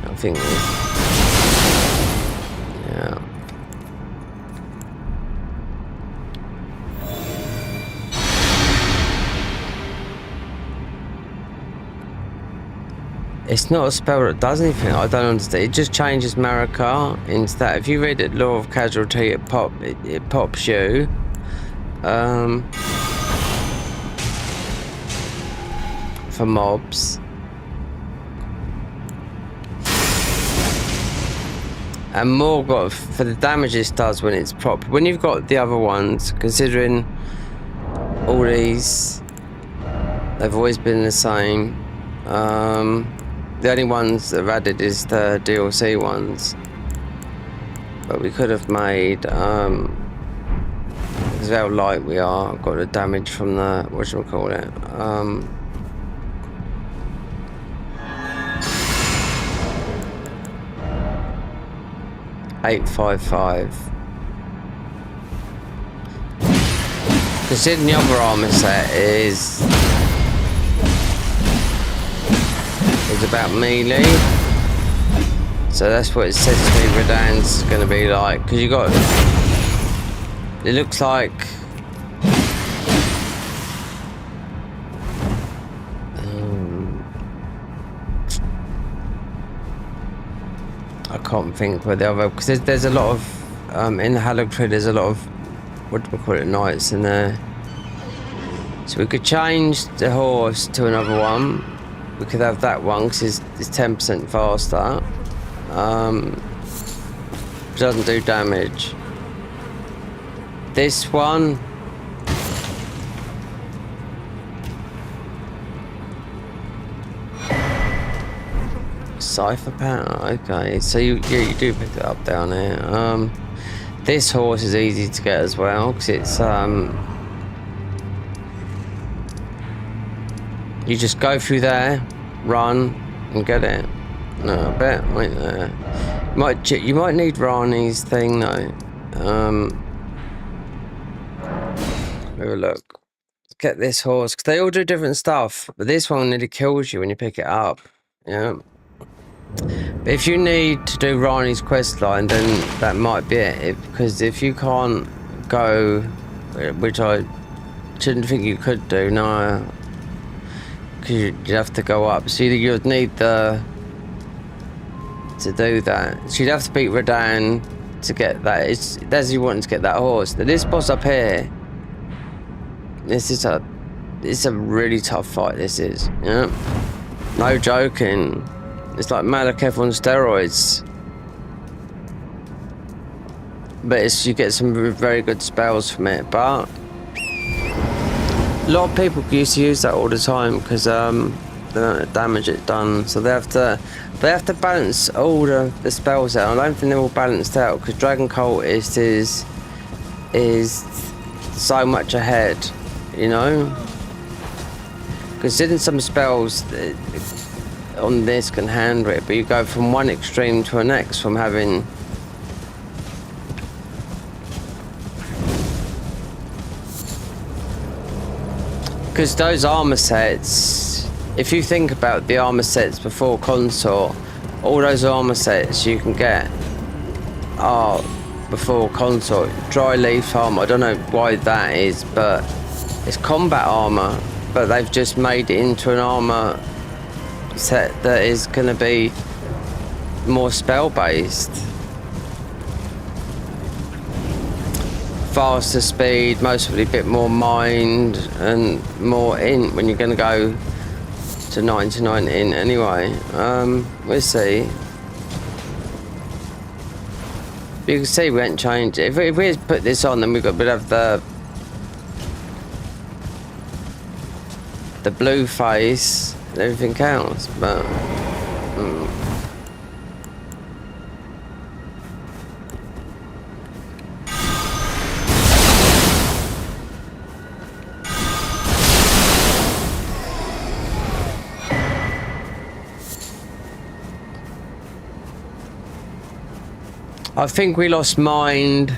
I think. Yeah. It's not a spell that does anything. I don't understand. It just changes Marika instead. If you read it, Law of Casualty, it pops you. For mobs. And Morgoth for the damage it does when it's propped. When you've got the other ones, considering all these, they've always been the same. The only ones that have added is the DLC ones. But we could have made, because of how light we are, got the damage from the, whatchamacallit, 855. Considering the other armor set is about melee, so that's what it says to me Redan's gonna be like, because you got, it looks like I can't think where the other, because there's a lot of in the Hallowed Tree there's a lot of, what do we call it, knights in there, so we could change the horse to another one. We could have that one because it's 10% faster. It doesn't do damage. This one, Cypher Power. Okay, so you do pick it up down here. This horse is easy to get as well because it's you just go through there, run, and get it. No, I bet wait there. You might need Rani's thing though. Have a look. Get this horse because they all do different stuff, but this one nearly kills you when you pick it up. Yeah. But if you need to do Rani's quest line, then that might be it. Because if you can't go, which I shouldn't think you could do, no. Because you'd have to go up, so you'd need to do that. So you'd have to beat Redan to get that. That's you wanting to get that horse. Now this boss up here, it's a really tough fight. This is, yeah, no joking. It's like Malekith on steroids, but you get some very good spells from it. But a lot of people used to use that all the time because the damage it done. So they have to balance all the spells out. I don't think they're all balanced out because Dragon Cultist is so much ahead, you know. Considering some spells on this can handle it, but you go from one extreme to the next from having. because those armor sets, if you think about the armor sets before Consort, all those armor sets you can get are before Consort. Dry leaf armor, I don't know why that is, but it's combat armor, but they've just made it into an armor set that is going to be more spell based. Faster speed, mostly a bit more mind and more int when you're going to go to 99 int anyway. We'll see. You can see we ain't changed it. If we put this on, then we'd have the blue face and everything else, but I think we lost mind,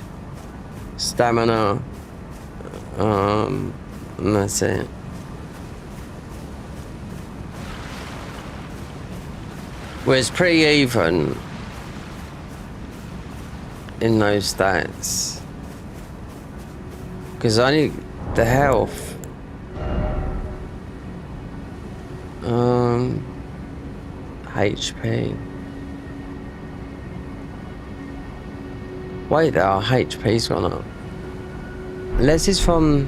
stamina, and that's it. Well, it's pretty even in those stats, because only the health, HP. Wait, our HP's gone up. Unless it's from...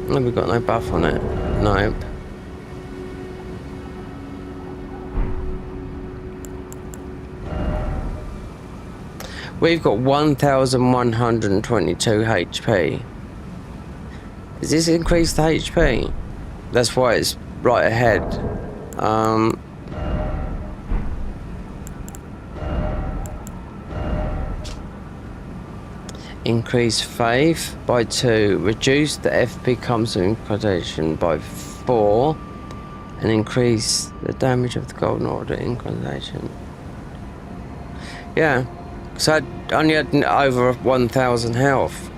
No, we've got no buff on it. Nope. We've got 1,122 HP. Does this increase the HP? That's why it's right ahead. Increase faith by 2, reduce the FP comes to incantation by 4, and increase the damage of the golden order incantation. Yeah, so I only had over 1,000 health.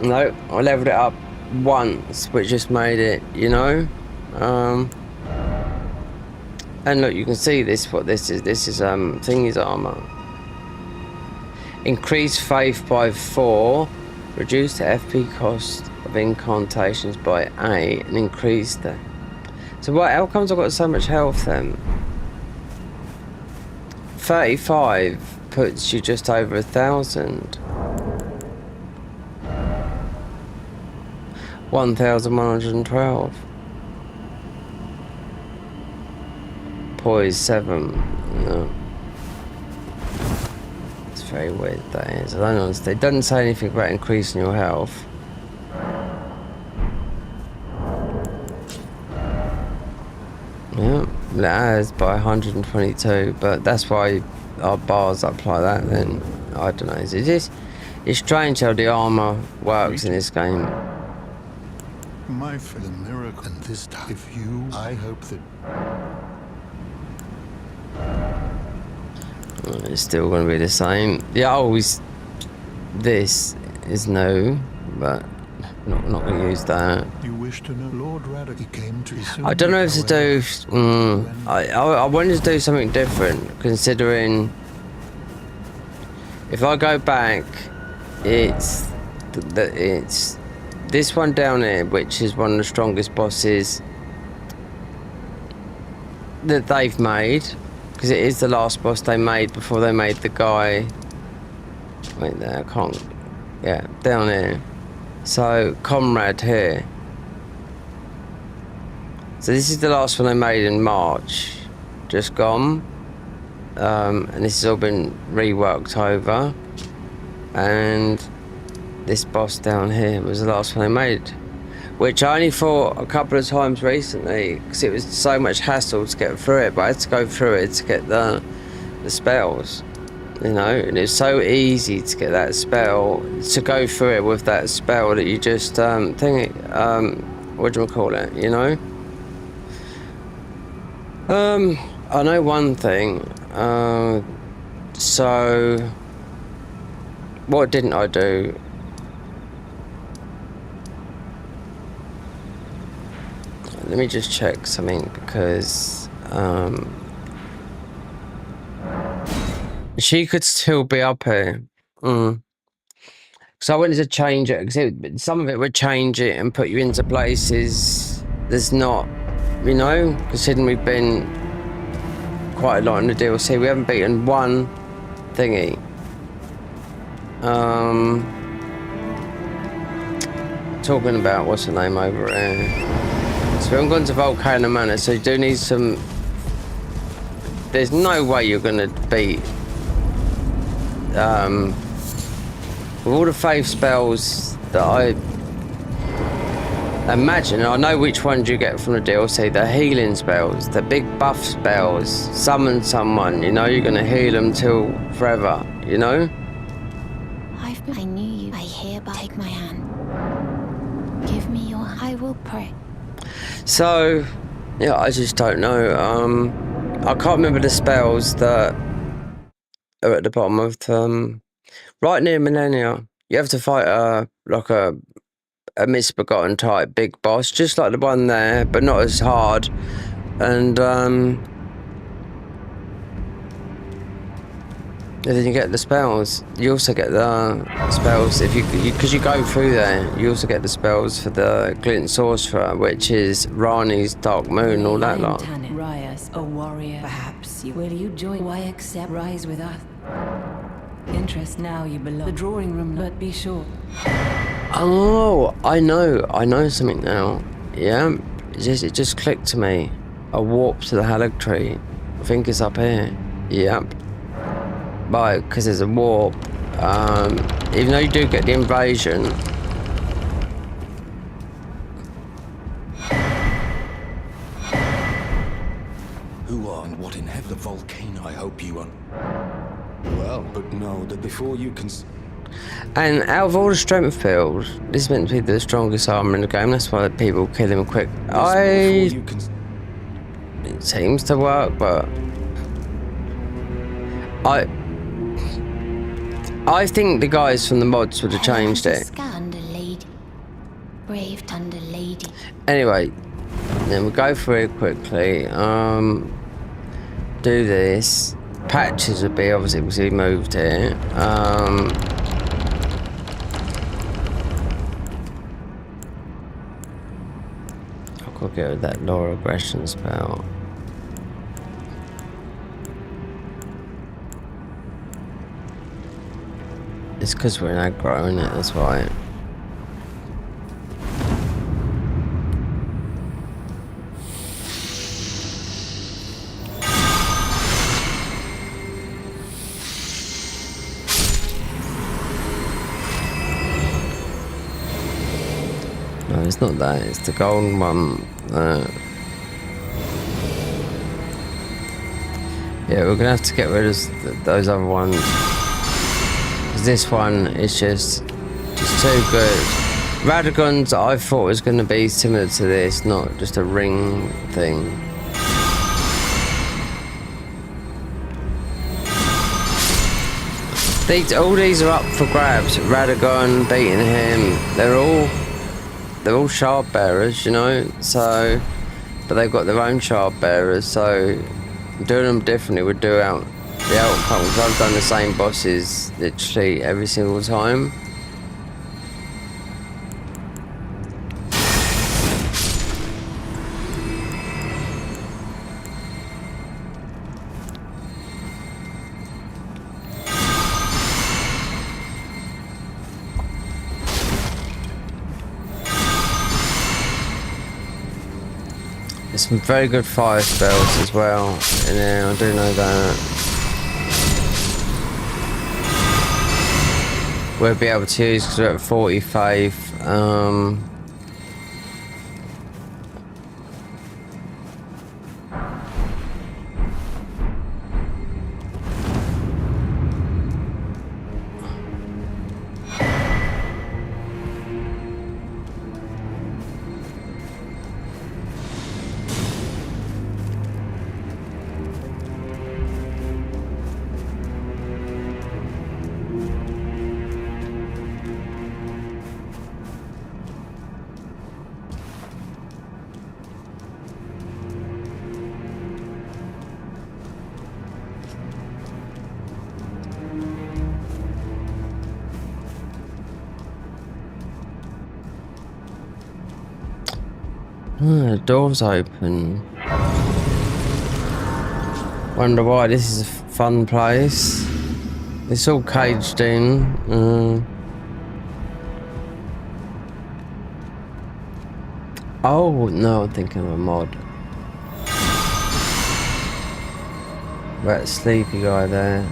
No, I leveled it up once, which just made it, you know. And look, you can see this. What this is? This is thingy's armor. Increase faith by 4, reduce the FP cost of incantations by 8, and increase the... So what, how comes I've got so much health then? 35 puts you just over 1,000. 1,112. Poise 7. No. Very weird that is. I don't understand. It doesn't say anything about increasing your health. Yeah, it has by 122, but that's why our bars up like that then. I don't know. It's strange how the armor works in this game. My for the miracle, and this time, if you, I hope that. It's still going to be the same. Yeah, always. This is new, but not going to use that. You wish to know Lord Raddock? He came to. I don't know if to do. I wanted to do something different, considering if I go back, it's this one down here, which is one of the strongest bosses that they've made. Because it is the last boss they made before they made the guy. Wait there, I can't. Yeah, down here. So, Comrade here. So this is the last one they made in March. Just gone. And this has all been reworked over. And this boss down here was the last one they made. Which I only fought a couple of times recently because it was so much hassle to get through it, but I had to go through it to get the spells, you know, and it's so easy to get that spell, to go through it with that spell that you just what do you call it, you know. I know one thing, so what didn't I do? let me just check something because she could still be up here. So I wanted to change it because some of it would change it and put you into places there's not, you know, considering we've been quite a lot in the DLC. We haven't beaten one thingy. Talking about what's the name over here. So we haven't gone to Volcano Manor, so you do need some. There's no way you're gonna beat with all the faith spells that I imagine. I know which ones you get from the DLC. The healing spells, the big buff spells, summon someone, you know, you're gonna heal them till forever, you know? I knew you. I hereby take my hand. Give me your. I will pray. So, yeah, I just don't know. I can't remember the spells that are at the bottom of right near Millennia. You have to fight a misbegotten type big boss, just like the one there, but not as hard. And and then you get the spells. You also get the spells if because you go through there. You also get the spells for the Glint Sorcerer, which is Rani's Dark Moon, all that lot. Rias, a warrior. Perhaps you will you join? Why accept rise with us? Interest now you belong. The drawing room, but be sure. Oh, I know something now. Yeah, it just clicked to me. A warp to the Halig Tree. I think it's up here. Yep. Right, because there's a warp. Even though you do get the invasion. Who are and what in heaven? The volcano. I hope you are. Well, but know that before you can. And out of all the strength builds, this is meant to be the strongest armor in the game. That's why people kill him quick. It seems to work, but I think the guys from the mods would have changed it. Brave Thunder Lady. Anyway, then we'll go through it quickly. Do this. Patches would be obviously because he moved here. I'll go get with that Law Aggression spell. It's because we're in aggro, isn't it? That's why. No, it's not that. It's the golden one. Yeah, we're gonna have to get rid of those other ones. This one is just too good. Radagon's I thought was going to be similar to this, not just a ring thing. All these are up for grabs. Radagon, beating him, they're all shard bearers, you know. So, but they've got their own shard bearers. So, doing them differently would do out the outcome, because I've done the same bosses literally every single time. There's some very good fire spells as well in there, I do know that. We'll be able to use because we're at 45. The door's open. Wonder why. This is a fun place. It's all caged in. Oh no, I'm thinking of a mod. That sleepy guy there.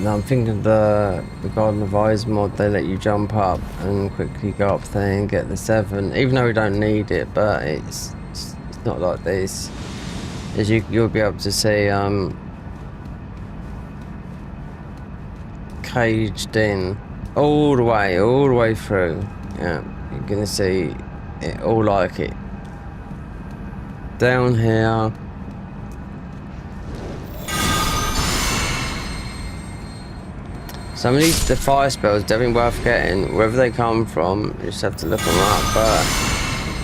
No, I'm thinking the Garden of Eyes mod. They let you jump up and quickly go up there and get the 7, even though we don't need it. But it's not like this. As you'll be able to see caged in all the way through. Yeah, you're gonna see it all like it. Down here. Some of the fire spells definitely worth getting. Wherever they come from, you just have to look them up. But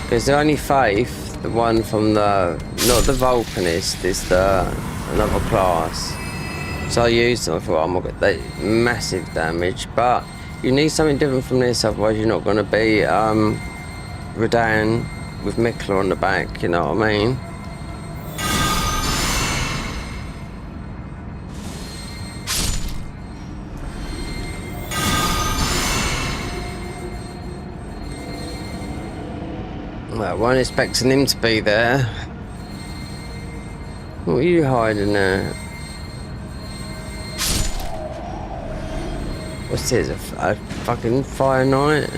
because the only Faith, the one from not the Vulcanist, is another class. So I used them. I thought, oh my god, they massive damage. But you need something different from this, otherwise you're not going to be Redan with Mikla on the back. You know what I mean? Well, I wasn't expecting him to be there. What are you hiding there? What's this? A fucking fire knight?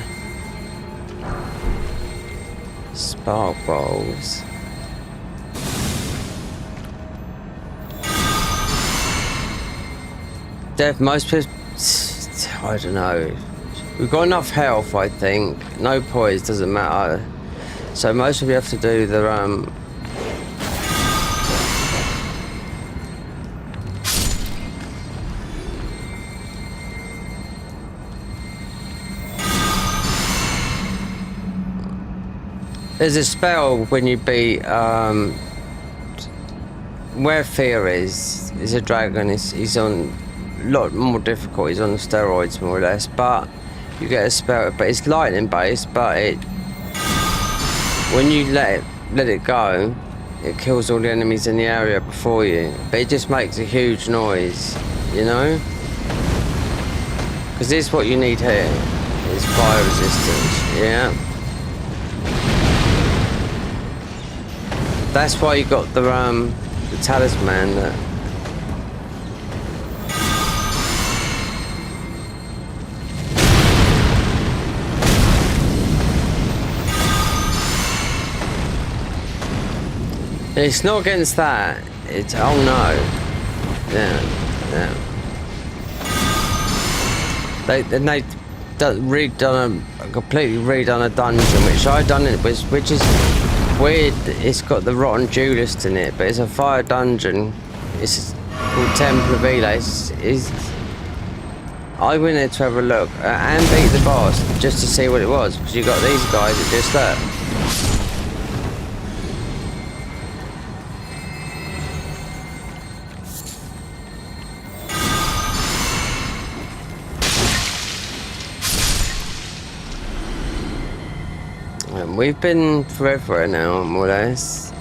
Spark balls. Most people, I don't know. We've got enough health, I think. No poise, doesn't matter. So most of you have to do the there's a spell when you beat where Fear is a dragon. He's on a lot more difficult. He's on steroids more or less, but you get a spell, but it's lightning based, but when you let it go, it kills all the enemies in the area before you. But it just makes a huge noise, you know? Because this is what you need here, is fire resistance, yeah? That's why you got the talisman that... It's not against that. It's oh no. Yeah. They completely redone a dungeon, which I done it was, which is weird. It's got the rotten duelist in it, but it's a fire dungeon. It's called Temple of Elis. I went there to have a look and beat the boss just to see what it was, because you got these guys that just look. We've been forever now, more or less.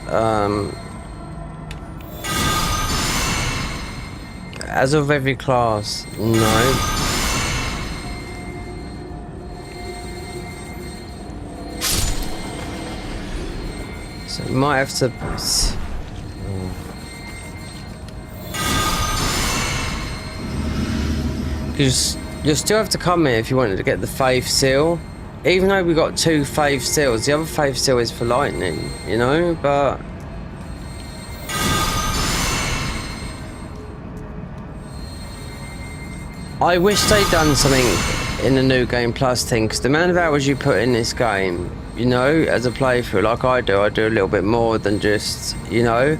As of every class, no. So we might have to... You'll still have to come here if you wanted to get the Faith Seal. Even though we got 2 Faith Seals, the other Faith Seal is for lightning, you know, but... I wish they'd done something in the New Game Plus thing, because the amount of hours you put in this game, you know, as a playthrough, like I do a little bit more than just, you know,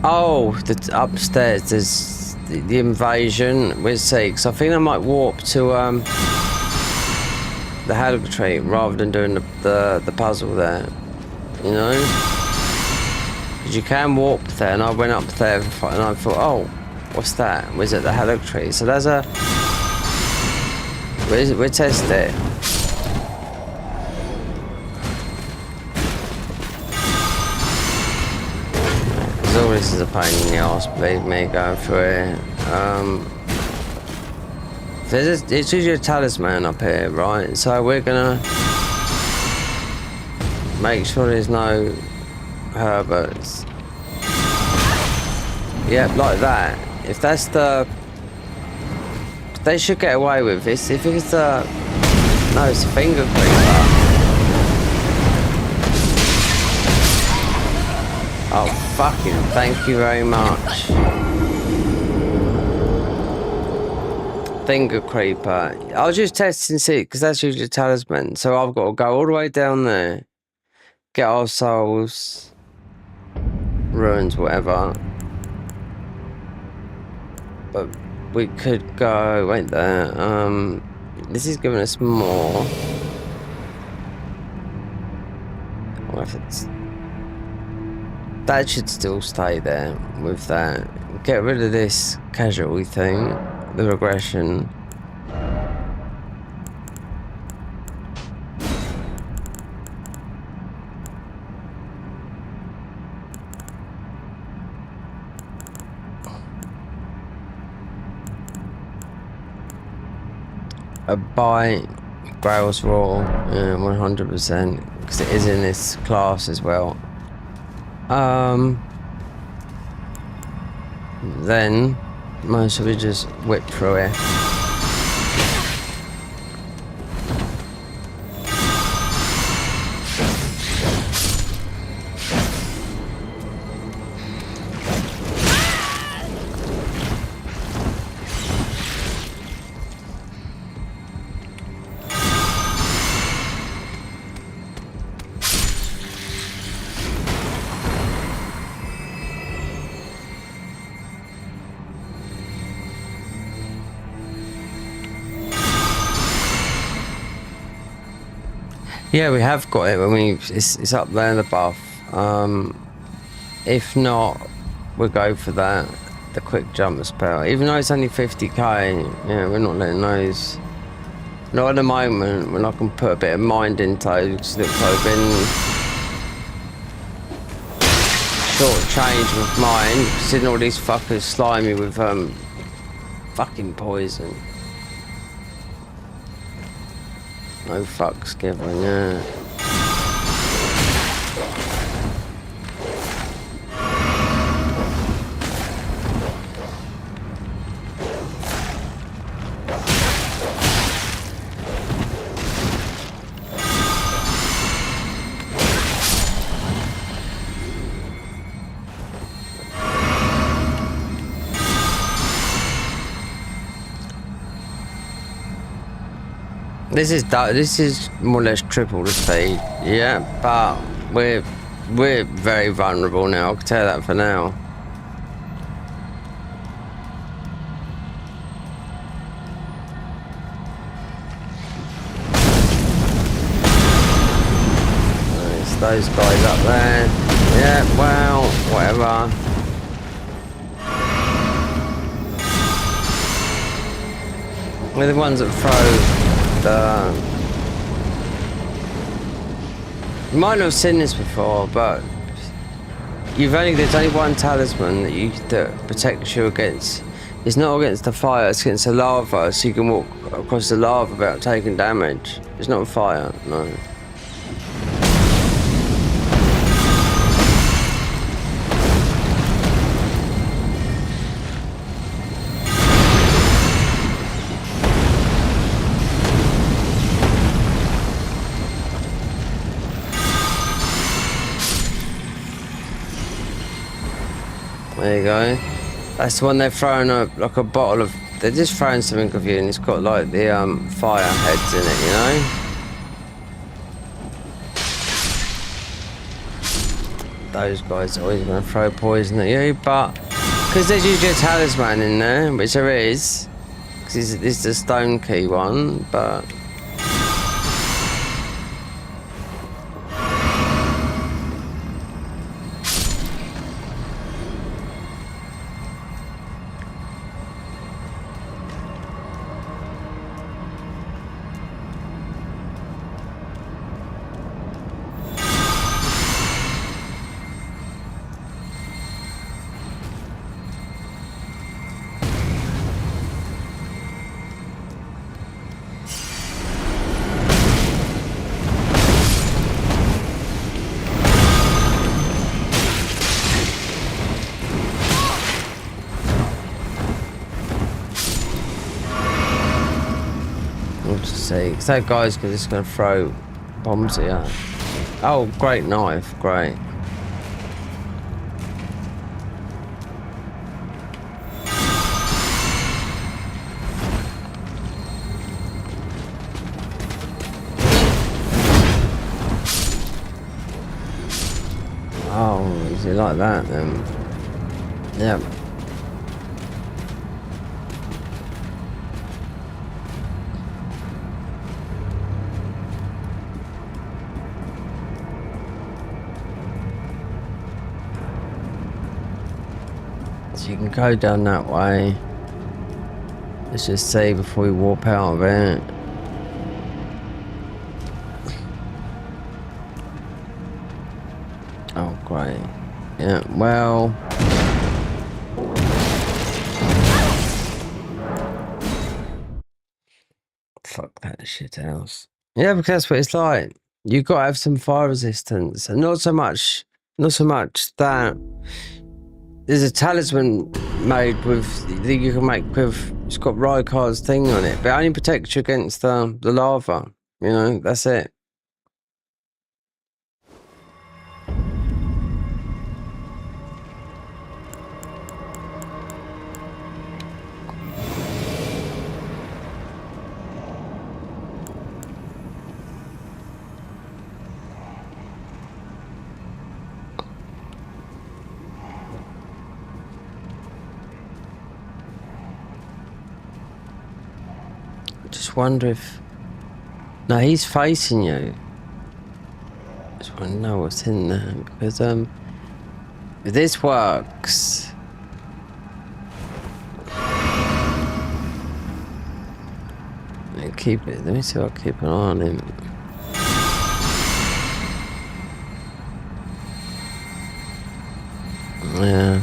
oh, upstairs there's the invasion. We'll see, because I think I might warp to the Haddock tree rather than doing the puzzle there, you know? Because you can warp there, and I went up there and I thought, oh, what's that? Was it the Haddock tree? So there's a... We'll test it. Because all this is a pain in the arse, believe me, going through it. It's usually a talisman up here, right? So we're gonna make sure there's no Herberts. Yep, like that. If that's the... They should get away with this. If it's the... No, it's a finger creeper. Oh, fucking thank you very much. Finger creeper. I was just testing to see, because that's usually a talisman. So I've got to go all the way down there, get our souls, ruins, whatever. But we could go, wait there. This is giving us more. What if it's... That should still stay there with that. Get rid of this casualty thing. The regression. A bite, Grail's Raw, 100%, because it is in this class as well. Then most of it just whip through it. Yeah, we have got it. I mean, it's up there in the buff. If not, we'll go for that. The quick jump spell. Even though it's only 50k, yeah, we're not letting those. Not at the moment. When I can put a bit of mind into those. Looks like I've been short change with mine. Seeing all these fuckers slimy with fucking poison. No fucks given, yeah. This is more or less triple the speed, yeah, but we're very vulnerable now, I can tell that for now. There's those guys up there. Yeah, well, whatever. We're the ones that throw you might not have seen this before, but there's only one talisman that protects you against. It's not against the fire, it's against the lava, so you can walk across the lava without taking damage. It's not fire, no. There you go. That's the one they're throwing like a bottle of. They're just throwing something of you, and it's got like the fire heads in it, you know. Those guys are always going to throw poison at you, but because there's usually a talisman in there, which there is, because this is the stone key one, but see. Because that guy's just going to throw bombs at you. Oh, great knife. Great. Oh, is it like that then? Yep. So you can go down that way. Let's just see before we warp out of it. Oh, great. Yeah, well... Fuck that shit house. Yeah, because that's what it's like. You got to have some fire resistance. And not so much that... There's a talisman made with... that you can make with... It's got Rykar's thing on it. But it only protects you against the lava. You know, that's it. Just wonder if... No, he's facing you. Just want to know what's in there. Because, if this works... Keep it. Let me see if I keep an eye on him. Yeah.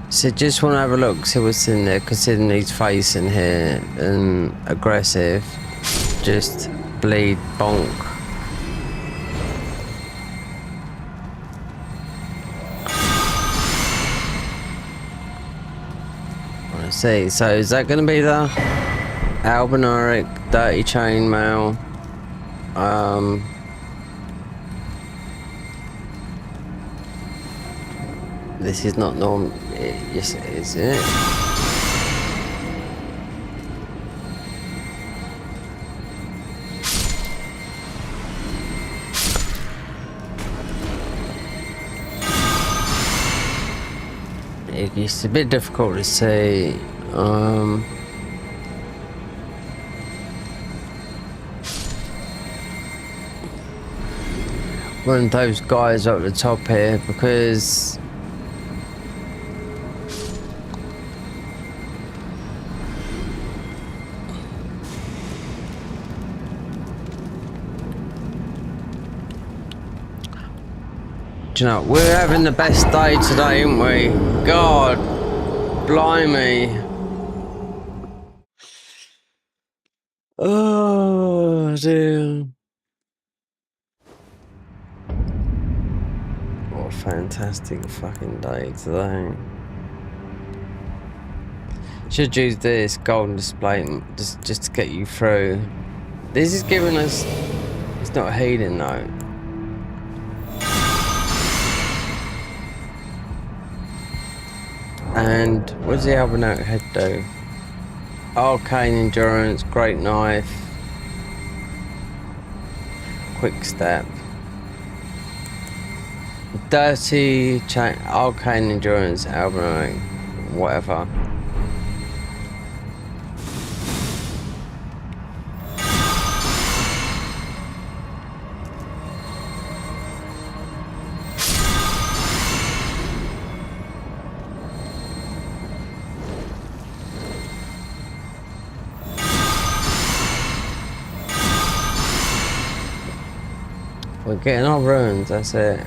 So just want to have a look, see what's in there, considering he's facing here and aggressive. Just bleed bonk. I see. So is that going to be the Albinauric dirty chainmail? This is not normal. Yes, it is, isn't it? It's a bit difficult to see. One of those guys up the top here, because you know, we're having the best day today, aren't we? God, blimey. Oh, dear. What a fantastic fucking day today. Should use this golden display just to get you through. This is giving us... It's not healing though. And what does the Albinauric head do? Arcane endurance, great knife, quick step, dirty chain, arcane endurance, Albinauric, whatever. We're getting our runes, that's it.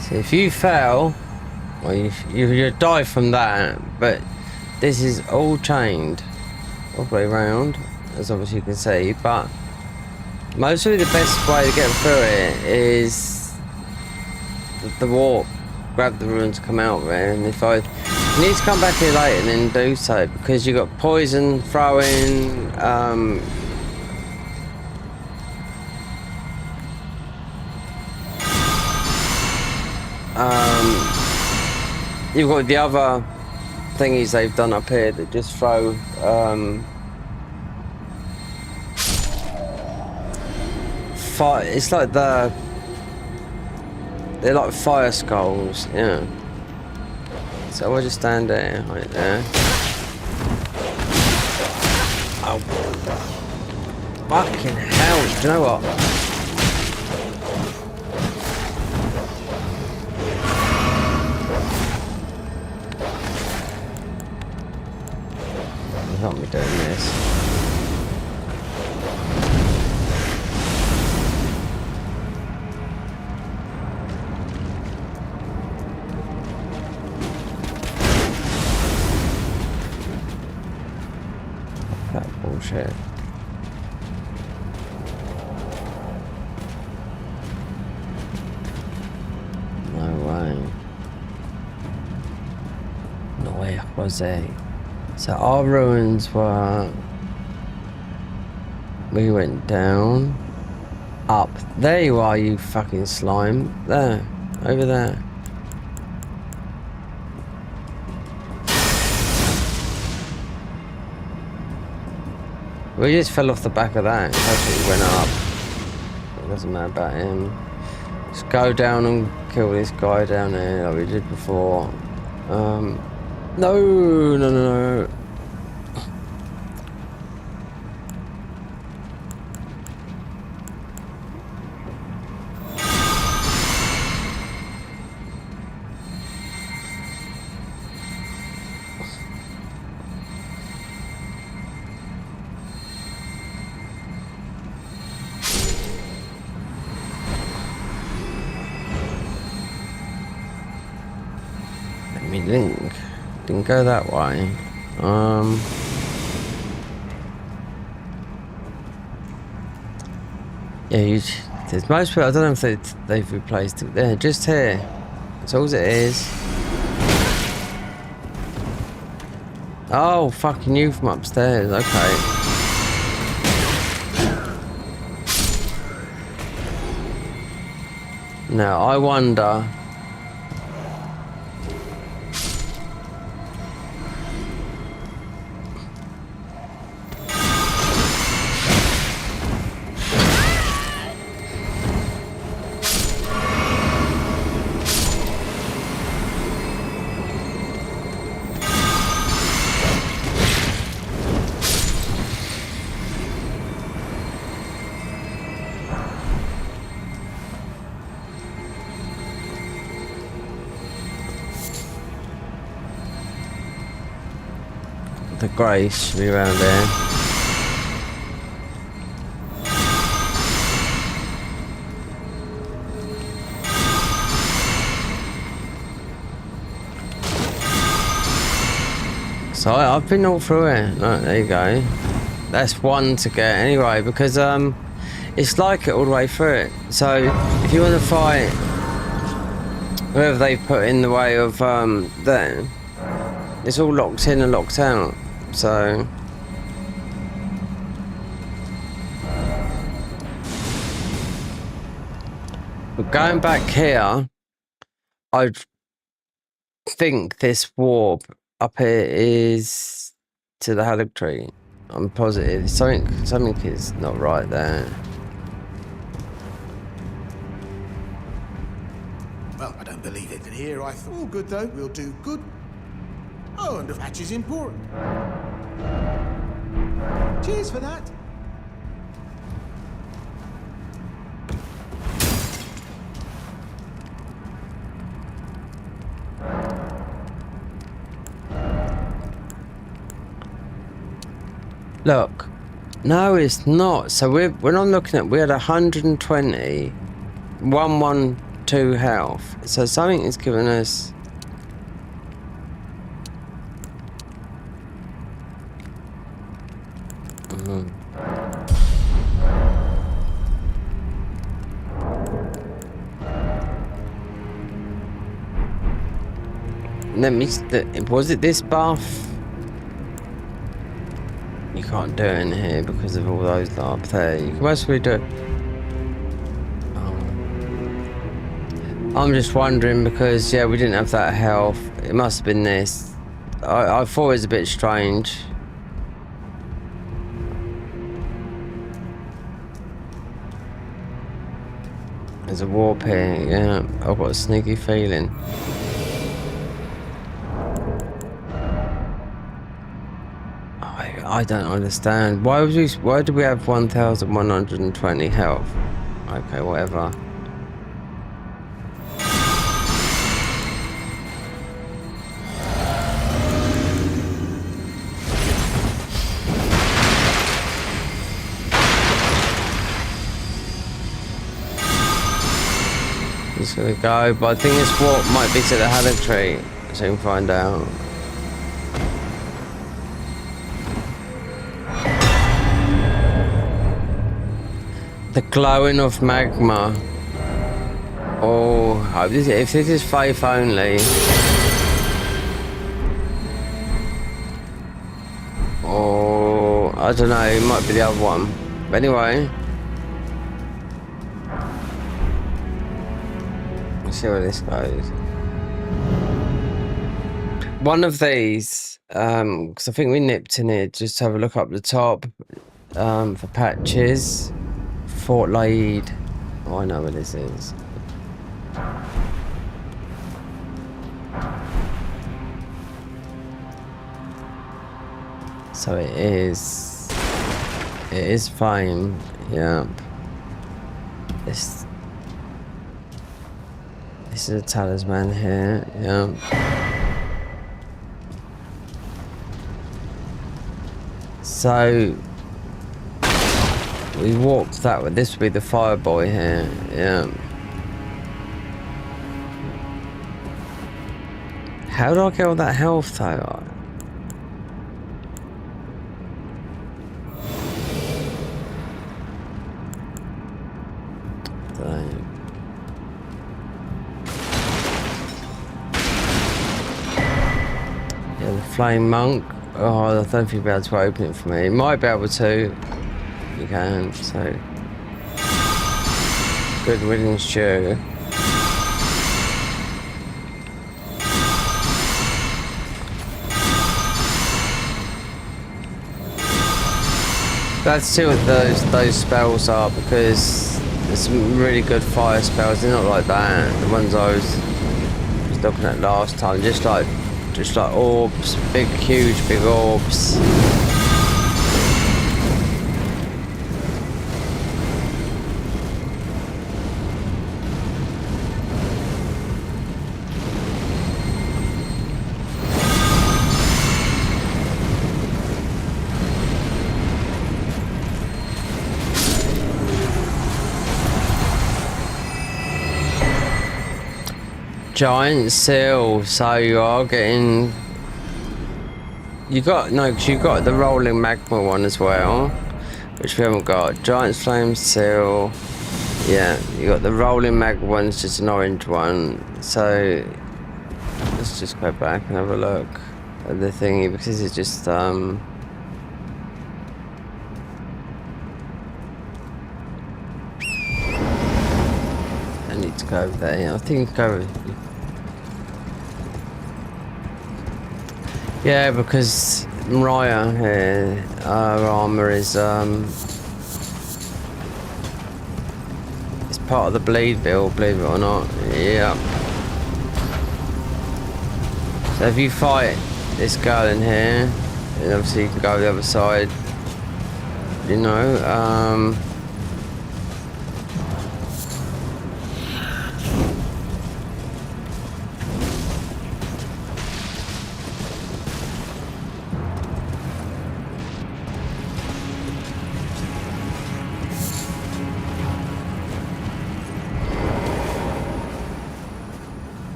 So if you fail, well, you die from that, but this is all chained all the way around, as obviously you can see, but Mostly the best way to get through it is the warp. Grab the ruins, come out there, and if I need to come back here later, then do so, because you got poison, throwing, you've got the other thingies they've done up here that just throw fire. It's like they're like fire skulls, yeah. So I'll just stand there, right there. Oh, fucking hell! Do you know what? Help me doing this. That bullshit. No way. No way, Jose. So our ruins were, we went down, up. There you are, you fucking slime. There, over there. We just fell off the back of that. That's what went up. It doesn't matter about him. Just go down and kill this guy down there like we did before. No. Let me link. Didn't go that way. Yeah, there's most people, I don't know if they've replaced it there, just here. That's all it is. Oh, fucking you from upstairs, okay. Now, I wonder... The Grace should be around there. So I've been all through it. Right, there you go. That's one to get anyway, because it's like it all the way through it. So if you want to fight whoever they put in the way of there, it's all locked in and locked out. So but going back here, I think this warp up here is to the Halleck tree. I'm positive. Something is not right there. Well, I don't believe it. And here I thought, oh, good though, we'll do good. Oh, and the hatch is important. Cheers for that. Look, no, it's not. So we're not looking at. We had 120, 112 health. So something is giving us. Let me. Was it this buff? You can't do it in here because of all those that are up there. You can mostly do it. I'm just wondering because yeah, we didn't have that health. It must have been this. I thought it was a bit strange. There's a warp here. Yeah, I've got a sneaky feeling. I don't understand. Why do we have 1,120 health? Okay, whatever. Just gonna go, but I think this warp might be to the Haddock tree. So we can find out. The glowing of magma. Oh, if this is faith only. Oh, I don't know, it might be the other one. But anyway. Let's see where this goes. One of these, because I think we nipped in here, just to have a look up the top for patches. Fort Laid. Oh, I know where this is. So it is. It is fine. Yeah. This is a talisman here. Yeah. So we walked that way. This would be the fire boy here. Yeah. How do I get all that health though? Yeah, the flame monk. Oh, I don't think you'll be able to open it for me. You might be able to. You can, so. Good riddance, Joe. Let's see what those spells are, because there's some really good fire spells. They're not like that. The ones I was looking at last time, just like orbs, huge big orbs. Giant seal, so you are getting. Because you got the rolling magma one as well, which we haven't got. Giant flame seal, yeah. You got the rolling magma one's just an orange one. So let's just go back and have a look at the thingy, because it's just I need to go over there. Yeah, I think go. Yeah, because Mariah here, her armor is it's part of the bleed build, believe it or not. Yeah. So if you fight this girl in here, then obviously you can go the other side. You know,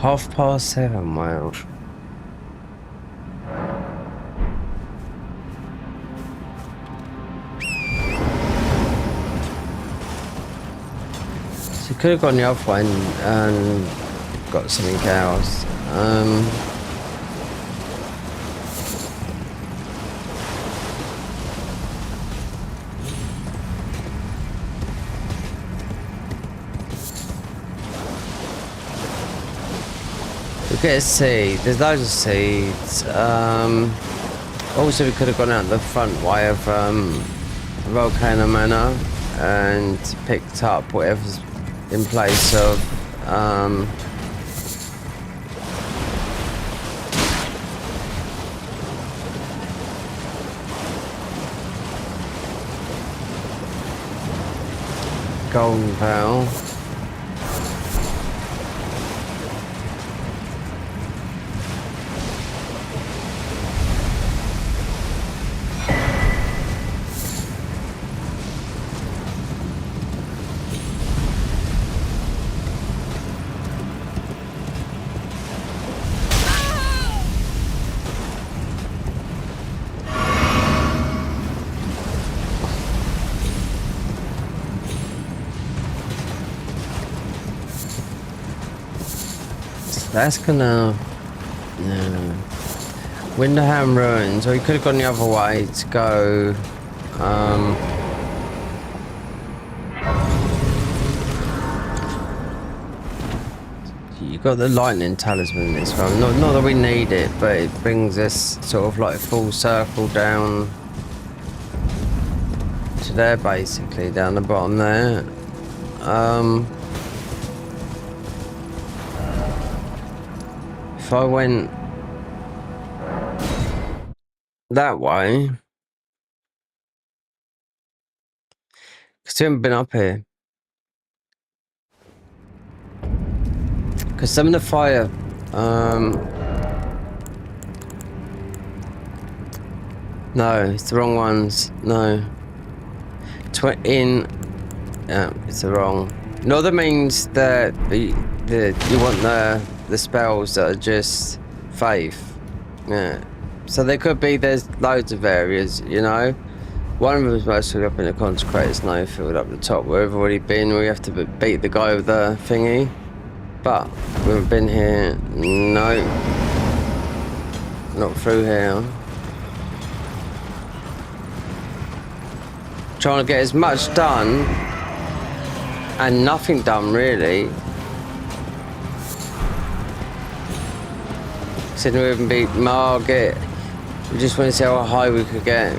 7:30. Wow. So could have gone the other way and got something else. We get a seed. There's loads of seeds. Also, we could have gone out the front way of Volcano Manor and picked up whatever's in place of Golden Veil. That's gonna... No. Winderham Ruins, or you could have gone the other way to go... You got the lightning talisman in this one. Not that we need it, but it brings us sort of like full circle down to there, basically, down the bottom there. If I went that way, because we haven't been up here. Because some of the fire, no, it's the wrong ones. No, it's the wrong. No, that means that you want the spells that are just faith. Yeah. So there could be, there's loads of areas, you know. One of them is mostly up in the consecrated snowfield up the top where we've already been. We have to beat the guy with the thingy. But we haven't been here. No. Not through here. Trying to get as much done and nothing done really. Said we haven't beat Margit. We just want to see how high we could get.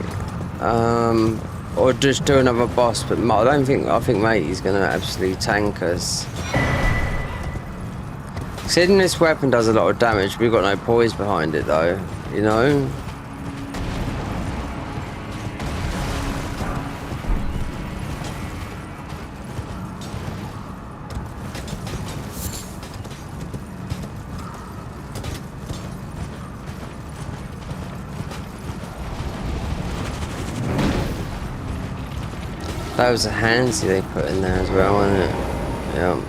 Or just do another boss, but I think Matey's gonna absolutely tank us. Considering this weapon does a lot of damage, we've got no poise behind it though, you know? That was a handsy they put in there as well, wasn't it? Yeah.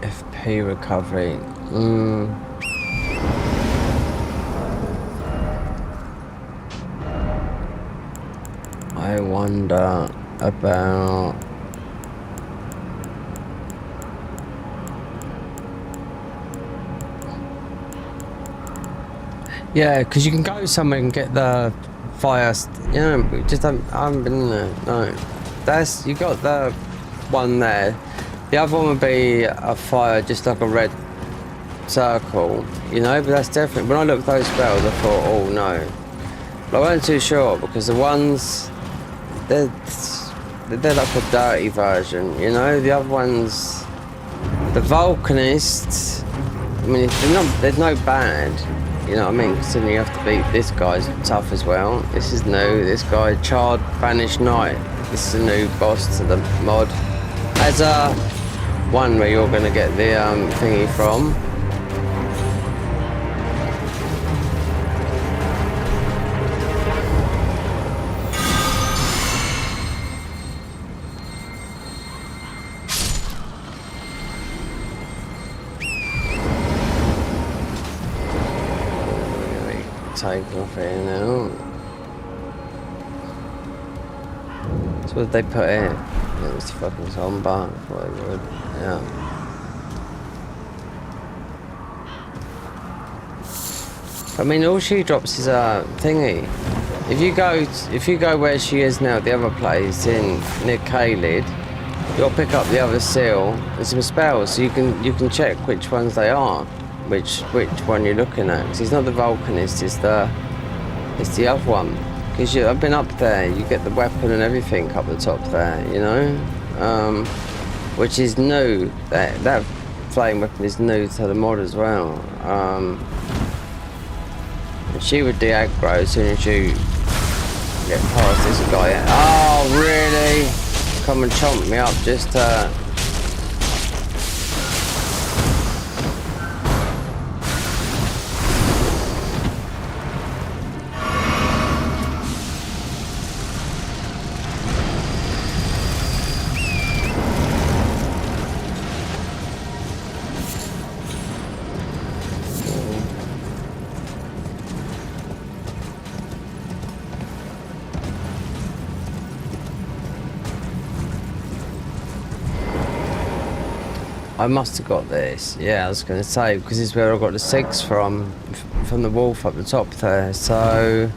FP recovery. I wonder about... Yeah, because you can go somewhere and get the fire, you know, we just I haven't been there, no. That's, you got the one there. The other one would be a fire, just like a red circle, you know, but that's different. When I looked at those spells, I thought, oh no. But I wasn't too sure, because the ones... They're like a dirty version, you know. The other ones, the Vulcanists, I mean, there's no bad, you know what I mean? Considering you have to beat this guy's tough as well. This is new. This guy, Charred Banished Knight. This is a new boss to the mod. As a one where you're going to get the thingy from. taken off here now. So what did they put in? It was the fucking zombie. What they would. Yeah. I mean, all she drops is a thingy. If you go where she is now, the other place near Kaled, you'll pick up the other seal and some spells, so you can check which ones they are, which one you're looking at. Because it's not the Vulcanist, it's the other one. Because I've been up there, you get the weapon and everything up the top there, you know, which is new. That flame weapon is new to the mod as well. She would de-aggro as soon as you get past this guy. Oh, really? Come and chomp me up just I must have got this. Yeah, I was going to say, because it's where I got the 6 from the wolf up the top there, so...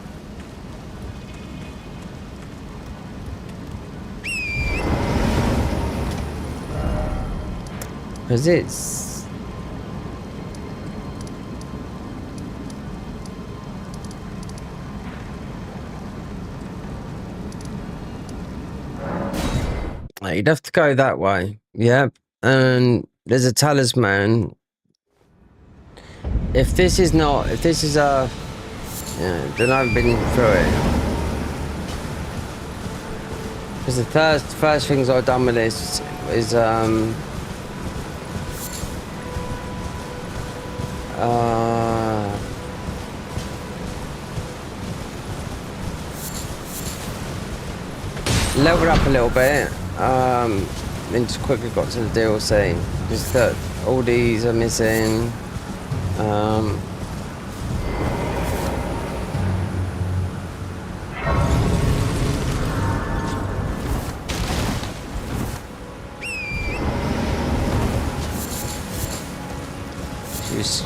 Because it's... You'd have to go that way. Yeah, and there's a talisman. If this is a... Yeah, then I've been through it. Because the first things I've done with this is, leveled up a little bit, then just quickly got to the DLC. Just that all these are missing.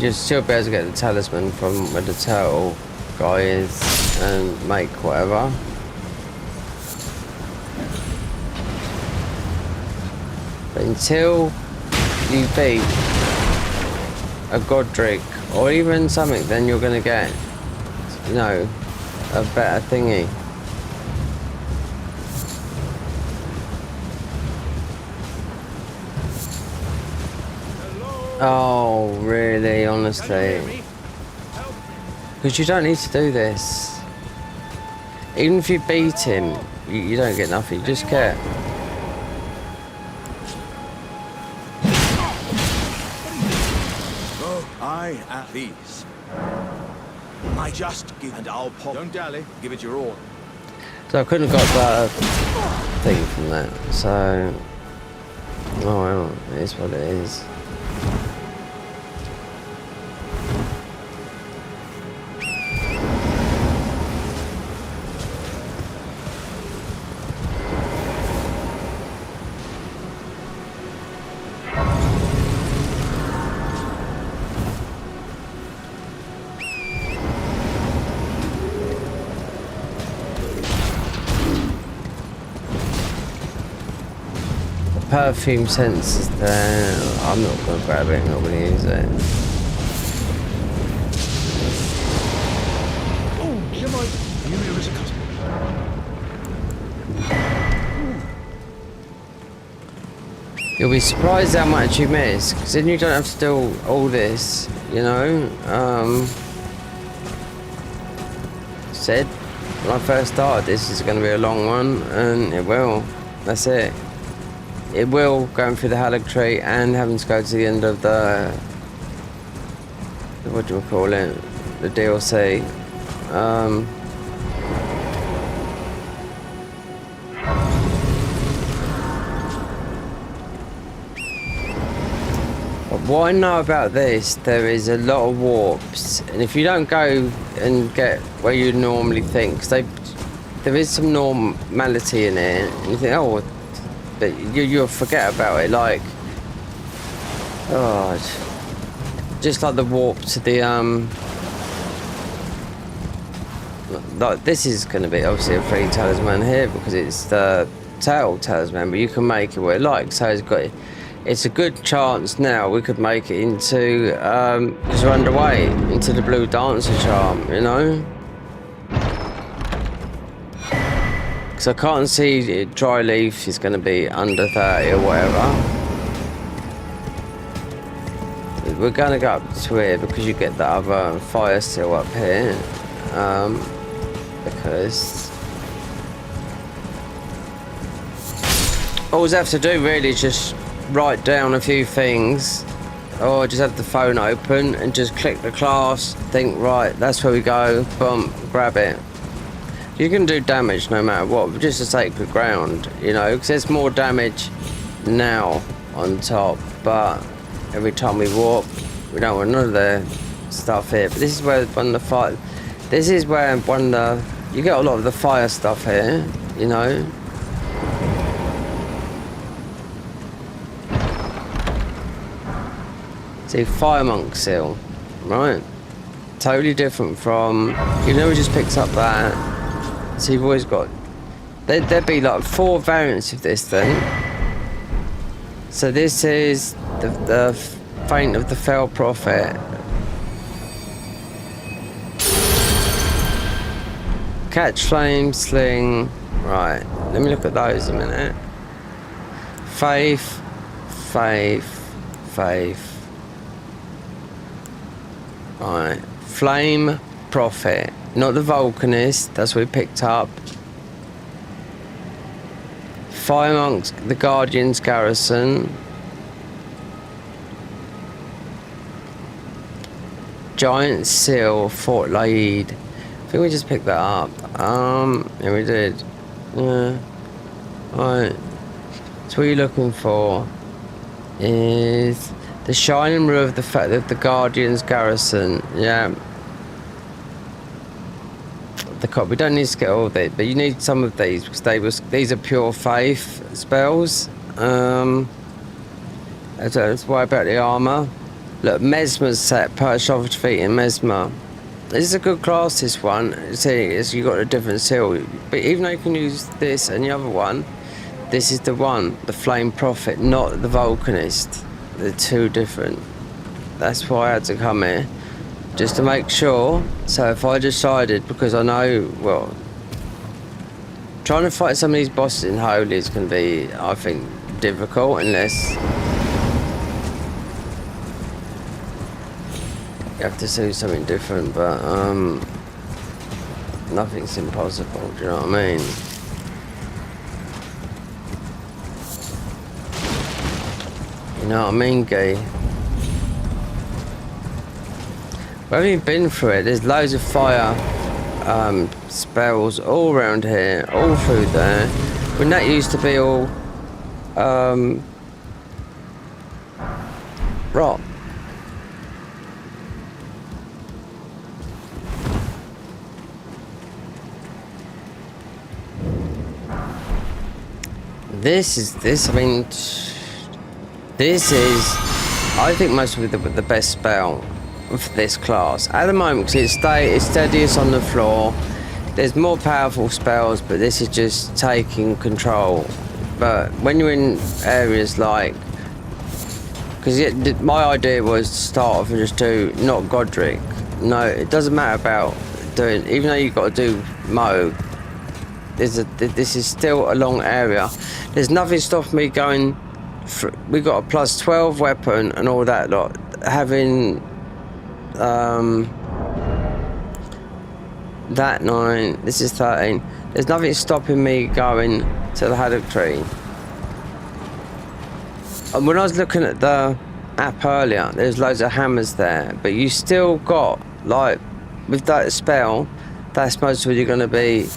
You still be able to get the talisman from where the turtle guy is and make whatever. But until you beat a Godric or even something, then you're gonna get, you know, a better thingy. Oh, really? Honestly? Because you don't need to do this. Even if you beat him, you don't get nothing. You just get... I at these. I just give and I'll pop. Don't dally. Give it your all. So I couldn't have got that thing from that. So... Oh well, it is what it is. Perfume sense is there. I'm not going to grab it, I'm not going to use it. Oh, never mind. You knew it was a customer. You'll be surprised how much you miss, because then you don't have to do all this, you know. Said when I first started, this is going to be a long one, and it will. That's it. It will, going through the Halleck tree and having to go to the end of the what do we call it? The DLC. But what I know about this, there is a lot of warps, and if you don't go and get where you normally think, because there is some normality in it, and you think, oh, but you'll forget about it, like, oh, just like the warp to the, like, this is going to be obviously a free talisman here, because it's the tail talisman, but you can make it where you like, so it's a good chance now we could make it into, because we're underway, into the blue dancer charm, you know? Because I can't see dry leaf is going to be under 30 or whatever. We're going to go up to here because you get the other fire seal up here. Because all we have to do really is just write down a few things, or just have the phone open and just click the class, think, right, that's where we go, boom, grab it. You can do damage no matter what, but just a sacred ground, you know, because there's more damage now on top, but every time we warp, we don't want none of the stuff here. But this is where one of the fire, this is where one of the, you get a lot of the fire stuff here, you know. See, Fire Monk Seal, right? Totally different from, you know, we just picked up that. So you've always got, there'd be like 4 variants of this thing. So this is the Feint of the Fell Prophet. Catch Flame, Sling, right, let me look at those a minute. Faith, Faith, Faith. Right, Flame Prophet, not the Vulcanist, that's what we picked up. Fire Monks, the Guardian's Garrison. Giant Seal, Fort Laid. I think we just picked that up. Yeah, we did. Yeah. Right. So what you're looking for is the Shining Rue of the Guardian's Garrison. Yeah. We don't need to get all of it, but you need some of these because these are pure faith spells. Let's worry about the armor. Look, Mesmer's set, perched off defeat in Mesmer. This is a good class, this one. See, you got a different seal, but even though you can use this and the other one, this is the one, the Flame Prophet, not the Vulcanist. They're 2 different. That's why I had to come here, just to make sure. So if I decided, because I know, well, trying to fight some of these bosses in Holy is going to be, I think, difficult unless you have to do something different, but nothing's impossible, do you know what I mean? You know what I mean, Guy? We haven't even been through it. There's loads of fire spells all around here, all through there. When that used to be all rock. I mean, this is, I think, most of the best spell for this class at the moment, because it's steadiest on the floor. There's more powerful spells, but this is just taking control. But when you're in areas like, because my idea was to start off and just do not Godric. No, it doesn't matter about doing, even though you've got to do Mo. This is still a long area. There's nothing stopping me going. We got a plus 12 weapon and all that lot. Having that 9. This is 13. There's nothing stopping me going to the Haddock Tree. And when I was looking at the app earlier, there's loads of hammers there, but you still got, like, with that spell, that's most of it you're going to be.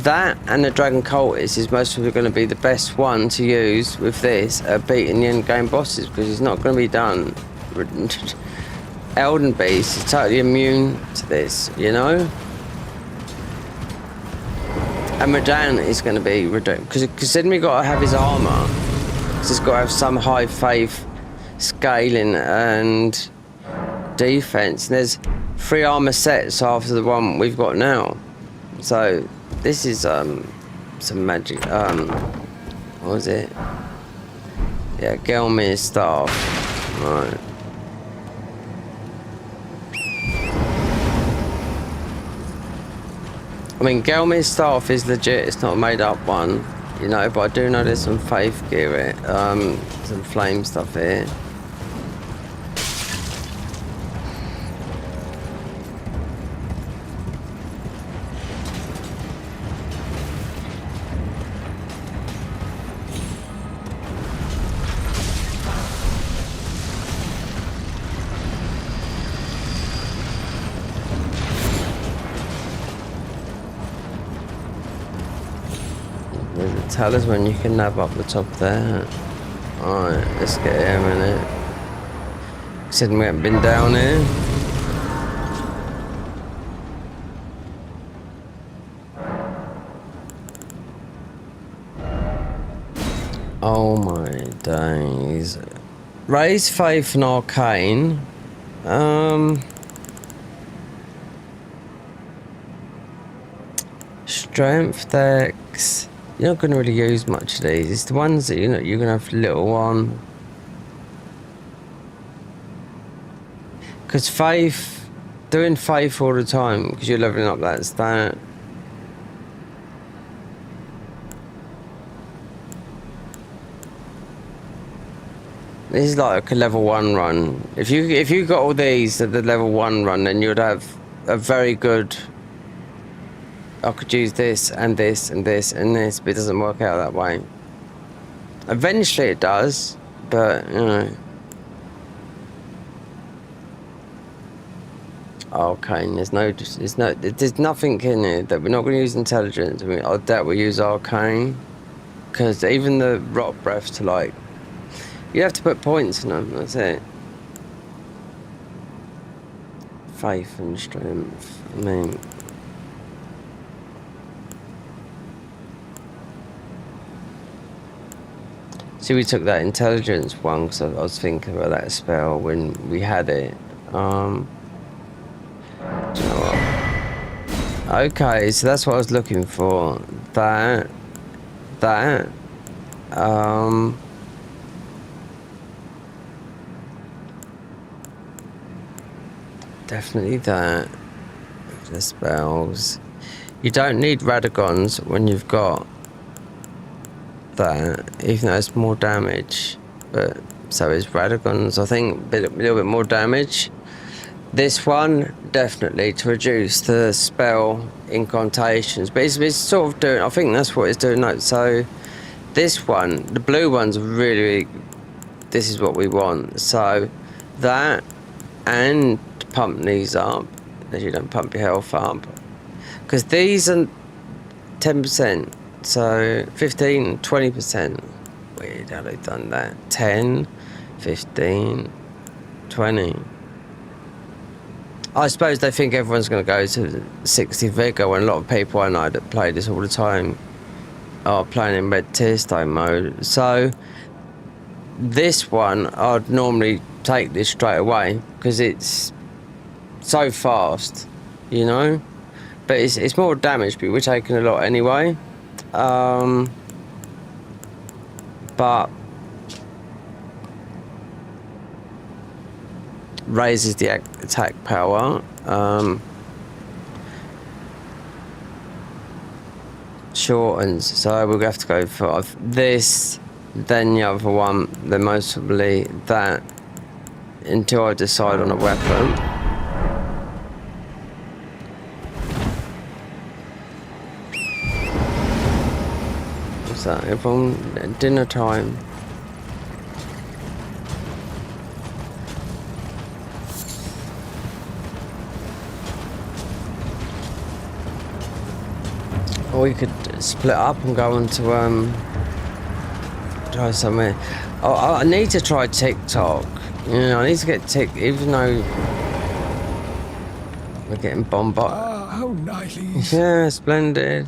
That and the Dragon Cultist is most of it going to be the best one to use with this at beating the end game bosses, because it's not going to be done Elden Beast is totally immune to this, you know? And Radan is going to be reduced because then we got to have his armor. So it's got to have some high faith scaling and defense. And there's 3 armor sets after the one we've got now. So this is some magic. What was it? Yeah, Gelmir's staff. Right. I mean, Gelmir's staff is legit, it's not a made up one, you know, but I do know there's some faith gear here, some flame stuff here. Talisman you can nab up the top there. Alright, let's get here a minute. Said we haven't been down here. Oh my days. Raise faith and arcane. Strength, dex. You're not going to really use much of these. It's the ones that you're going to have little on. Because faith, doing faith all the time, because you're leveling up that stat. This is like a level 1 run. If you got all these at the level 1 run, then you'd have a very good. I could use this and this and this and this, but it doesn't work out that way. Eventually it does, but you know. Okay, there's nothing in it that we're not going to use intelligence. I mean, I doubt we use arcane, because even the rot breath to like, you have to put points in them. That's it. Faith and strength. I mean. See, we took that intelligence one because I was thinking about that spell when we had it. Do you know what? Okay, so that's what I was looking for. That. Definitely that. The spells. You don't need Radagons when you've got that, even though it's more damage, but so is Radagons. I think a little bit more damage. This one definitely to reduce the spell incantations, but it's sort of doing. I think that's what it's doing. Like, so this one, the blue one's really. This is what we want. So that and pump these up, as you don't pump your health up, because these are 10%. So 15, 20%. Weird how they've done that. 10, 15, 20. I suppose they think everyone's going to go to 60 vigor, when a lot of people I know that play this all the time are playing in red tier stone mode. So this one, I'd normally take this straight away because it's so fast, you know. But it's more damage, but we're taking a lot anyway. But raises the attack power. Shortens, so we'll have to go for this, then the other one, then most probably that, until I decide on a weapon. What's that? Everyone, dinner time. Or we could split up and go on to try somewhere. Oh, I need to try TikTok Yeah, I need to get tick, even though we're getting bombarded. Ah, how nicely. Yeah, splendid.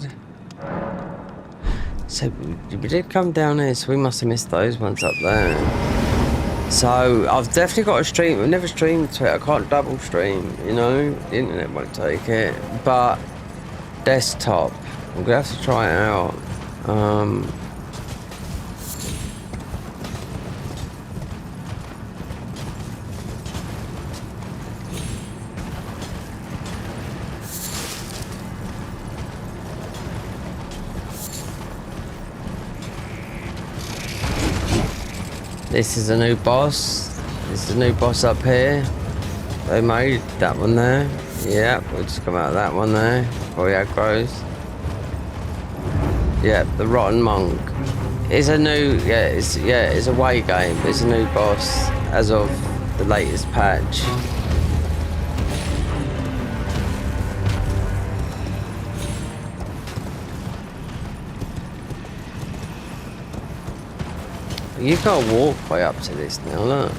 So we did come down here, so we must have missed those ones up there. So I've definitely got to stream. I've never streamed to it. I can't double stream, you know. The internet won't take it. But desktop, I'm gonna have to try it out. This is a new boss. This is a new boss up here. They made that one there. Yep, we'll just come out of that one there. Before he aggroes. Yep, the Rotten Monk. It's a new, it's a way game. It's a new boss as of the latest patch. You gotta walk way up to this now, look.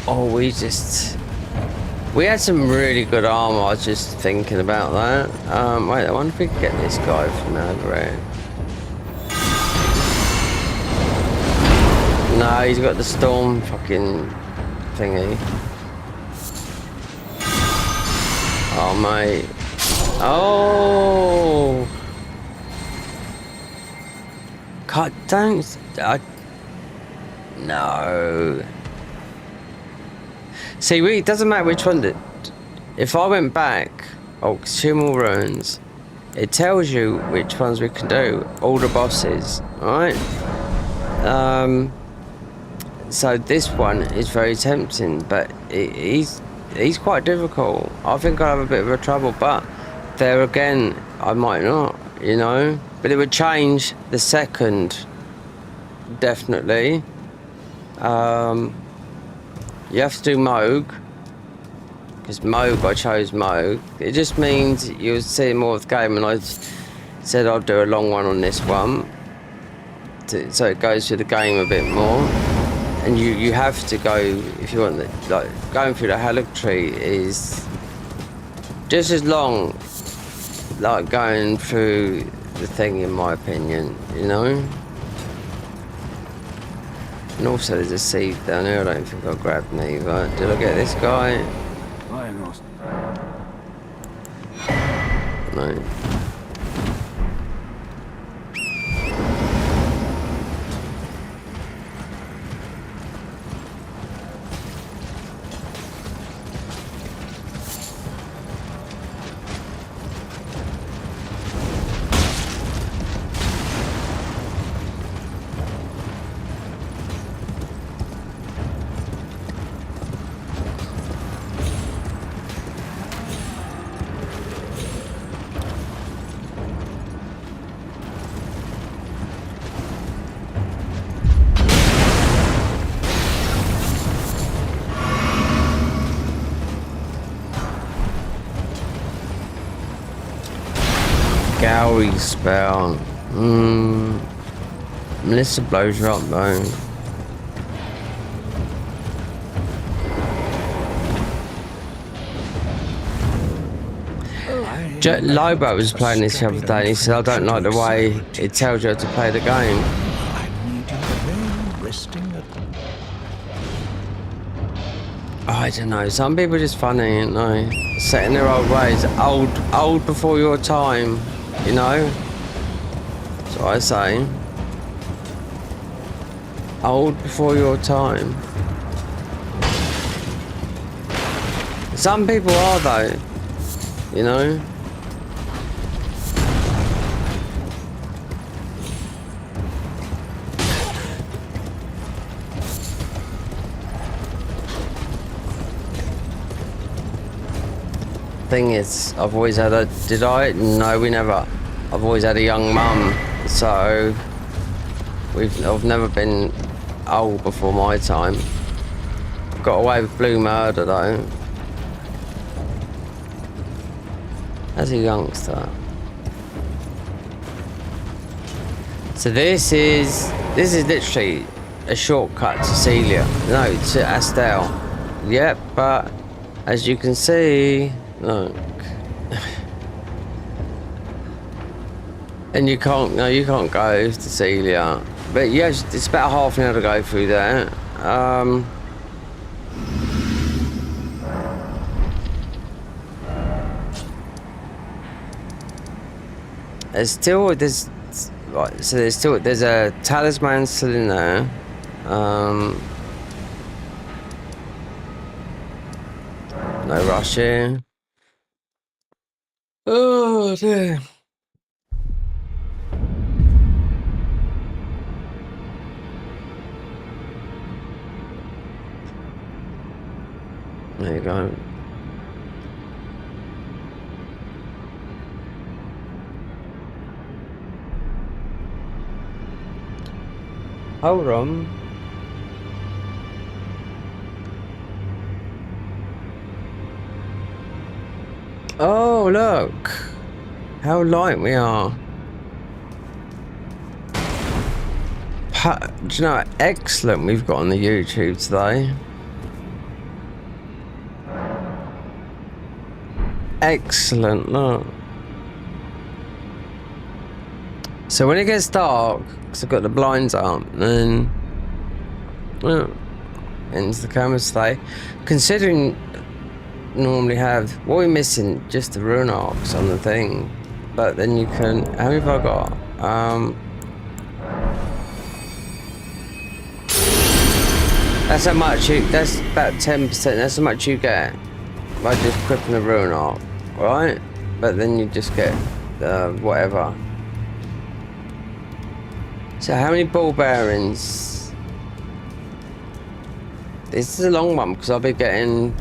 Oh, we had some really good armor. I was just thinking about that. Wait, I wonder if we can get this guy from over here. No, he's got the storm fucking thingy. Oh, mate. Oh! God, don't... no. See, it doesn't matter which one that... If I went back... Oh, Consumer Ruins... It tells you which ones we can do. All the bosses, alright? So this one is very tempting, but he's quite difficult. I think I'll have a bit of a trouble, but... There again, I might not, you know, but it would change the second, definitely. You have to do Moog, because Moog, I chose Moog. It just means you'll see more of the game, and I said I'll do a long one on this one, so it goes through the game a bit more. And you have to go, if you want, like, going through the Haligtree is just as long like going through the thing, in my opinion, you know. And also there's a seed down here. I don't think I grabbed neither. Did I get this guy? No. Gowrie spell. Melissa blows her up though. Lobo was playing this the other day and he said, I don't like the way it tells you how to play the game. I don't know, some people are just funny, aren't they? Set in their old ways, old before your time, you know? That's what I say. Old before your time. Some people are though, you know? Thing is, I've always had a... Did I? No, we never. I've always had a young mum, so I've never been old before my time. Got away with blue murder though. As a youngster. So this is literally a shortcut to Celia. No, to Astel. Yep, but as you can see, look. And you can't go to Celia. But yes, it's about half an hour to go through there. There's right, so there's a talisman still in there. No rush here. Oh dear. There you go. Hold on. Oh, look. How light we are. Do you know how excellent we've got on the YouTube today? Excellent, look. So when it gets dark, because I've got the blinds up, then well, ends the camera stay. Considering normally have what we're missing, just the rune arcs on the thing, but then you can. How many have I got? That's how much you. That's about 10%. That's how much you get by just equipping the rune arc, right? But then you just get whatever. So how many ball bearings? This is a long one because I'll be getting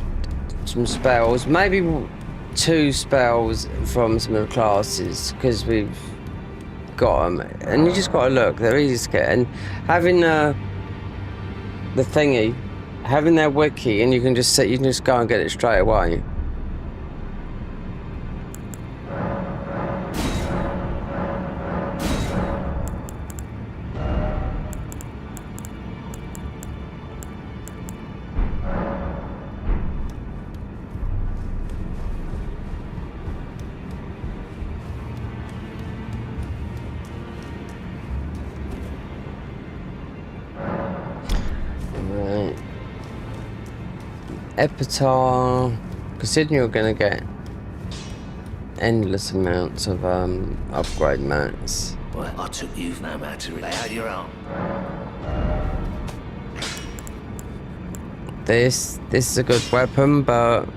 some spells, maybe 2 spells from some of the classes because we've got them. And you just got to look; they're easy to get. And having the thingy, having their wiki, and you can just go and get it straight away. Epitaph, considering you're gonna get endless amounts of upgrade mats. Well, I took you no matter lay out your own. This is a good weapon, but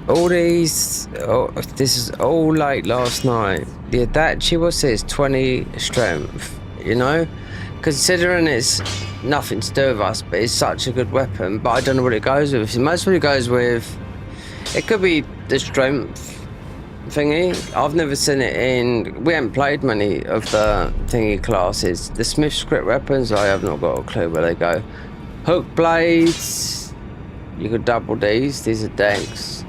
all these, this is all late last night. The Adachi, what's this? 20 strength, you know? Considering it's nothing to do with us, but it's such a good weapon, but I don't know what it goes with. Most of it goes with, it could be the strength thingy. I've never seen it in, we haven't played many of the thingy classes. The Smith script weapons, I have not got a clue where they go. Hook blades, you could double these are decks.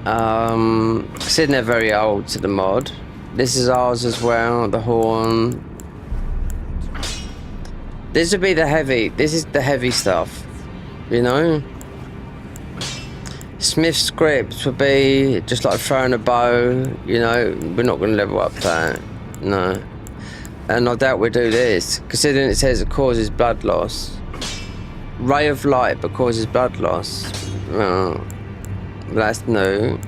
Considering they're very old to the mod. This is ours as well, the horn. This would be the heavy, this is the heavy stuff, you know? Smith scripts would be just like throwing a bow, you know, we're not going to level up that, no. And I doubt we'll do this, considering it says it causes blood loss. Ray of light but causes blood loss. Oh, that's new.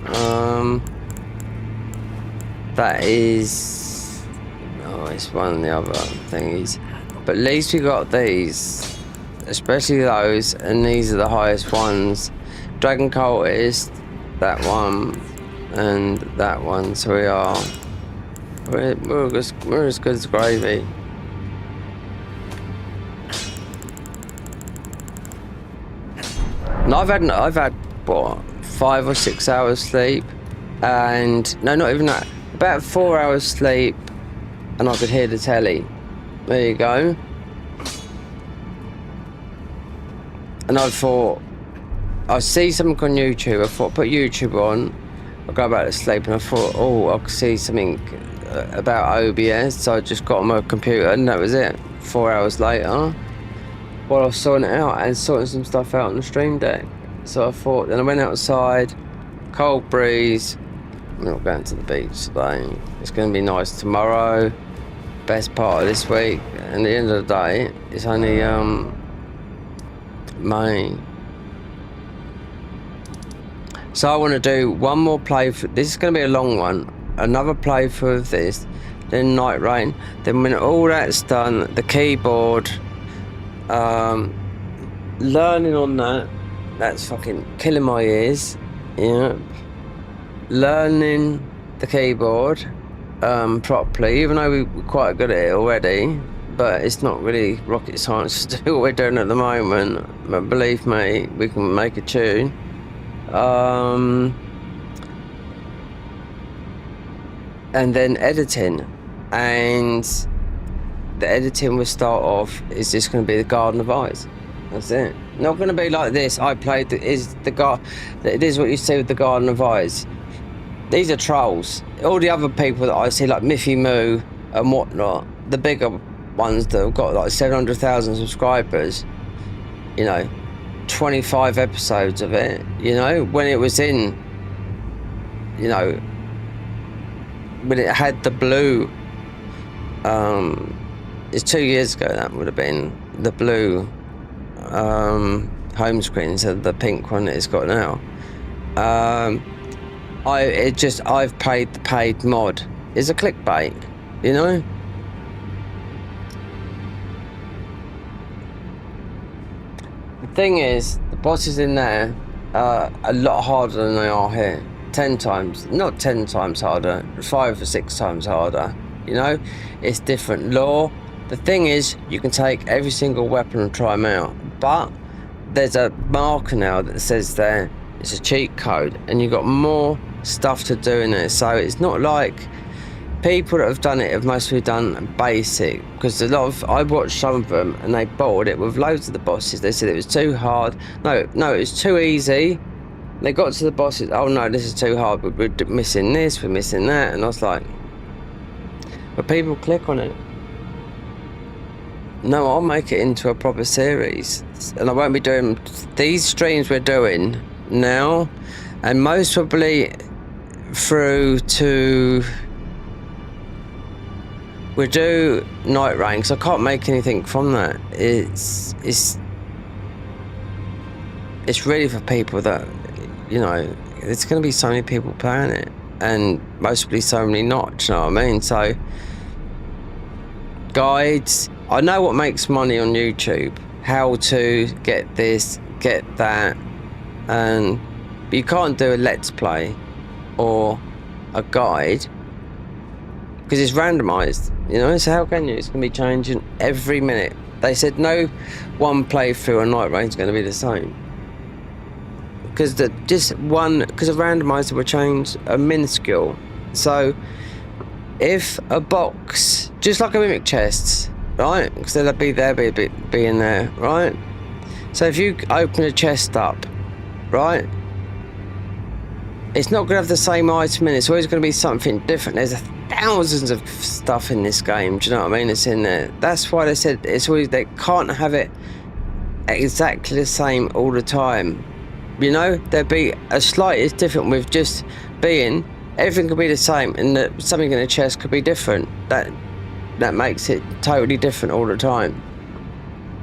That is, oh, it's one of the other thingies. But at least we got these, especially those, and these are the highest ones. Dragon Cultist, that one, and that one. So we're as good as gravy. And I've had what, 5 or 6 hours sleep, and no, not even that. About 4 hours sleep, and I could hear the telly. There you go. And I thought, I see something on YouTube. I thought, put YouTube on. I'll go back to sleep, and I thought, oh, I could see something about OBS, so I just got on my computer and that was it. 4 hours later, while I was sorting it out and sorting some stuff out on the stream deck. So I thought, then I went outside, cold breeze. I'm not going to the beach today. It's going to be nice tomorrow. Best part of this week. And at the end of the day, it's only May. So I want to do one more playthrough. This is going to be a long one. Another playthrough of this, then Night Rain. Then when all that's done, the keyboard, learning on that's fucking killing my ears. Yeah, learning the keyboard properly, even though we're quite good at it already, but it's not really rocket science to do what we're doing at the moment. But believe me, we can make a tune. And then editing, and the editing will start off is just going to be the Garden of Eyes. That's it. Not going to be like this. I played it is what you see with the Garden of Eyes. These are trolls. All the other people that I see, like Miffy Moo and whatnot, the bigger ones that have got like 700,000 subscribers, you know, 25 episodes of it, you know, when it was in, you know, when it had the blue, it's 2 years ago that would have been, the blue home screen instead of the pink one that it's got now. I've paid the paid mod. It's a clickbait, you know. The thing is, the bosses in there are a lot harder than they are here. 10 times, not 10 times harder, 5 or 6 times harder. You know, it's different lore. The thing is, you can take every single weapon and try them out, but there's a marker now that says there it's a cheat code, and you've got more stuff to do in it. So it's not like people that have done it have mostly done basic, because a lot of, I watched some of them and they bottled it with loads of the bosses. They said it was too hard. No, it was too easy. They got to the bosses, oh no, this is too hard, we're missing this, we're missing that, and I was like, but people click on it. No, I'll make it into a proper series, and I won't be doing these streams we're doing now, and most probably through to, we'll do Night Rain, because I can't make anything from that. It's really for people that, you know, there's going to be so many people playing it, and mostly so many not, do you know what I mean? So, guides, I know what makes money on YouTube, how to get this, get that, and you can't do a let's play or a guide because it's randomized, you know, so how can you? It's going to be changing every minute. They said no one playthrough on Night Rain is going to be the same. Because of randomizer will change a minuscule. So if a box, just like a mimic chest, right? Because they'll be in there, right? So if you open a chest up, right? It's not going to have the same item in it. It's always going to be something different. There's thousands of stuff in this game. Do you know what I mean? It's in there. That's why they said it's always, they can't have it exactly the same all the time. You know, there'd be a slight different with just being, everything could be the same, and something in the chest could be different. That makes it totally different all the time.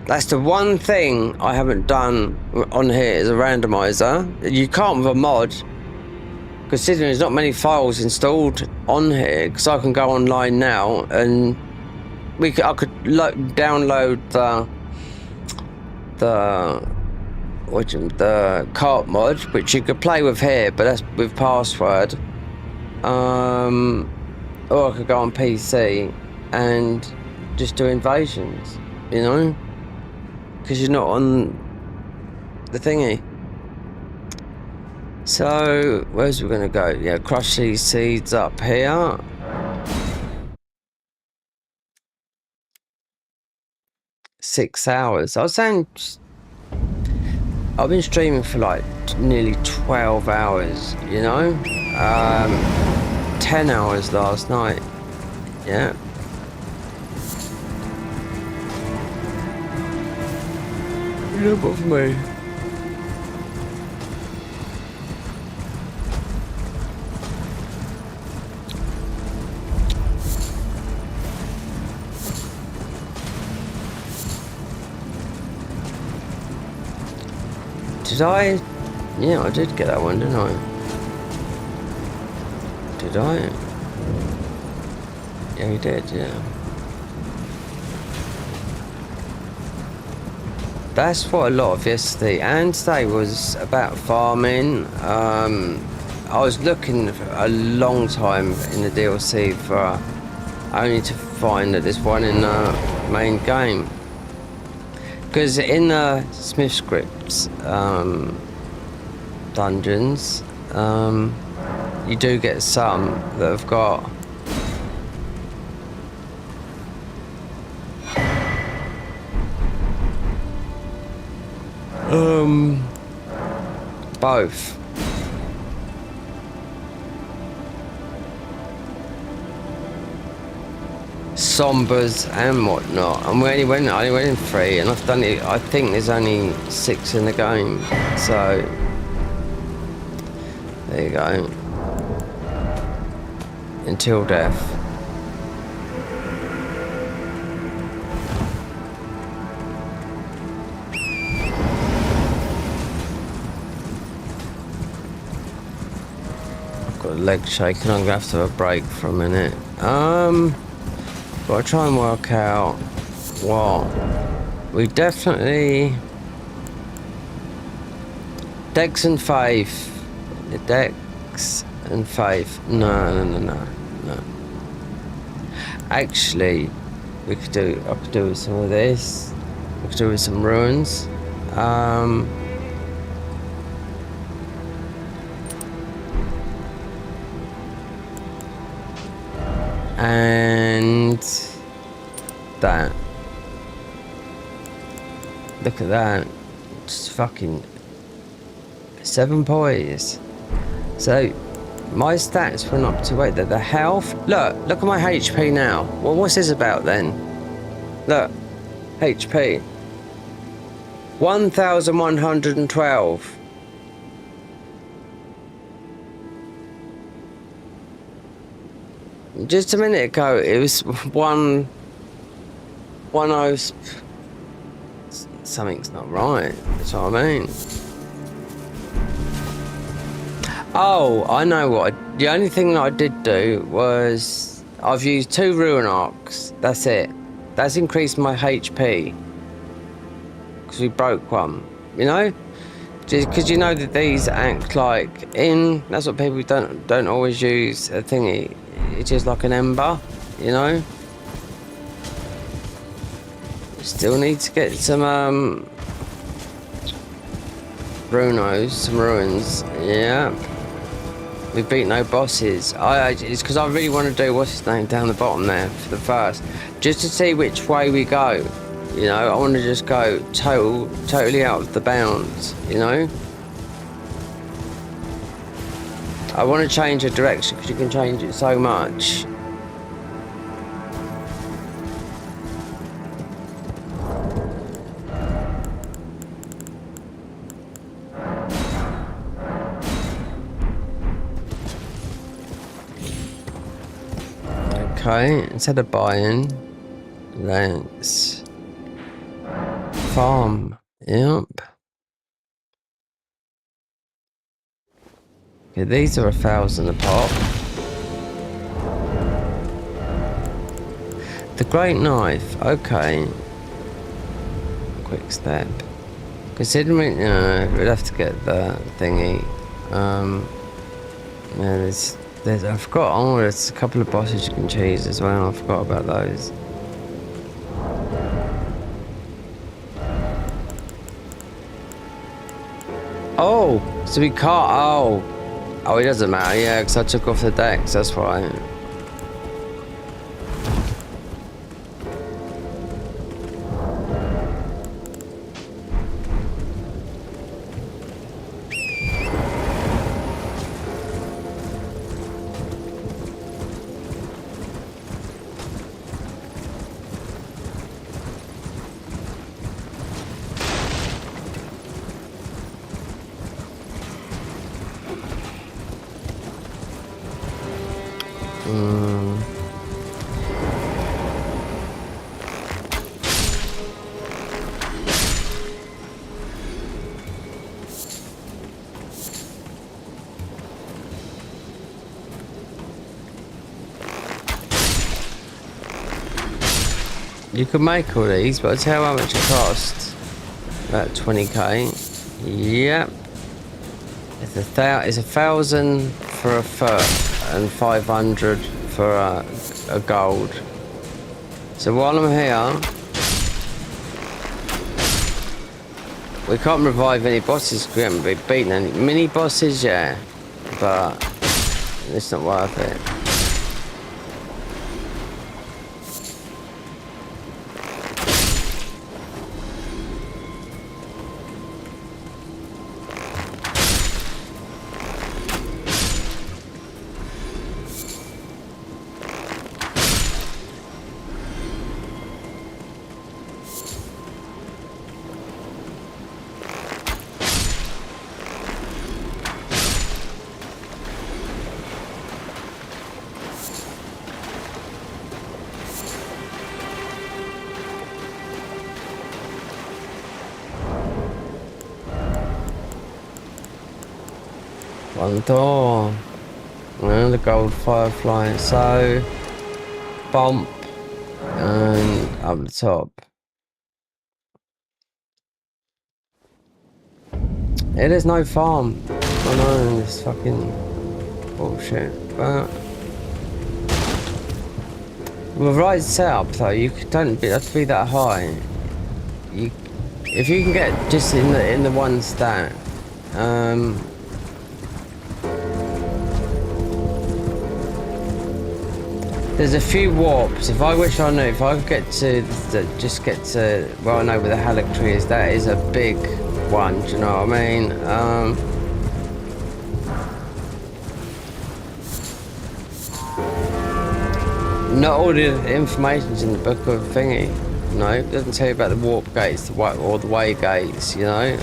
That's the one thing I haven't done on here is a randomizer. You can't with a mod, considering there's not many files installed on here, because I can go online now and I could download the cart mod, which you could play with here, but that's with password. Or I could go on PC and just do invasions, you know, because you're not on the thingy. So where's we gonna go? Yeah, crush these seeds up here. Six hours. I was saying, I've been streaming for like nearly 12 hours, you know? 10 hours last night. Yeah. You don't bother me. Did I? Yeah, I did get that one, didn't I? Did I? Yeah, we did, yeah. That's what a lot of yesterday and today was about farming. I was looking for a long time in the DLC for only to find that there's one in the main game. Because in the Smith scripts dungeons, you do get some that have got both. Sombers and whatnot, and I only went in 3, and I've done it. I think there's only 6 in the game, so there you go. Until death. I've got a leg shaking. I'm gonna have to have a break for a minute. Gotta try and work out what we definitely Dex and Faith. Dex and Faith. No. Actually, I could do with some of this. We could do with some ruins. And that. Look at that. Just fucking 7 poise. So my stats went up to the health. Look at my HP now. Well, what's this about then? Look, HP 1112. Just a minute ago, it was 10. Something's not right. That's what I mean. Oh, I know what. The only thing that I did do was I've used 2 ruin arcs. That's it. That's increased my HP because we broke one. You know, just because you know that these act like in. That's what people don't always use a thingy. It's just like an ember, you know. Still need to get some some ruins. Yeah. We beat no bosses. It's because I really want to do what's his name down the bottom there for the first, just to see which way we go. You know, I want to just go totally out of the bounds. You know. I want to change the direction because you can change it so much. Okay, instead of buying, let's farm. Yep. Okay, these are 1,000 a pop. The great knife. Okay. Quick step. Considering, we'd have to get the thingy. Yeah, there's. I forgot. Oh, there's a couple of bosses you can choose as well. I forgot about those. Oh, so we can't. Oh, it doesn't matter, yeah, because I took off the decks, that's why. You could make all these, but I'll tell you how much it costs. About 20k. Yep. It's 1,000 for a foot and 500 for a gold. So while I'm here, we can't revive any bosses because we haven't been beaten any mini bosses, yeah, but it's not worth it. One door. And the gold firefly. So, bump and up the top. It is no farm. I know this fucking bullshit. But with the right setup though, you don't have to be that high. If you can get just in the one stat. There's a few warps. If I wish I knew, if I could get to just get to where I know where the Halleck tree is, that is a big one. Do you know what I mean? Not all the information's in the book of thingy. No, it doesn't tell you about the warp gates, or the way gates. You know,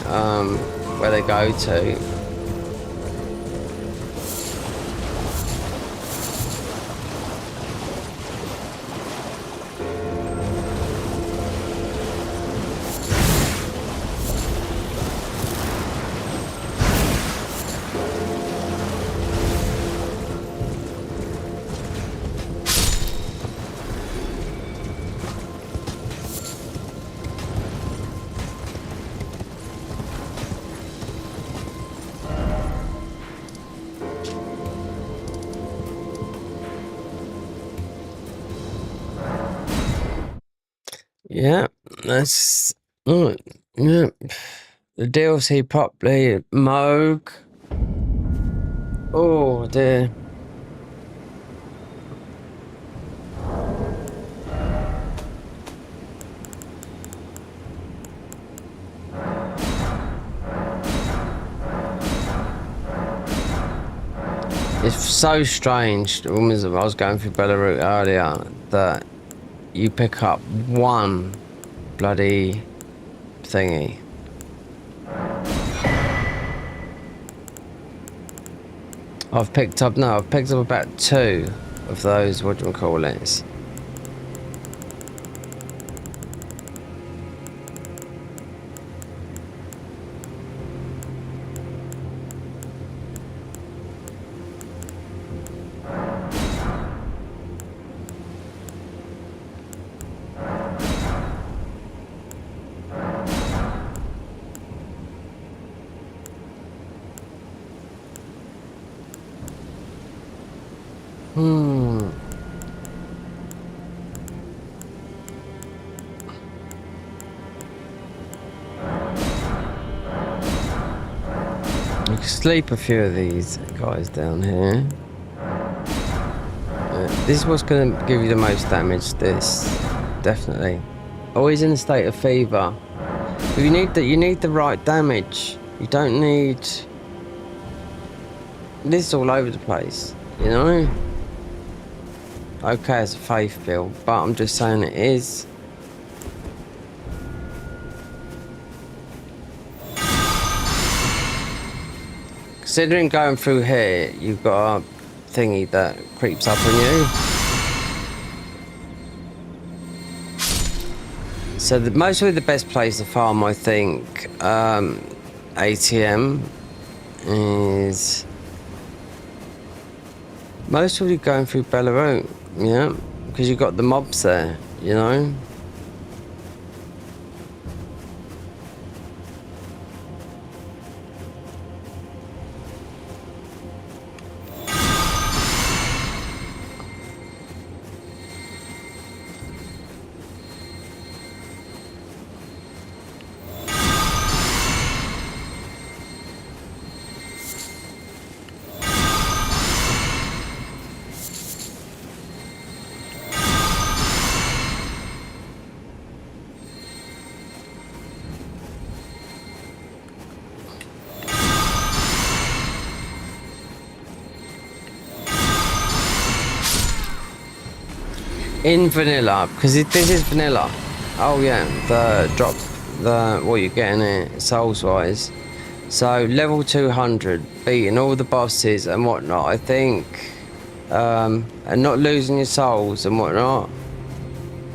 where they go to. Yeah, that's yeah. The DLC properly Moog. Oh dear. It's so strange. I was going through Belarus earlier that you pick up one bloody thingy. I've picked up about 2 of those, what do you call it? You can sleep a few of these guys down here. This is what's going to give you the most damage. This definitely. Always in a state of fever. But you need the right damage. You don't need this all over the place. You know. Okay, it's a faith build, but I'm just saying it is. Considering going through here, you've got a thingy that creeps up on you. So mostly the best place to farm, I think, ATM is mostly going through Belarus, yeah, because you've got the mobs there, you know. In vanilla, because this is vanilla. Oh yeah, the drop, what you're getting it souls wise. So level 200, beating all the bosses and whatnot. I think, and not losing your souls and whatnot.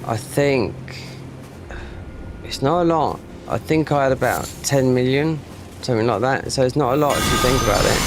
I think it's not a lot. I think I had about 10 million, something like that. So it's not a lot if you think about it.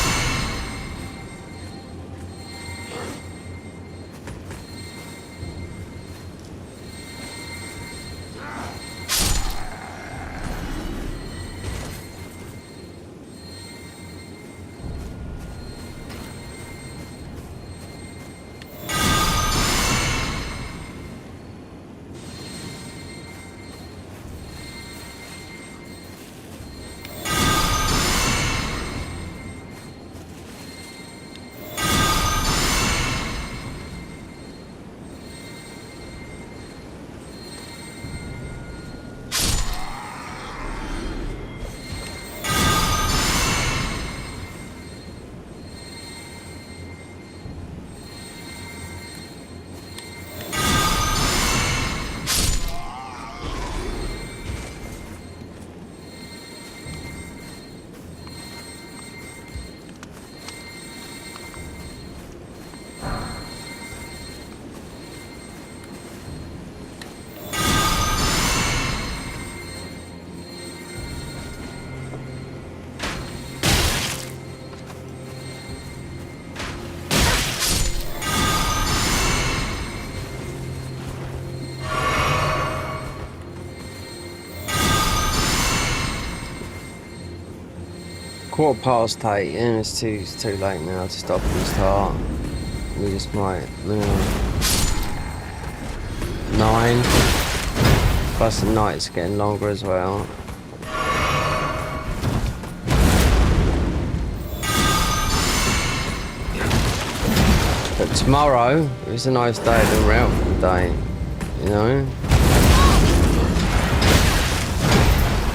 ~8, and it's too late now to stop and start. We just might, 9. Plus the night's getting longer as well. But tomorrow is a nice day, then we're out for the day, you know?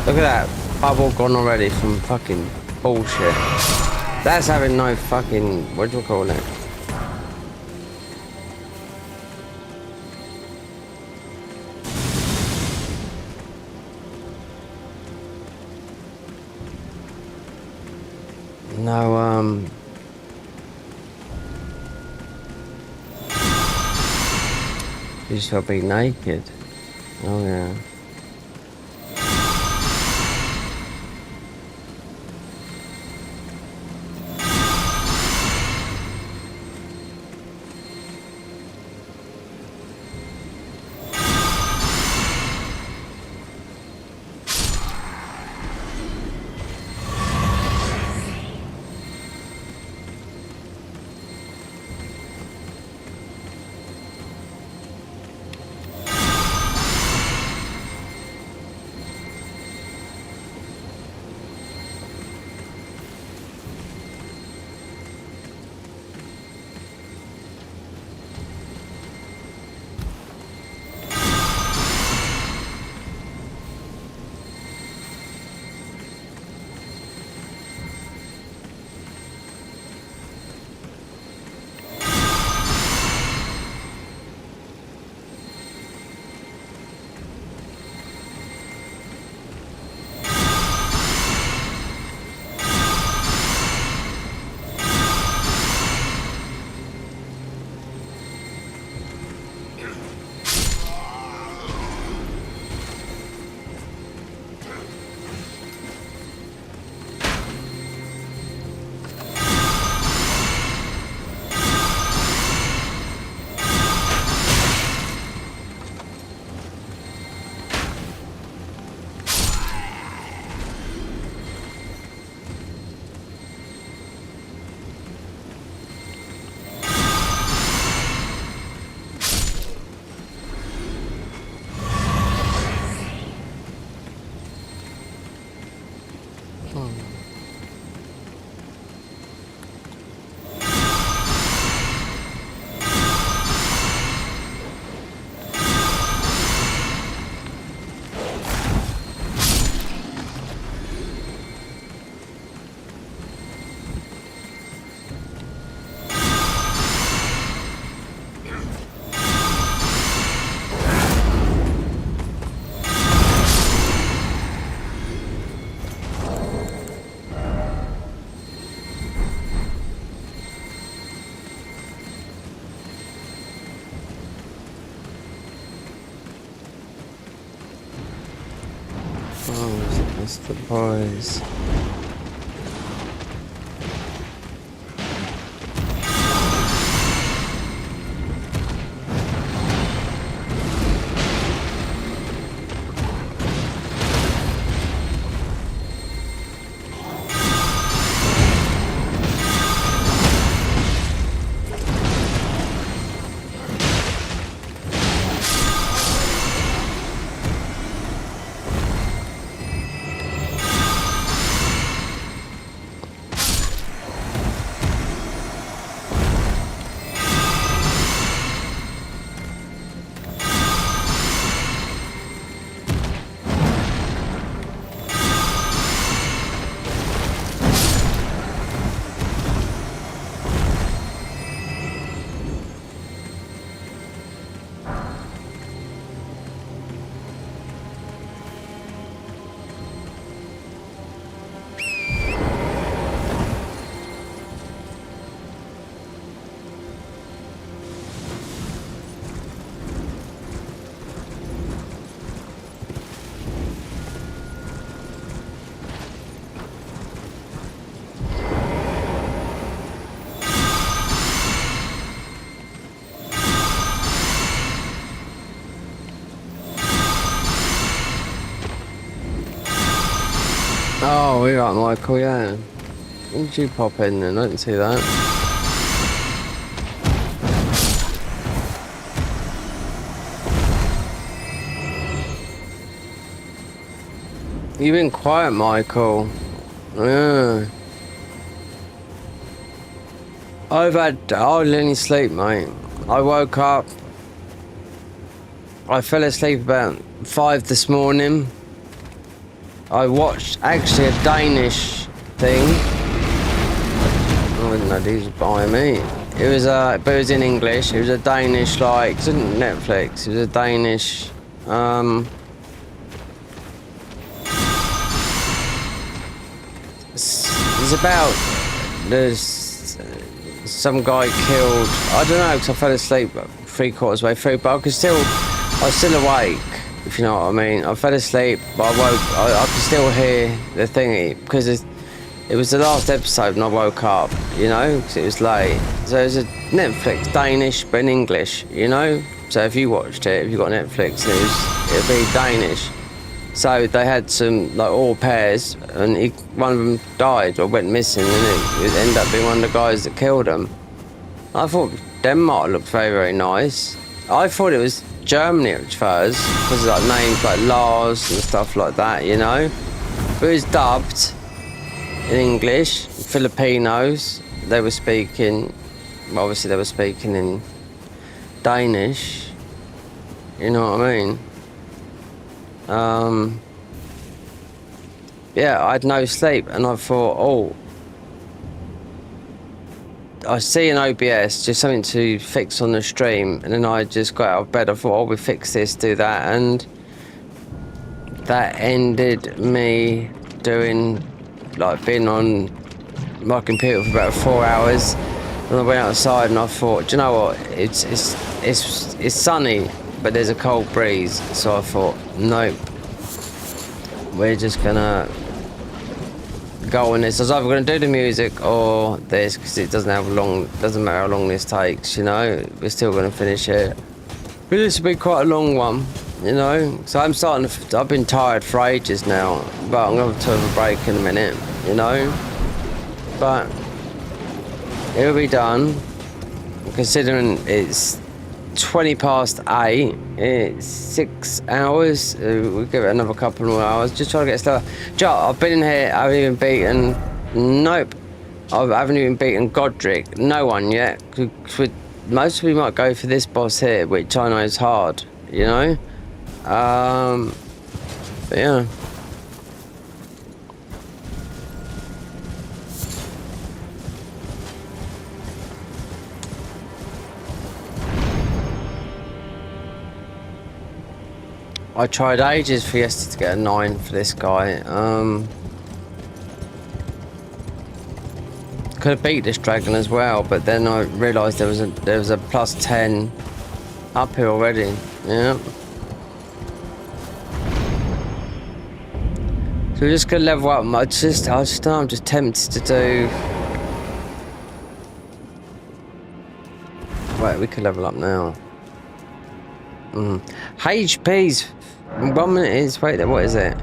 Look at that bubble gone already from fucking bullshit. That's having no fucking, what do you call it? No, you shall be naked. Oh yeah. Oh, that's the boys. Oh, we got Michael, yeah. When did you pop in then? I didn't see that. You've been quiet, Michael. Yeah. I hardly any sleep, mate. I woke up. I fell asleep about 5 this morning. I watched actually a Danish thing. I didn't know these were by me. It was but it was in English. It was a Danish, like, it wasn't Netflix. It was a Danish. It's about there's some guy killed. I don't know because I fell asleep 3/4 way through, but I was still awake. If you know what I mean. I fell asleep, but I woke. I could still hear the thingy because it was the last episode, and I woke up. You know, because it was late. So it was a Netflix Danish, but in English. You know. So if you watched it, if you got Netflix, it'd be Danish. So they had some like all pairs, and one of them died or went missing, and it ended up being one of the guys that killed him. I thought Denmark looked very, very nice. I thought it was Germany at first, because of like names like Lars and stuff like that, you know. But it was dubbed in English. Filipinos, they were speaking. Well, obviously, they were speaking in Danish. You know what I mean? Yeah, I had no sleep, and I thought, oh, I see an OBS, just something to fix on the stream, and then I just got out of bed. I thought, oh, we fix this, do that, and that ended me doing, like, being on my computer for about 4 hours, and I went outside and I thought, do you know what? It's sunny, but there's a cold breeze, so I thought, nope, we're just gonna go on this. I was either gonna do the music or this, because it doesn't matter how long this takes, you know. We're still gonna finish it, but this will be quite a long one, you know. So I've been tired for ages now, but I'm gonna have to have a break in a minute, you know. But it'll be done, considering it's 8:20. It's 6 hours. We'll give it another couple more hours. Just trying to get stuff. I've been in here. I haven't even beaten. Nope. I haven't even beaten Godric. No one yet. Most of you might go for this boss here, which I know is hard. You know. But yeah. I tried ages for yesterday to get a 9 for this guy. Could have beat this dragon as well, but then I realised there was a plus 10 up here already. Yeah. So we're just gonna level up. I just know, I'm just tempted to do. Wait, we could level up now. HP's 1 minute is, wait, what is it?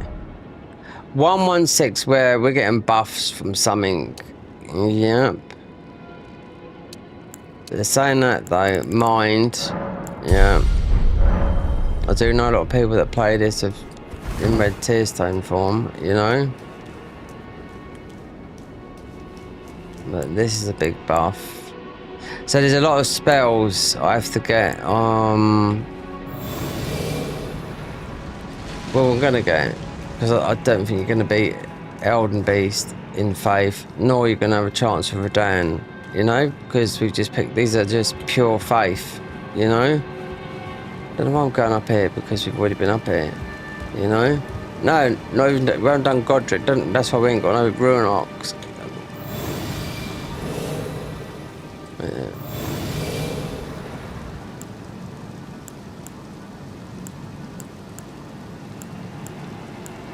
116, where we're getting buffs from something. Yep. They're saying that though, mind. Yeah. I do know a lot of people that play this have in red tear stone form, you know. But this is a big buff. So there's a lot of spells I have to get. Well, we're gonna get, because I don't think you're gonna beat Elden Beast in Faith, nor you're gonna have a chance with Radan, you know, because we've just picked, these are just pure Faith, you know. Don't know why I'm going up here, because we've already been up here, you know. No, not even, we haven't done Godric, that's why we ain't got no Ruin Ox. Yeah.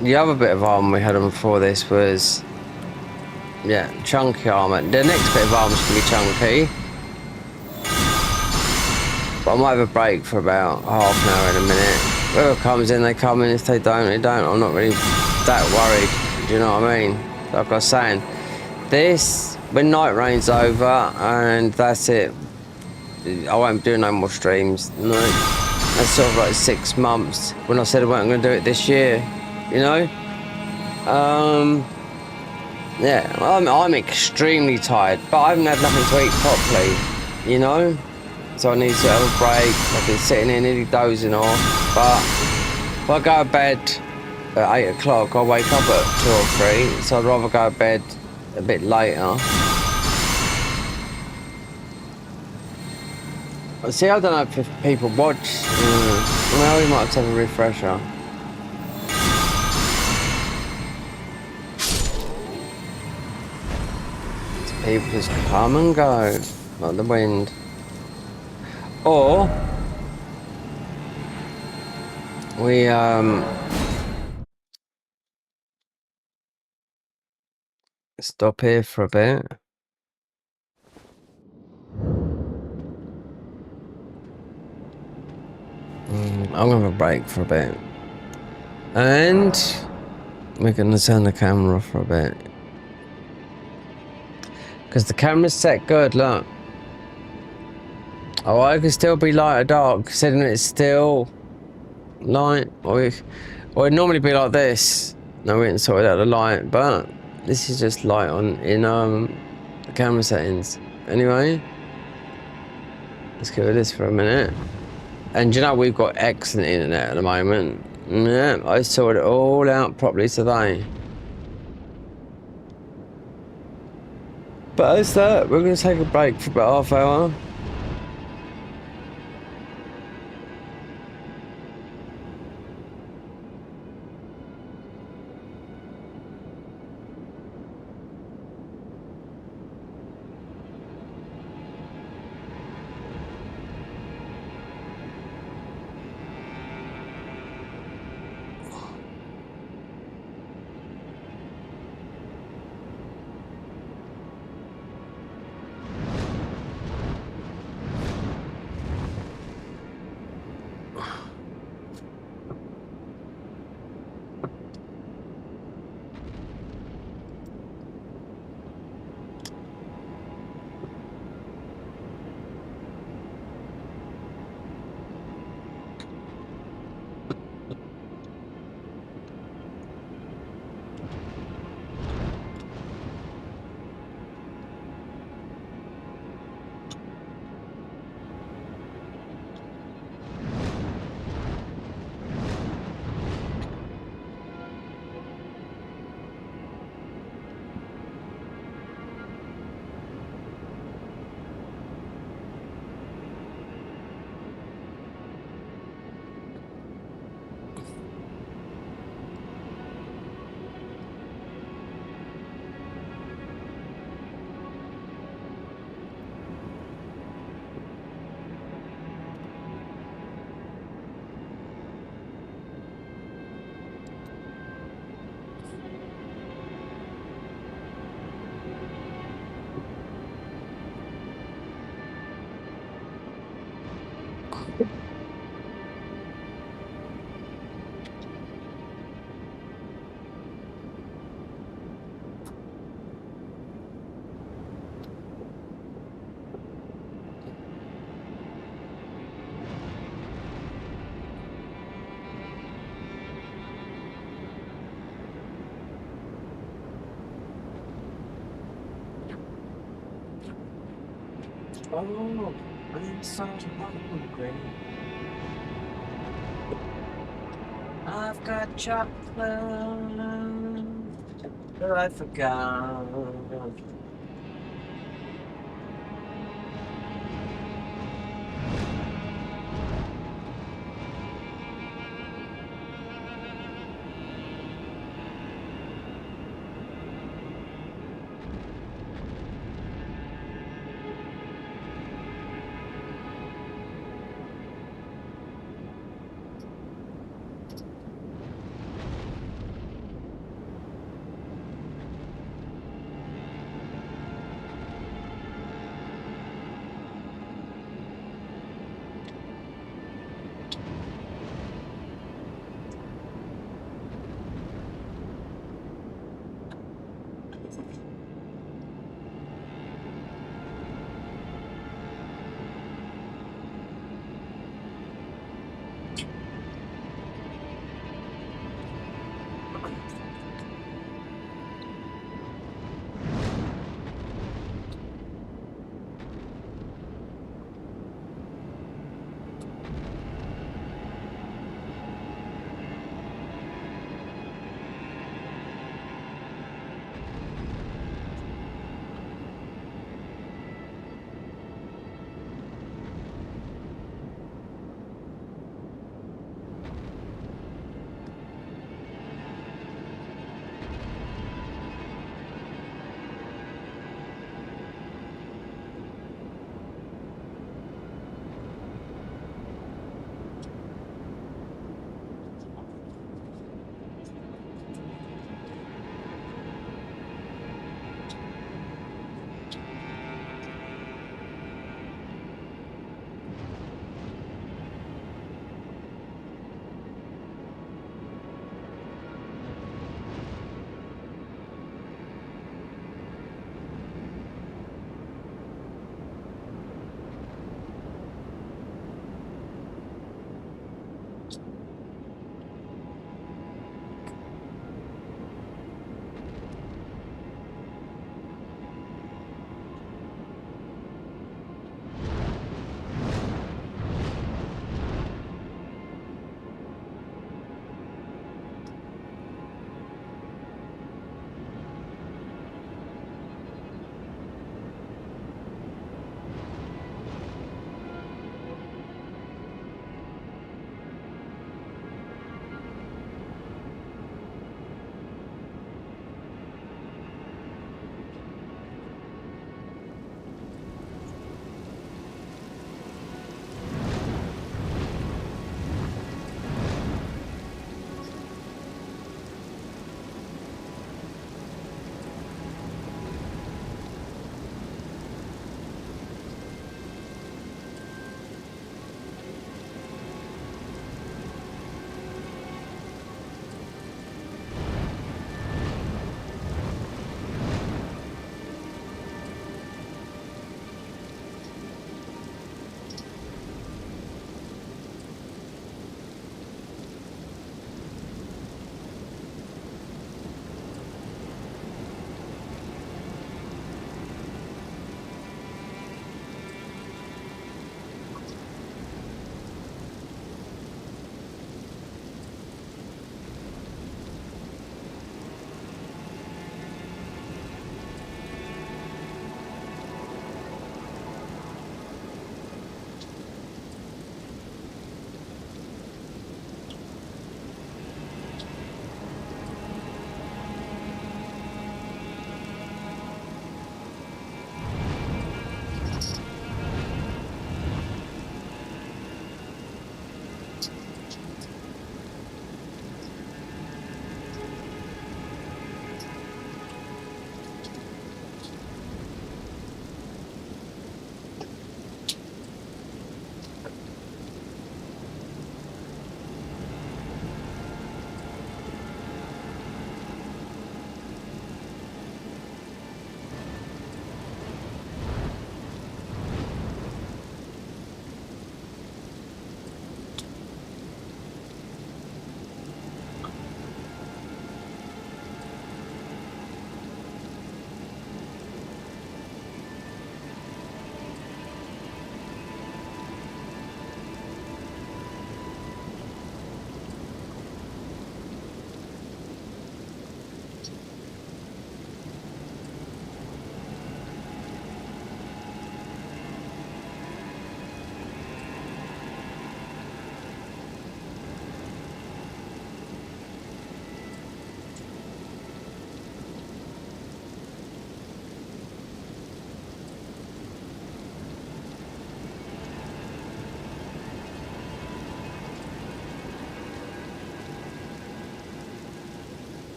The other bit of armor we had on before this was, yeah, chunky armor. The next bit of armor's gonna be chunky. But I might have a break for about half an hour in a minute. Whoever comes in, they come in. If they don't, they don't. I'm not really that worried. Do you know what I mean? Like I was saying, this, when Night Rain's over, and that's it. I won't do no more streams. No. That's sort of like 6 months. When I said I wasn't going to do it this year, you know? Yeah, I'm extremely tired, but I haven't had nothing to eat properly, you know? So I need to have a break. I've been sitting here nearly dozing off, but if I go to bed at 8 o'clock, I wake up at 2 or 3, so I'd rather go to bed a bit later. See, I don't know if people watch. Well, we might have to have a refresher. So people just come and go like the wind. Or we stop here for a bit. I'm gonna have a break for a bit, and we're gonna turn the camera off for a bit because the camera's set good. Look, oh, I can still be light or dark, considering it's still light. Or it'd normally be like this. No, we didn't sort out the light, but this is just light on in the camera settings. Anyway, let's go with this for a minute. And you know, we've got excellent internet at the moment. Yeah, I sorted it all out properly today. But as that, we're going to take a break for about half hour. Oh, I'm so hungry. I've got chocolate that I forgot.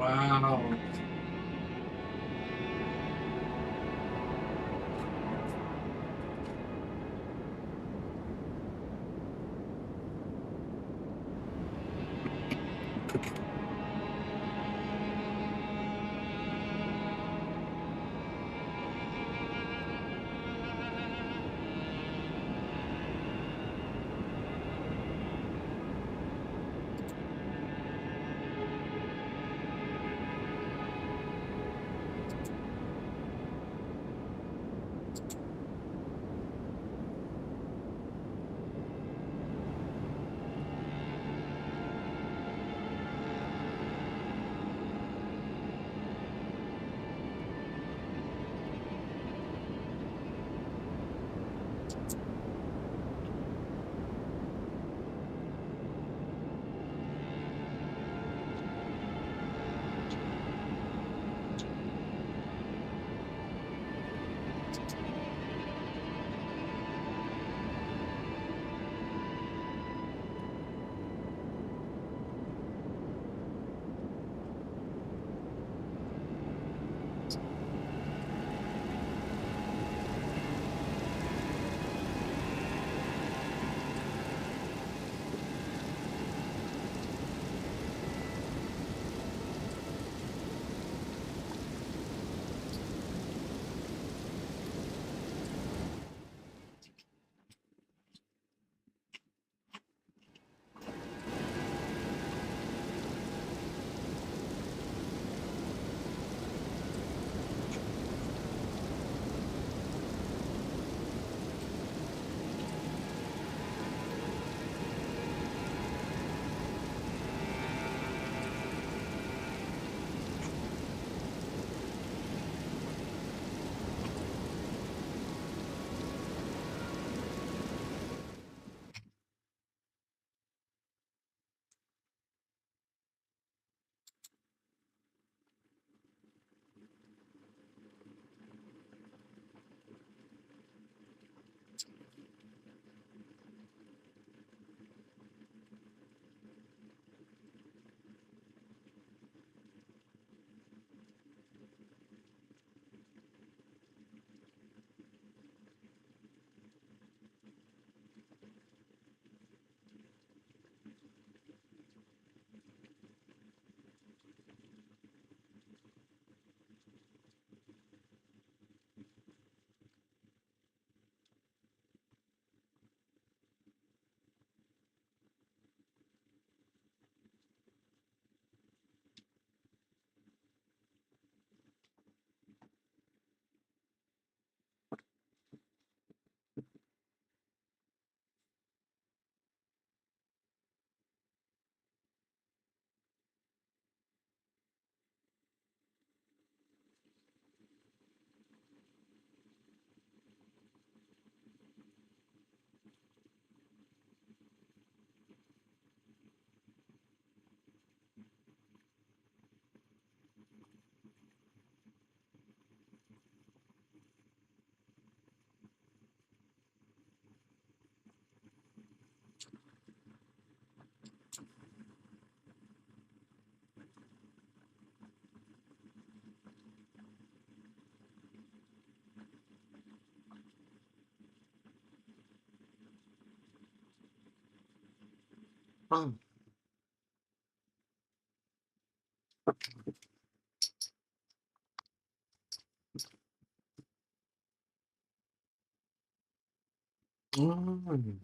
Wow. Oh. Mm.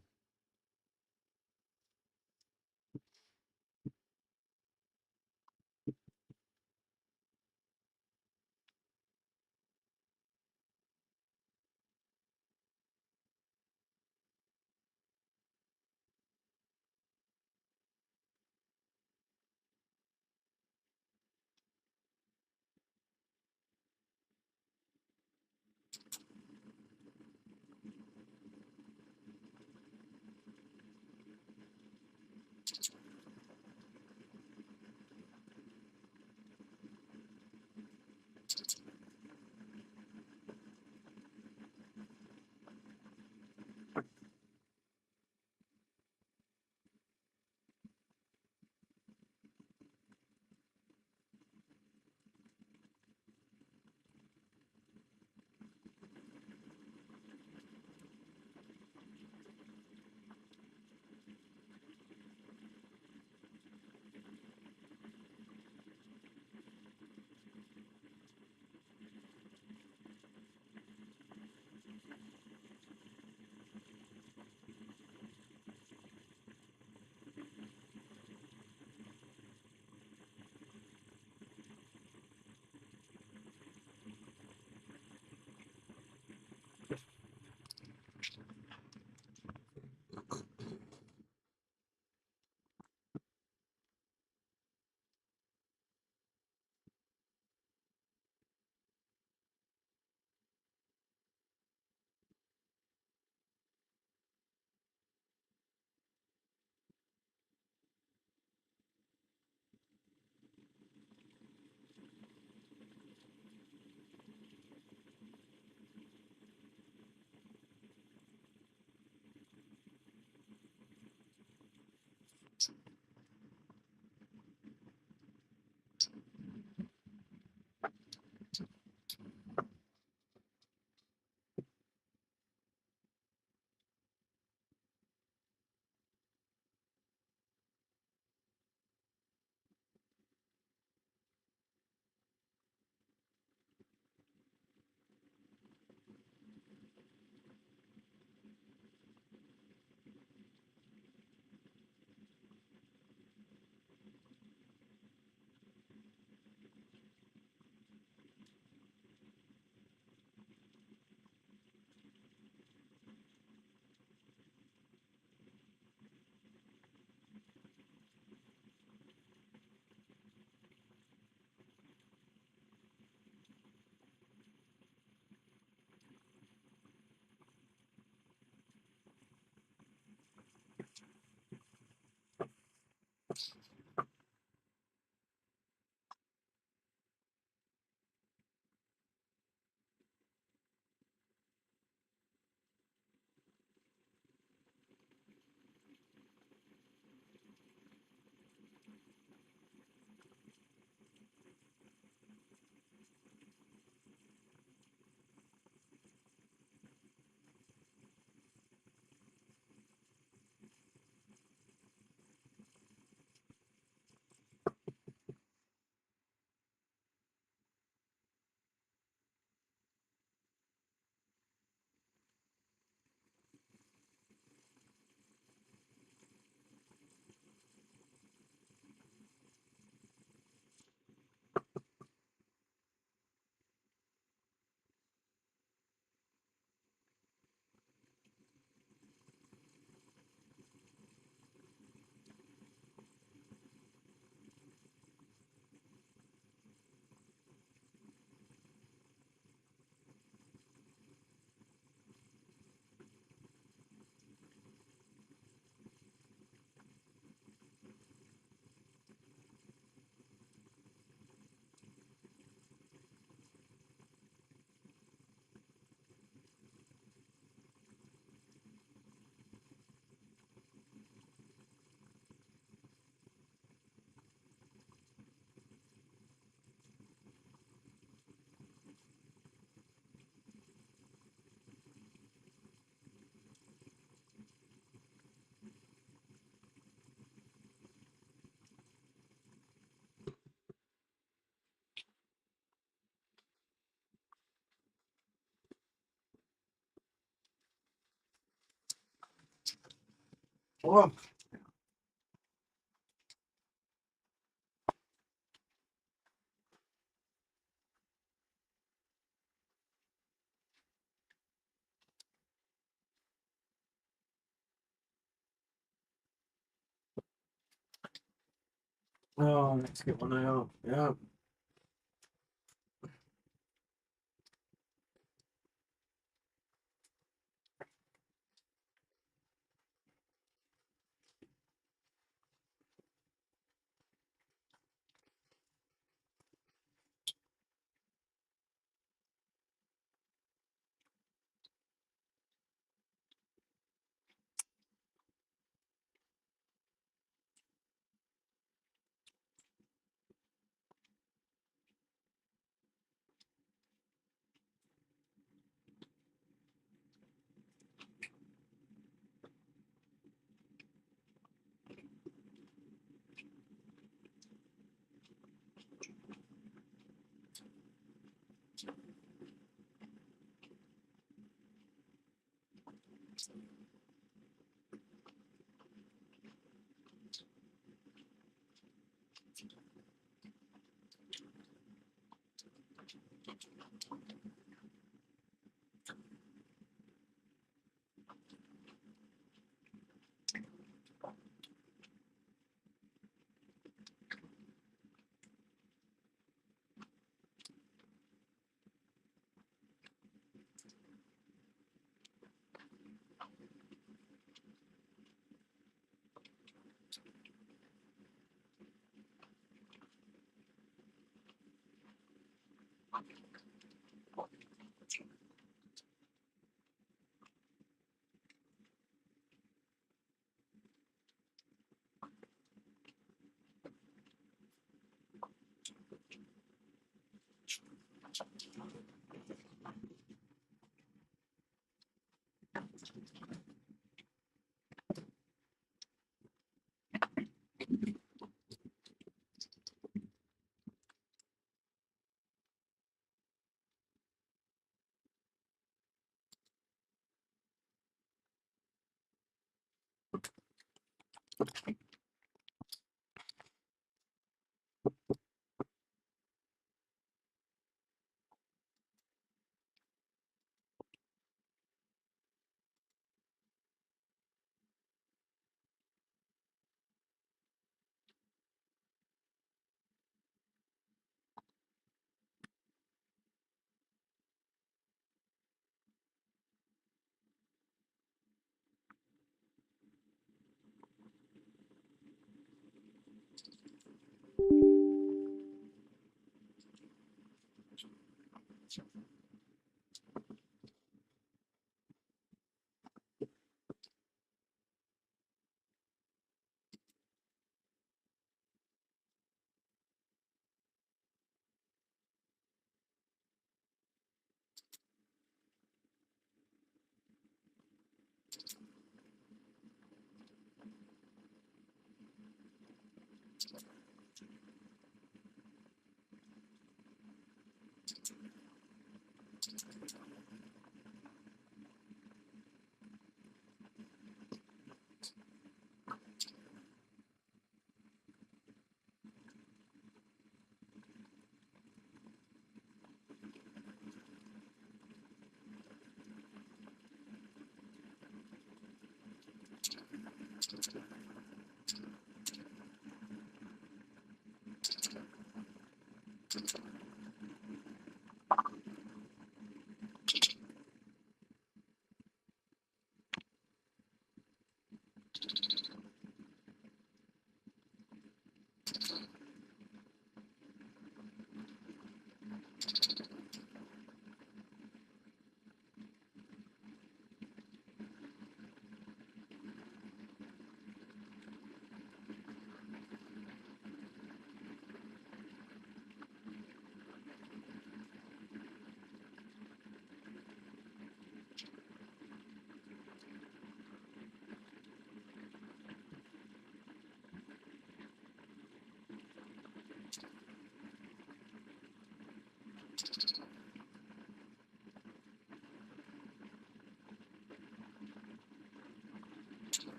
Oh, let's get one out. Yeah.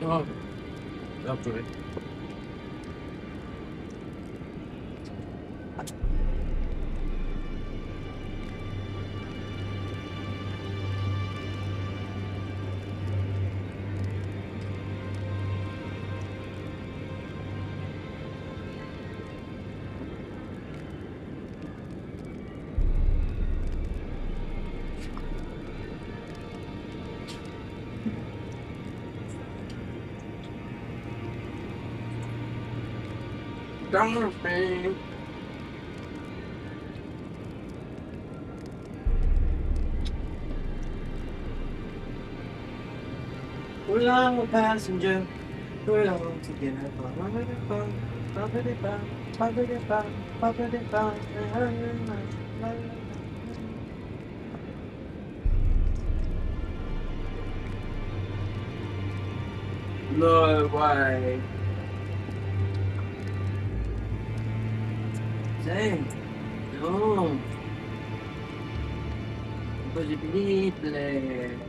Oh, lovely. Dorothy. We're all a passenger. We're all together. No way. Dang. No. Impossible.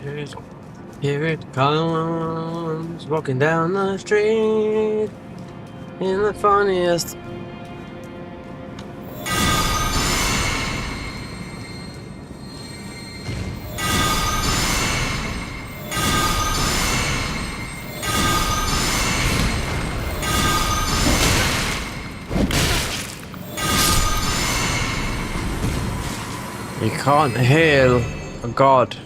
Here it comes, walking down the street in the funniest. You can't heal a god.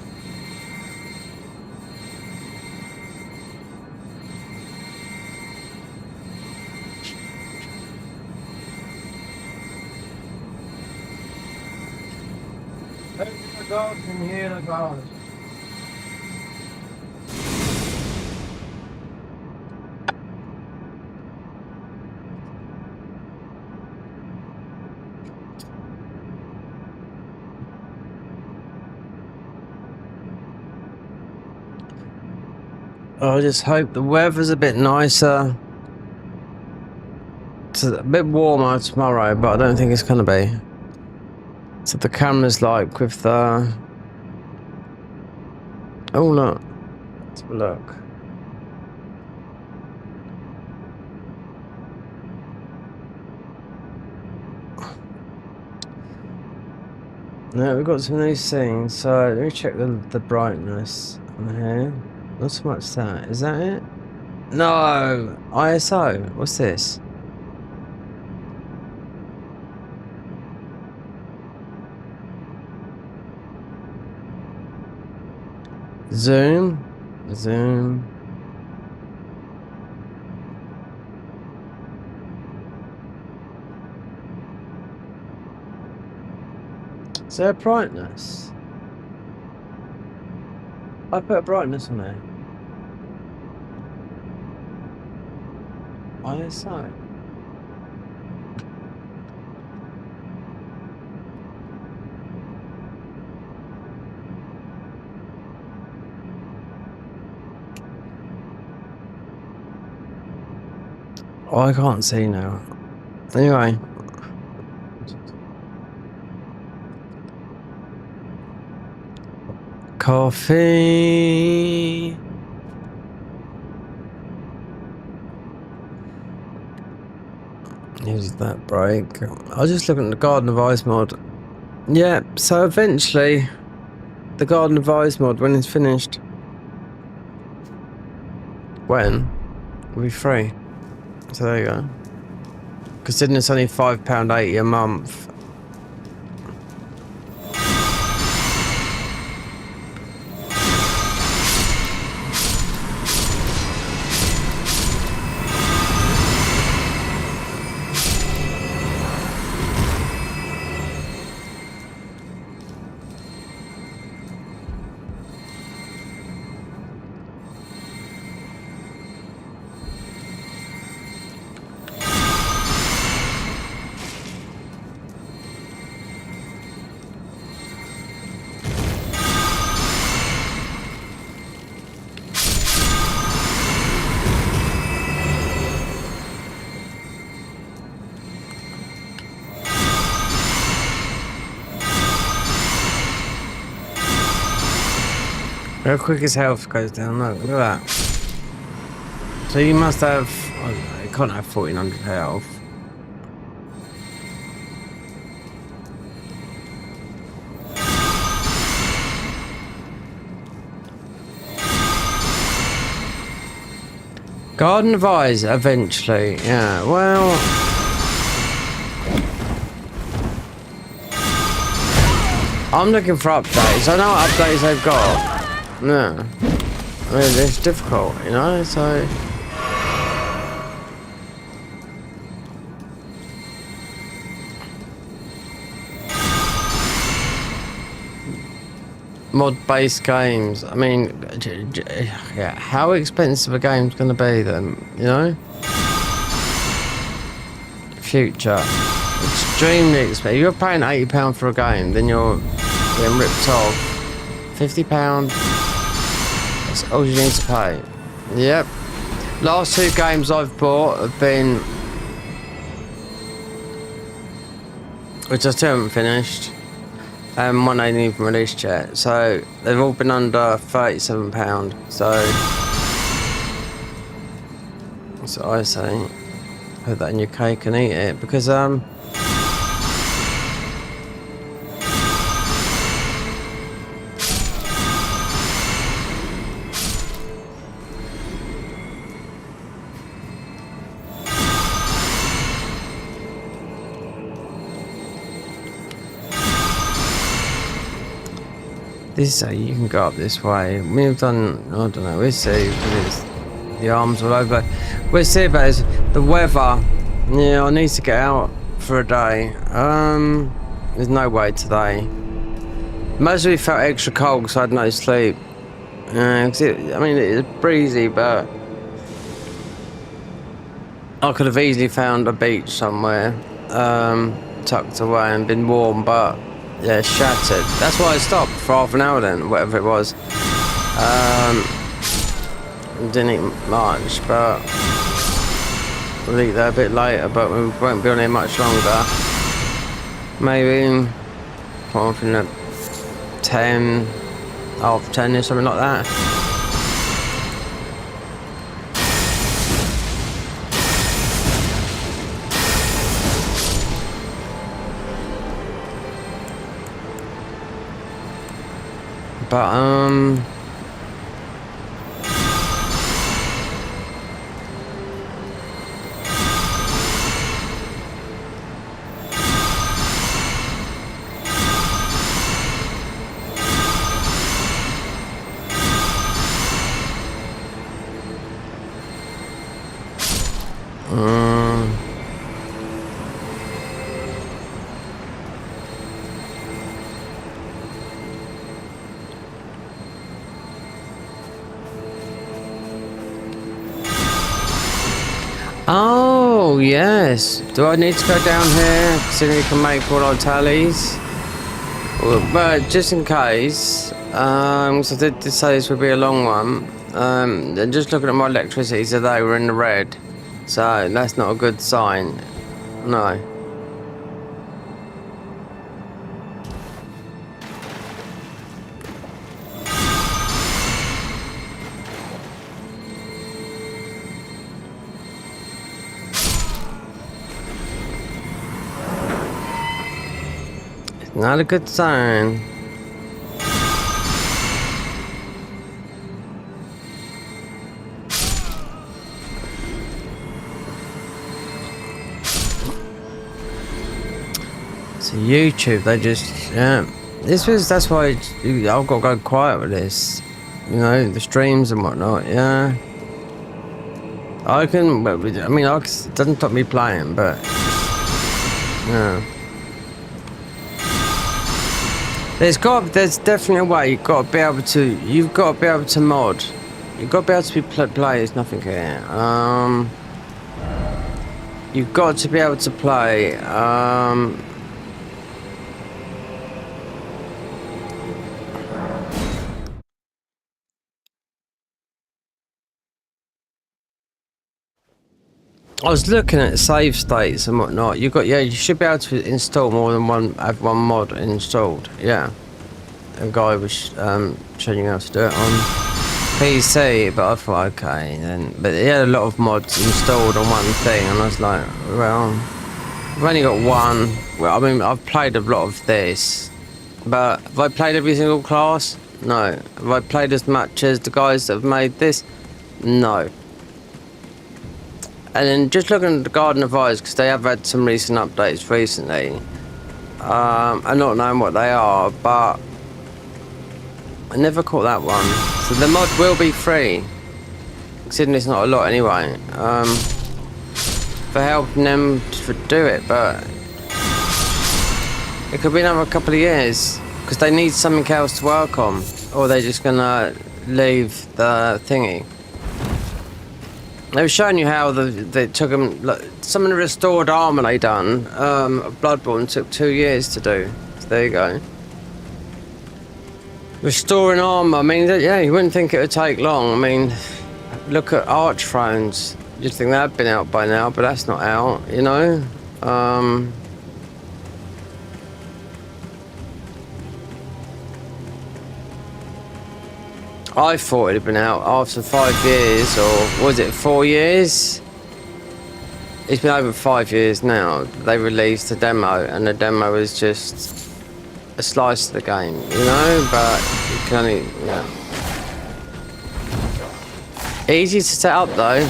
Only a god can heal a god. I just hope the weather's a bit nicer. It's a bit warmer tomorrow, but I don't think it's gonna be. So the camera's like with the... Oh look. Let's have a look. Now we've got some new scenes, so let me check the brightness on here. Not so much that. Is that it? No! ISO. What's this? Zoom. Zoom. Is there a brightness? I put a brightness on there. ISO. Oh, I can't see now. Anyway. Coffee. Here's that break. I was just looking at the Garden of Ice mod. Yeah, so eventually the Garden of Ice mod, when it's finished, when? Will be free. So there you go. Considering it's only £5.80 a month. How quick his health goes down. Look at that. So you must have... I don't know, you can't have 1400 health. Garden of Eyes, eventually. Yeah, well... I'm looking for updates. I know what updates they've got. No. I mean, it's difficult, you know, so... Mod-based games. I mean, yeah, how expensive a game's going to be then, you know? Future. Extremely expensive. You're paying £80 for a game, then you're getting ripped off. £50. That's all you need to pay. Yep. Last two games I've bought have been... which I still haven't finished. and one ain't even released yet. So they've all been under £37. So that's what I say. Put that in your cake and eat it, because this you can go up this way. We've done, I don't know, we'll see. The arms all over. We'll see about this. The weather. Yeah, I need to get out for a day. There's no way today. Mostly felt extra cold because I had no sleep. I mean, it's breezy, but I could have easily found a beach somewhere, tucked away and been warm, but yeah, shattered. That's why I stopped for half an hour then, whatever it was. Didn't eat much, but we'll eat that a bit later, but we won't be on here much longer. Maybe something at 10, half 10 or something like that. But oh yes. Do I need to go down here so we can make all our tallies? Well, but just in case, so I did say this would be a long one. And just looking at my electricity today, we're in the red, so that's not a good sign. No. Not a good sign. So YouTube, they just, yeah. That's why I've got to go quiet with this. You know, the streams and whatnot, yeah. I mean, it doesn't stop me playing, but, yeah. There's definitely a way. You've got to be able to mod. You've got to be able to play. There's nothing here. You've got to be able to play. I was looking at save states and whatnot. You should be able to install more than have one mod installed. Yeah, a guy was showing you how to do it on PC, but I thought okay then. But he had a lot of mods installed on one thing, and I was like, well, I've only got one. Well, I mean, I've played a lot of this, but have I played every single class? No. Have I played as much as the guys that have made this? No. And then just looking at the Garden of Eyes, because they have had some recent updates recently. I'm not knowing what they are, but I never caught that one. So the mod will be free, considering it's not a lot anyway. For helping them to do it, but it could be another couple of years because they need something else to work on, or they're just gonna leave the thingy. They were showing you how they took them. Look, some of the restored armor they done. Bloodborne took 2 years to do. So there you go. Restoring armor. I mean, yeah, you wouldn't think it would take long. I mean, look at arch thrones. You'd think that'd been out by now, but that's not out. You know. I thought it had been out after 5 years, or was it 4 years? It's been over 5 years now. They released a demo, and the demo was just a slice of the game, you know, but you can only, yeah. Easy to set up though.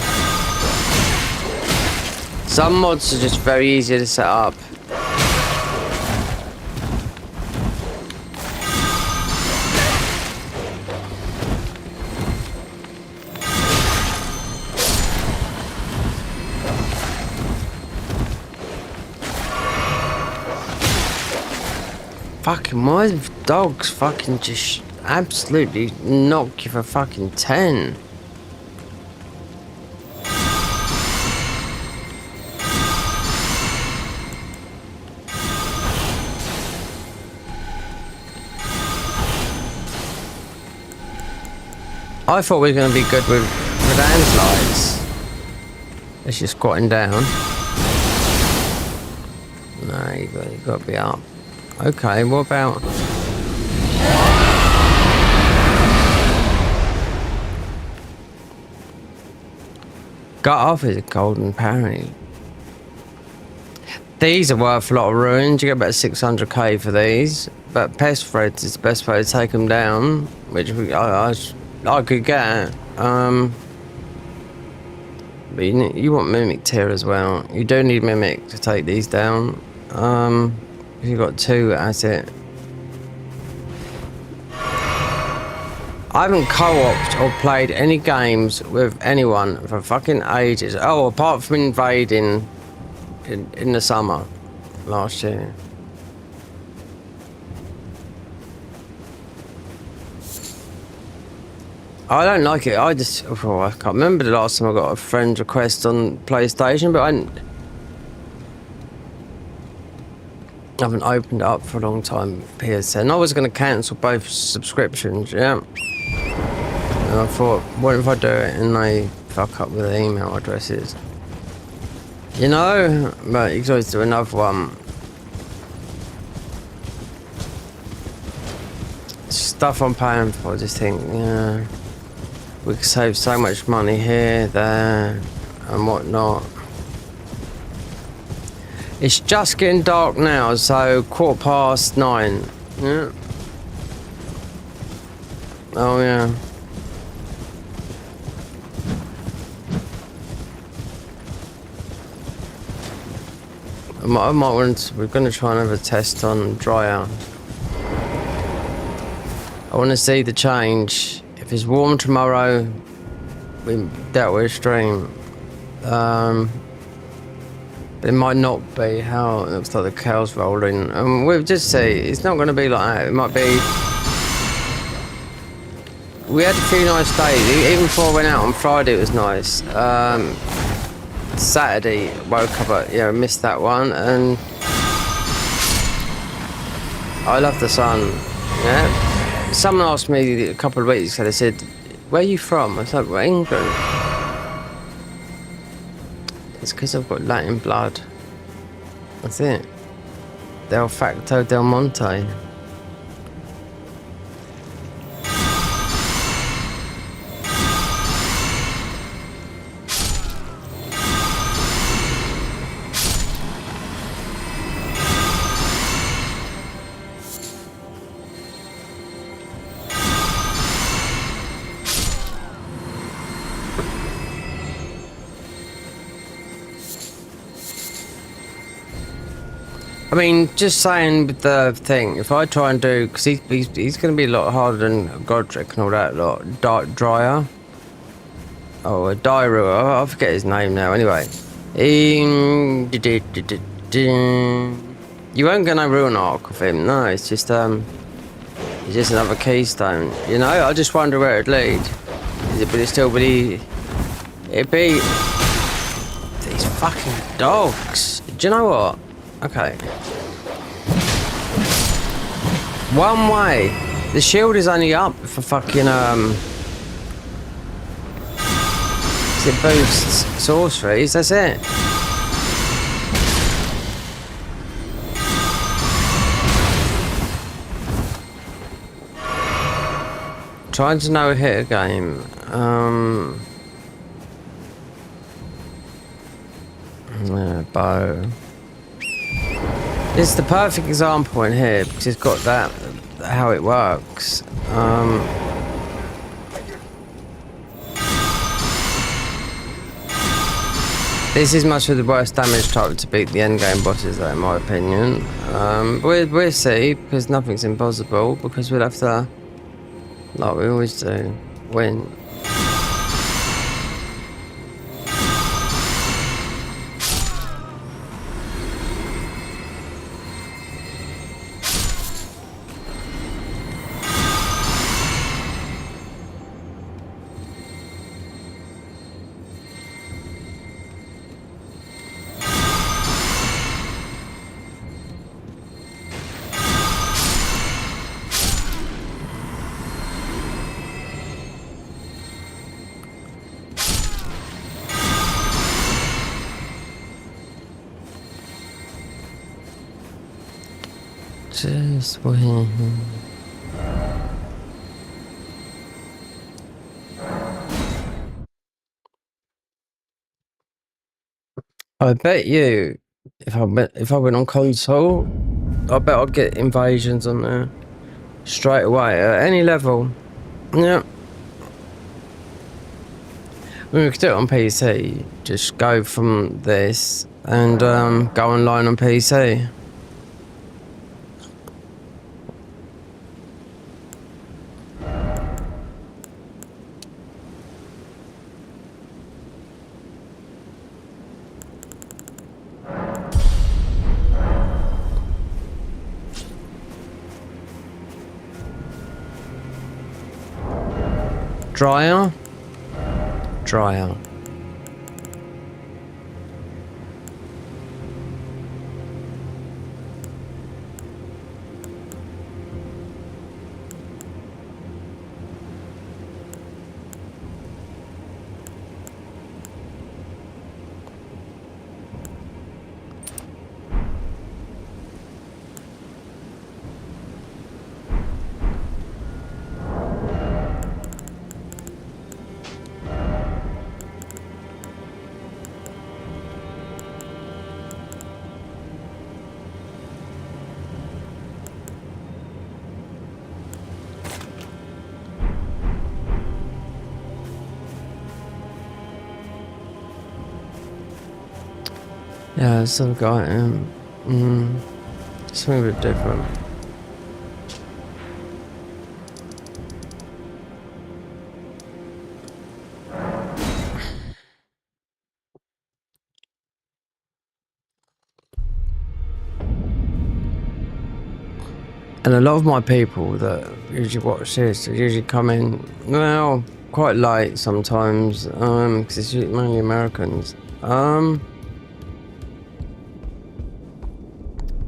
Some mods are just very easy to set up. Fucking, why dogs fucking just absolutely knock you for fucking 10? I thought we were going to be good with landslides. It's just squatting down. No, you got to be up. Okay, what about... Got off is a golden parry. These are worth a lot of ruins. You get about 600k for these. But pest threads is the best way to take them down, which I could get. But you want mimic tier as well. You do need mimic to take these down. You've got 2 as it. I haven't co-opted or played any games with anyone for fucking ages. Oh, apart from invading in the summer last year. I don't like it. I can't remember the last time I got a friend request on PlayStation, but I haven't opened it up for a long time. PSN. I was going to cancel both subscriptions, yeah. And I thought, what if I do it and they fuck up with the email addresses? You know, but you can always do another one. Stuff I'm paying for, I just think, yeah, we could save so much money here, there, and whatnot. It's just getting dark now, so 9:15. Yeah. Oh yeah. I might want to, we're going to try and have a test on dryer. I want to see the change. If it's warm tomorrow, that will stream. It might not be how it looks like the cows rolling. And we'll just see. It's not going to be like that. It might be. We had a few nice days. Even before I went out on Friday, it was nice. Saturday, woke up at, missed that one. And I love the sun. Yeah. Someone asked me a couple of weeks ago, they said, where are you from? I said, well, England. It's because I've got Latin blood. That's it. Del facto del Monte. I mean, just saying with the thing, if I try and do, because he's going to be a lot harder than Godric and all that lot, Dryer. Oh, Dairu, I forget his name now, anyway. You won't get no ruin arc with him, no, it's just another keystone, you know? I just wonder where it'd lead. It'd be these fucking dogs. Do you know what? Okay. One way. The shield is only up for fucking it boosts sorceries, that's it. trying to no-hit a game. Bow. This is the perfect example in here because it's got that how it works. This is much of the worst damage type to beat the end game bosses, though, in my opinion. We'll see, because nothing's impossible, because we'll have to, like we always do, win. Just win. I bet you, if I went on console, I bet I'd get invasions on there straight away at any level. Yeah. I mean, we could do it on PC. Just go from this and go online on PC. Dryer. Yeah, it's sort of got something a bit different. And a lot of my people that usually watch this usually come in, well, quite late sometimes, because it's mainly Americans.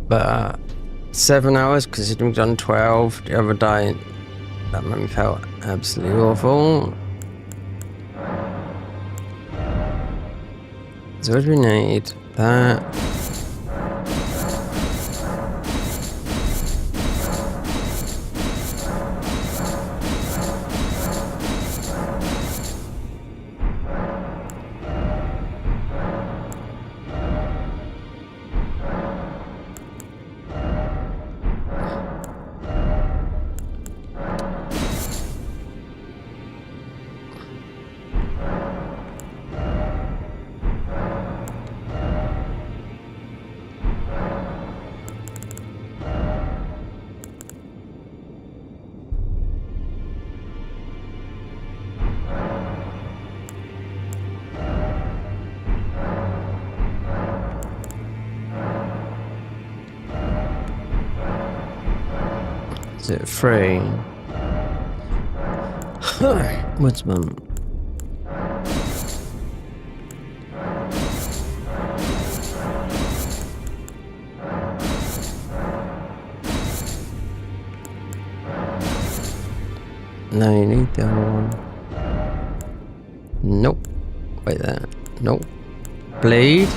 But 7 hours, considering we've done 12 the other day, that made me feel absolutely awful. So what do we need? That. Is it free? What's mum? No, you need the other one. Nope. Wait there. Nope. Blade.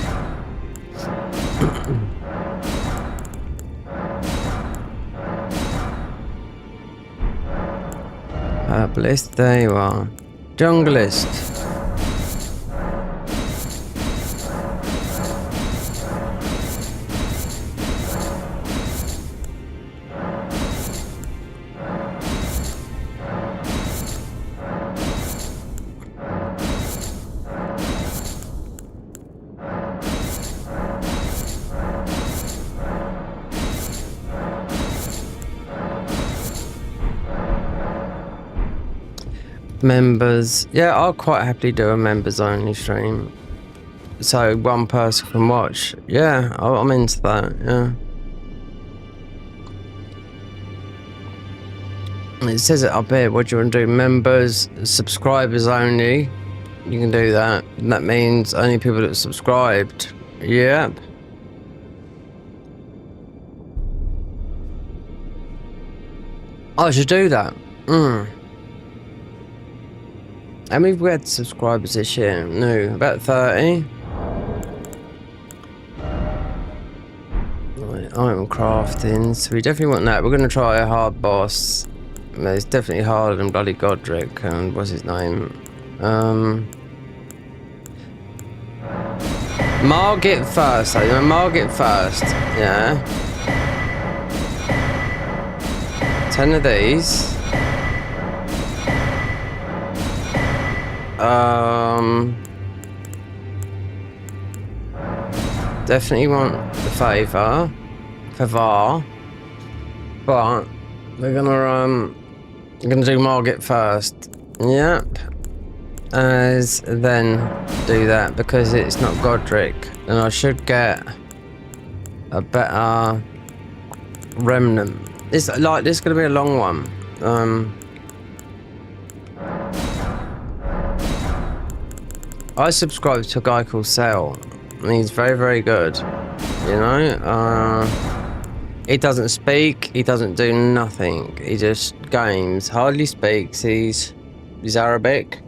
Herbalist, there you are. Junglist. Members, yeah, I'll quite happily do a members only stream, so one person can watch. Yeah, I'm into that. Yeah, it says it up here. What do you want to do? Members, subscribers only. You can do that. And that means only people that subscribed. Yep. I should do that. How many have we had subscribers this year? No, about 30. Right, item crafting, so we definitely want that. We're going to try a hard boss. It's definitely harder than bloody Godric, and what's his name? Margit first, though. You know, Margit first, yeah. 10 of these. Definitely want the favor, but we're gonna do Margit first. Yep. As then do that because it's not Godric, and I should get a better remnant. This is gonna be a long one. I subscribe to a guy called Cell, and he's very, very good. You know, he doesn't speak, he doesn't do nothing. He just games, hardly speaks. He's Arabic.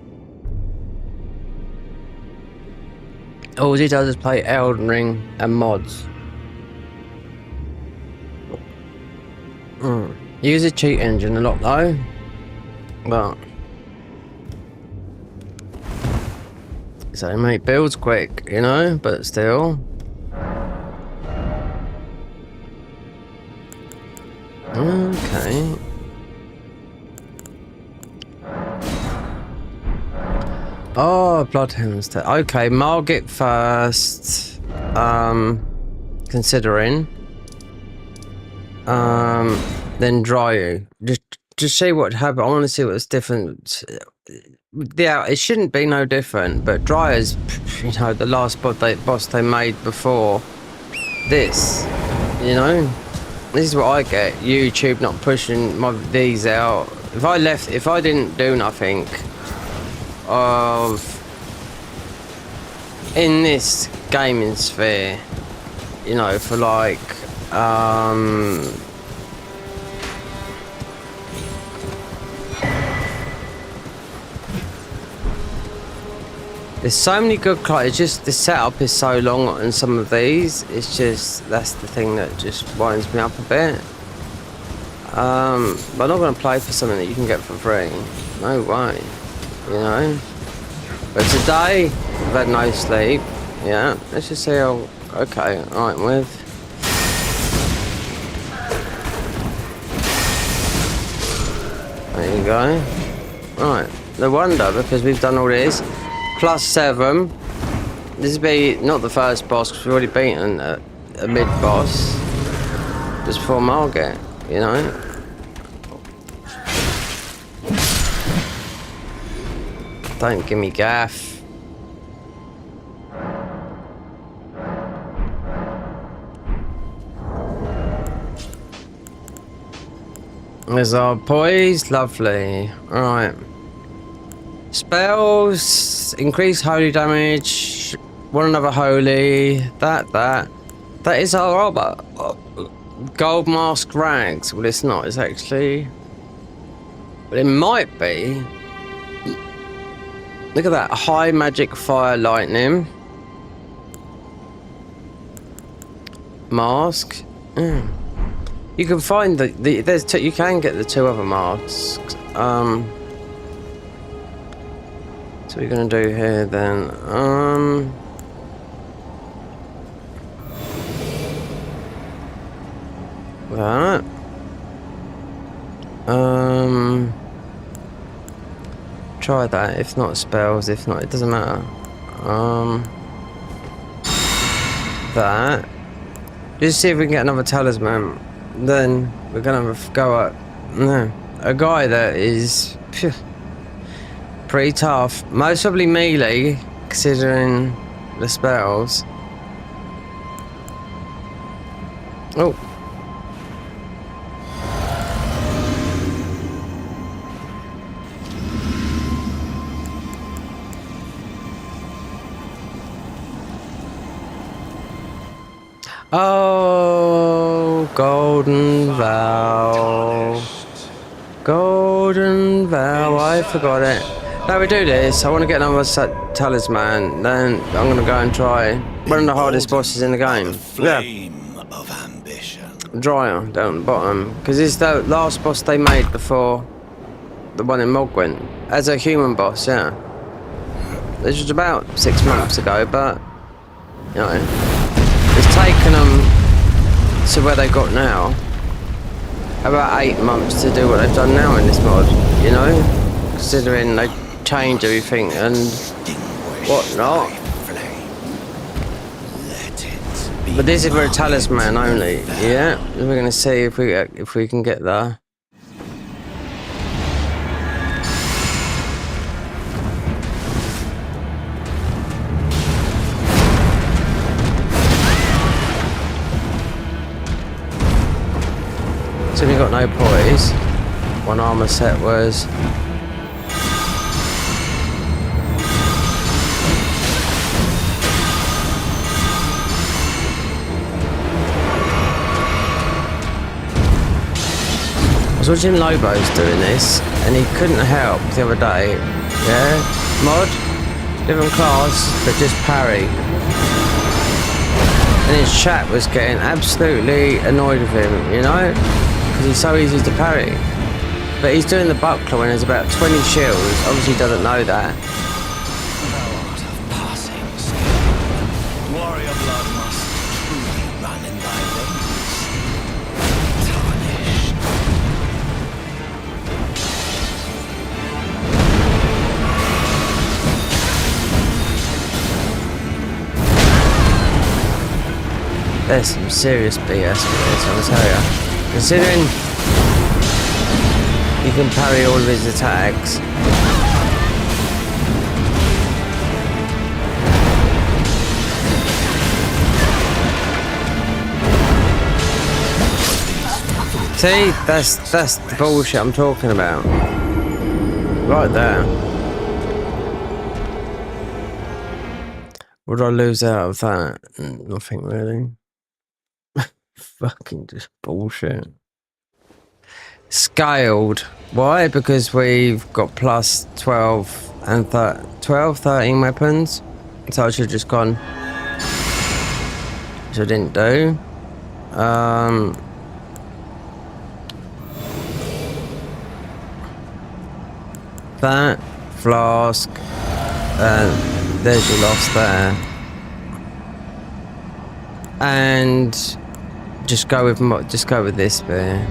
All he does is play Elden Ring and mods. Use a cheat engine a lot though, but. So mate, builds quick, you know, but still. Okay. Oh, Bloodhound's okay, Margit first. Considering. Then Dryu. Just see what happened. I want to see what's different. Yeah, it shouldn't be no different, but Dryer's, you know, the last boss they made before this, you know? This is what I get. YouTube not pushing these out. If I didn't do nothing in this gaming sphere, you know, for like, there's so many good cards. It's just the setup is so long on some of these. It's just that's the thing that just winds me up a bit. But I'm not going to play for something that you can get for free. No way, you know. But today I've had no sleep. Yeah, let's just see how. Okay, all right, with. There you go. Right, no wonder because we've done all this. +7. This will be not the first boss because we've already beaten a mid-boss just before Margit, you know. Don't give me gaff. There's our poise, lovely. Alright. Spells, increase holy damage, one another holy, that is our armor. Gold mask rags, well it's not, it's actually, but it might be. Look at that, high magic fire lightning. Mask. You can find you can get the two other masks. So we're gonna do here then. That. Try that. If not spells, if not, it doesn't matter. That. Just see if we can get another talisman. Then we're gonna have a go at a guy that is pretty tough. Most probably melee, considering the spells. Oh. Oh, Golden Vow. Golden Vow, I forgot it. Now we do this, I want to get another talisman, then I'm going to go and try one of the hardest bosses in the game. Yeah. Of ambition. Dryer, down the bottom. Because it's the last boss they made before the one in Mogwin. As a human boss, yeah. This was about 6 months ago, but, you know, it's taken them to where they got now. About 8 months to do what they've done now in this mod, you know? Considering they change everything and whatnot. But this is for a talisman only, yeah? We're gonna see if we can get there. So we got no poise. One armor set was. I was watching Lobo's doing this, and he couldn't help the other day. Yeah, mod, different class, but just parry. And his chat was getting absolutely annoyed with him, you know? Because he's so easy to parry. But he's doing the buckler when there's about 20 shields. Obviously he doesn't know that. Warrior blood must truly run in thy veins. Tarnished. There's some serious BS with this, I'll tell ya. Considering you can parry all of his attacks. See, that's the bullshit I'm talking about. Right there. What did I lose out of that? Nothing really. Fucking just bullshit. Scaled. Why? Because we've got plus 12 and 13 weapons. So I should have just gone. Which I didn't do. That flask. There's your loss there. And just go with this bit.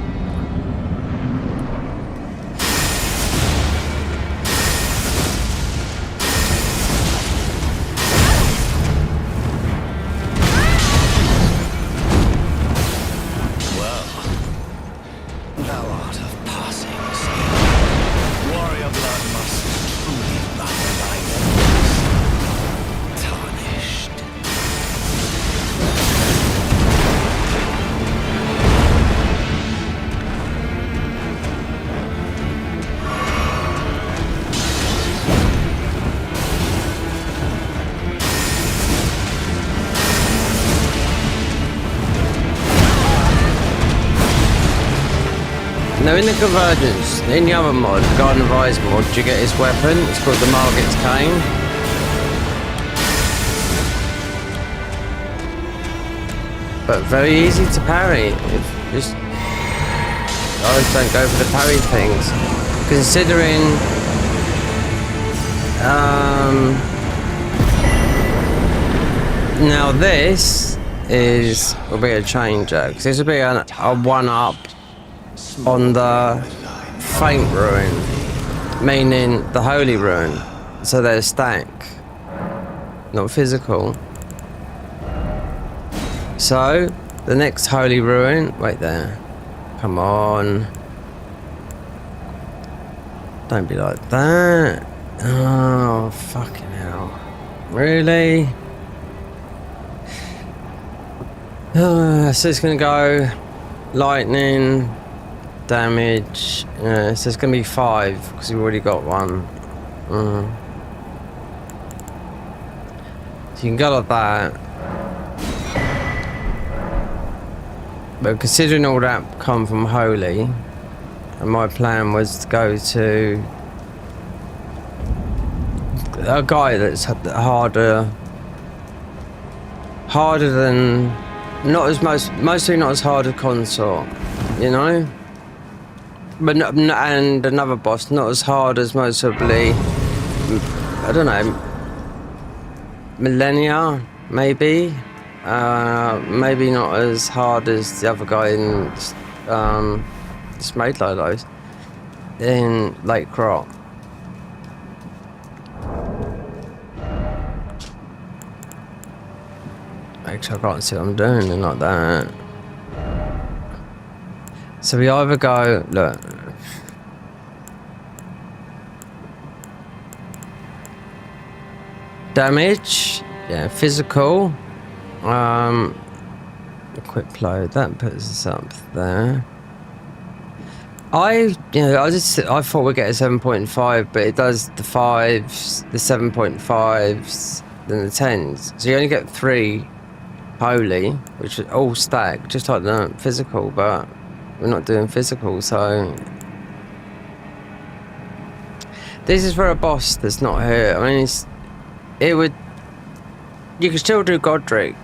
Now in the Convergence, in the other mod, Garden of Eyes mod, you get his weapon. It's called the Margit's Cane. But very easy to parry. Just I always don't go for the parry things. Considering Now this will be a changer, because this will be a one-up on the faint ruin, meaning the holy ruin. So they're stack, not physical. So the next holy ruin, wait there. Come on. Don't be like that. Oh, fucking hell. Really? So it's gonna go lightning, damage. Yeah, so it's gonna be 5 because we've already got one. So you can go like that. But considering all that come from holy, and my plan was to go to a guy that's harder than, not as mostly not as hard as consort, you know, but and another boss not as hard as most probably, I don't know, millennia maybe. Maybe not as hard as the other guy in Smade Lolos in Lake Crop. Actually, I can't see what I'm doing and like that. So we either go, look. Damage, yeah, physical. Quick load, that puts us up there. I thought we'd get a 7.5, but it does the 5s, the 7.5s, then the 10s. So you only get 3 holy, which are all stacked, just like the physical, but we're not doing physical, so this is for a boss that's not here. I mean, you can still do Godric.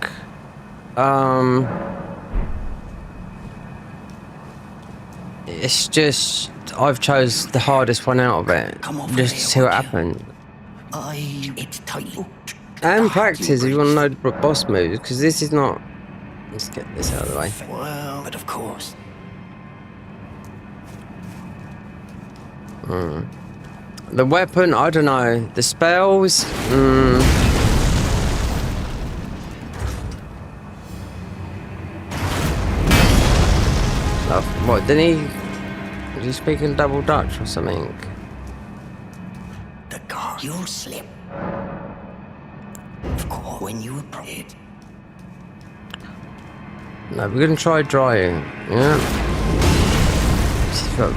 It's just I've chose the hardest one out of it, just to see what happens. It's tight. And practice if you want to know the boss moves, because this is not. Let's get this out of the way. Well, but of course. The weapon, I don't know. The spells. What, didn't he? Was he speaking double Dutch or something? The guard, you'll slip. Of course, when you approach it. No, we're gonna try drying, yeah?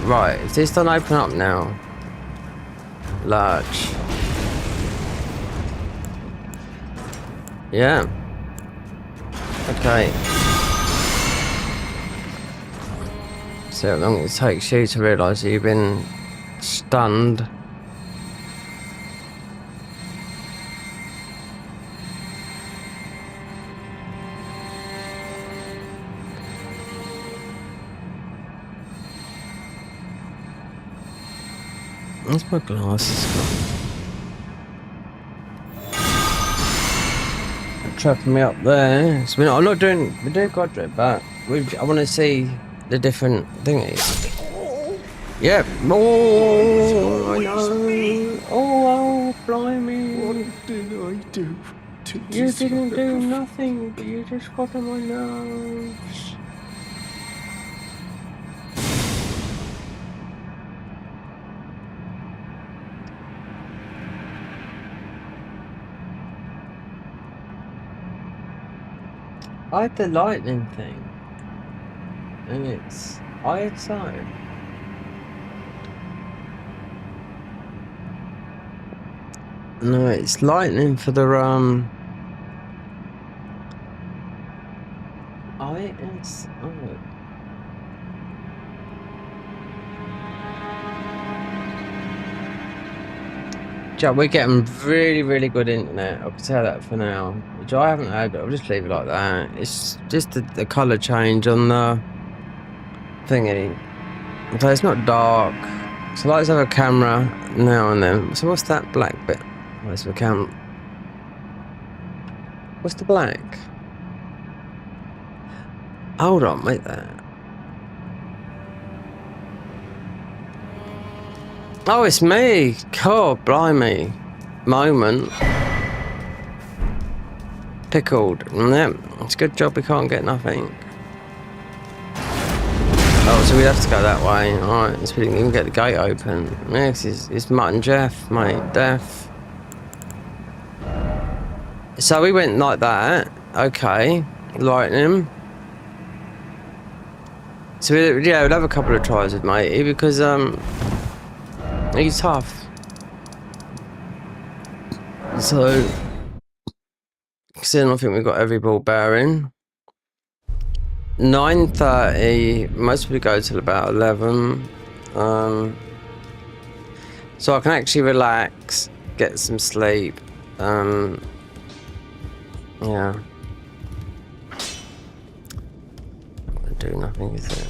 Right, if this don't open up now. Large. Yeah. Okay. See how long it takes you to realise that you've been stunned. Where's my glasses gone? Trapping me up there. So we're doing Godric, but I want to see the different thingies. Yep. Oh, I know. Oh, blimey. What did I do to You didn't do nothing, but you just got on my nerves. I had the lightning thing. And it's ISO. No, it's lightning for the ISO. Jack, we're getting really, really good internet. I can tell that for now. Which I haven't had, but I'll just leave it like that. It's just the colour change on the thingy. So it's not dark. So I like to have a camera now and then. So what's that black bit? Where's the camera? What's the black? Hold on, wait there. Oh, it's me. God, blimey. Moment. Pickled. Yep. It's a good job we can't get nothing. Oh, so we have to go that way. Alright, so we didn't even get the gate open. Next is Mutt and Jeff, mate. Death. So we went like that. Okay. Lightning. So yeah, we'll have a couple of tries with matey because he's tough. So considering I think we've got every ball bearing. 9:30, most probably go till about 11. So I can actually relax, get some sleep. Yeah. Do nothing, is it?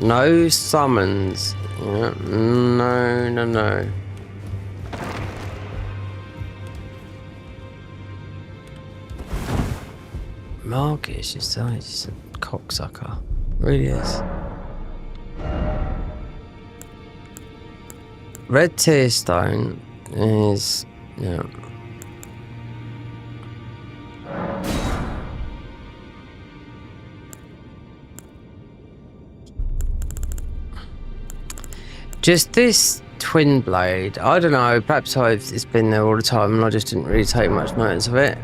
No summons. Yeah. No. Marcus is just a cocksucker. Really is. Red tear stone is, yeah. Just this twin blade. I don't know. Perhaps it's been there all the time and I just didn't really take much notice of it.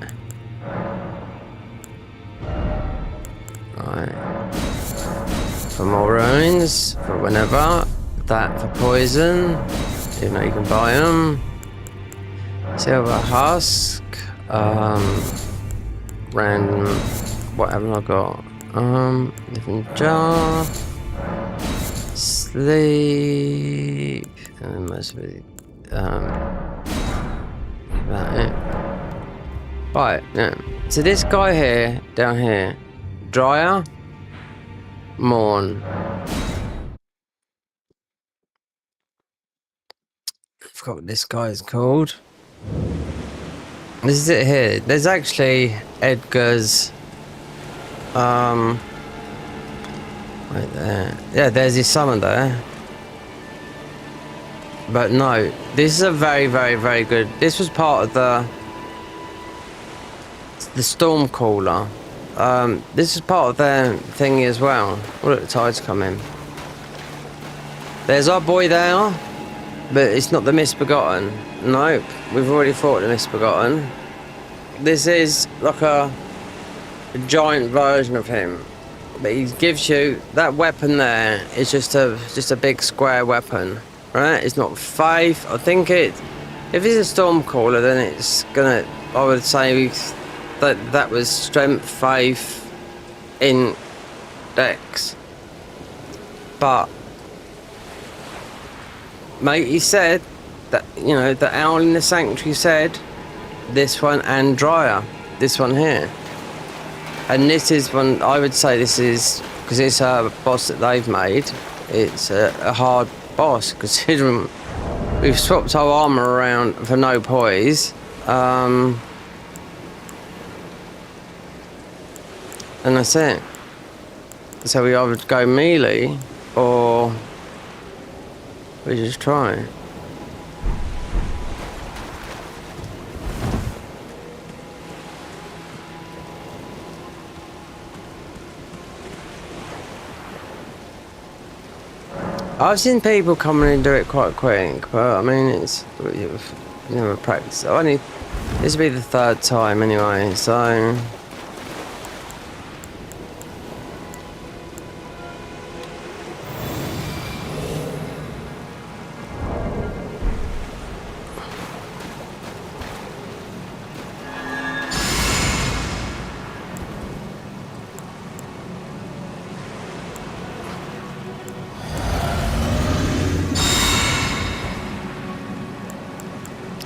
Right. For more runes, for whenever. That for poison. You know you can buy them. Silver husk. Random. What haven't I got? Living jar. Sleep. And most of it. About it. Right. Yeah. So this guy here, down here. Dryer. Morn. I forgot what this guy is called. This is it here. There's actually Edgar's. Right there. Yeah, there's his summon there. But no, this is a very, very, very good. This was part of the Stormcaller. This is part of their thingy as well. Oh, look, the tide's coming. There's our boy there, but it's not the Misbegotten. Nope, we've already fought the Misbegotten. This is like a giant version of him, but he gives you that weapon there. It's just a big square weapon, right? It's not faith. I think if it's a Stormcaller, then it's gonna. I would say that was strength, faith, in Dex. But mate, he said that, you know, the owl in the sanctuary said this one and Dryer, this one here. And this is one, I would say this is, because it's a boss that they've made, it's a hard boss, considering we've swapped our armour around for no poise. And that's it. So we either go melee, or we just try. I've seen people come in and do it quite quick, but I mean, it's never practiced. This will be the third time anyway, so.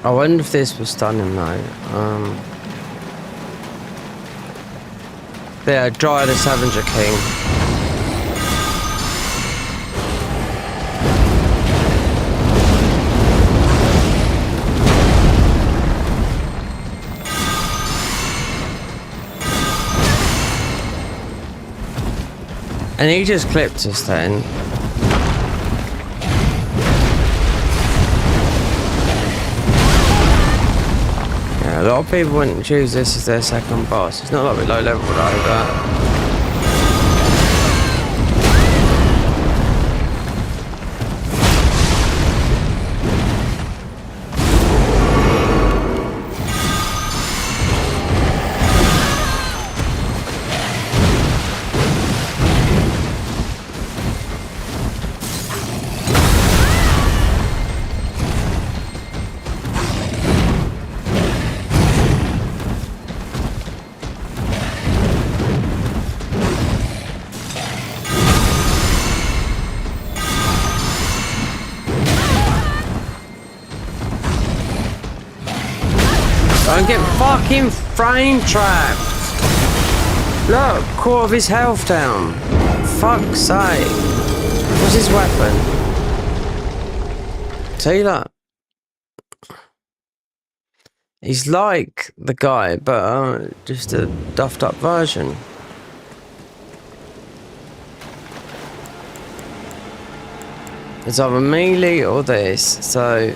I wonder if this will stun him though. Yeah, Dryer the Scavenger King. And he just clipped us then. Yeah, a lot of people wouldn't choose this as their second boss. It's not like we're low level though, but... Don't get fucking frame trapped! Look, quarter of his health down. Fuck's sake. What's his weapon? See that? He's like the guy, but just a duffed up version. It's either melee or this, so...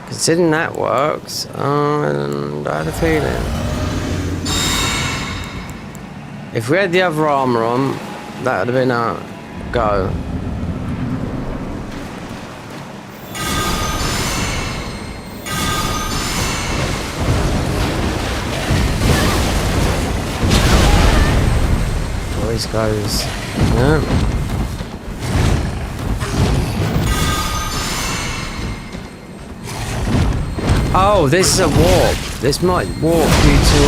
Considering that works, and I had a feeling. If we had the other armor on, that would have been a go. Always goes. Yeah. Oh, this is a warp. This might warp you to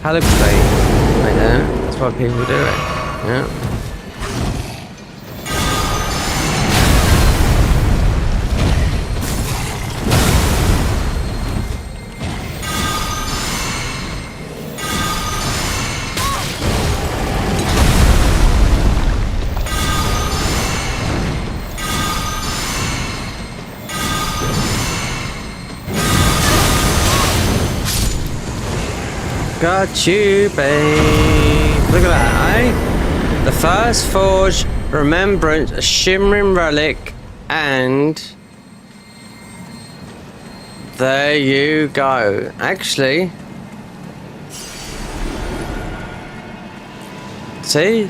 Halibut. Right there. That's why people do it. Yeah. Got you, babe. Look at that, eh? The first forge, remembrance, a shimmering relic, and there you go. Actually, see,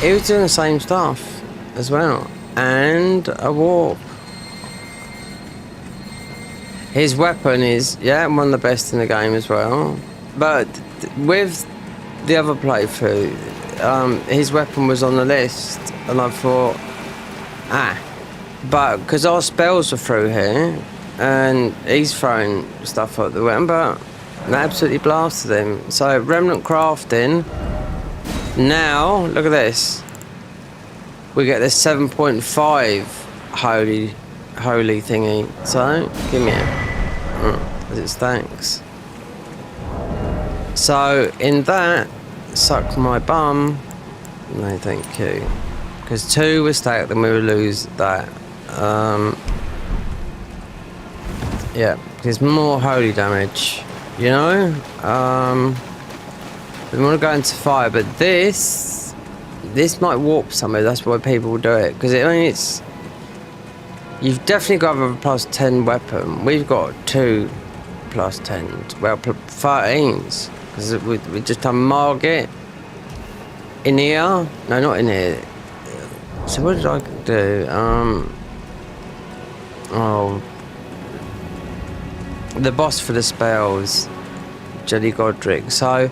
he was doing the same stuff as well, and a warp. His weapon is, yeah, one of the best in the game as well. But with the other playthrough, his weapon was on the list, and I thought, but because our spells are through here, and he's throwing stuff at the weapon, but I absolutely blasted him. So remnant crafting. Now look at this. We get this 7.5 holy thingy. So give me it. As it stacks. So in that, suck my bum. No, thank you. Because 2 was stacked, then we would lose that. Yeah, there's more holy damage. You know. We want to go into fire, but this might warp somewhere. That's why people do it. Because it's. You've definitely got a plus 10 weapon. We've got 2 plus 10s. Well, 13s. Because we just done Margit. In here. No, not in here. So what did I do? Oh. The boss for the spells. Jelly Godric. So,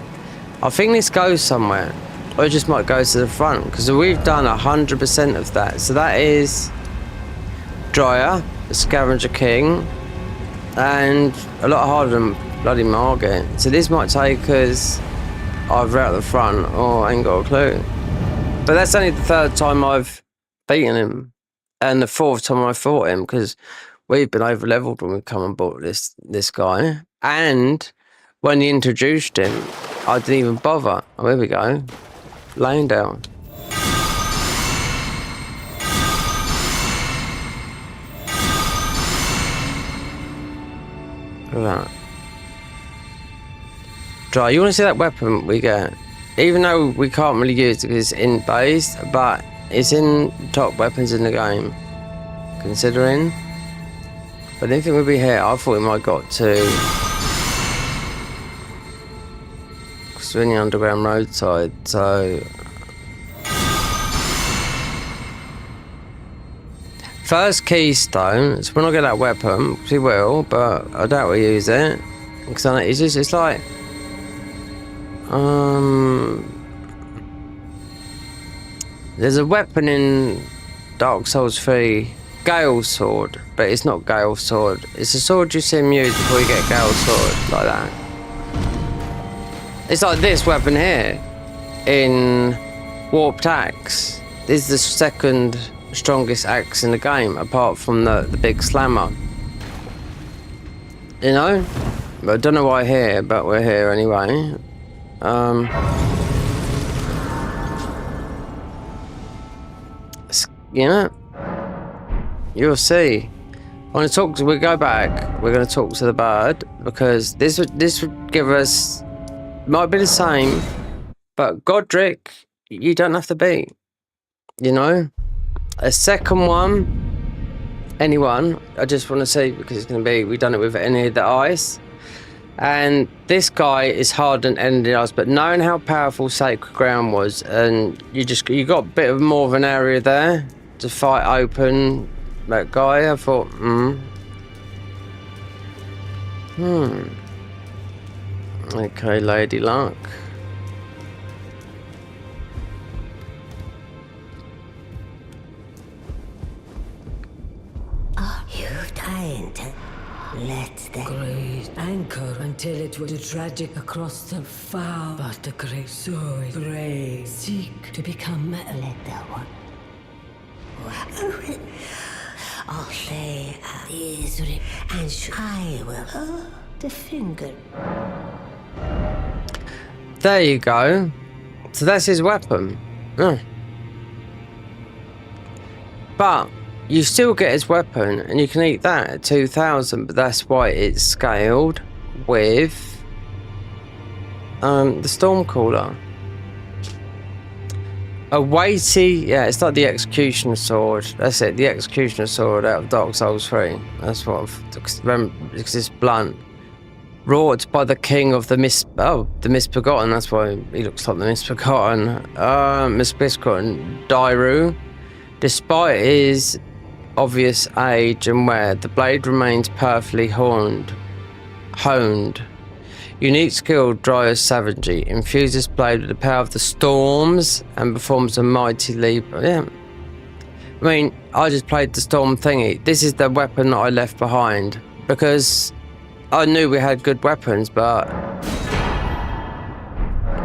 I think this goes somewhere. Or it just might go to the front. Because we've done 100% of that. So that is... Dryer, the Scavenger King, and a lot harder than bloody Margit. So this might take us either out the front or I ain't got a clue. But that's only the 3rd time I've beaten him, and the 4th time I fought him, because we've been over leveled when we come and bought this guy. And when he introduced him, I didn't even bother. Oh, here we go, laying down. Look at that. Dry, you want to see that weapon we get? Even though we can't really use it because it's in-based, but it's in top weapons in the game. Considering. But I didn't think we'd be here. I thought we might got to. Because we're in the underground roadside, so. First keystone, so when I get that weapon, we will, but I doubt we'll use it. Because it's like. There's a weapon in Dark Souls 3, Gale's Sword, but it's not Gale's Sword. It's a sword you see him use before you get Gale's Sword, like that. It's like this weapon here, in Warped Axe. This is the second strongest axe in the game, apart from the big slammer. You know? But I don't know why here, but we're here anyway. You know, you'll see. When we go back, we're going to talk to the bird because this would give us, might be the same, but Godric, you don't have to beat. You know, a second one, anyone. I just want to see because it's going to be. We've done it with any of the ice. And this guy is harder than anything else, but knowing how powerful Sacred Ground was, and you got a bit of more of an area there to fight open that guy, I thought, okay, Lady Luck. Are you trying to let the great anchor until it was tragic across the far, but the great soul brave seek to become let the one. I'll say Israel and I will the finger. There you go. So that's his weapon. But you still get his weapon and you can eat that at 2,000, but that's why it's scaled with the Stormcaller. A weighty, yeah, it's like the Executioner Sword. That's it, the Executioner Sword out of Dark Souls 3. That's what I've remember, because it's blunt. Wrought by the king of the Misbegotten, that's why he looks like the Misbegotten. Misbegotten, Dairu. Despite his obvious age and wear, the blade remains perfectly honed. Unique skill, Dryer's Savagery. Infuses blade with the power of the storms and performs a mighty leap. Yeah. I mean, I just played the storm thingy. This is the weapon that I left behind because I knew we had good weapons, but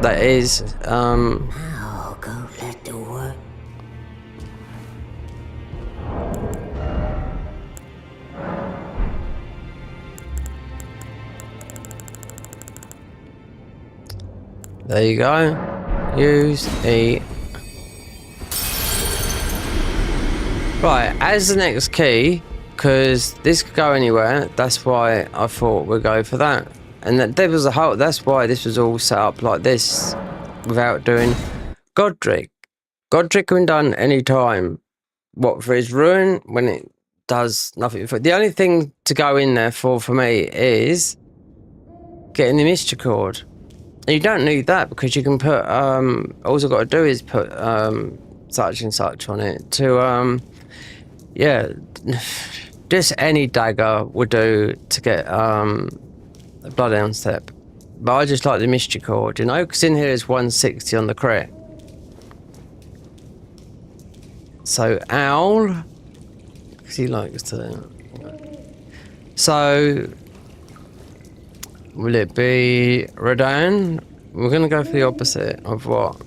that is Now go let the work. there you go. Use E. Right, as the next key, because this could go anywhere, that's why I thought we'd go for that. And there was that's why this was all set up like this, without doing Godric. Godric can be done any time. What, for his ruin, when it does nothing. The only thing to go in there for me is getting the Mysticord. And you don't need that because you can put, all I've got to do is put such and such on it to, yeah, just any dagger would do to get a Bloodhound Step. But I just like the Mysticord, you know, because in here is 160 on the crit. So Owl, because he likes to. So will it be Radahn? We're going to go for the opposite of what?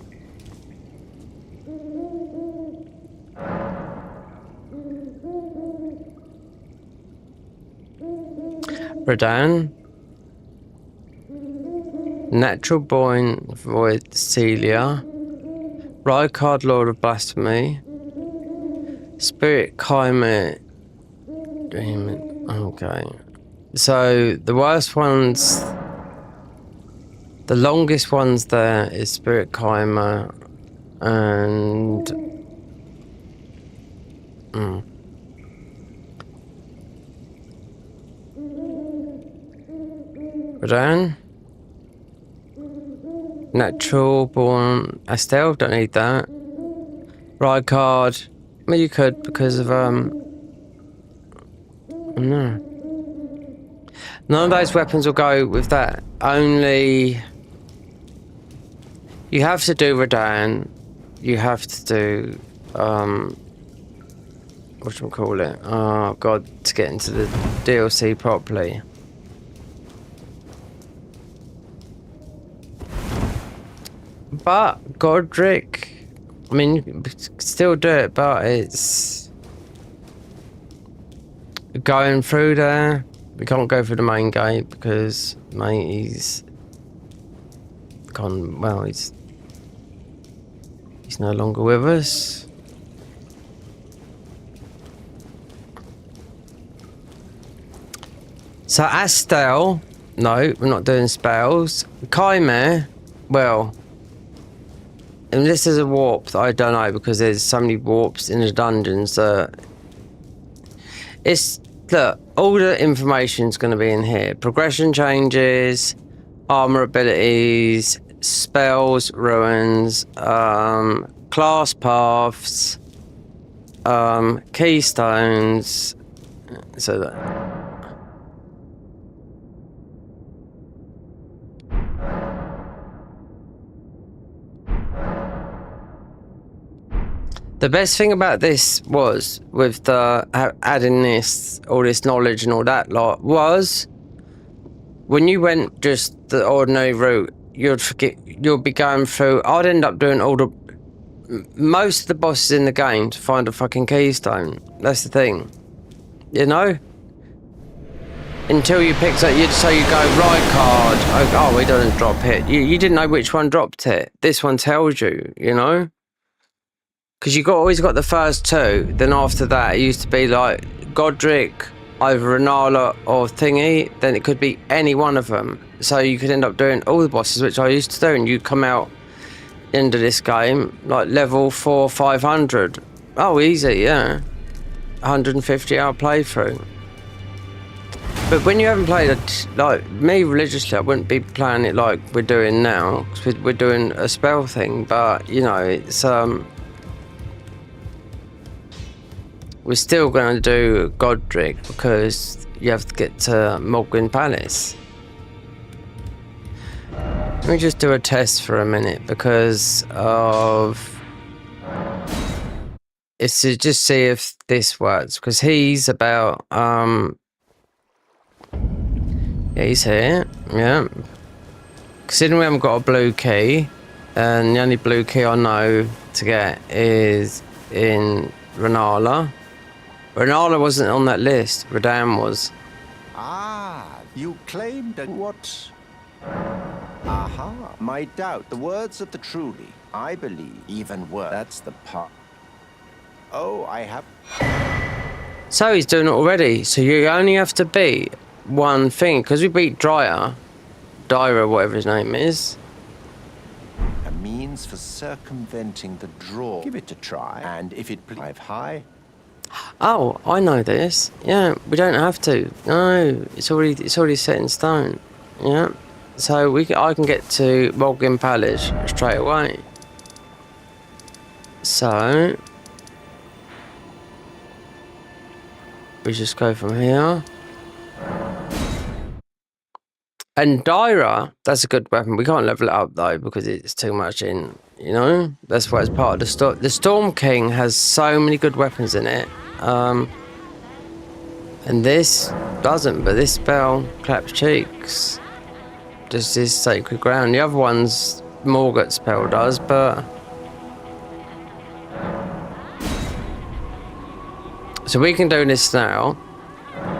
Radahn. Natural Born Void Celia. Rykard, Lord of Blasphemy. Spirit Chimera. Okay. So the worst ones, the longest ones there is Spirit Chimer and Rodan. Natural Born Estelle, don't need that. Ride card. Well, you could because of no. None of those weapons will go with that. Only you have to do Rodan. You have to do whatchamacallit? Oh god, to get into the DLC properly. But Godric, I mean, you can still do it, but it's going through there. We can't go through the main gate because mate, he's gone. Well, he's no longer with us. So Astel, no, we're not doing spells. Chimera, well. Unless there's a warp that I don't know because there's so many warps in the dungeons that it's look, all the information's going to be in here. Progression changes, armor abilities, spells, ruins, class paths, keystones. So that. The best thing about this was, with the adding this, all this knowledge and all that lot, was when you went just the ordinary route, you'd be going through. I'd end up doing most of the bosses in the game to find a fucking keystone. That's the thing, you know. Until you picked up, so you go right card. Oh, it doesn't drop it. You didn't know which one dropped it. This one tells you, you know. Because you always got the first two, then after that it used to be like Godric, either Renala or Thingy, then it could be any one of them. So you could end up doing all the bosses, which I used to do, and you come out into this game like level 4, 500. Oh, easy, yeah. 150 hour playthrough. But when you haven't played it, like me religiously, I wouldn't be playing it like we're doing now, because we're doing a spell thing, but you know, it's we're still going to do Godric because you have to get to Morgan Palace. Let me just do a test for a minute because of... It's to just see if this works, because he's about... Yeah, he's here, yeah. Considering we haven't got a blue key, and the only blue key I know to get is in Renala. Renala wasn't on that list. Rodan was. Ah, you claimed that what? Aha, my doubt. The words of the truly, I believe, even worse. That's the part. Oh, I have. So he's doing it already. So you only have to beat one thing. Because we beat Dyra, whatever his name is. A means for circumventing the draw. Give it a try. And if it plays high. Oh, I know this. Yeah, we don't have to. No, it's already set in stone. Yeah, so I can get to Morgan Palace straight away. So we just go from here. And Dyra, that's a good weapon. We can't level it up though because it's too much in. You know, that's why it's part of the storm. The Storm King has so many good weapons in it. And this doesn't, but this spell claps cheeks. Just this sacred ground. The other one's Morgott's spell does, but so we can do this now.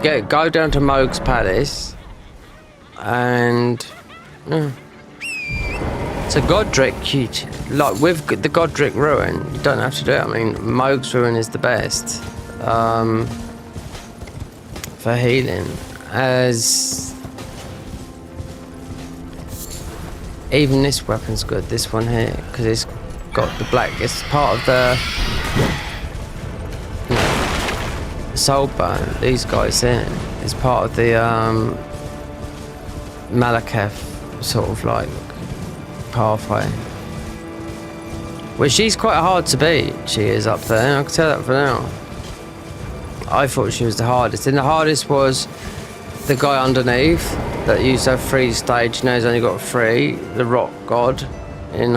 Go down to Moog's Palace, and so Godric, like with the Godric Ruin, you don't have to do it. I mean, Moog's Ruin is the best for healing, as even this weapon's good. This one here, because it's got the black. It's part of the Soulbone. These guys here. It's part of the Malekith sort of like pathway. Well, she's quite hard to beat. She is up there. I can tell that for now. I thought she was the hardest. And the hardest was the guy underneath that used to have 3 stage. Now he's only got 3. The Rock God in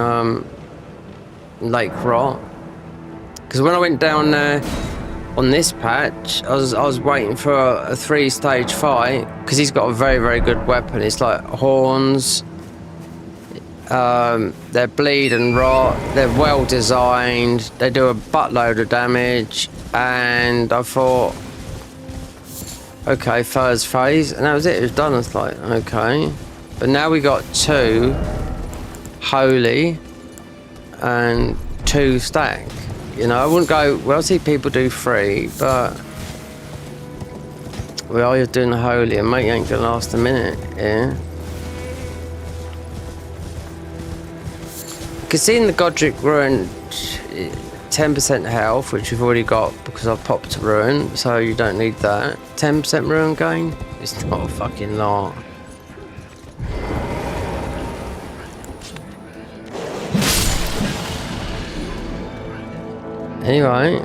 Lake Rot. Because when I went down there on this patch, I was waiting for a 3-stage fight because he's got a very, very good weapon. It's like horns. They're bleed and rot. They're well designed. They do a buttload of damage. And I thought, okay, first phase, and that was it. It was done. I was like, okay. But now we got 2 holy and 2 stack. You know, I wouldn't go. Well, I see people do 3, but we are doing the holy, and mate, ain't gonna last a minute. Yeah. You can see in the Godric Ruin 10% health, which we've already got because I've popped a Ruin, so you don't need that. 10% Ruin gain? It's not a fucking lot. Anyway,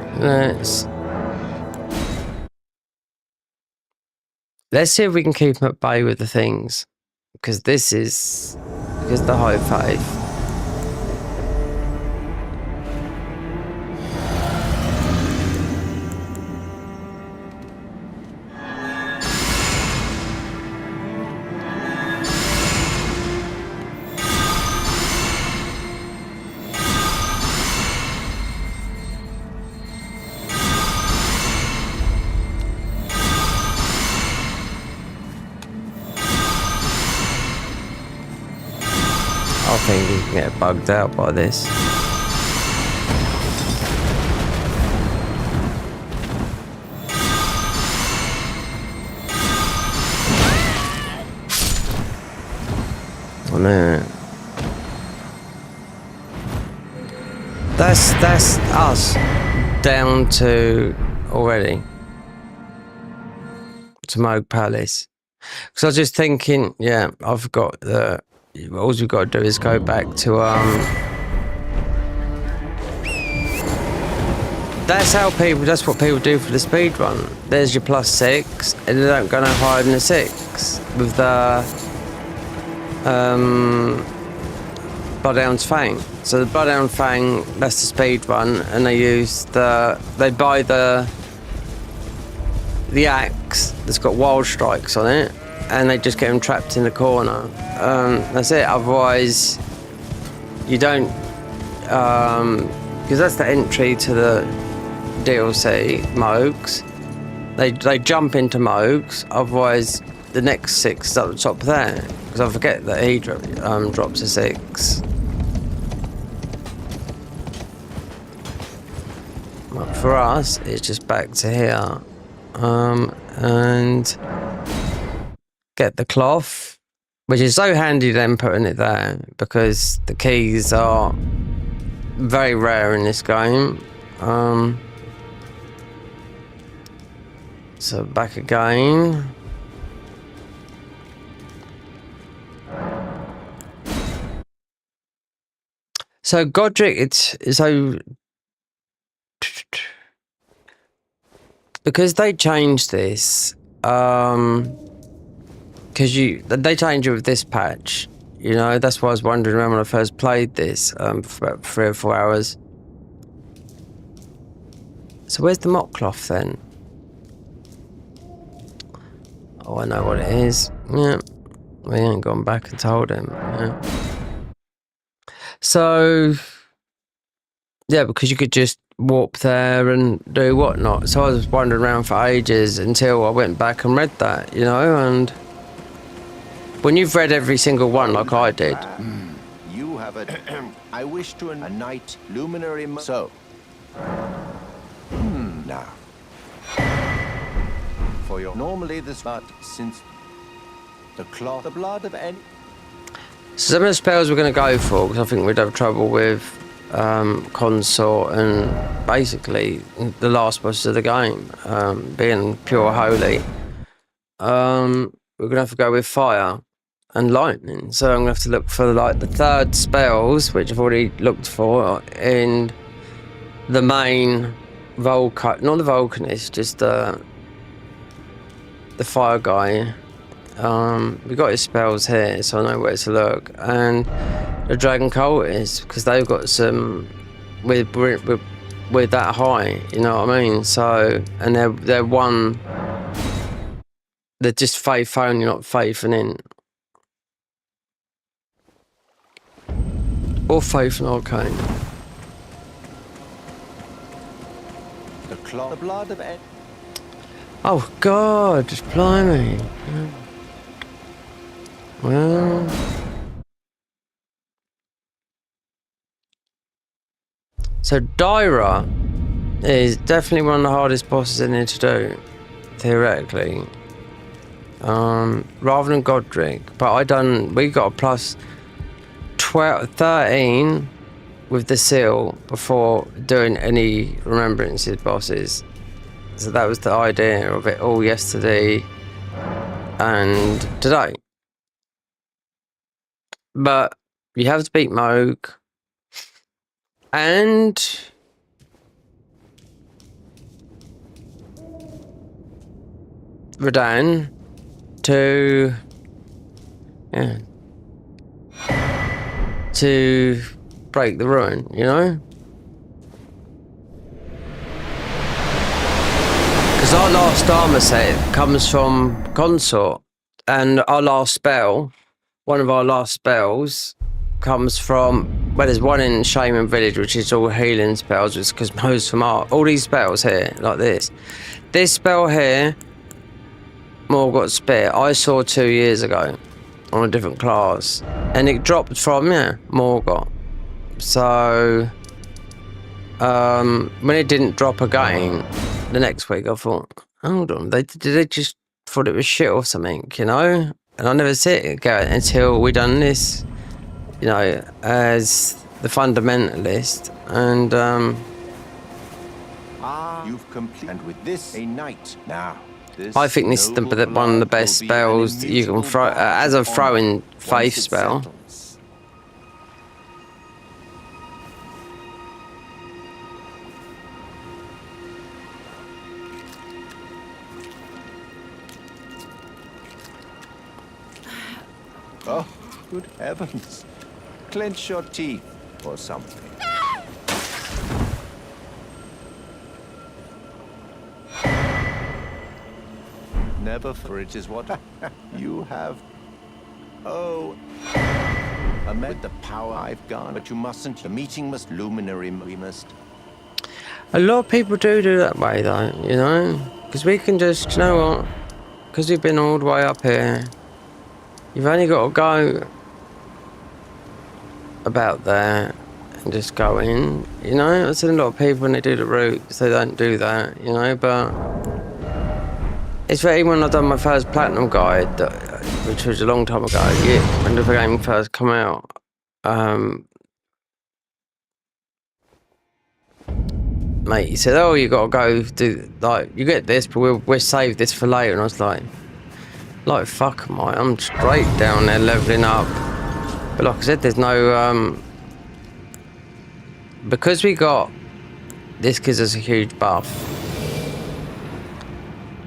let's see if we can keep him at bay with the things, because this is the high faith. I think you can get bugged out by this. Oh no. That's us down to already. To Moog Palace. Because I was just thinking, yeah, I've got the. All we've got to do is go back to that's what people do for the speed run. There's your +6, and they don't go no higher than a 6 with the Bloodhound's Fang. So the Bloodhound Fang, that's the speed run, and they buy the axe that's got wild strikes on it, and they just get them trapped in the corner. That's it. Otherwise, you don't, because that's the entry to the DLC Moogs. They jump into Moogs. Otherwise, the next 6 is up the top there. Because I forget that he drops a 6. But for us, it's just back to here, and get the cloth, which is so handy then putting it there, because the keys are very rare in this game. So back again. So Godric, it's so because they changed this, because they changed it with this patch, you know. That's why I was wondering around when I first played this for about 3 or 4 hours. So where's the mock cloth then? Oh, I know what it is. Yeah, we ain't gone back and told him. Yeah. So yeah, because you could just warp there and do whatnot. So I was wandering around for ages until I went back and read that, you know. And when you've read every single one like I did, you have a. I wish to a night luminary. So now, for your... Normally this, but since the cloth, the blood of any... So some of the spells we're going to go for, because I think we'd have trouble with Consort and basically the last boss of the game, being pure holy. We're going to have to go with fire and lightning. So I'm going to have to look for like the third spells, which I've already looked for in the main Vulcan, not the Vulcanist, just the fire guy. We got his spells here, so I know where to look, and the dragon cultists, because they've got some with that high, you know what I mean? So, and they're one, they're just faith only, not faith and in, or faith and arcane. The blood of any... Oh God, just blimey. Well, so Dyra is definitely one of the hardest bosses in here to do, theoretically. Rather than Godric, but we got a plus 13 with the seal before doing any remembrances bosses. So that was the idea of it all yesterday and today. But you have to beat Moog and Radahn to break the ruin, you know? Because our last armor set comes from Consort, and our last spell, one of our last spells, comes from, well, there's one in Shaman Village, which is all healing spells, because most from all these spells here, like this spell here, Morgott Spear, I saw 2 years ago on a different class, and it dropped from Morgott. So when it didn't drop again the next week, I thought, hold on, they just thought it was shit or something, you know? And I never see it again until we done this, you know, as the fundamentalist. And you've completed, and with this a night now. I think this is one of the best spells that you can throw as a throwing faith spell. Oh, good heavens. Clench your teeth or something. Never, for it is what you have. Oh, with the power I've got. But you mustn't. The meeting must luminary. We must. A lot of people do that way, though, you know? Because we can just, you know what? Because we've been all the way up here. You've only got to go about there and just go in, you know? I've seen a lot of people when they do the routes, they don't do that, you know? But it's very, when I've done my first platinum guide, which was a long time ago, when the game first come out, mate, he said, oh, you got to go do, like, you get this, but we'll save this for later. And I was like, fuck am I? I'm straight down there leveling up. But like I said, there's no, because we got, this gives us a huge buff.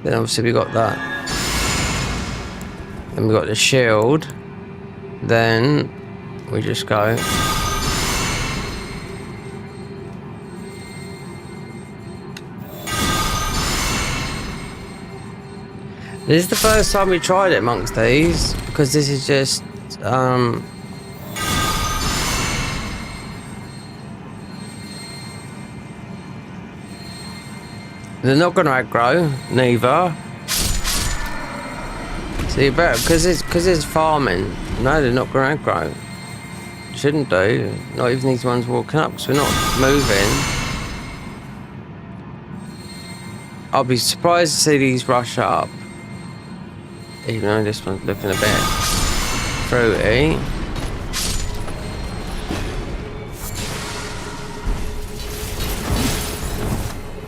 Then obviously we got that. Then we got the shield. Then we just go. This is the first time we tried it amongst these, because this is just they're not going to aggro, neither. So you better, because it's farming. No, they're not going to aggro. Shouldn't do. Not even these ones walking up, because we're not moving. I'll be surprised to see these rush up. Even though this one's looking a bit fruity.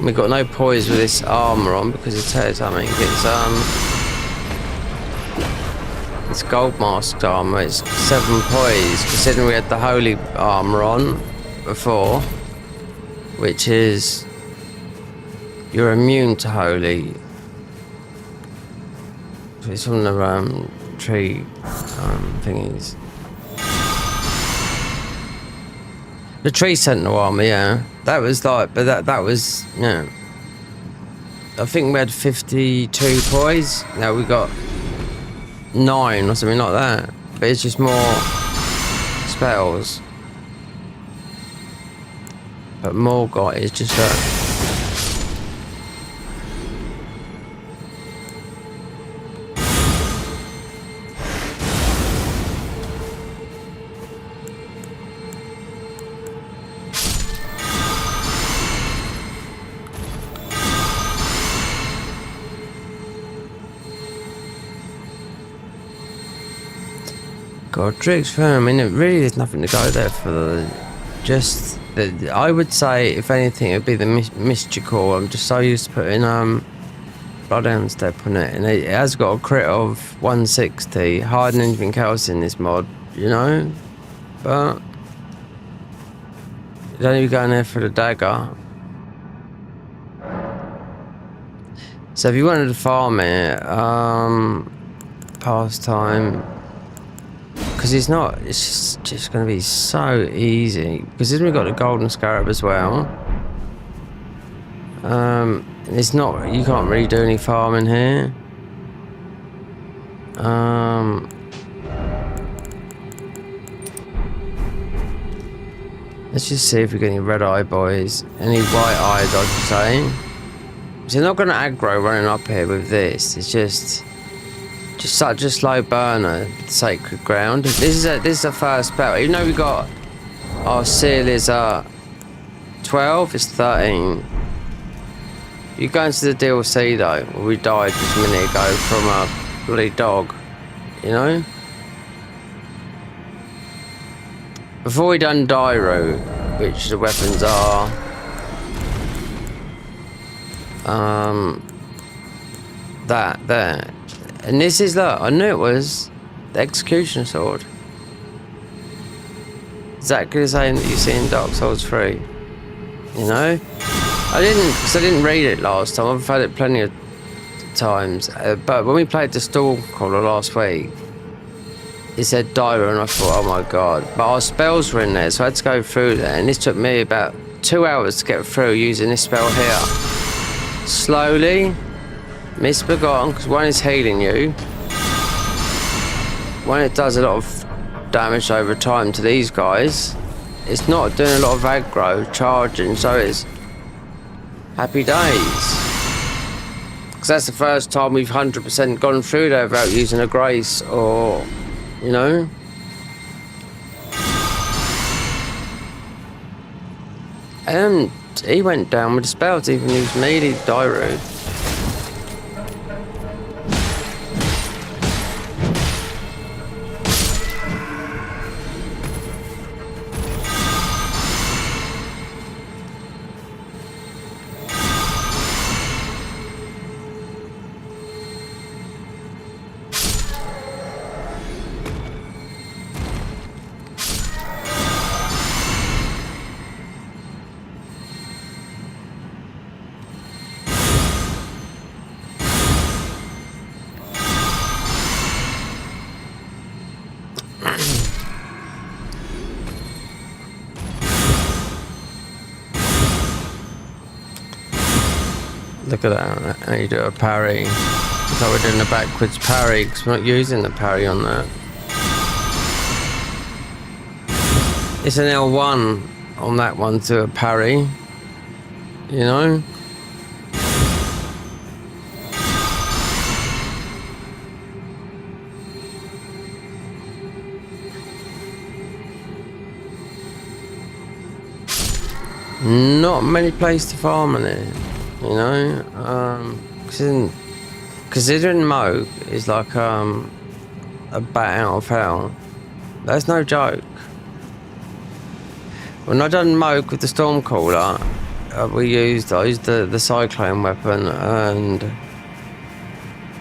We've got no poise with this armor on because it tells something. It's gold masked armor. It's 7 poise. Considering we had the holy armor on before, which is you're immune to holy. It's on the tree thingies. The tree sentinel armor, yeah. That was like, but that was, you know. I think we had 52 poise. Now we got 9 or something like that. But it's just more spells. But Morgott is just a... Godric's firm. I mean, it really is nothing to go there for the... Just... The, I would say, if anything, it would be the mystical. I'm just so used to putting Bloodhound Step on it. And it has got a crit of 160. Higher than anything else in this mod, you know? But... You don't even go in there for the dagger. So if you wanted to farm it, pastime... Because it's not, it's just going to be so easy. Because then we've got the golden scarab as well. It's not, you can't really do any farming here. Let's just see if we get any red eye boys. Any white eyes, I should say. So they're not going to aggro running up here with this. It's just such a slow burner. Sacred ground. This is a first spell. Even though we got our seal is 12, it's 13. You go into the DLC though. We died just a minute ago from a bloody dog. You know. Before we done Dairo, which the weapons are. That there. And this is, look, I knew it was the execution sword. Exactly the same that you see in Dark Souls 3. You know? I didn't read it last time. I've had it plenty of times. But when we played the Stormcaller last week, it said Dairo and I thought, oh my god. But our spells were in there, so I had to go through there. And this took me about 2 hours to get through using this spell here. Slowly. Misbegotten, because one is healing you. One, it does a lot of damage over time to these guys. It's not doing a lot of aggro, charging, so it's happy days. Because that's the first time we've 100% gone through there without using a grace or, you know. And he went down with the spells, even used melee Dairo. Look at that, how you do a parry. It's like we're doing a backwards parry, because we're not using the parry on that. It's an L1 on that one to a parry, you know? Not many places to farm in it. you know. Considering Moog is like a bat out of hell, that's no joke. When I done Moog with the Stormcaller, I used the Cyclone weapon, and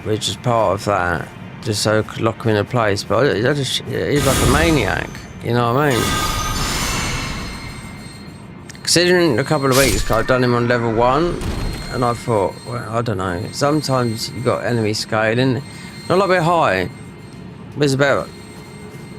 which is part of that, just so I could lock him in a place. But he's like a maniac, you know what I mean? Considering a couple of weeks ago I'd done him on level 1, and I thought, well, I don't know, sometimes you got enemy scaling, not a lot bit high, but it's about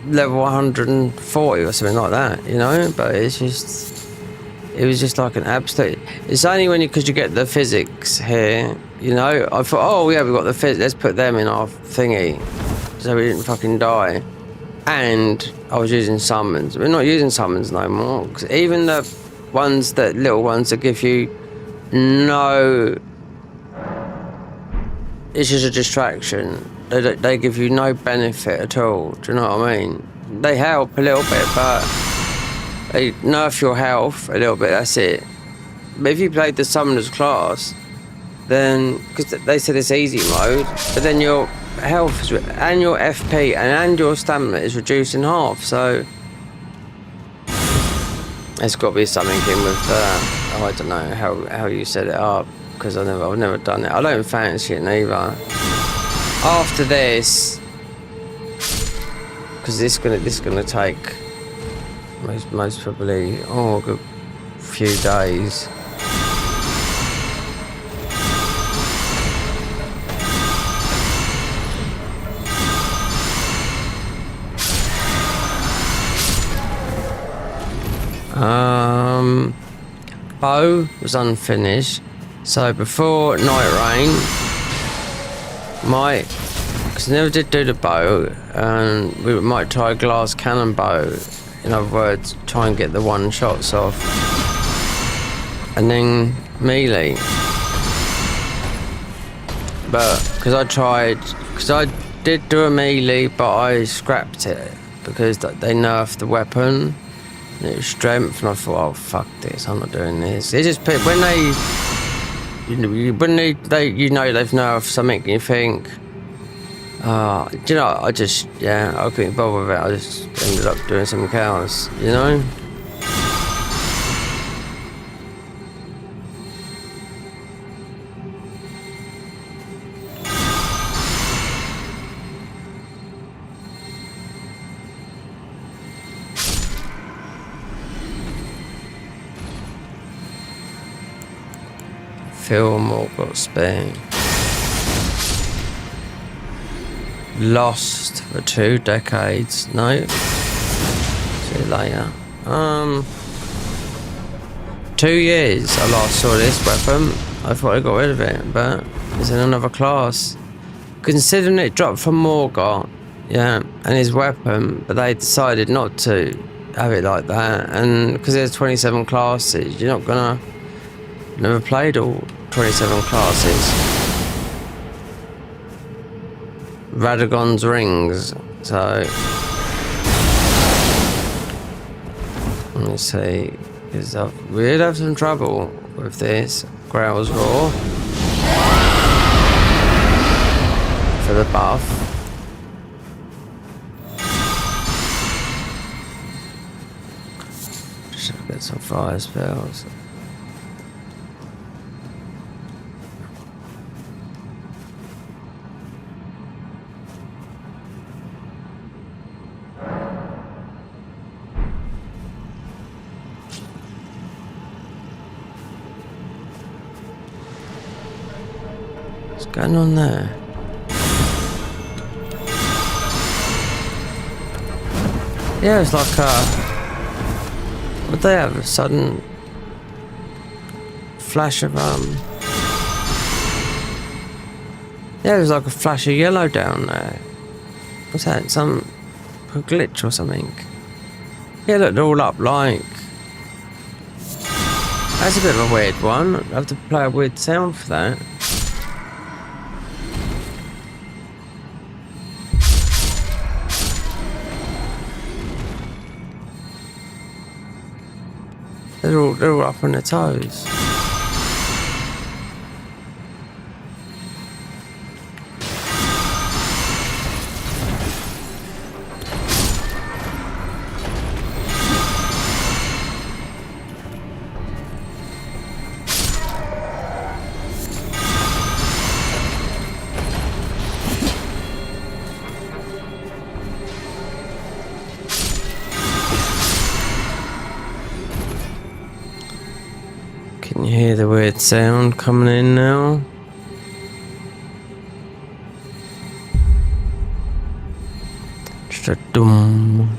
level 140 or something like that, you know. But it was just like an absolute. It's only because you get the physics here, you know. I thought, oh yeah, we've got the physics, let's put them in our thingy so we didn't fucking die. And I was using summons. We're not using summons no more, because even the little ones that give you no, it's just a distraction. They give you no benefit at all. Do you know what I mean? They help a little bit, but they nerf your health a little bit. That's it. But if you played the summoners class, then because they said it's easy mode, but then your health and your FP and your stamina is reduced in half. So there's got to be something in with that. I don't know how you set it up, because I've never done it. I don't fancy it neither. After this, because this gonna take most probably a good few days. Bow was unfinished, so before Night Rain, because I never did do the bow, and we might try a glass cannon bow. In other words, try and get the one shots off, and then melee. But because I did do a melee, but I scrapped it because they nerfed the weapon. And it was strength, and I thought, oh fuck this, I'm not doing this. It's just when they've nerfed something, and you think, do you know, I couldn't bother with it. I just ended up doing something else, you know. Film or got spare. Lost for 2 decades. No. See you later. 2 years I last saw this weapon. I thought I got rid of it, but it's in another class. Considering it dropped from Morgoth, yeah, and his weapon, but they decided not to have it like that. And because there's 27 classes, you're not gonna. Never played all 27 classes. Radagon's rings, so let me see, because I've really have some trouble with this. Growl's Roar for the buff. Should get some fire spells. What's going on there? Yeah, it's like would they have a sudden flash of yeah, there's like a flash of yellow down there. What's that? Some glitch or something? Yeah, look, they're all up like. That's a bit of a weird one. I have to play a weird sound for that. They're all up on their toes. You hear the weird sound coming in now? Just a dum.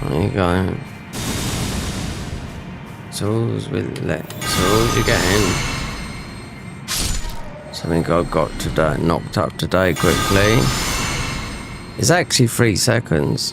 There you go. Tools you're getting. Something I got today, knocked up today quickly. It's actually 3 seconds.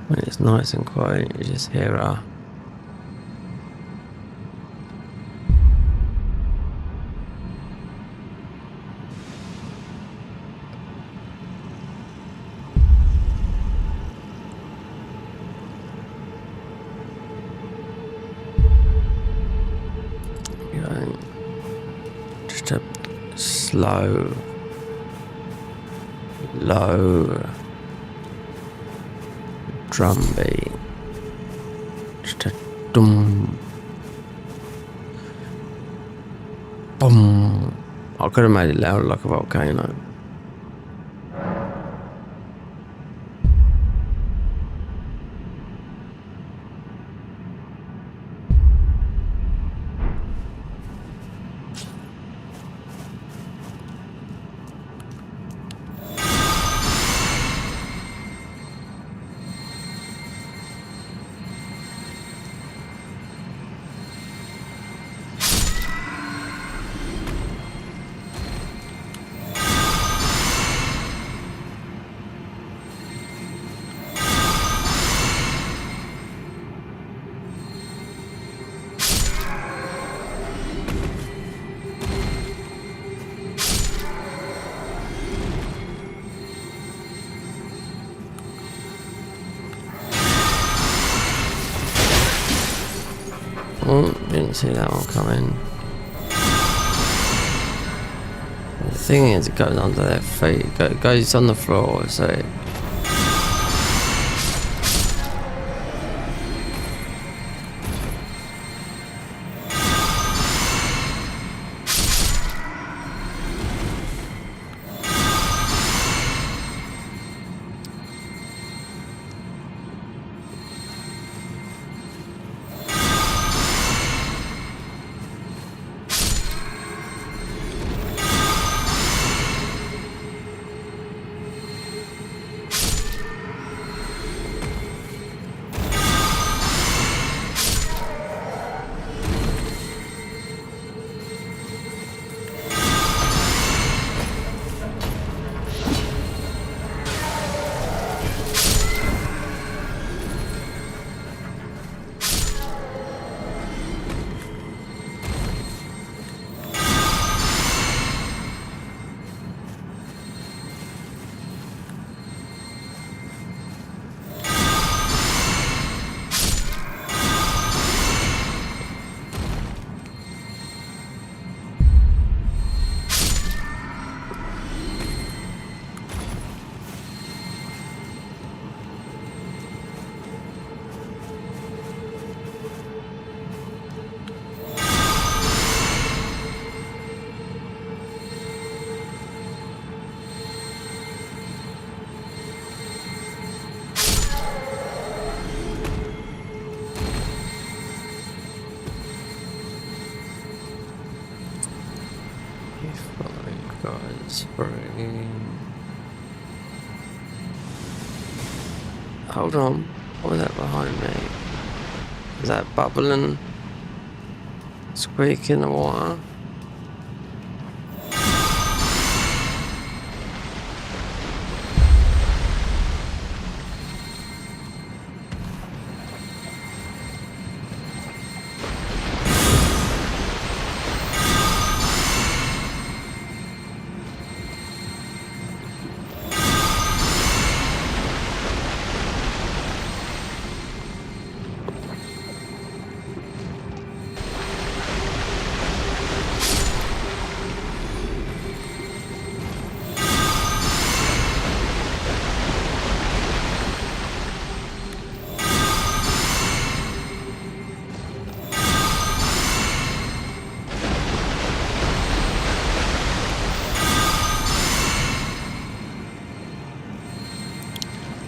When it's nice and quiet, you just hear a just a slow, low drum beat. Just a dum, boom. I could have made it louder like a volcano. Oh, didn't see that one coming. The thing is, it goes under their feet. It goes on the floor, so... Hold on, what was that behind me? Is that bubbling, squeaking the water?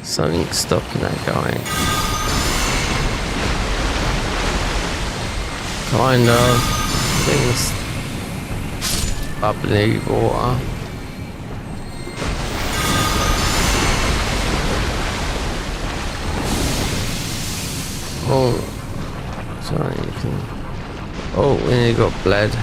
Something's stopping that guy. Kind of. Things bubbly water. Oh, sorry. You can... Oh, we nearly got bled.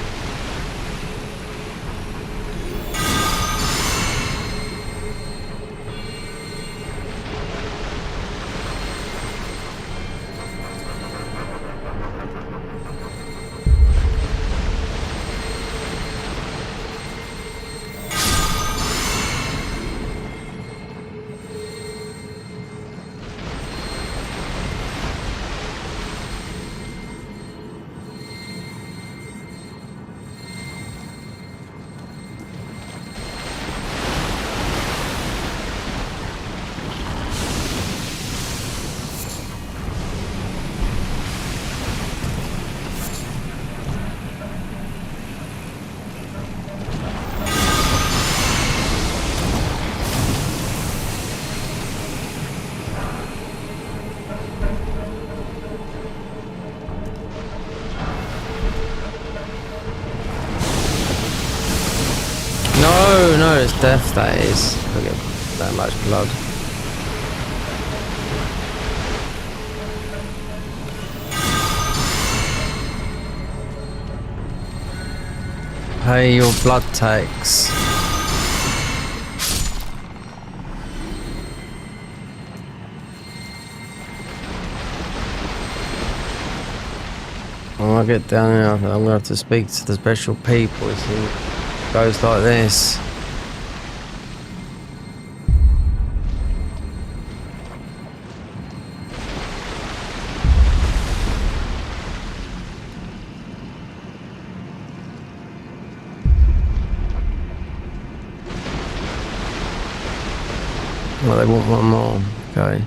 No, it's death, that is. Look at that much blood. Pay your blood tax. When I get down here, I'm going to have to speak to the special people. It goes like this. Well, they want one more. Okay.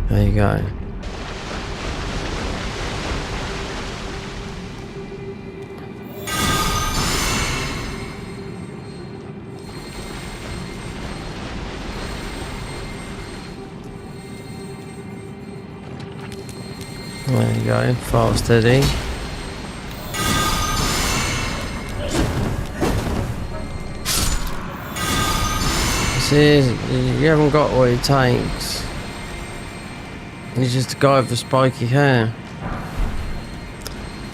There you go. There you go. File steady. You haven't got what it takes. He's just a guy with spiky hair.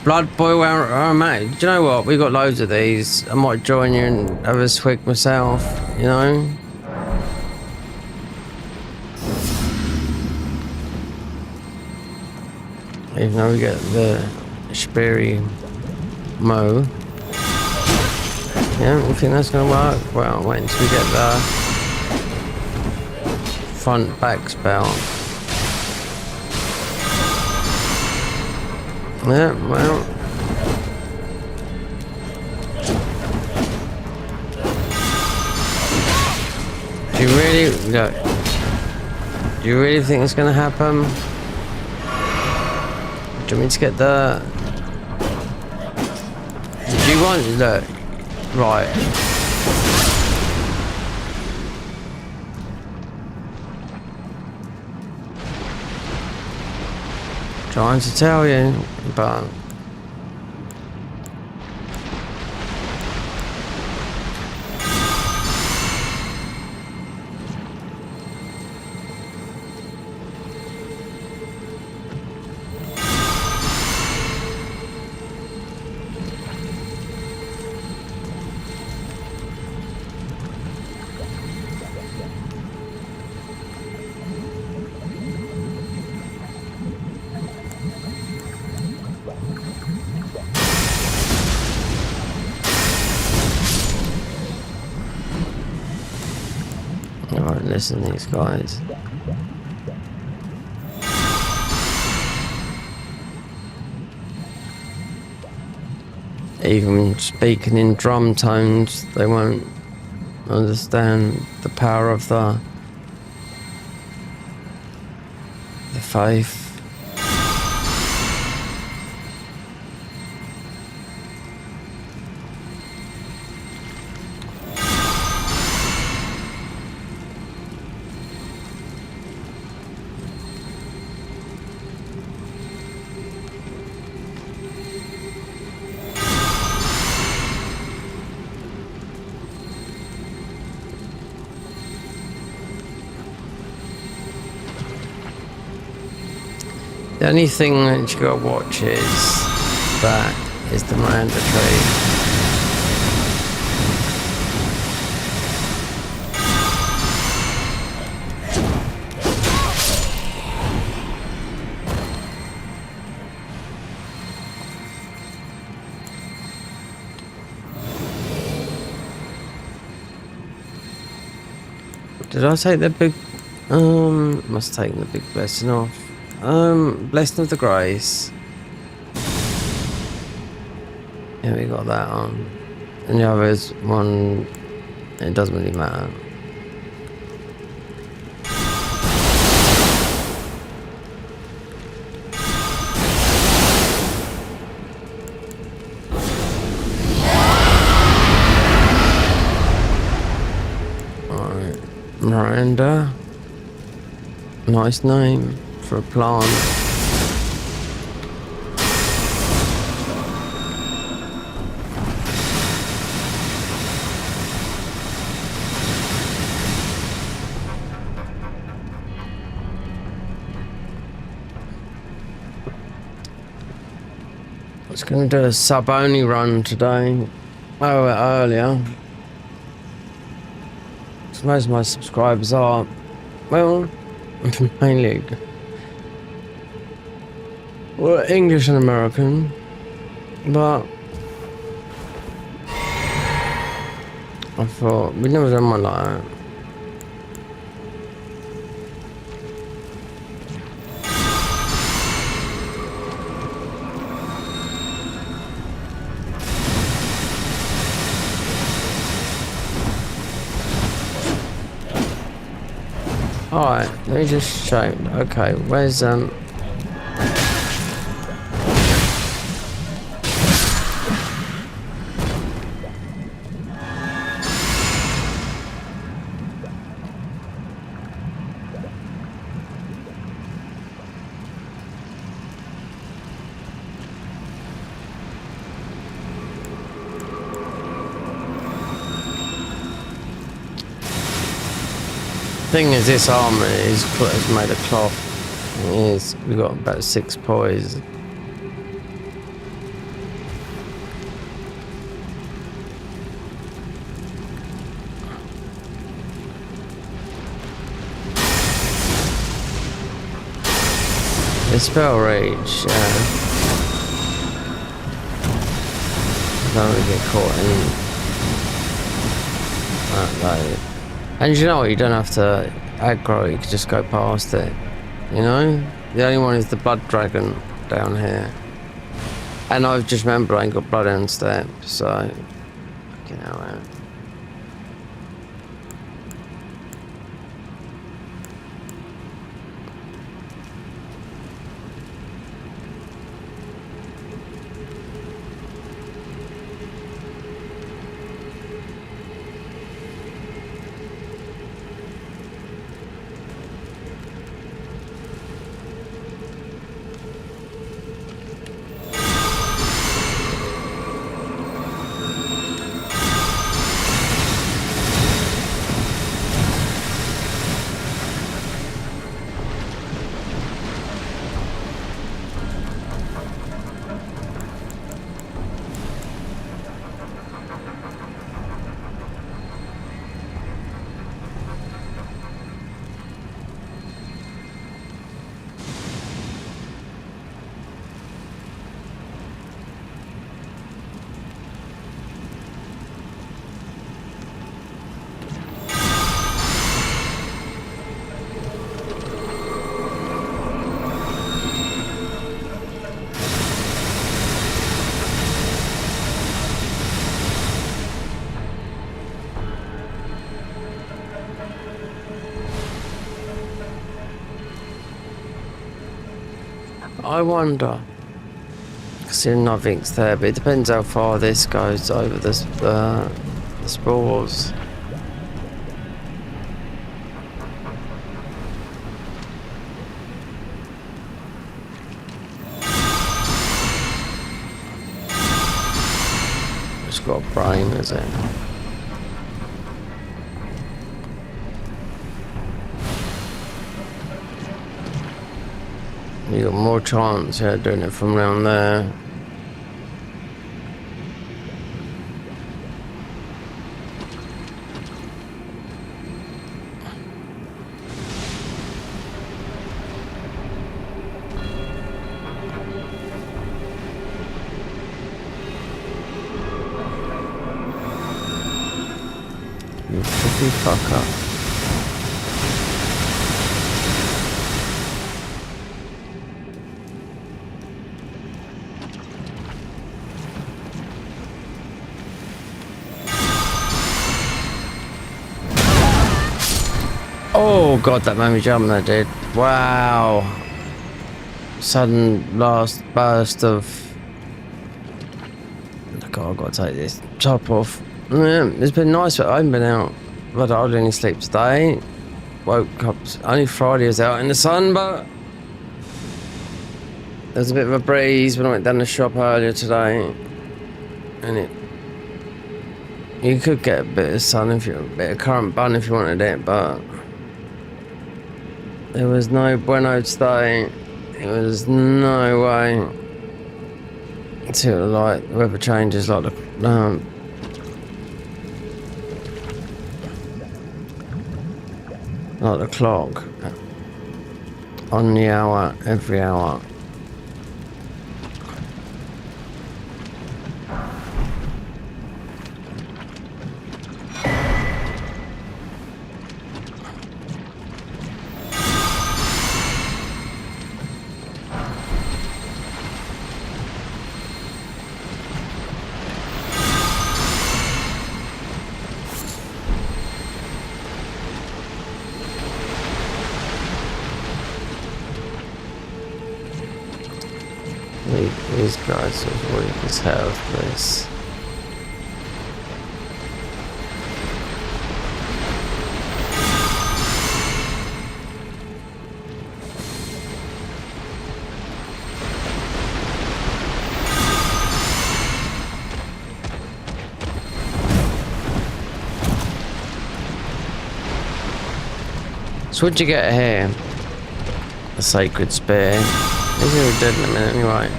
Blood boil aromatic. Do you know what? We've got loads of these. I might join you and have a swig myself, you know? Even though we get the Sperry Mo. Yeah, you think that's gonna work? Well, wait until we get the front back spell. Yeah, well. Do you really look? Do you really think it's gonna happen? Do you want me to get the? Do you want look? Right. Trying to tell you, but alright, listen to these guys. Even speaking in drum tones, they won't understand the power of the faith. The only thing that you gotta watch is the Miranda tree. Did I take the big... must take the big blessing off. Blessing of the Grace. Yeah, we got that on. And the other is one... It doesn't really matter. Miranda. Nice name for a plant. I was going to do a sub-only run today. Oh, earlier. Most of my subscribers are, well, mainly English and American, but I thought we've never done one like that. Alright, let me just show. Okay, where's thing is, this armor is made of cloth. It is. We've got about 6 poise. The spell reach. Don't really get caught in that load. And you know what, you don't have to aggro, you can just go past it, you know? The only one is the blood dragon down here. And I've just remembered I ain't got blood end step, so... You know, I wonder, considering nothing's there, but it depends how far this goes over the spores. It's got a brain, is it? You got more chance, yeah, doing it from around there. You filthy fucker. Oh god, that made me jump, that did. Wow. Sudden last burst of... God, I've got to take this top off. Yeah, it's been nice, but I haven't been out. But I didn't sleep today. Woke up, only Friday was out in the sun, but... There was a bit of a breeze when I went down the shop earlier today. And it... You could get a bit of sun if you... a bit of current bun if you wanted it, but... There was no bueno today. There was no way. Until like the weather changes, like the clock on the hour, every hour. These guys are weak as hell for this. So what'd you get here? A sacred spear. He's gonna be dead in a minute anyway.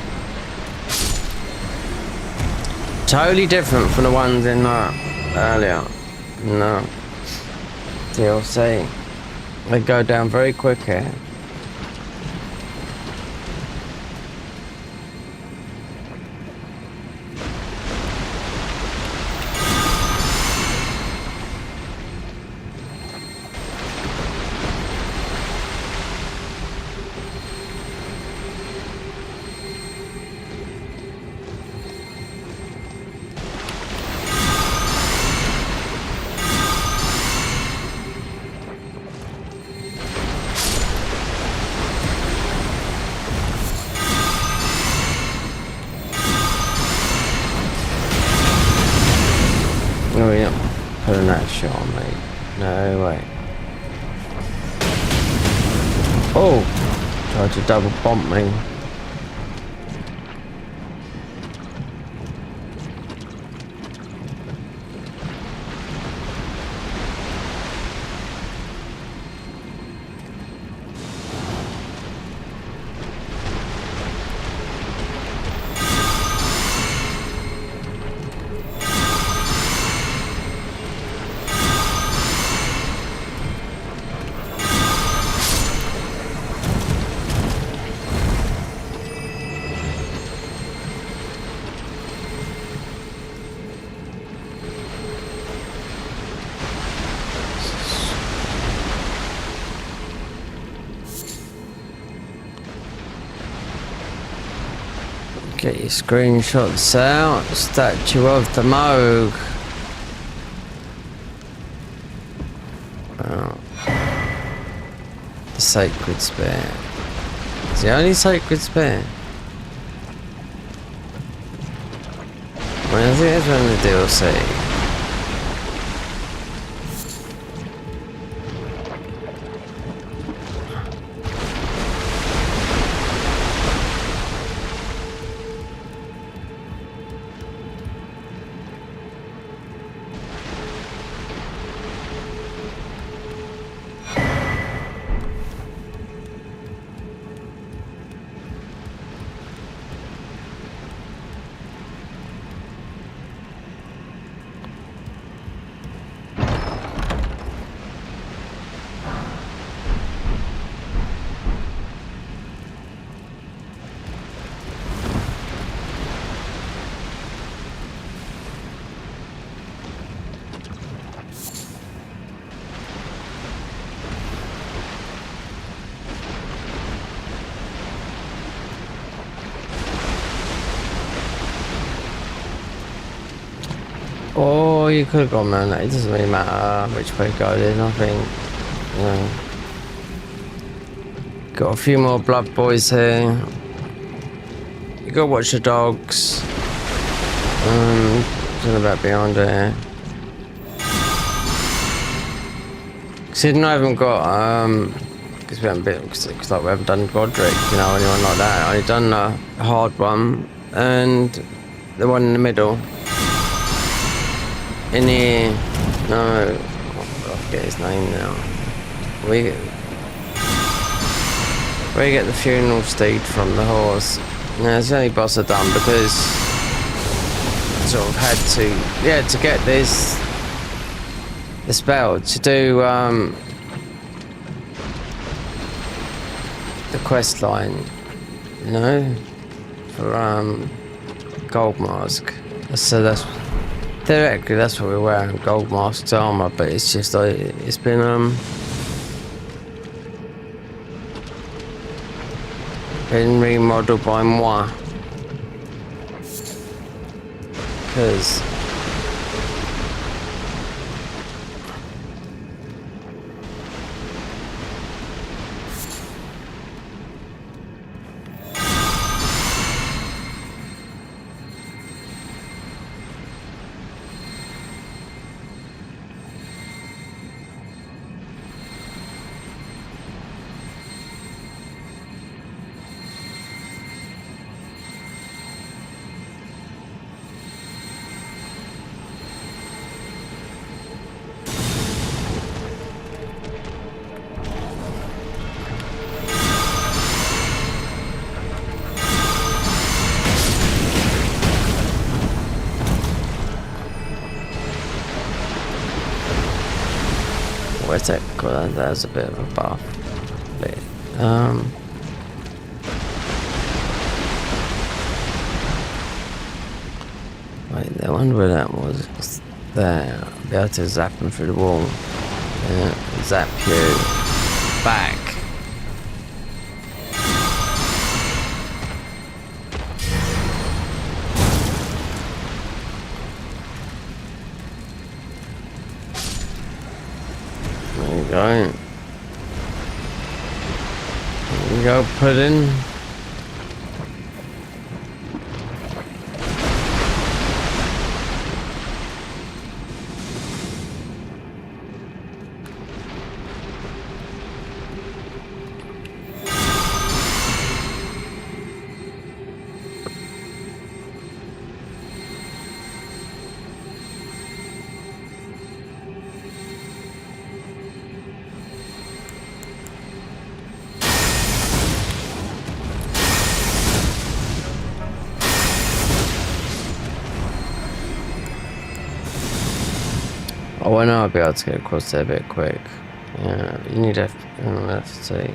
Totally different from the ones in earlier. No. DLC. They go down very quick here. Oh yeah, putting that shit on me. No way. Oh, tried to double bump me. Get your screenshots out. Statue of the Moog. Oh. The sacred spear. It's the only sacred spear. Well, I think that's one of the DLC. Or you could have gone around that. It doesn't really matter which way you go. There's nothing, you know. Got a few more blood boys here. You gotta watch the dogs. Something about beyond there. Considering I haven't got because we haven't been, cause like we haven't done Godric, you know, anyone like that. I only done the hard one and the one in the middle. In here, no, I forget his name now. Where you get the funeral steed from, the horse. No, it's the only boss I've done because I sort of had to, to get this, the spell, to do the quest line, you know, for Gold Mask. So that's, theoretically that's what we're wearing, Gold Mask's armour, but it's just like, it's been remodeled by moi, because where's that? God, that's a bit of a buff. Wait, I wonder where that was. It's there. I'll be able to zap him through the wall. Yeah, zap you. Back. There you go. There you go, pudding. Oh, I know I'll be able to get across there a bit quick. Yeah, you need FT.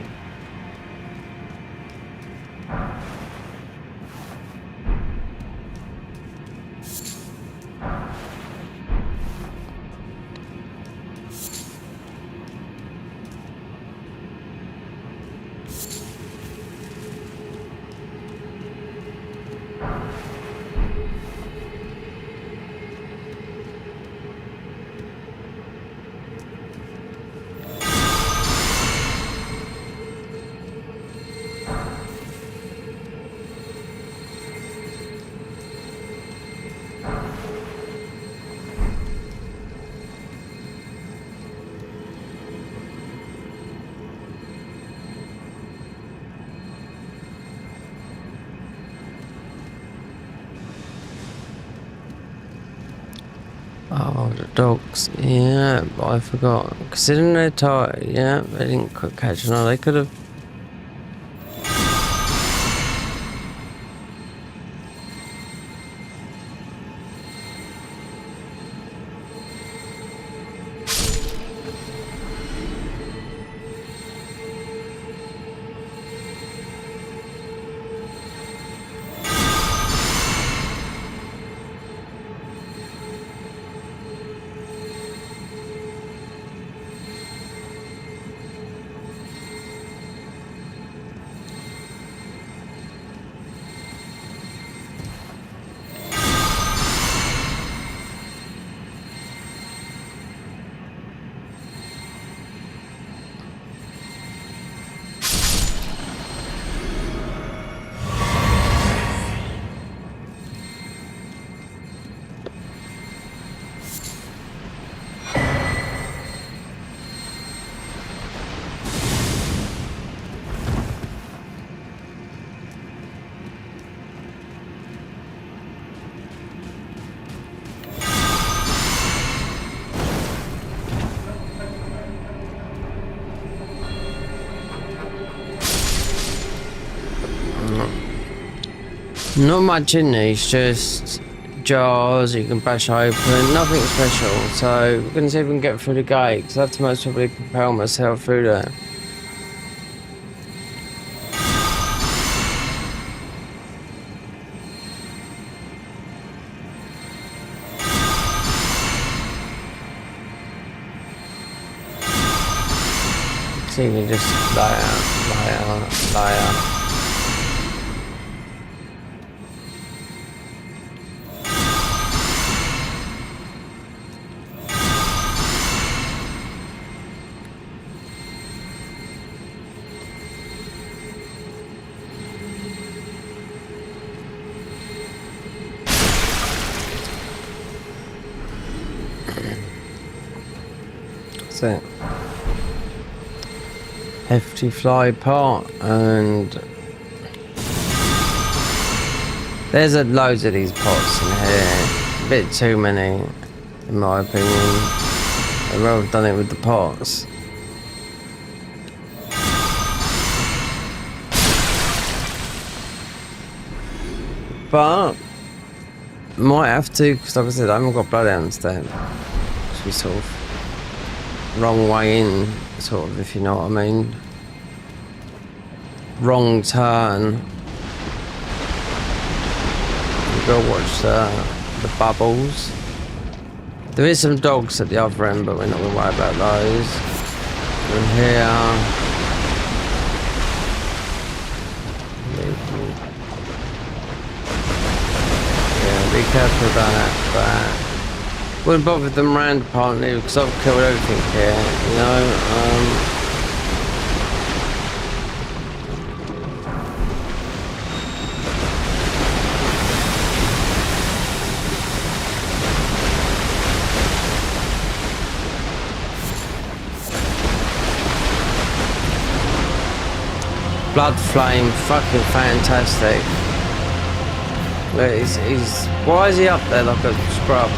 Oh, the dogs. Yeah, but I forgot. Considering they're tired, yeah, they didn't catch. No, they could have. Not much in these, just jars you can bash open, nothing special. So we're going to see if we can get through the gate, because I have to most probably propel myself through there. See me just lie out. That's it. Hefty fly part, and there's loads of these pots in here. A bit too many, in my opinion. I'd rather have done it with the pots. But might have to, because like I said, I haven't got bloodhound step. So we sort of wrong way in, sort of, if you know what I mean. Wrong turn. You gotta watch the bubbles. There is some dogs at the other end, but we're not gonna worry about those. And here. Yeah, be careful about that. But wouldn't bother them round apparently, because I've killed everything here, you know. Blood flame, fucking fantastic. Look, he's why is he up there like a scrub?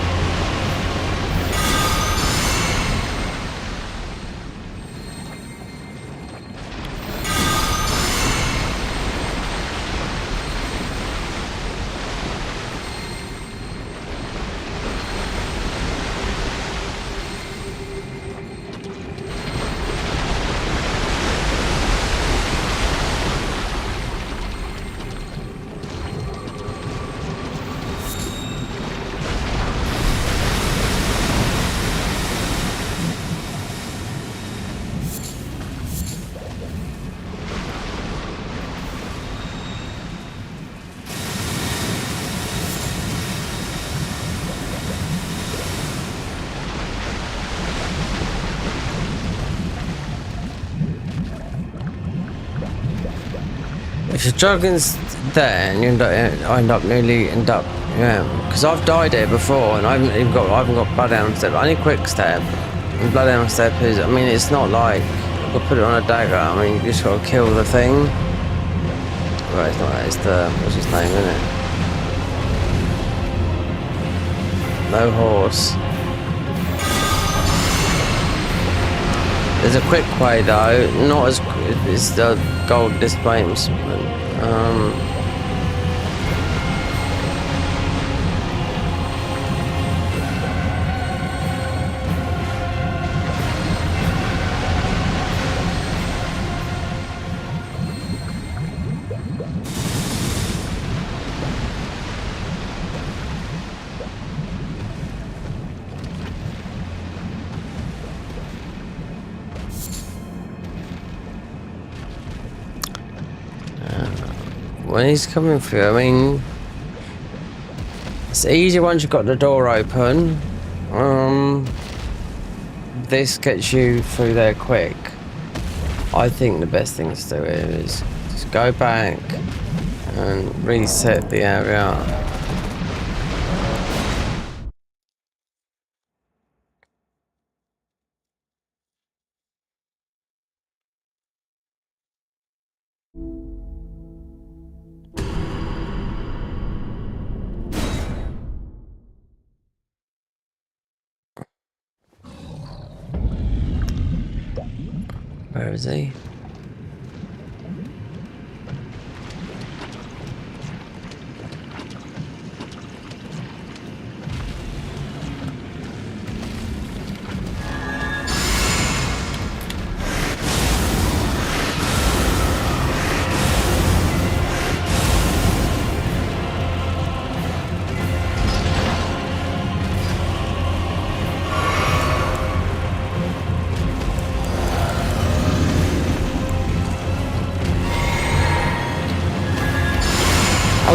If your dragon's there and you end up because I've died here before and I haven't got bloodhound step. Only quick step. And bloodhound step is, I mean, it's not like I've got to put it on a dagger. I mean, you just got to kill the thing. Right, it's not. It's the what's his name, isn't it? No horse. There's a quick way though, not as it's the gold displacement. When he's coming through, I mean, it's easy once you've got the door open. This gets you through there quick. I think the best thing to do is just go back and reset the area. Where is he?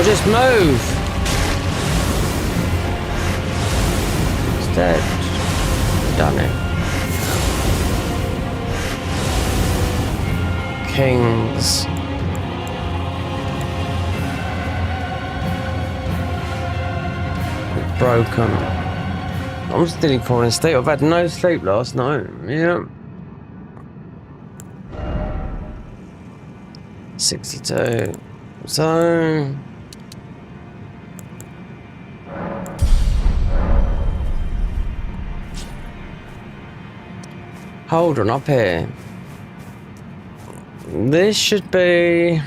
I'll just move. It's dead. Done it. Kings. It's broken. I'm still falling asleep. I've had no sleep last night. Yeah. 62. So hold on up here. This should be.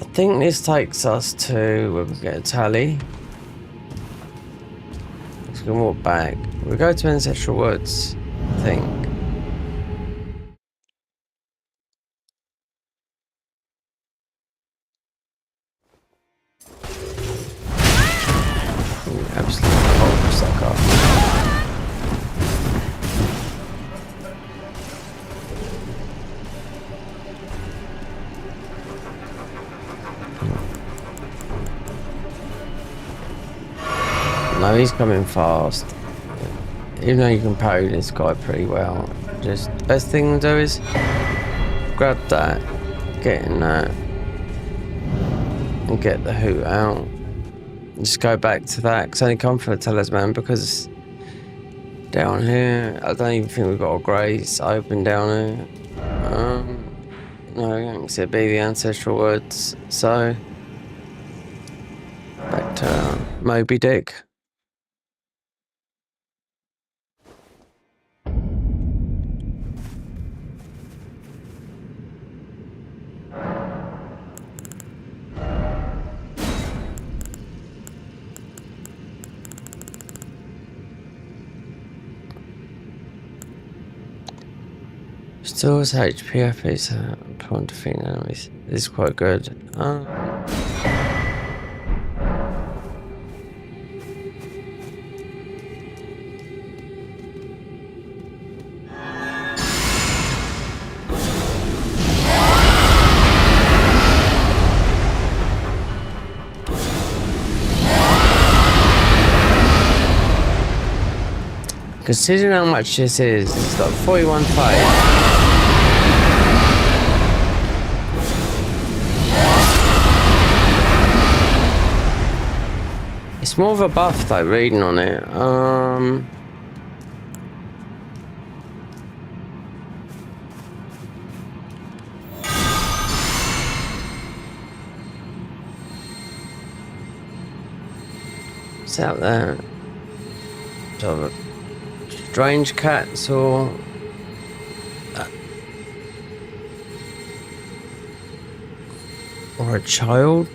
I think this takes us to where we get a tally. Let's go walk back. We go to Ancestral Woods, I think. Absolutely cold sucker. No, he's coming fast. Even though you can parry this guy pretty well. Just the best thing to do is grab that, get in that, and get the hoot out. Just go back to that, because I only come for the talisman because down here, I don't even think we've got a grace open down here. No, it's it'd be the Ancestral Woods, so back to Moby Dick. Stores HPF is upon defeating enemies. This is quite good. Considering how much this is, it's like 41 fight. It's more of a buff though, reading on it. What's out there? So, strange cats or a child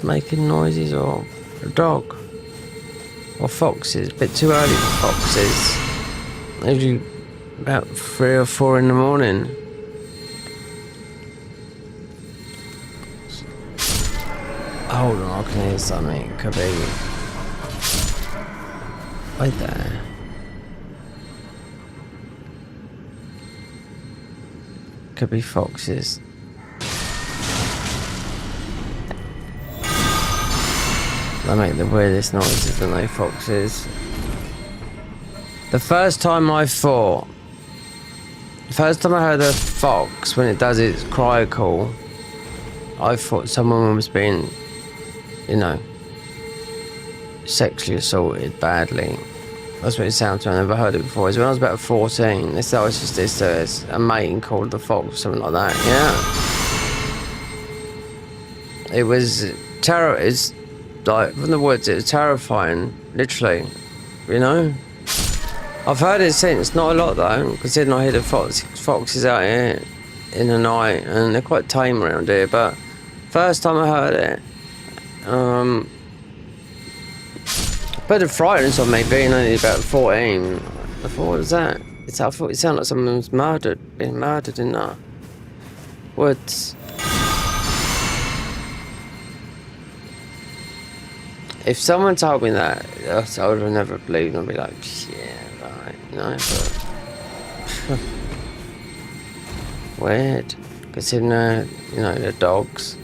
making noises, or a dog, or foxes. A bit too early for foxes. Maybe about 3 or 4 in the morning. Hold on, I can hear something. Could be right there. Could be foxes. They make the weirdest noises, don't they, foxes? The first time I heard a fox, when it does its cry call, I thought someone was being, you know, sexually assaulted badly. That's what it sounds like. I never heard it before. It's when I was about 14. This was just this a mating called the fox, or something like that. Yeah. It was terror. It's like from the woods. It was terrifying, literally. You know. I've heard it since. Not a lot though, considering I hear the foxes out here in the night, and they're quite tame around here. But first time I heard it, but the frightens on me being only about 14. I thought, what was that? I thought it sounded like someone was being murdered in the woods. If someone told me that, I would have never believed. I'd be like, yeah, right, no, but weird. considering they're, you know, they're dogs.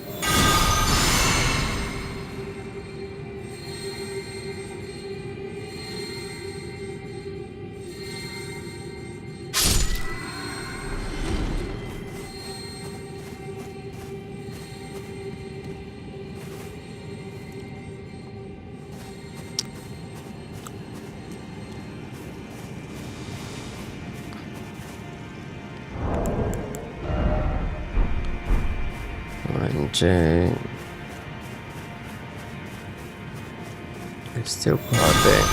There's still quite a bit.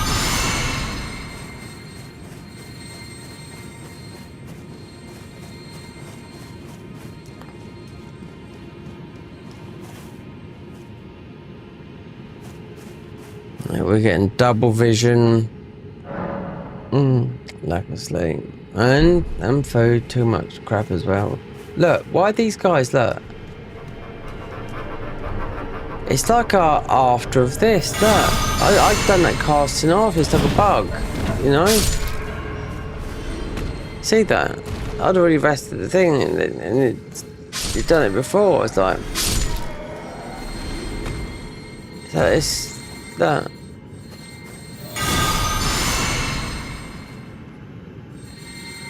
Yeah, we're getting double vision. Lack of sleep. And food, too much crap as well. Look, why these guys, look. It's like a after of this, look. I've done that casting off, it's like a bug, you know? See that? I'd already rested the thing and you've done it before, it's like... It's that.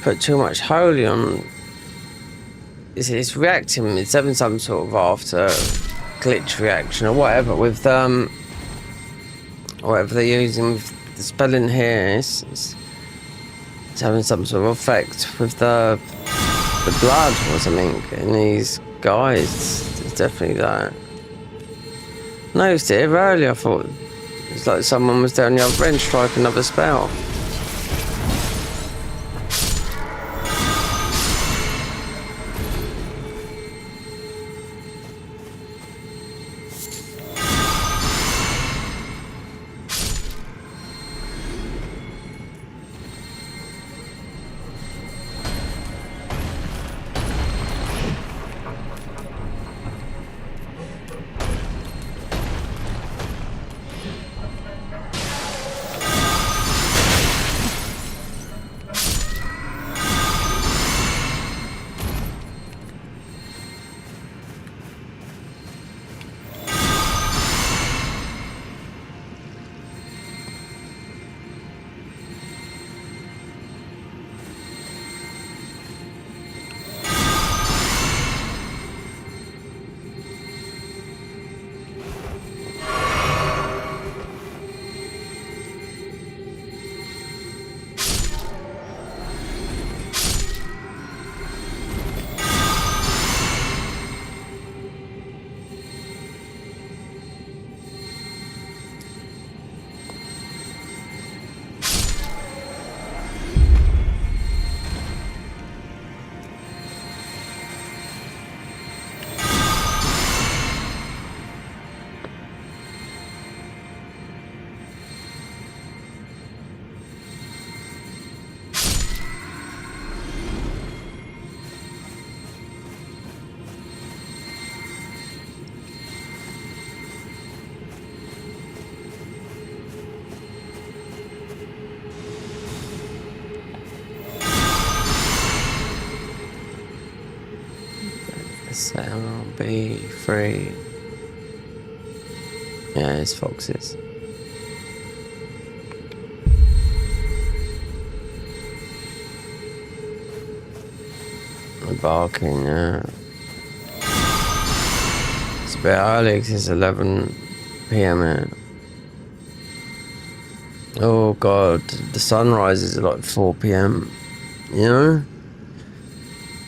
Put too much holy on. It's reacting, it's having some sort of after glitch reaction or whatever with whatever they're using with the spell in here. It's having some sort of effect with the blood or something in these guys. It's definitely that. Noticed it earlier, I thought it's like someone was down the other end striking another spell. I'll be free. Yeah, it's foxes. They're barking, yeah. It's a bit early because it's 11 PM now. Oh god, the sun rises at like 4 PM, you know?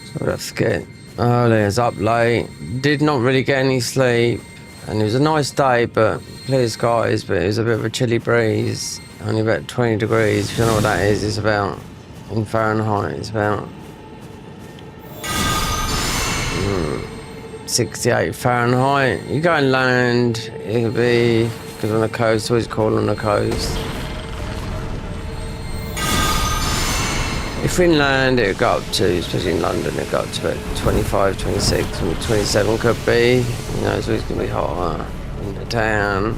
So I'd have to get early, I was up late, did not really get any sleep, and it was a nice day, but clear skies, but it was a bit of a chilly breeze, only about 20 degrees, if you know what that is, it's about, in Fahrenheit, it's about 68 Fahrenheit. You go and land, it'll be, because on the coast, always cold on the coast. If in land, it would go up to, especially in London, it got to about 25, 26, and 27 could be. You know, it's always going to be hotter in the town.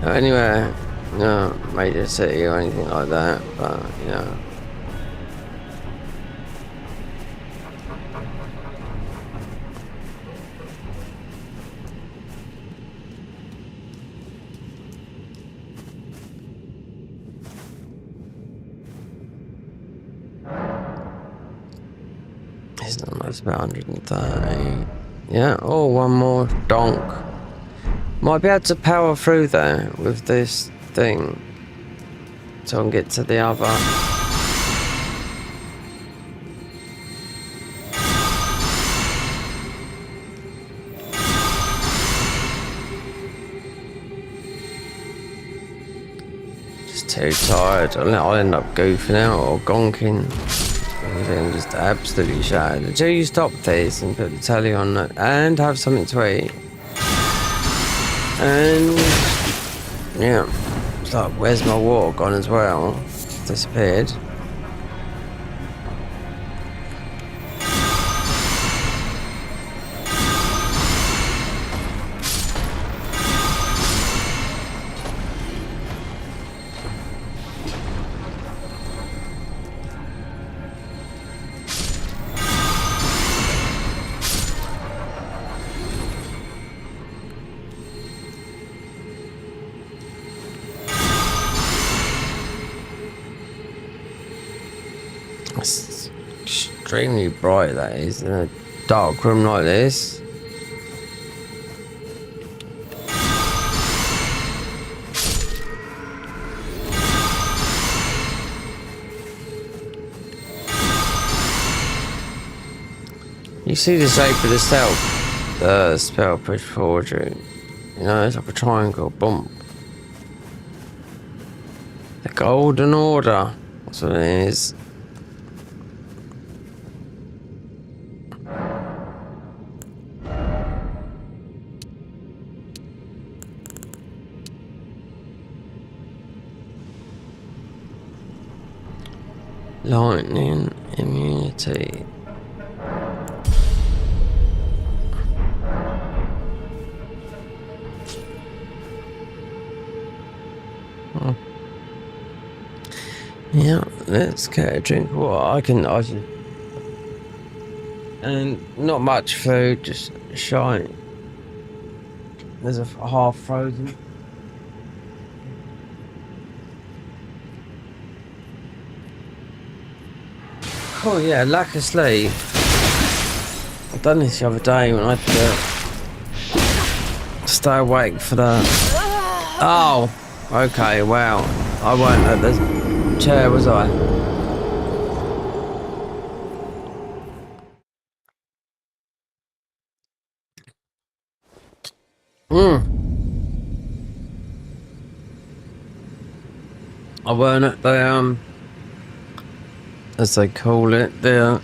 Or anywhere, you know, major city or anything like that, but, you know. It's almost about 130. Yeah, oh, one more donk. Might be able to power through there with this thing. So I can get to the other. Just too tired. I'll end up goofing out or gonking. I'm just absolutely shattered. Until you stop this and put the telly on and have something to eat. And yeah, it's like, where's my water gone as well? It's disappeared. It's extremely bright, that is, in a dark room like this. You see the shape of the stealth, the spell push forward you. You know, it's like a triangle, boom. The Golden Order, that's what it is. Lightning immunity. Oh. Yeah, let's get a drink of water. I can, and not much food, just shine. There's a half frozen. Oh yeah, lack of sleep. I've done this the other day when I had to stay awake for the... Oh, okay, wow. I weren't at the chair, was I? I weren't at the, as they call it, the,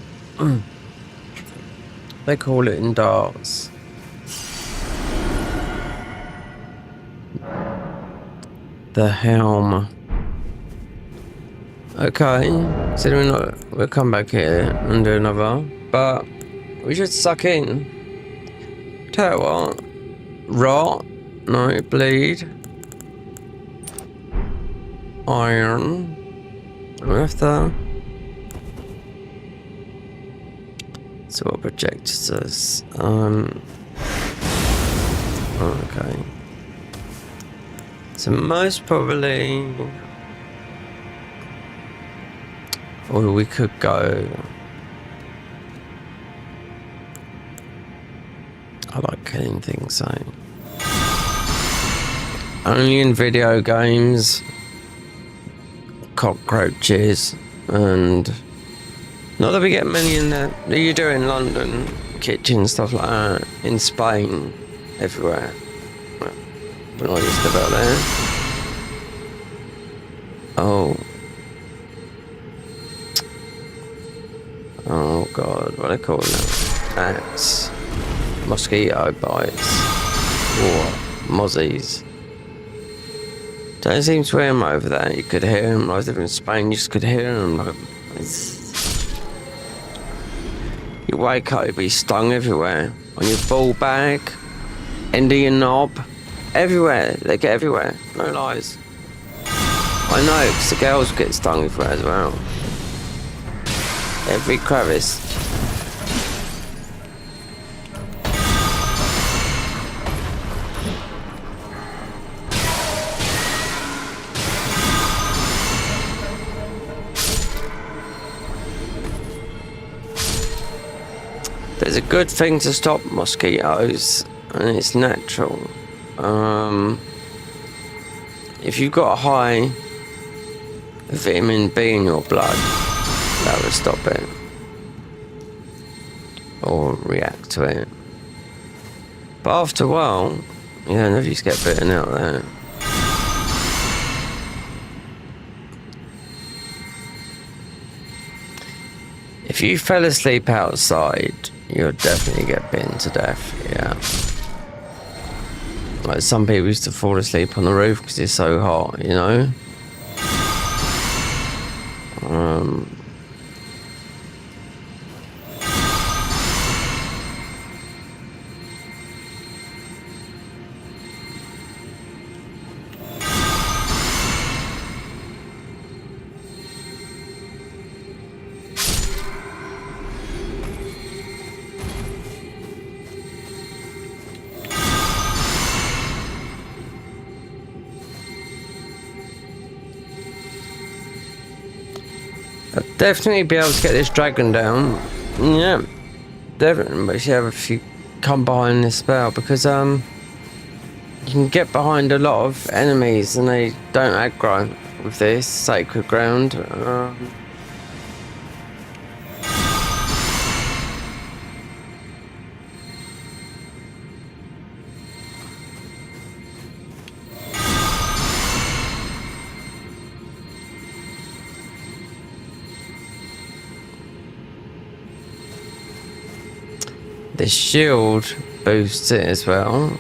they call it in darts. The helm. Okay, so we'll come back here and do another, but we should suck in. Tell you what, rot, no, bleed, iron, with the... So what projects us? Okay. So most probably, or we could go. I like killing things, so only in video games, cockroaches, and not that we get many in there. You do in London, kitchen stuff like that. In Spain, everywhere. When I used to go there. Oh god, what do they call them? Ants. Mosquito bites. Or mozzies. Don't seem to hear them over there. You could hear them. I was living in Spain, you just could hear them. Like, you wake up, you'll be stung everywhere. On your ball bag, end of your knob. Everywhere, they get everywhere, no lies. I know, because the girls get stung everywhere as well. Every crevice. There's a good thing to stop mosquitoes, and it's natural. If you've got a high vitamin B in your blood, that would stop it. Or react to it. But after a while, you don't know if you just get bitten out there. If you fell asleep outside, you'll definitely get bitten to death, yeah. Like some people used to fall asleep on the roof because it's so hot, you know? I'll definitely be able to get this dragon down. Yeah, definitely. But you have if you come behind this spell, because you can get behind a lot of enemies and they don't aggro with this sacred ground. The shield boosts it as well.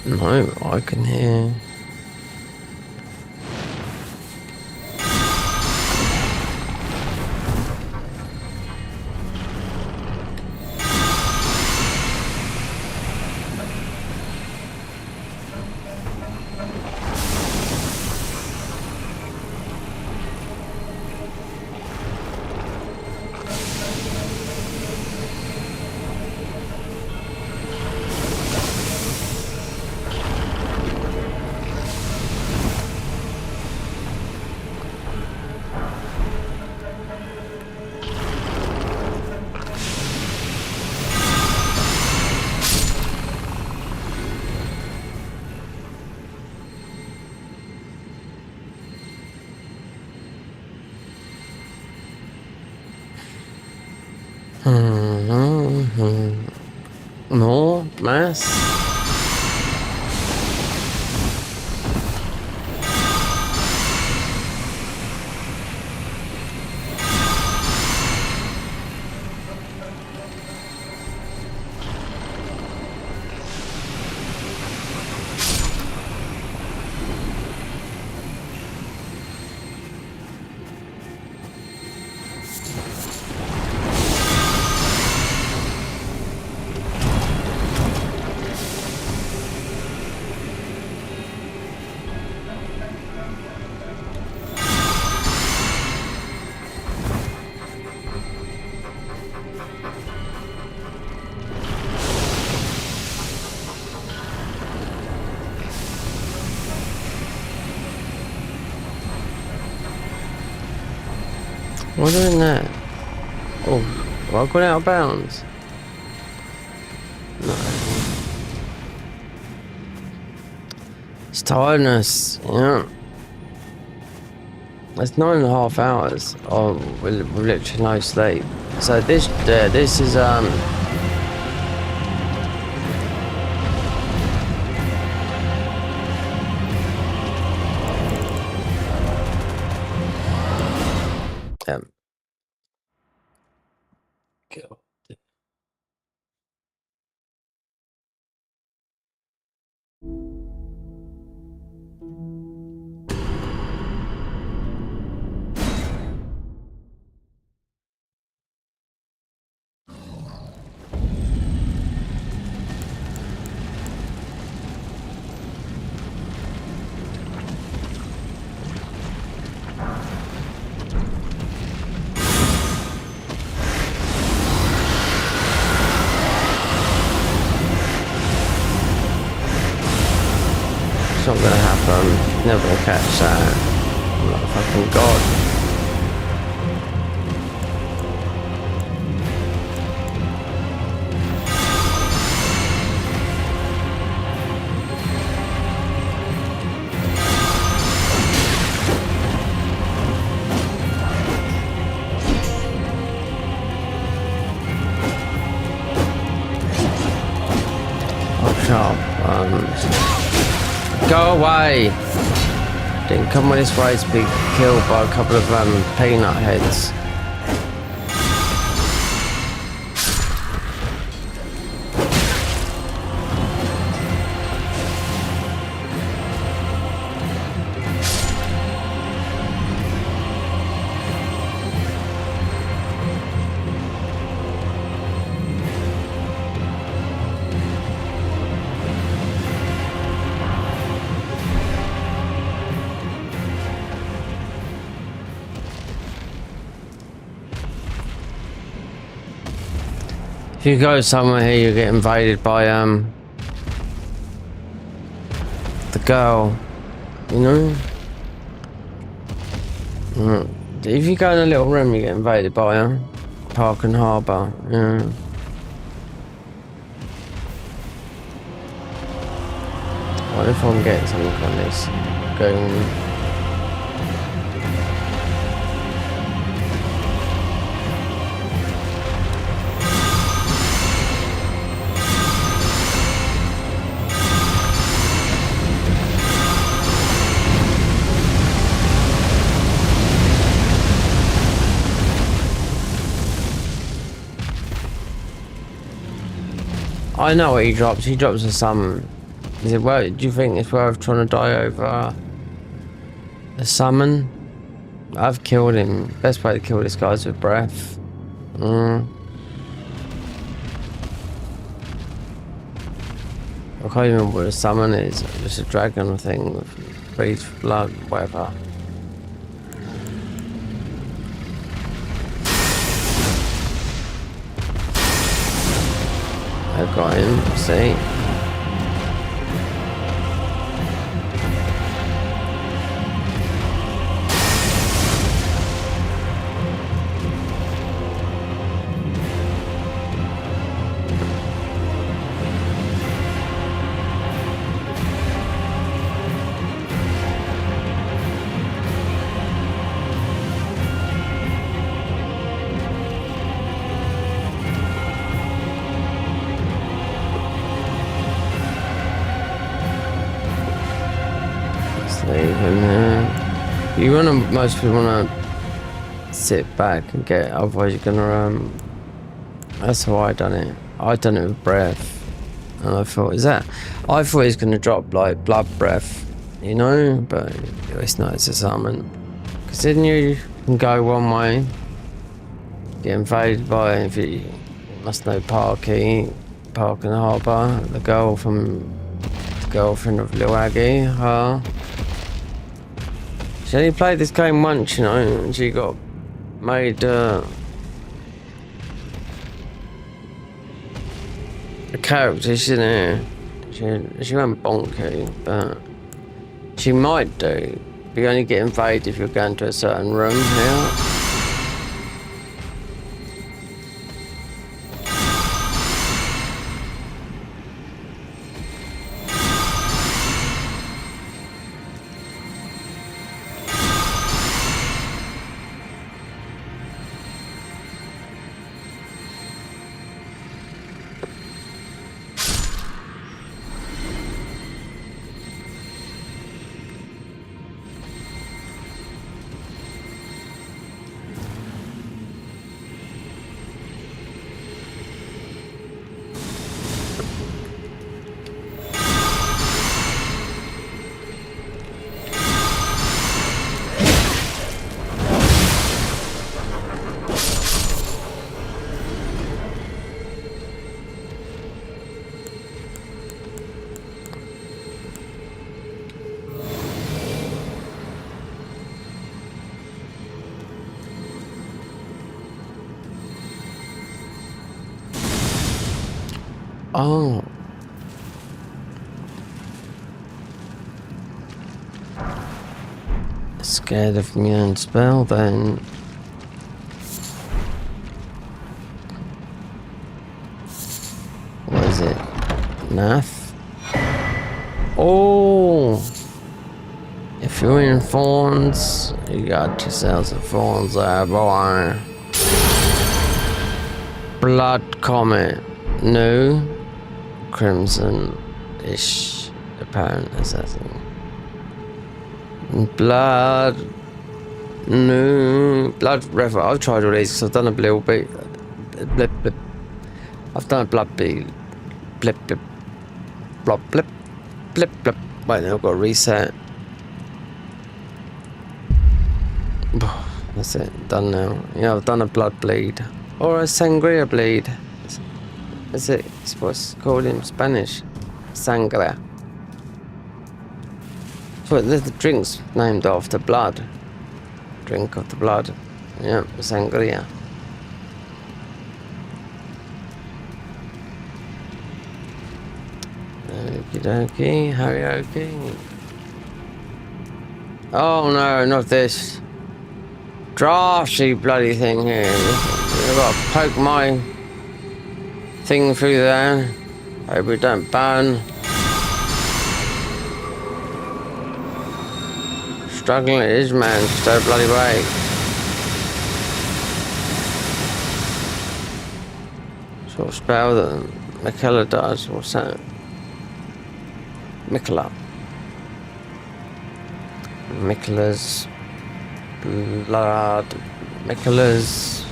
No, I can hear. More mass. What are doing that? Oh, have I gone out of bounds? No. It's tiredness, yeah. It's 9.5 hours. Oh, with literally no sleep. So this is Go. It's not gonna happen. Never gonna catch that. I'm not a fucking god. Go away! Didn't come with this way to be killed by a couple of peanut heads. If you go somewhere here, you get invaded by the girl, you know. If you go in a little room, you get invaded by her. Park and Harbour, yeah. What if I can get something on this? Going. I know what he drops. He drops a summon. Is it worth? Do you think it's worth trying to die over a summon? I've killed him. Best way to kill this guy is with breath. I can't even remember what a summon is. Just a dragon thing with breathes blood, whatever. I got him, see? You wanna, most people wanna sit back and get, otherwise you're gonna that's how I done it. I done it with breath, and I thought, I thought he's gonna drop like blood breath, you know, but it's not. It's a summon, because then you can go one way, get invaded by, if you must know Park and Harbour, the girlfriend of Lil Aggie, her. She only played this game once, you know, and she got made a character, she didn't. She went bonky, but she might do. But you only get invaded if you're going to a certain room here. Oh. Scared of me own spell then. What is it? Nath? Oh! If you're in thorns, you got yourselves some thorns there, boy. Blood Comet. No. Crimson-ish apparent assassin. Blood. No. Blood Revel. I've tried all these because I've done a little bit. Blip, blip. I've done a blood beat. Blip, blip. Blop, blip. Blip, blip. Wait, now I've got to reset. That's it. Done now. Yeah, I've done a blood bleed. Or a sangria bleed. That's it. It's what's called in Spanish. Sangria. So the drink's named after blood. Drink of the blood. Yeah, sangria. Okie dokie, karaoke. Oh no, not this drafty bloody thing here. I've got to poke my thing through there. Hope it don't burn. Struggling it is, man. So bloody way. Sort of spell that Michaela does. What's that? Michaela. Michaela's blood. Michaela's.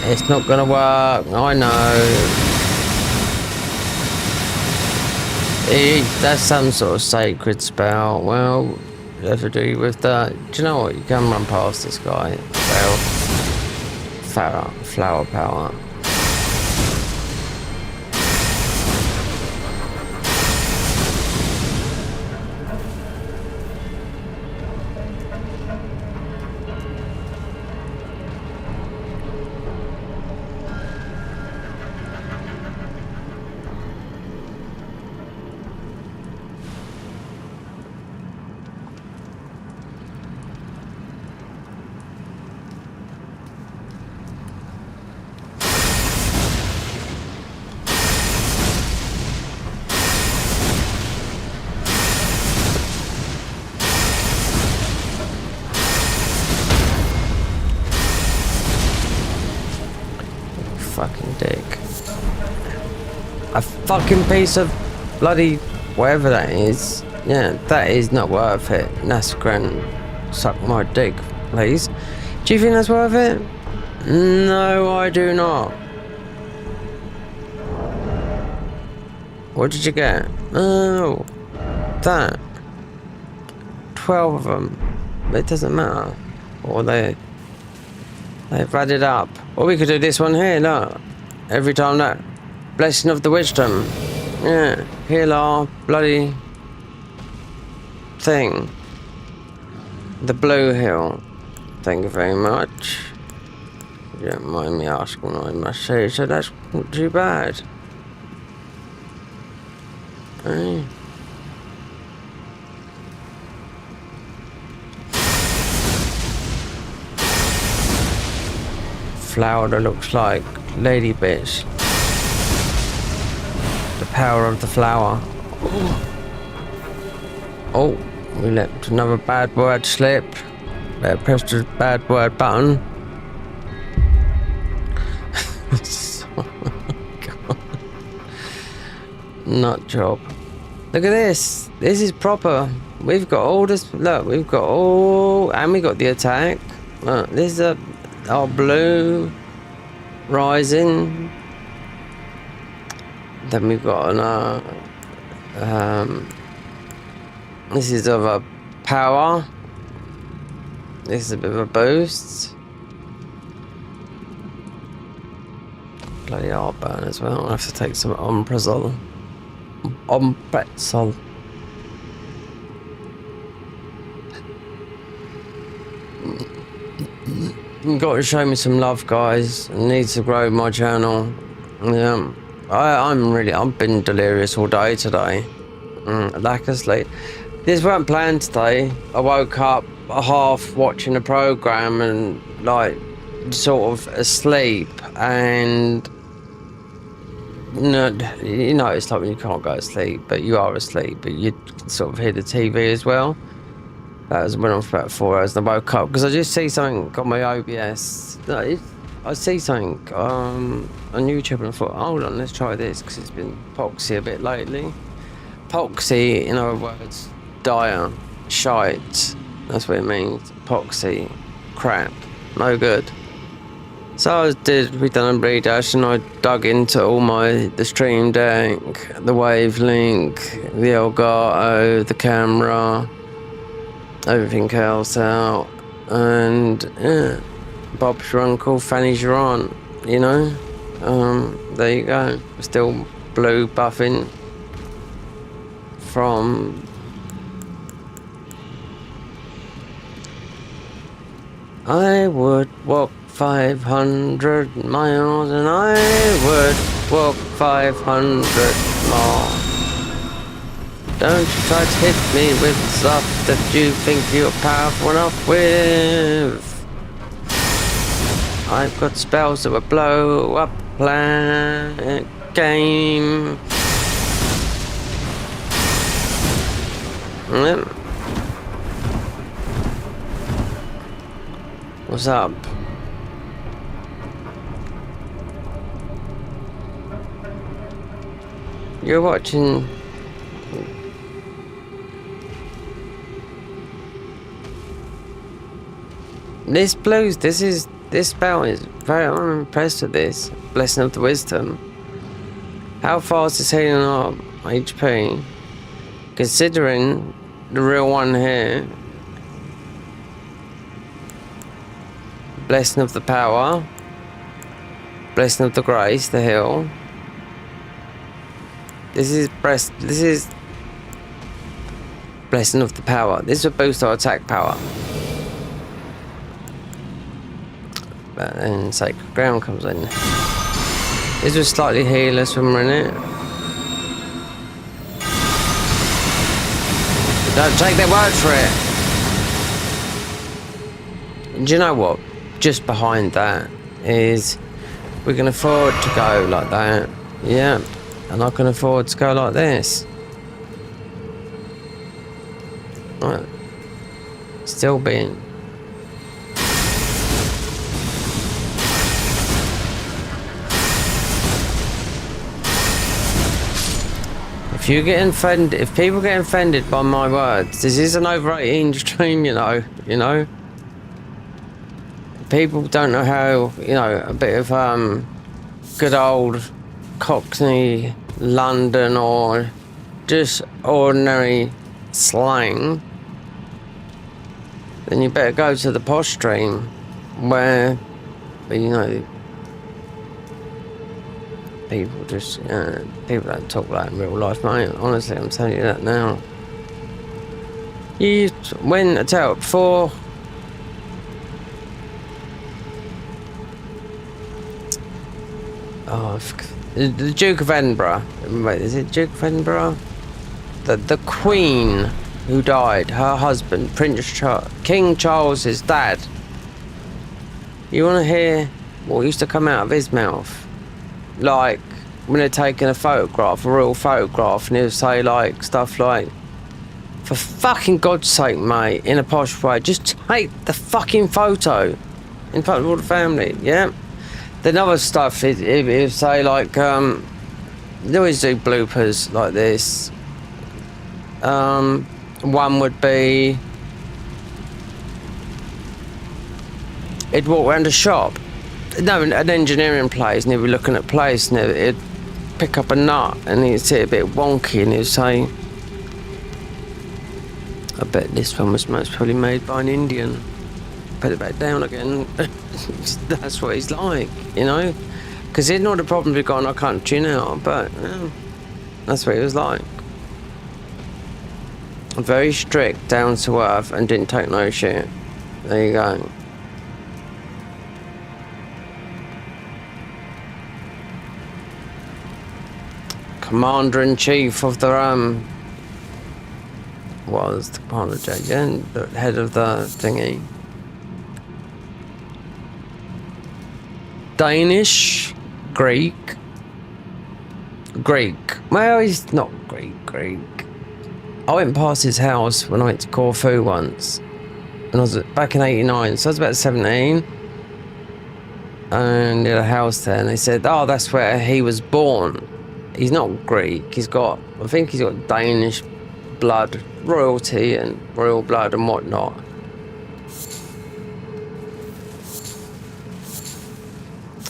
It's not gonna work. I know. That's some sort of sacred spell. Well, whatever to do with that. Do you know what? You can run past this guy. Well, flower power. Fucking dick. A fucking piece of bloody whatever that is. Yeah, that is not worth it. That's grand. Suck my dick, please. Do you think that's worth it? No, I do not. What did you get? Oh, that. 12 of them. It doesn't matter. Or they've added up. Or we could do this one here, look. Every time that. Blessing of the Wisdom. Yeah. Heal our bloody thing. The blue hill. Thank you very much. You don't mind me asking, I must say, so that's not too bad. Hey. Flower that looks like lady bitch. The power of the flower. Oh, we let another bad word slip. Better press the bad word button. Oh God. Nut job. Look at this. This is proper. We've got all this. Look, we've got all, and we got the attack. Look, this is our blue rising. Then we've got this is of a power. This is a bit of a boost. Bloody heartburn as well. I have to take some omeprazole. Omeprazole. You've got to show me some love, guys. I need to grow my channel. Yeah, I've been delirious all day today. Lack of sleep. This weren't planned today. I woke up half watching a program and like sort of asleep, and you know it's like when you can't go to sleep but you are asleep, but you sort of hear the TV as well. Went on for about 4 hours and I woke up because I just see something on my OBS. I see something on YouTube and I thought, hold on, let's try this, because it's been poxy a bit lately. Poxy, in other words, dire, shite. That's what it means. Poxy, crap, no good. So we done a redash and I dug into all the Stream Deck, the Wavelink, the Elgato, the camera, everything else out, and yeah, Bob's your uncle, Fanny's your aunt, you know. There you go. Still blue buffing from I would walk 500 miles and I would walk 500 more. Don't try to hit me with stuff that you think you're powerful enough with. I've got spells that will blow up planet game. Yep. What's up? You're watching. This spell is very, I'm impressed with this. Blessing of the Wisdom. How fast is healing up HP? Considering the real one here. Blessing of the Power. Blessing of the Grace, the heal. This is Blessing of the Power. This will boost our attack power. But then Sacred Ground comes in. This was slightly healers when we're in it. Don't take their word for it. Do you know what? Just behind that is we can afford to go like that. Yeah. And I can afford to go like this. Right. Still being. If people get offended by my words, this is an over 18 stream, you know. People don't know how, a bit of good old Cockney London or just ordinary slang, then you better go to the posh stream where, people just, people don't talk like in real life, mate. Honestly, I'm telling you that now. Before. Oh, the Duke of Edinburgh. Wait, is it Duke of Edinburgh? The Queen who died, her husband, King Charles's dad. You want to hear what used to come out of his mouth? Like, when they're taking a photograph, a real photograph, and he'll say, like, stuff like, for fucking God's sake, mate, in a posh way, just take the fucking photo in front of all the family, yeah? Then other stuff, he'll say, like, they always do bloopers like this. One would be, he'd walk around a shop. No, an engineering place, and he'd be looking at place, and he'd pick up a nut, and he'd see it a bit wonky, and he'd say, I bet this one was most probably made by an Indian. Put it back down again. That's what he's like, because he had all the problems we've got in our country now, but that's what he was like. Very strict, down to earth, and didn't take no shit. There you go. commander-in-chief of the was the commander-in-chief, yeah, the head of the thingy. Danish, Greek. Well, he's not Greek. I went past his house when I went to Corfu once, and I was back in '89, so I was about 17. And he had a house there, and they said, "Oh, that's where he was born." He's not Greek. I think he's got Danish blood, royalty, and royal blood and whatnot.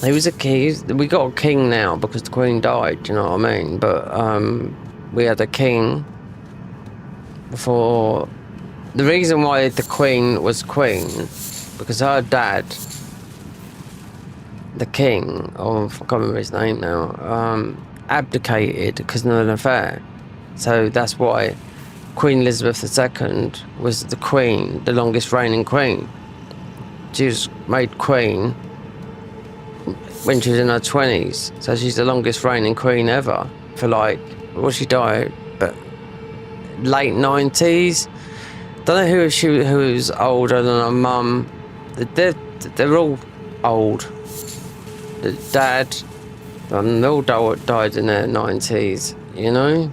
He was a king. We got a king now because the Queen died. Do you know what I mean? But we had a king before. The reason why the Queen was Queen because her dad, the king, I can't remember his name now, abdicated because of an affair. So that's why Queen Elizabeth II was the queen, the longest reigning queen. She was made queen when she was in her 20s. So she's the longest reigning queen ever for she died, but late 90s. Don't know who was older than her mum. They're all old. The dad, they all died in their 90s, you know?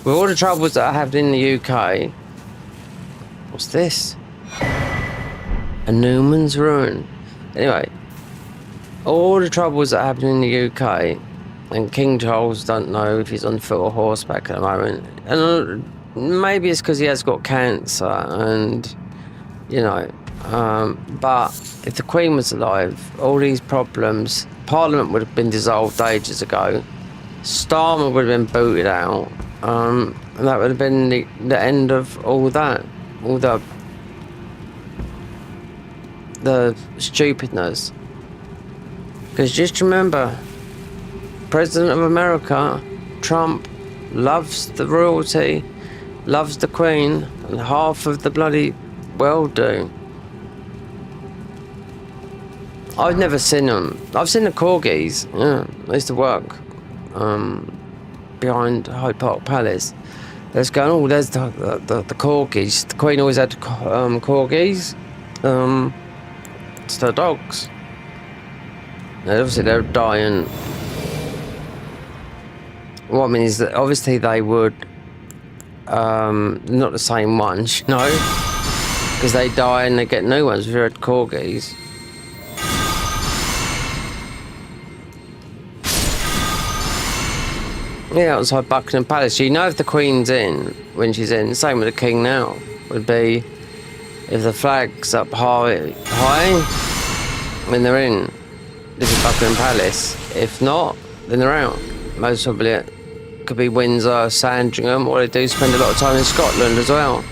With all the troubles that I have in the UK, what's this? A Newman's Ruin. Anyway, all the troubles that happen in the UK, and King Charles don't know if he's on foot or horseback at the moment, and maybe it's because he has got cancer, and you know, but if the Queen was alive, all these problems, Parliament would have been dissolved ages ago, Starmer would have been booted out, and that would have been the end of all that, all the stupidness. Because just remember, President of America, Trump, loves the royalty, loves the Queen, and half of the bloody world do. I've never seen them. I've seen the corgis. Yeah, I used to work behind Hyde Park Palace. There's going, oh, there's the corgis. The Queen always had corgis. It's the dogs. And obviously they're dying. What I mean is that obviously they would, not the same ones, you know, because they die and they get new ones. If you had corgis. Yeah, outside Buckingham Palace. You know if the Queen's in, when she's in, same with the King now, would be if the flag's up high when they're in, this is Buckingham Palace. If not, then they're out. Most probably it could be Windsor, Sandringham, or they do spend a lot of time in Scotland as well.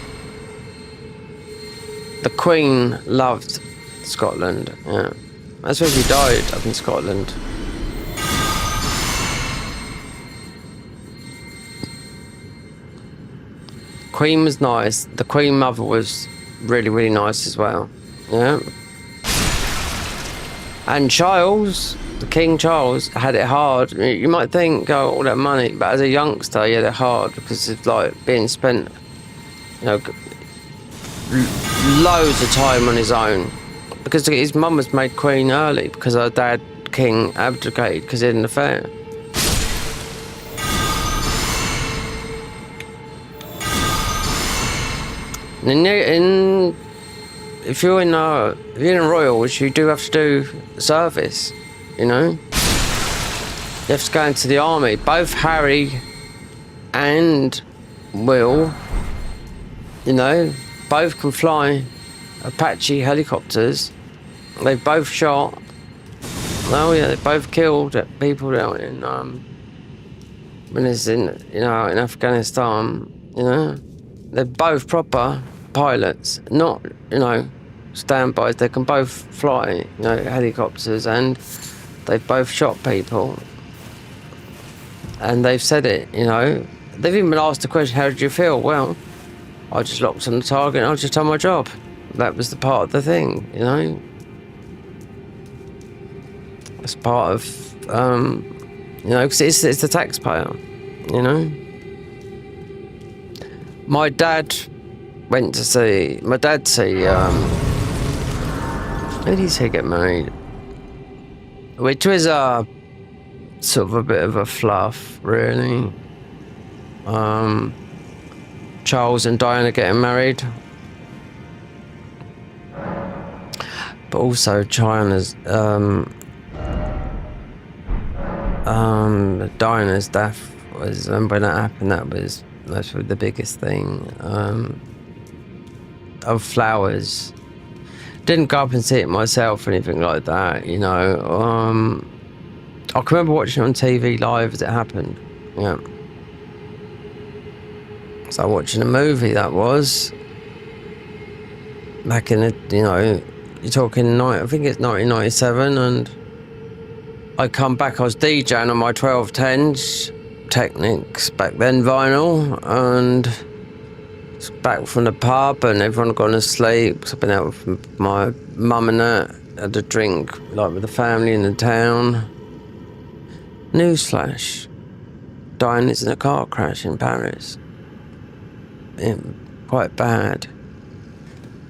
The Queen loved Scotland, yeah. That's where she died, up in Scotland. Queen was nice. The Queen Mother was really, really nice as well. Yeah. And Charles, the King Charles, had it hard. You might think, oh, all that money, but as a youngster, he had it hard because of being spent, you know, loads of time on his own. Because his mum was made Queen early because her dad, King, abdicated because he had an affair. And if you're in royals, you do have to do service, you know. You have to go into the army. Both Harry and Will, you know, both can fly Apache helicopters. They've both shot. Oh yeah, they both killed people down in when it's in, you know, in Afghanistan, you know. They're both proper pilots, not, you know, standbys. They can both fly, you know, helicopters, and they've both shot people. And they've said it, you know. They've even been asked the question, how did you feel? Well, I just locked on the target and I just done my job. That was the part of the thing, you know. That's part of You know, because it's the taxpayer, you know. My dad went to see, who did he see get married? Which was sort of a bit of a fluff, really. Charles and Diana getting married. But also China's Diana's death was, when that happened, that's the biggest thing. Of flowers. Didn't go up and see it myself or anything like that, you know. I can remember watching it on TV live as it happened. Yeah. So watching a movie that was back in the, you know, you're talking I think it's 1997, and I come back, I was DJing on my 1210s Technics back then, vinyl, and back from the pub and everyone had gone to sleep. So I've been out with my mum and that, had a drink like with the family in the town. Newsflash, Diana's in a car crash in Paris. Quite bad.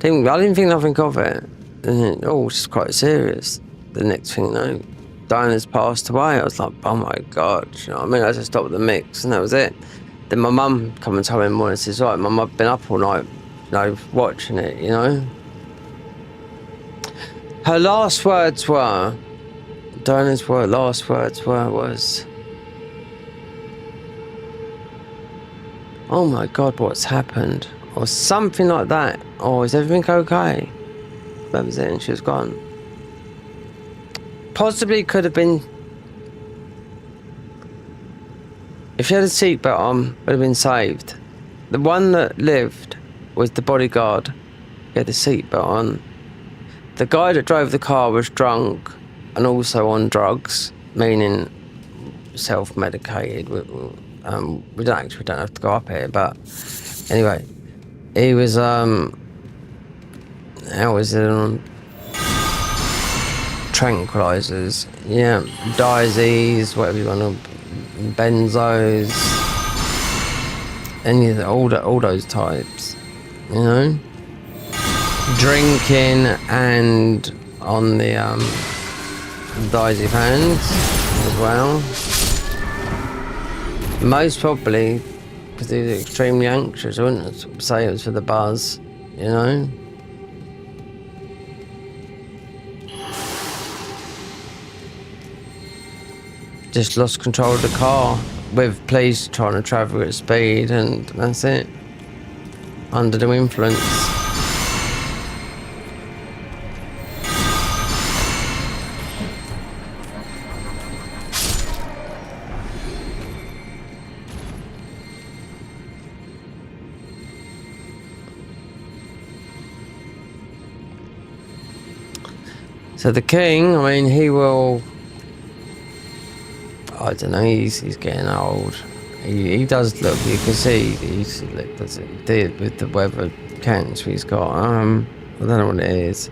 I didn't think nothing of it. And it's quite serious. The next thing you know, Diana's passed away. I was like, oh my God, you know what I mean? I just stopped the mix and that was it. Then my mum come and told me in the morning, and says, right, Mum, I've been up all night, you know, watching it, you know. Her last words were, Diana's last words was, oh my God, what's happened? Or something like that. Oh, is everything okay? That was it, and she was gone. Possibly could have been, if she had a seatbelt on, would have been saved. The one that lived was the bodyguard. He had the seatbelt on. The guy that drove the car was drunk and also on drugs, meaning self-medicated. We don't have to go up here, but anyway, he was how was it on tranquilizers? Yeah, diazes, whatever you want to. Benzos, any of all those types, you know. Drinking and on the diazepams as well. Most probably because he was extremely anxious. I wouldn't say it was for the buzz, you know. Just lost control of the car with police trying to travel at speed, and that's it. Under the influence. So the king, I mean, he will, I don't know, he's getting old. He does look, you can see, he's with the weather cancer he's got. I don't know what it is.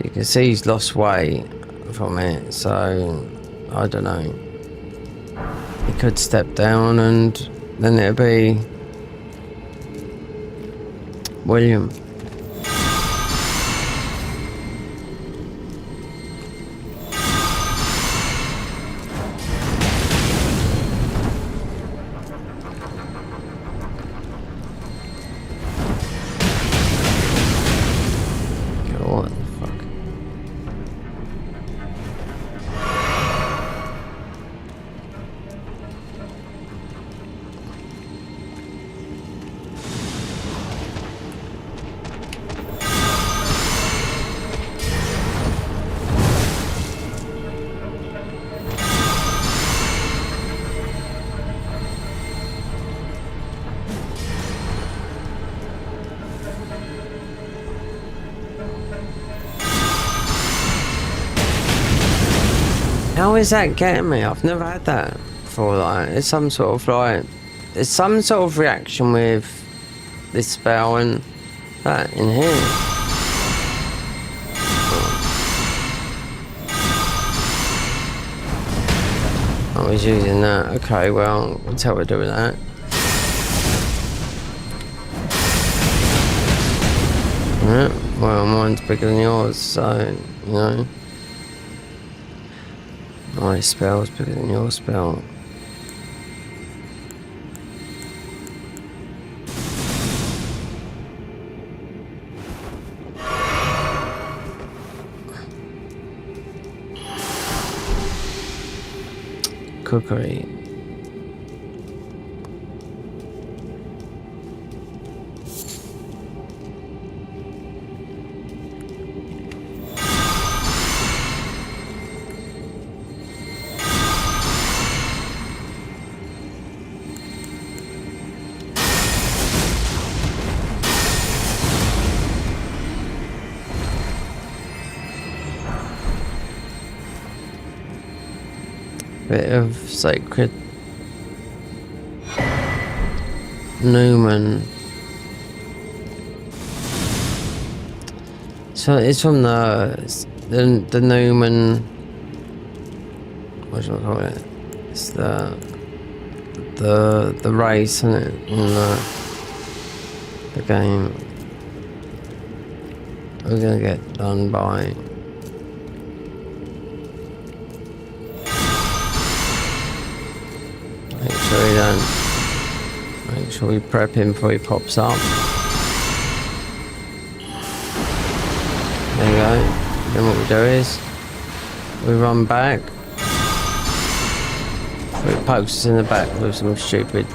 You can see he's lost weight from it, so I don't know. He could step down and then it'll be William. How is that getting me? I've never had that before. Like, it's some sort of there's some sort of reaction with this spell and that in here. he's using that. Okay, well, that's how we're doing that. Yeah, well, mine's bigger than yours, so, you know. My spell's bigger than your spell. Cookery. Bit of sacred Newman. So it's from the Newman. What should I call it? It's the race, isn't it? In the game. We're gonna get done by. Make sure we prep him before he pops up. There you go. Then what we do is we run back. It pokes us in the back with some stupid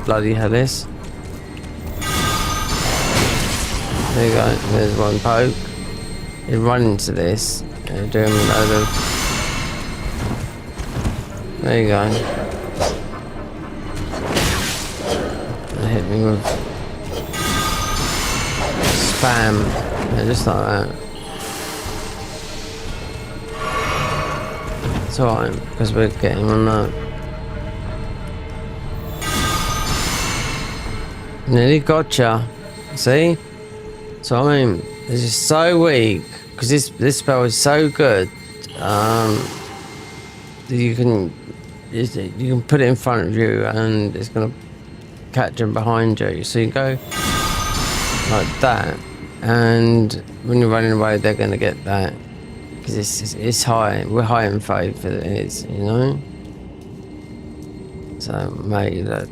bloody Hellis. There you go. There's one poke. You run into this. You do him a load of. There you go. Hit me with spam, yeah, just like that. It's alright because we're getting on that. Nearly gotcha. See? So I mean, this is so weak because this spell is so good. You can put it in front of you and it's gonna catch them behind you, so you go like that, and when you're running away they're going to get that because it's high. We're high in faith it is, you know. So maybe that's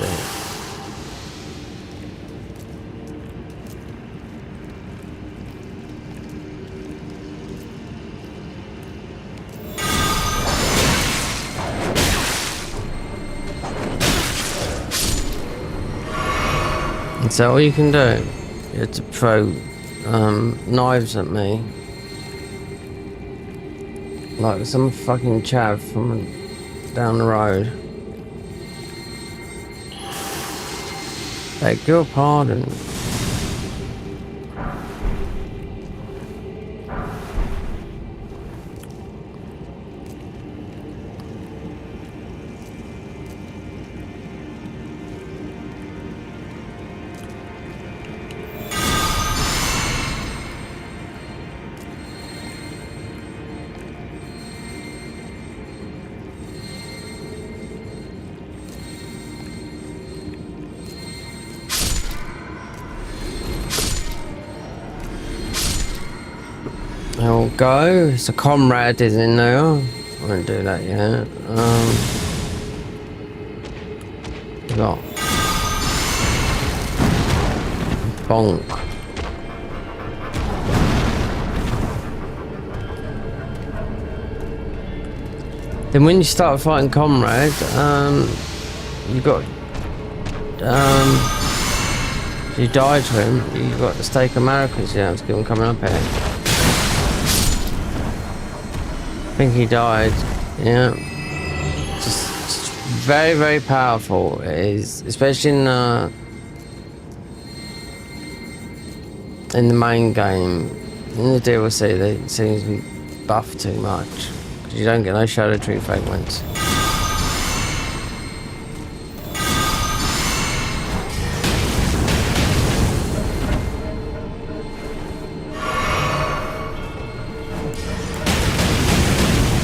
it. Is that all you can do? You have to throw knives at me. Like some fucking chav from down the road. Beg your pardon. There we go. It's a comrade is in there. I won't do that yet. We got bonk. Then when you start fighting comrade, you got if you die to him, you got the stake of miracles you have to give him coming up here. I think he died. Yeah, just very, very powerful. It is, especially in the main game. In the DLC, they seem to be buffed too much because you don't get no shadow tree fragments.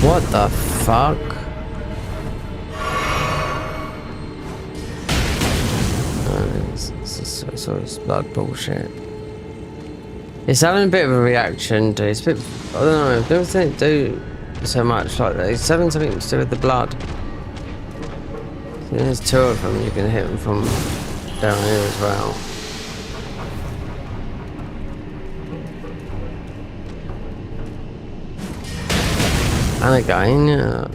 What the fuck? That's all this blood bullshit. It's having a bit of a reaction to it's a bit, I don't know, I don't think it do so much like that. It's having something to do with the blood. So there's two of them, you can hit them from down here as well. And again, yeah.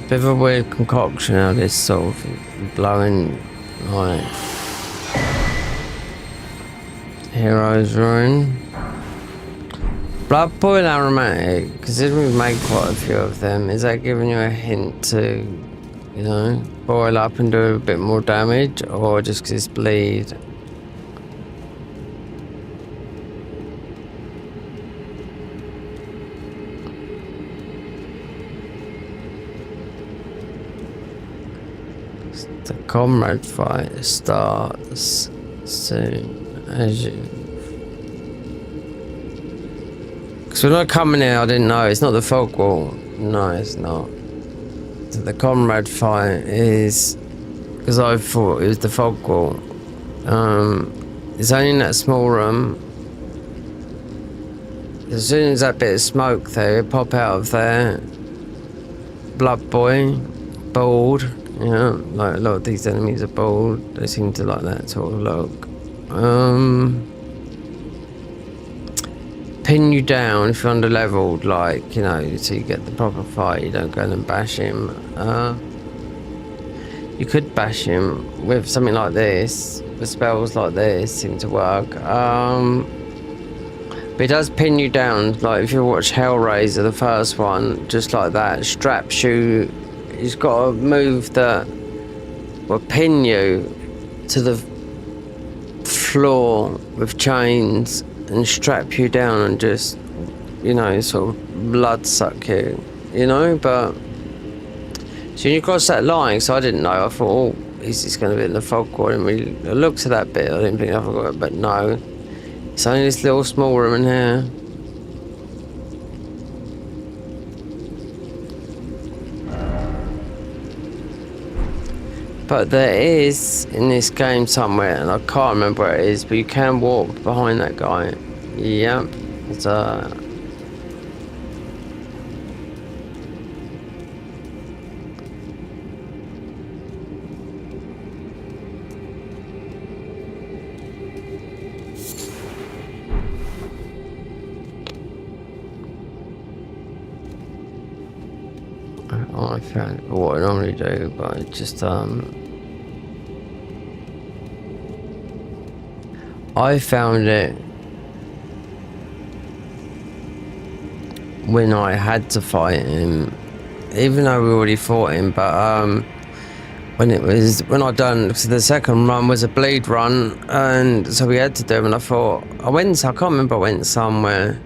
Bit of a weird concoction of this sort of blowing like Hero's Ruin. Blood Boil Aromatic, considering we've made quite a few of them, is that giving you a hint to, you know, boil up and do a bit more damage, or just because it's bleed? The comrade fight starts soon as you. Because when I come in here, I didn't know it's not the fog wall. No, it's not. So the comrade fight is because I thought it was the fog wall. It's only in that small room. As soon as that bit of smoke there, pop out of there. Blood boy, bald. Yeah, like a lot of these enemies are bald. They seem to like that sort of look. Pin you down if you're under leveled, like, you know, so you get the proper fight. You don't go in and bash him. You could bash him with something like this. The spells like this seem to work. But it does pin you down. Like if you watch Hellraiser, the first one, just like that, straps you. You've got a move that will pin you to the floor with chains and strap you down and just, you know, sort of blood suck you, you know. But so you cross that line, so I didn't know. I thought, oh, is this going to be in the fog wall? And we looked at that bit. I didn't think I forgot it, but no, it's only this little small room in here. But there is in this game somewhere, and I can't remember where it is, but you can walk behind that guy. Yep. It's I found what I normally do, but it just I found it when I had to fight him, even though we already fought him. But when I done, so the second run was a bleed run, and so we had to do him. And I thought I can't remember. I went somewhere.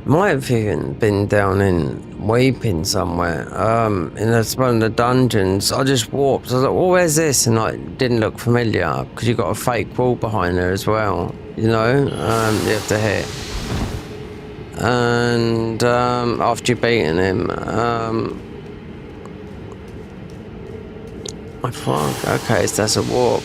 Might have even been down in Weeping somewhere, in one of the dungeons. I just warped. I was like, "Oh, where's this?" And it didn't look familiar because you got a fake wall behind there as well. You know, you have to hit. And after you've beaten him, I thought, okay, so that's a warp.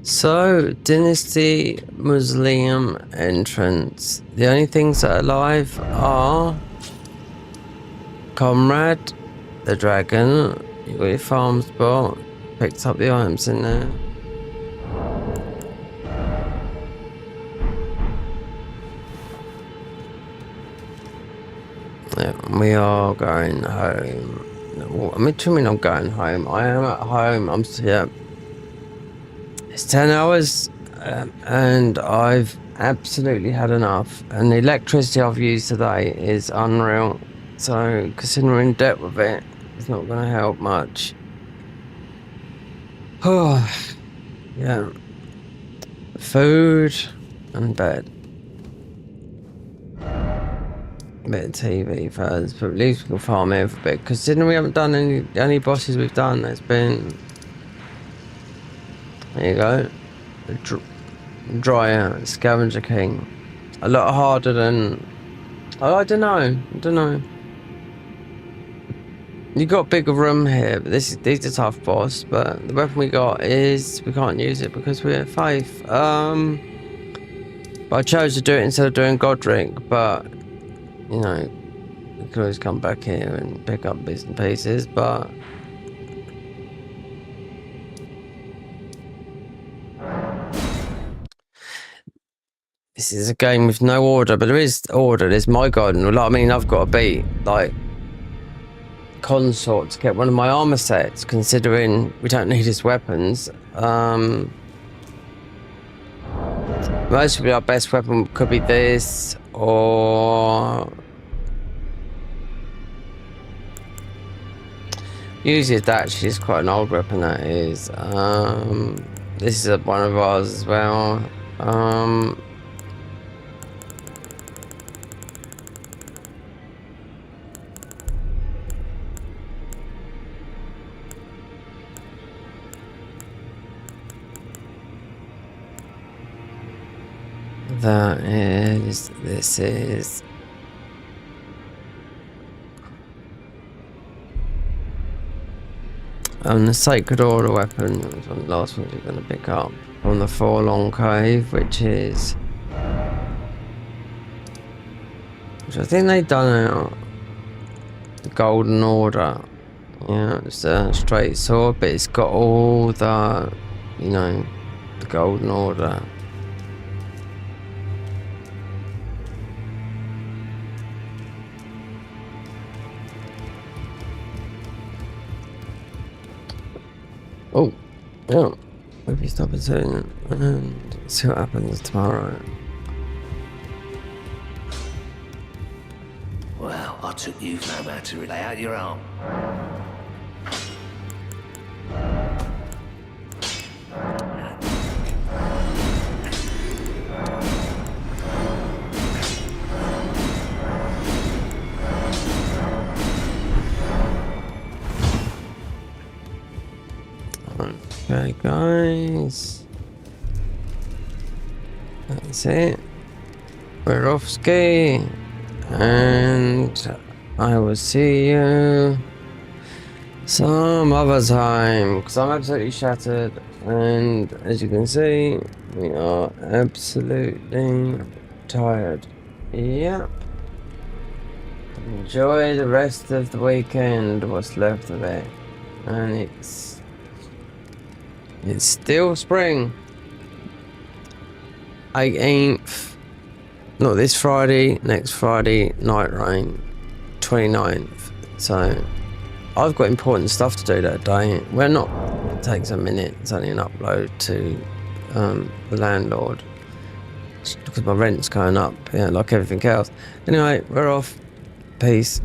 So, Dynasty Mausoleum entrance. The only things that are alive are Comrade, the dragon. You got your farm spot. Picked up the items in there. Yeah, we are going home. I mean, I'm going home. I am at home. I'm yeah. It's 10 hours, and I've absolutely had enough. And the electricity I've used today is unreal. So, considering we're in debt with it, it's not going to help much. Oh, yeah. Food and bed. A bit of TV first, but at least we can farm here for a bit. Considering we haven't done any bosses we've done, it's been... There you go. Dryer, Scavenger King. A lot harder than... Oh, I don't know. You got a bigger room here, but these are tough boss. But the weapon we got is we can't use it because we're at Faith. But I chose to do it instead of doing Godric. But you know, we could always come back here and pick up bits and pieces. But this is a game with no order, but there is order. There's my god, and I mean, I've got to beat like Consort to get one of my armor sets, considering we don't need his weapons. Mostly our best weapon could be this, or usually that she's quite an old weapon. That is. This is one of ours as well. This is the Sacred Order weapon was one of the last ones we're going to pick up on the Forlorn Cave, which I think they've done out the Golden Order. Yeah, it's a straight sword, but it's got all the, you know, the Golden Order. Oh, yeah. Hope you stop it soon and see what happens tomorrow. Well, I took you no matter to lay out your arm. Okay, guys. That's it. We're off ski. And I will see you some other time, because I'm absolutely shattered, and as you can see, we are absolutely tired. Yep. Enjoy the rest of the weekend, what's left of it. And it's still spring. 18th. Not this Friday, next Friday, night rain, 29th. So, I've got important stuff to do that day. Well, not, it takes a minute, it's only an upload to the landlord. Because my rent's going up, yeah, like everything else. Anyway, we're off. Peace.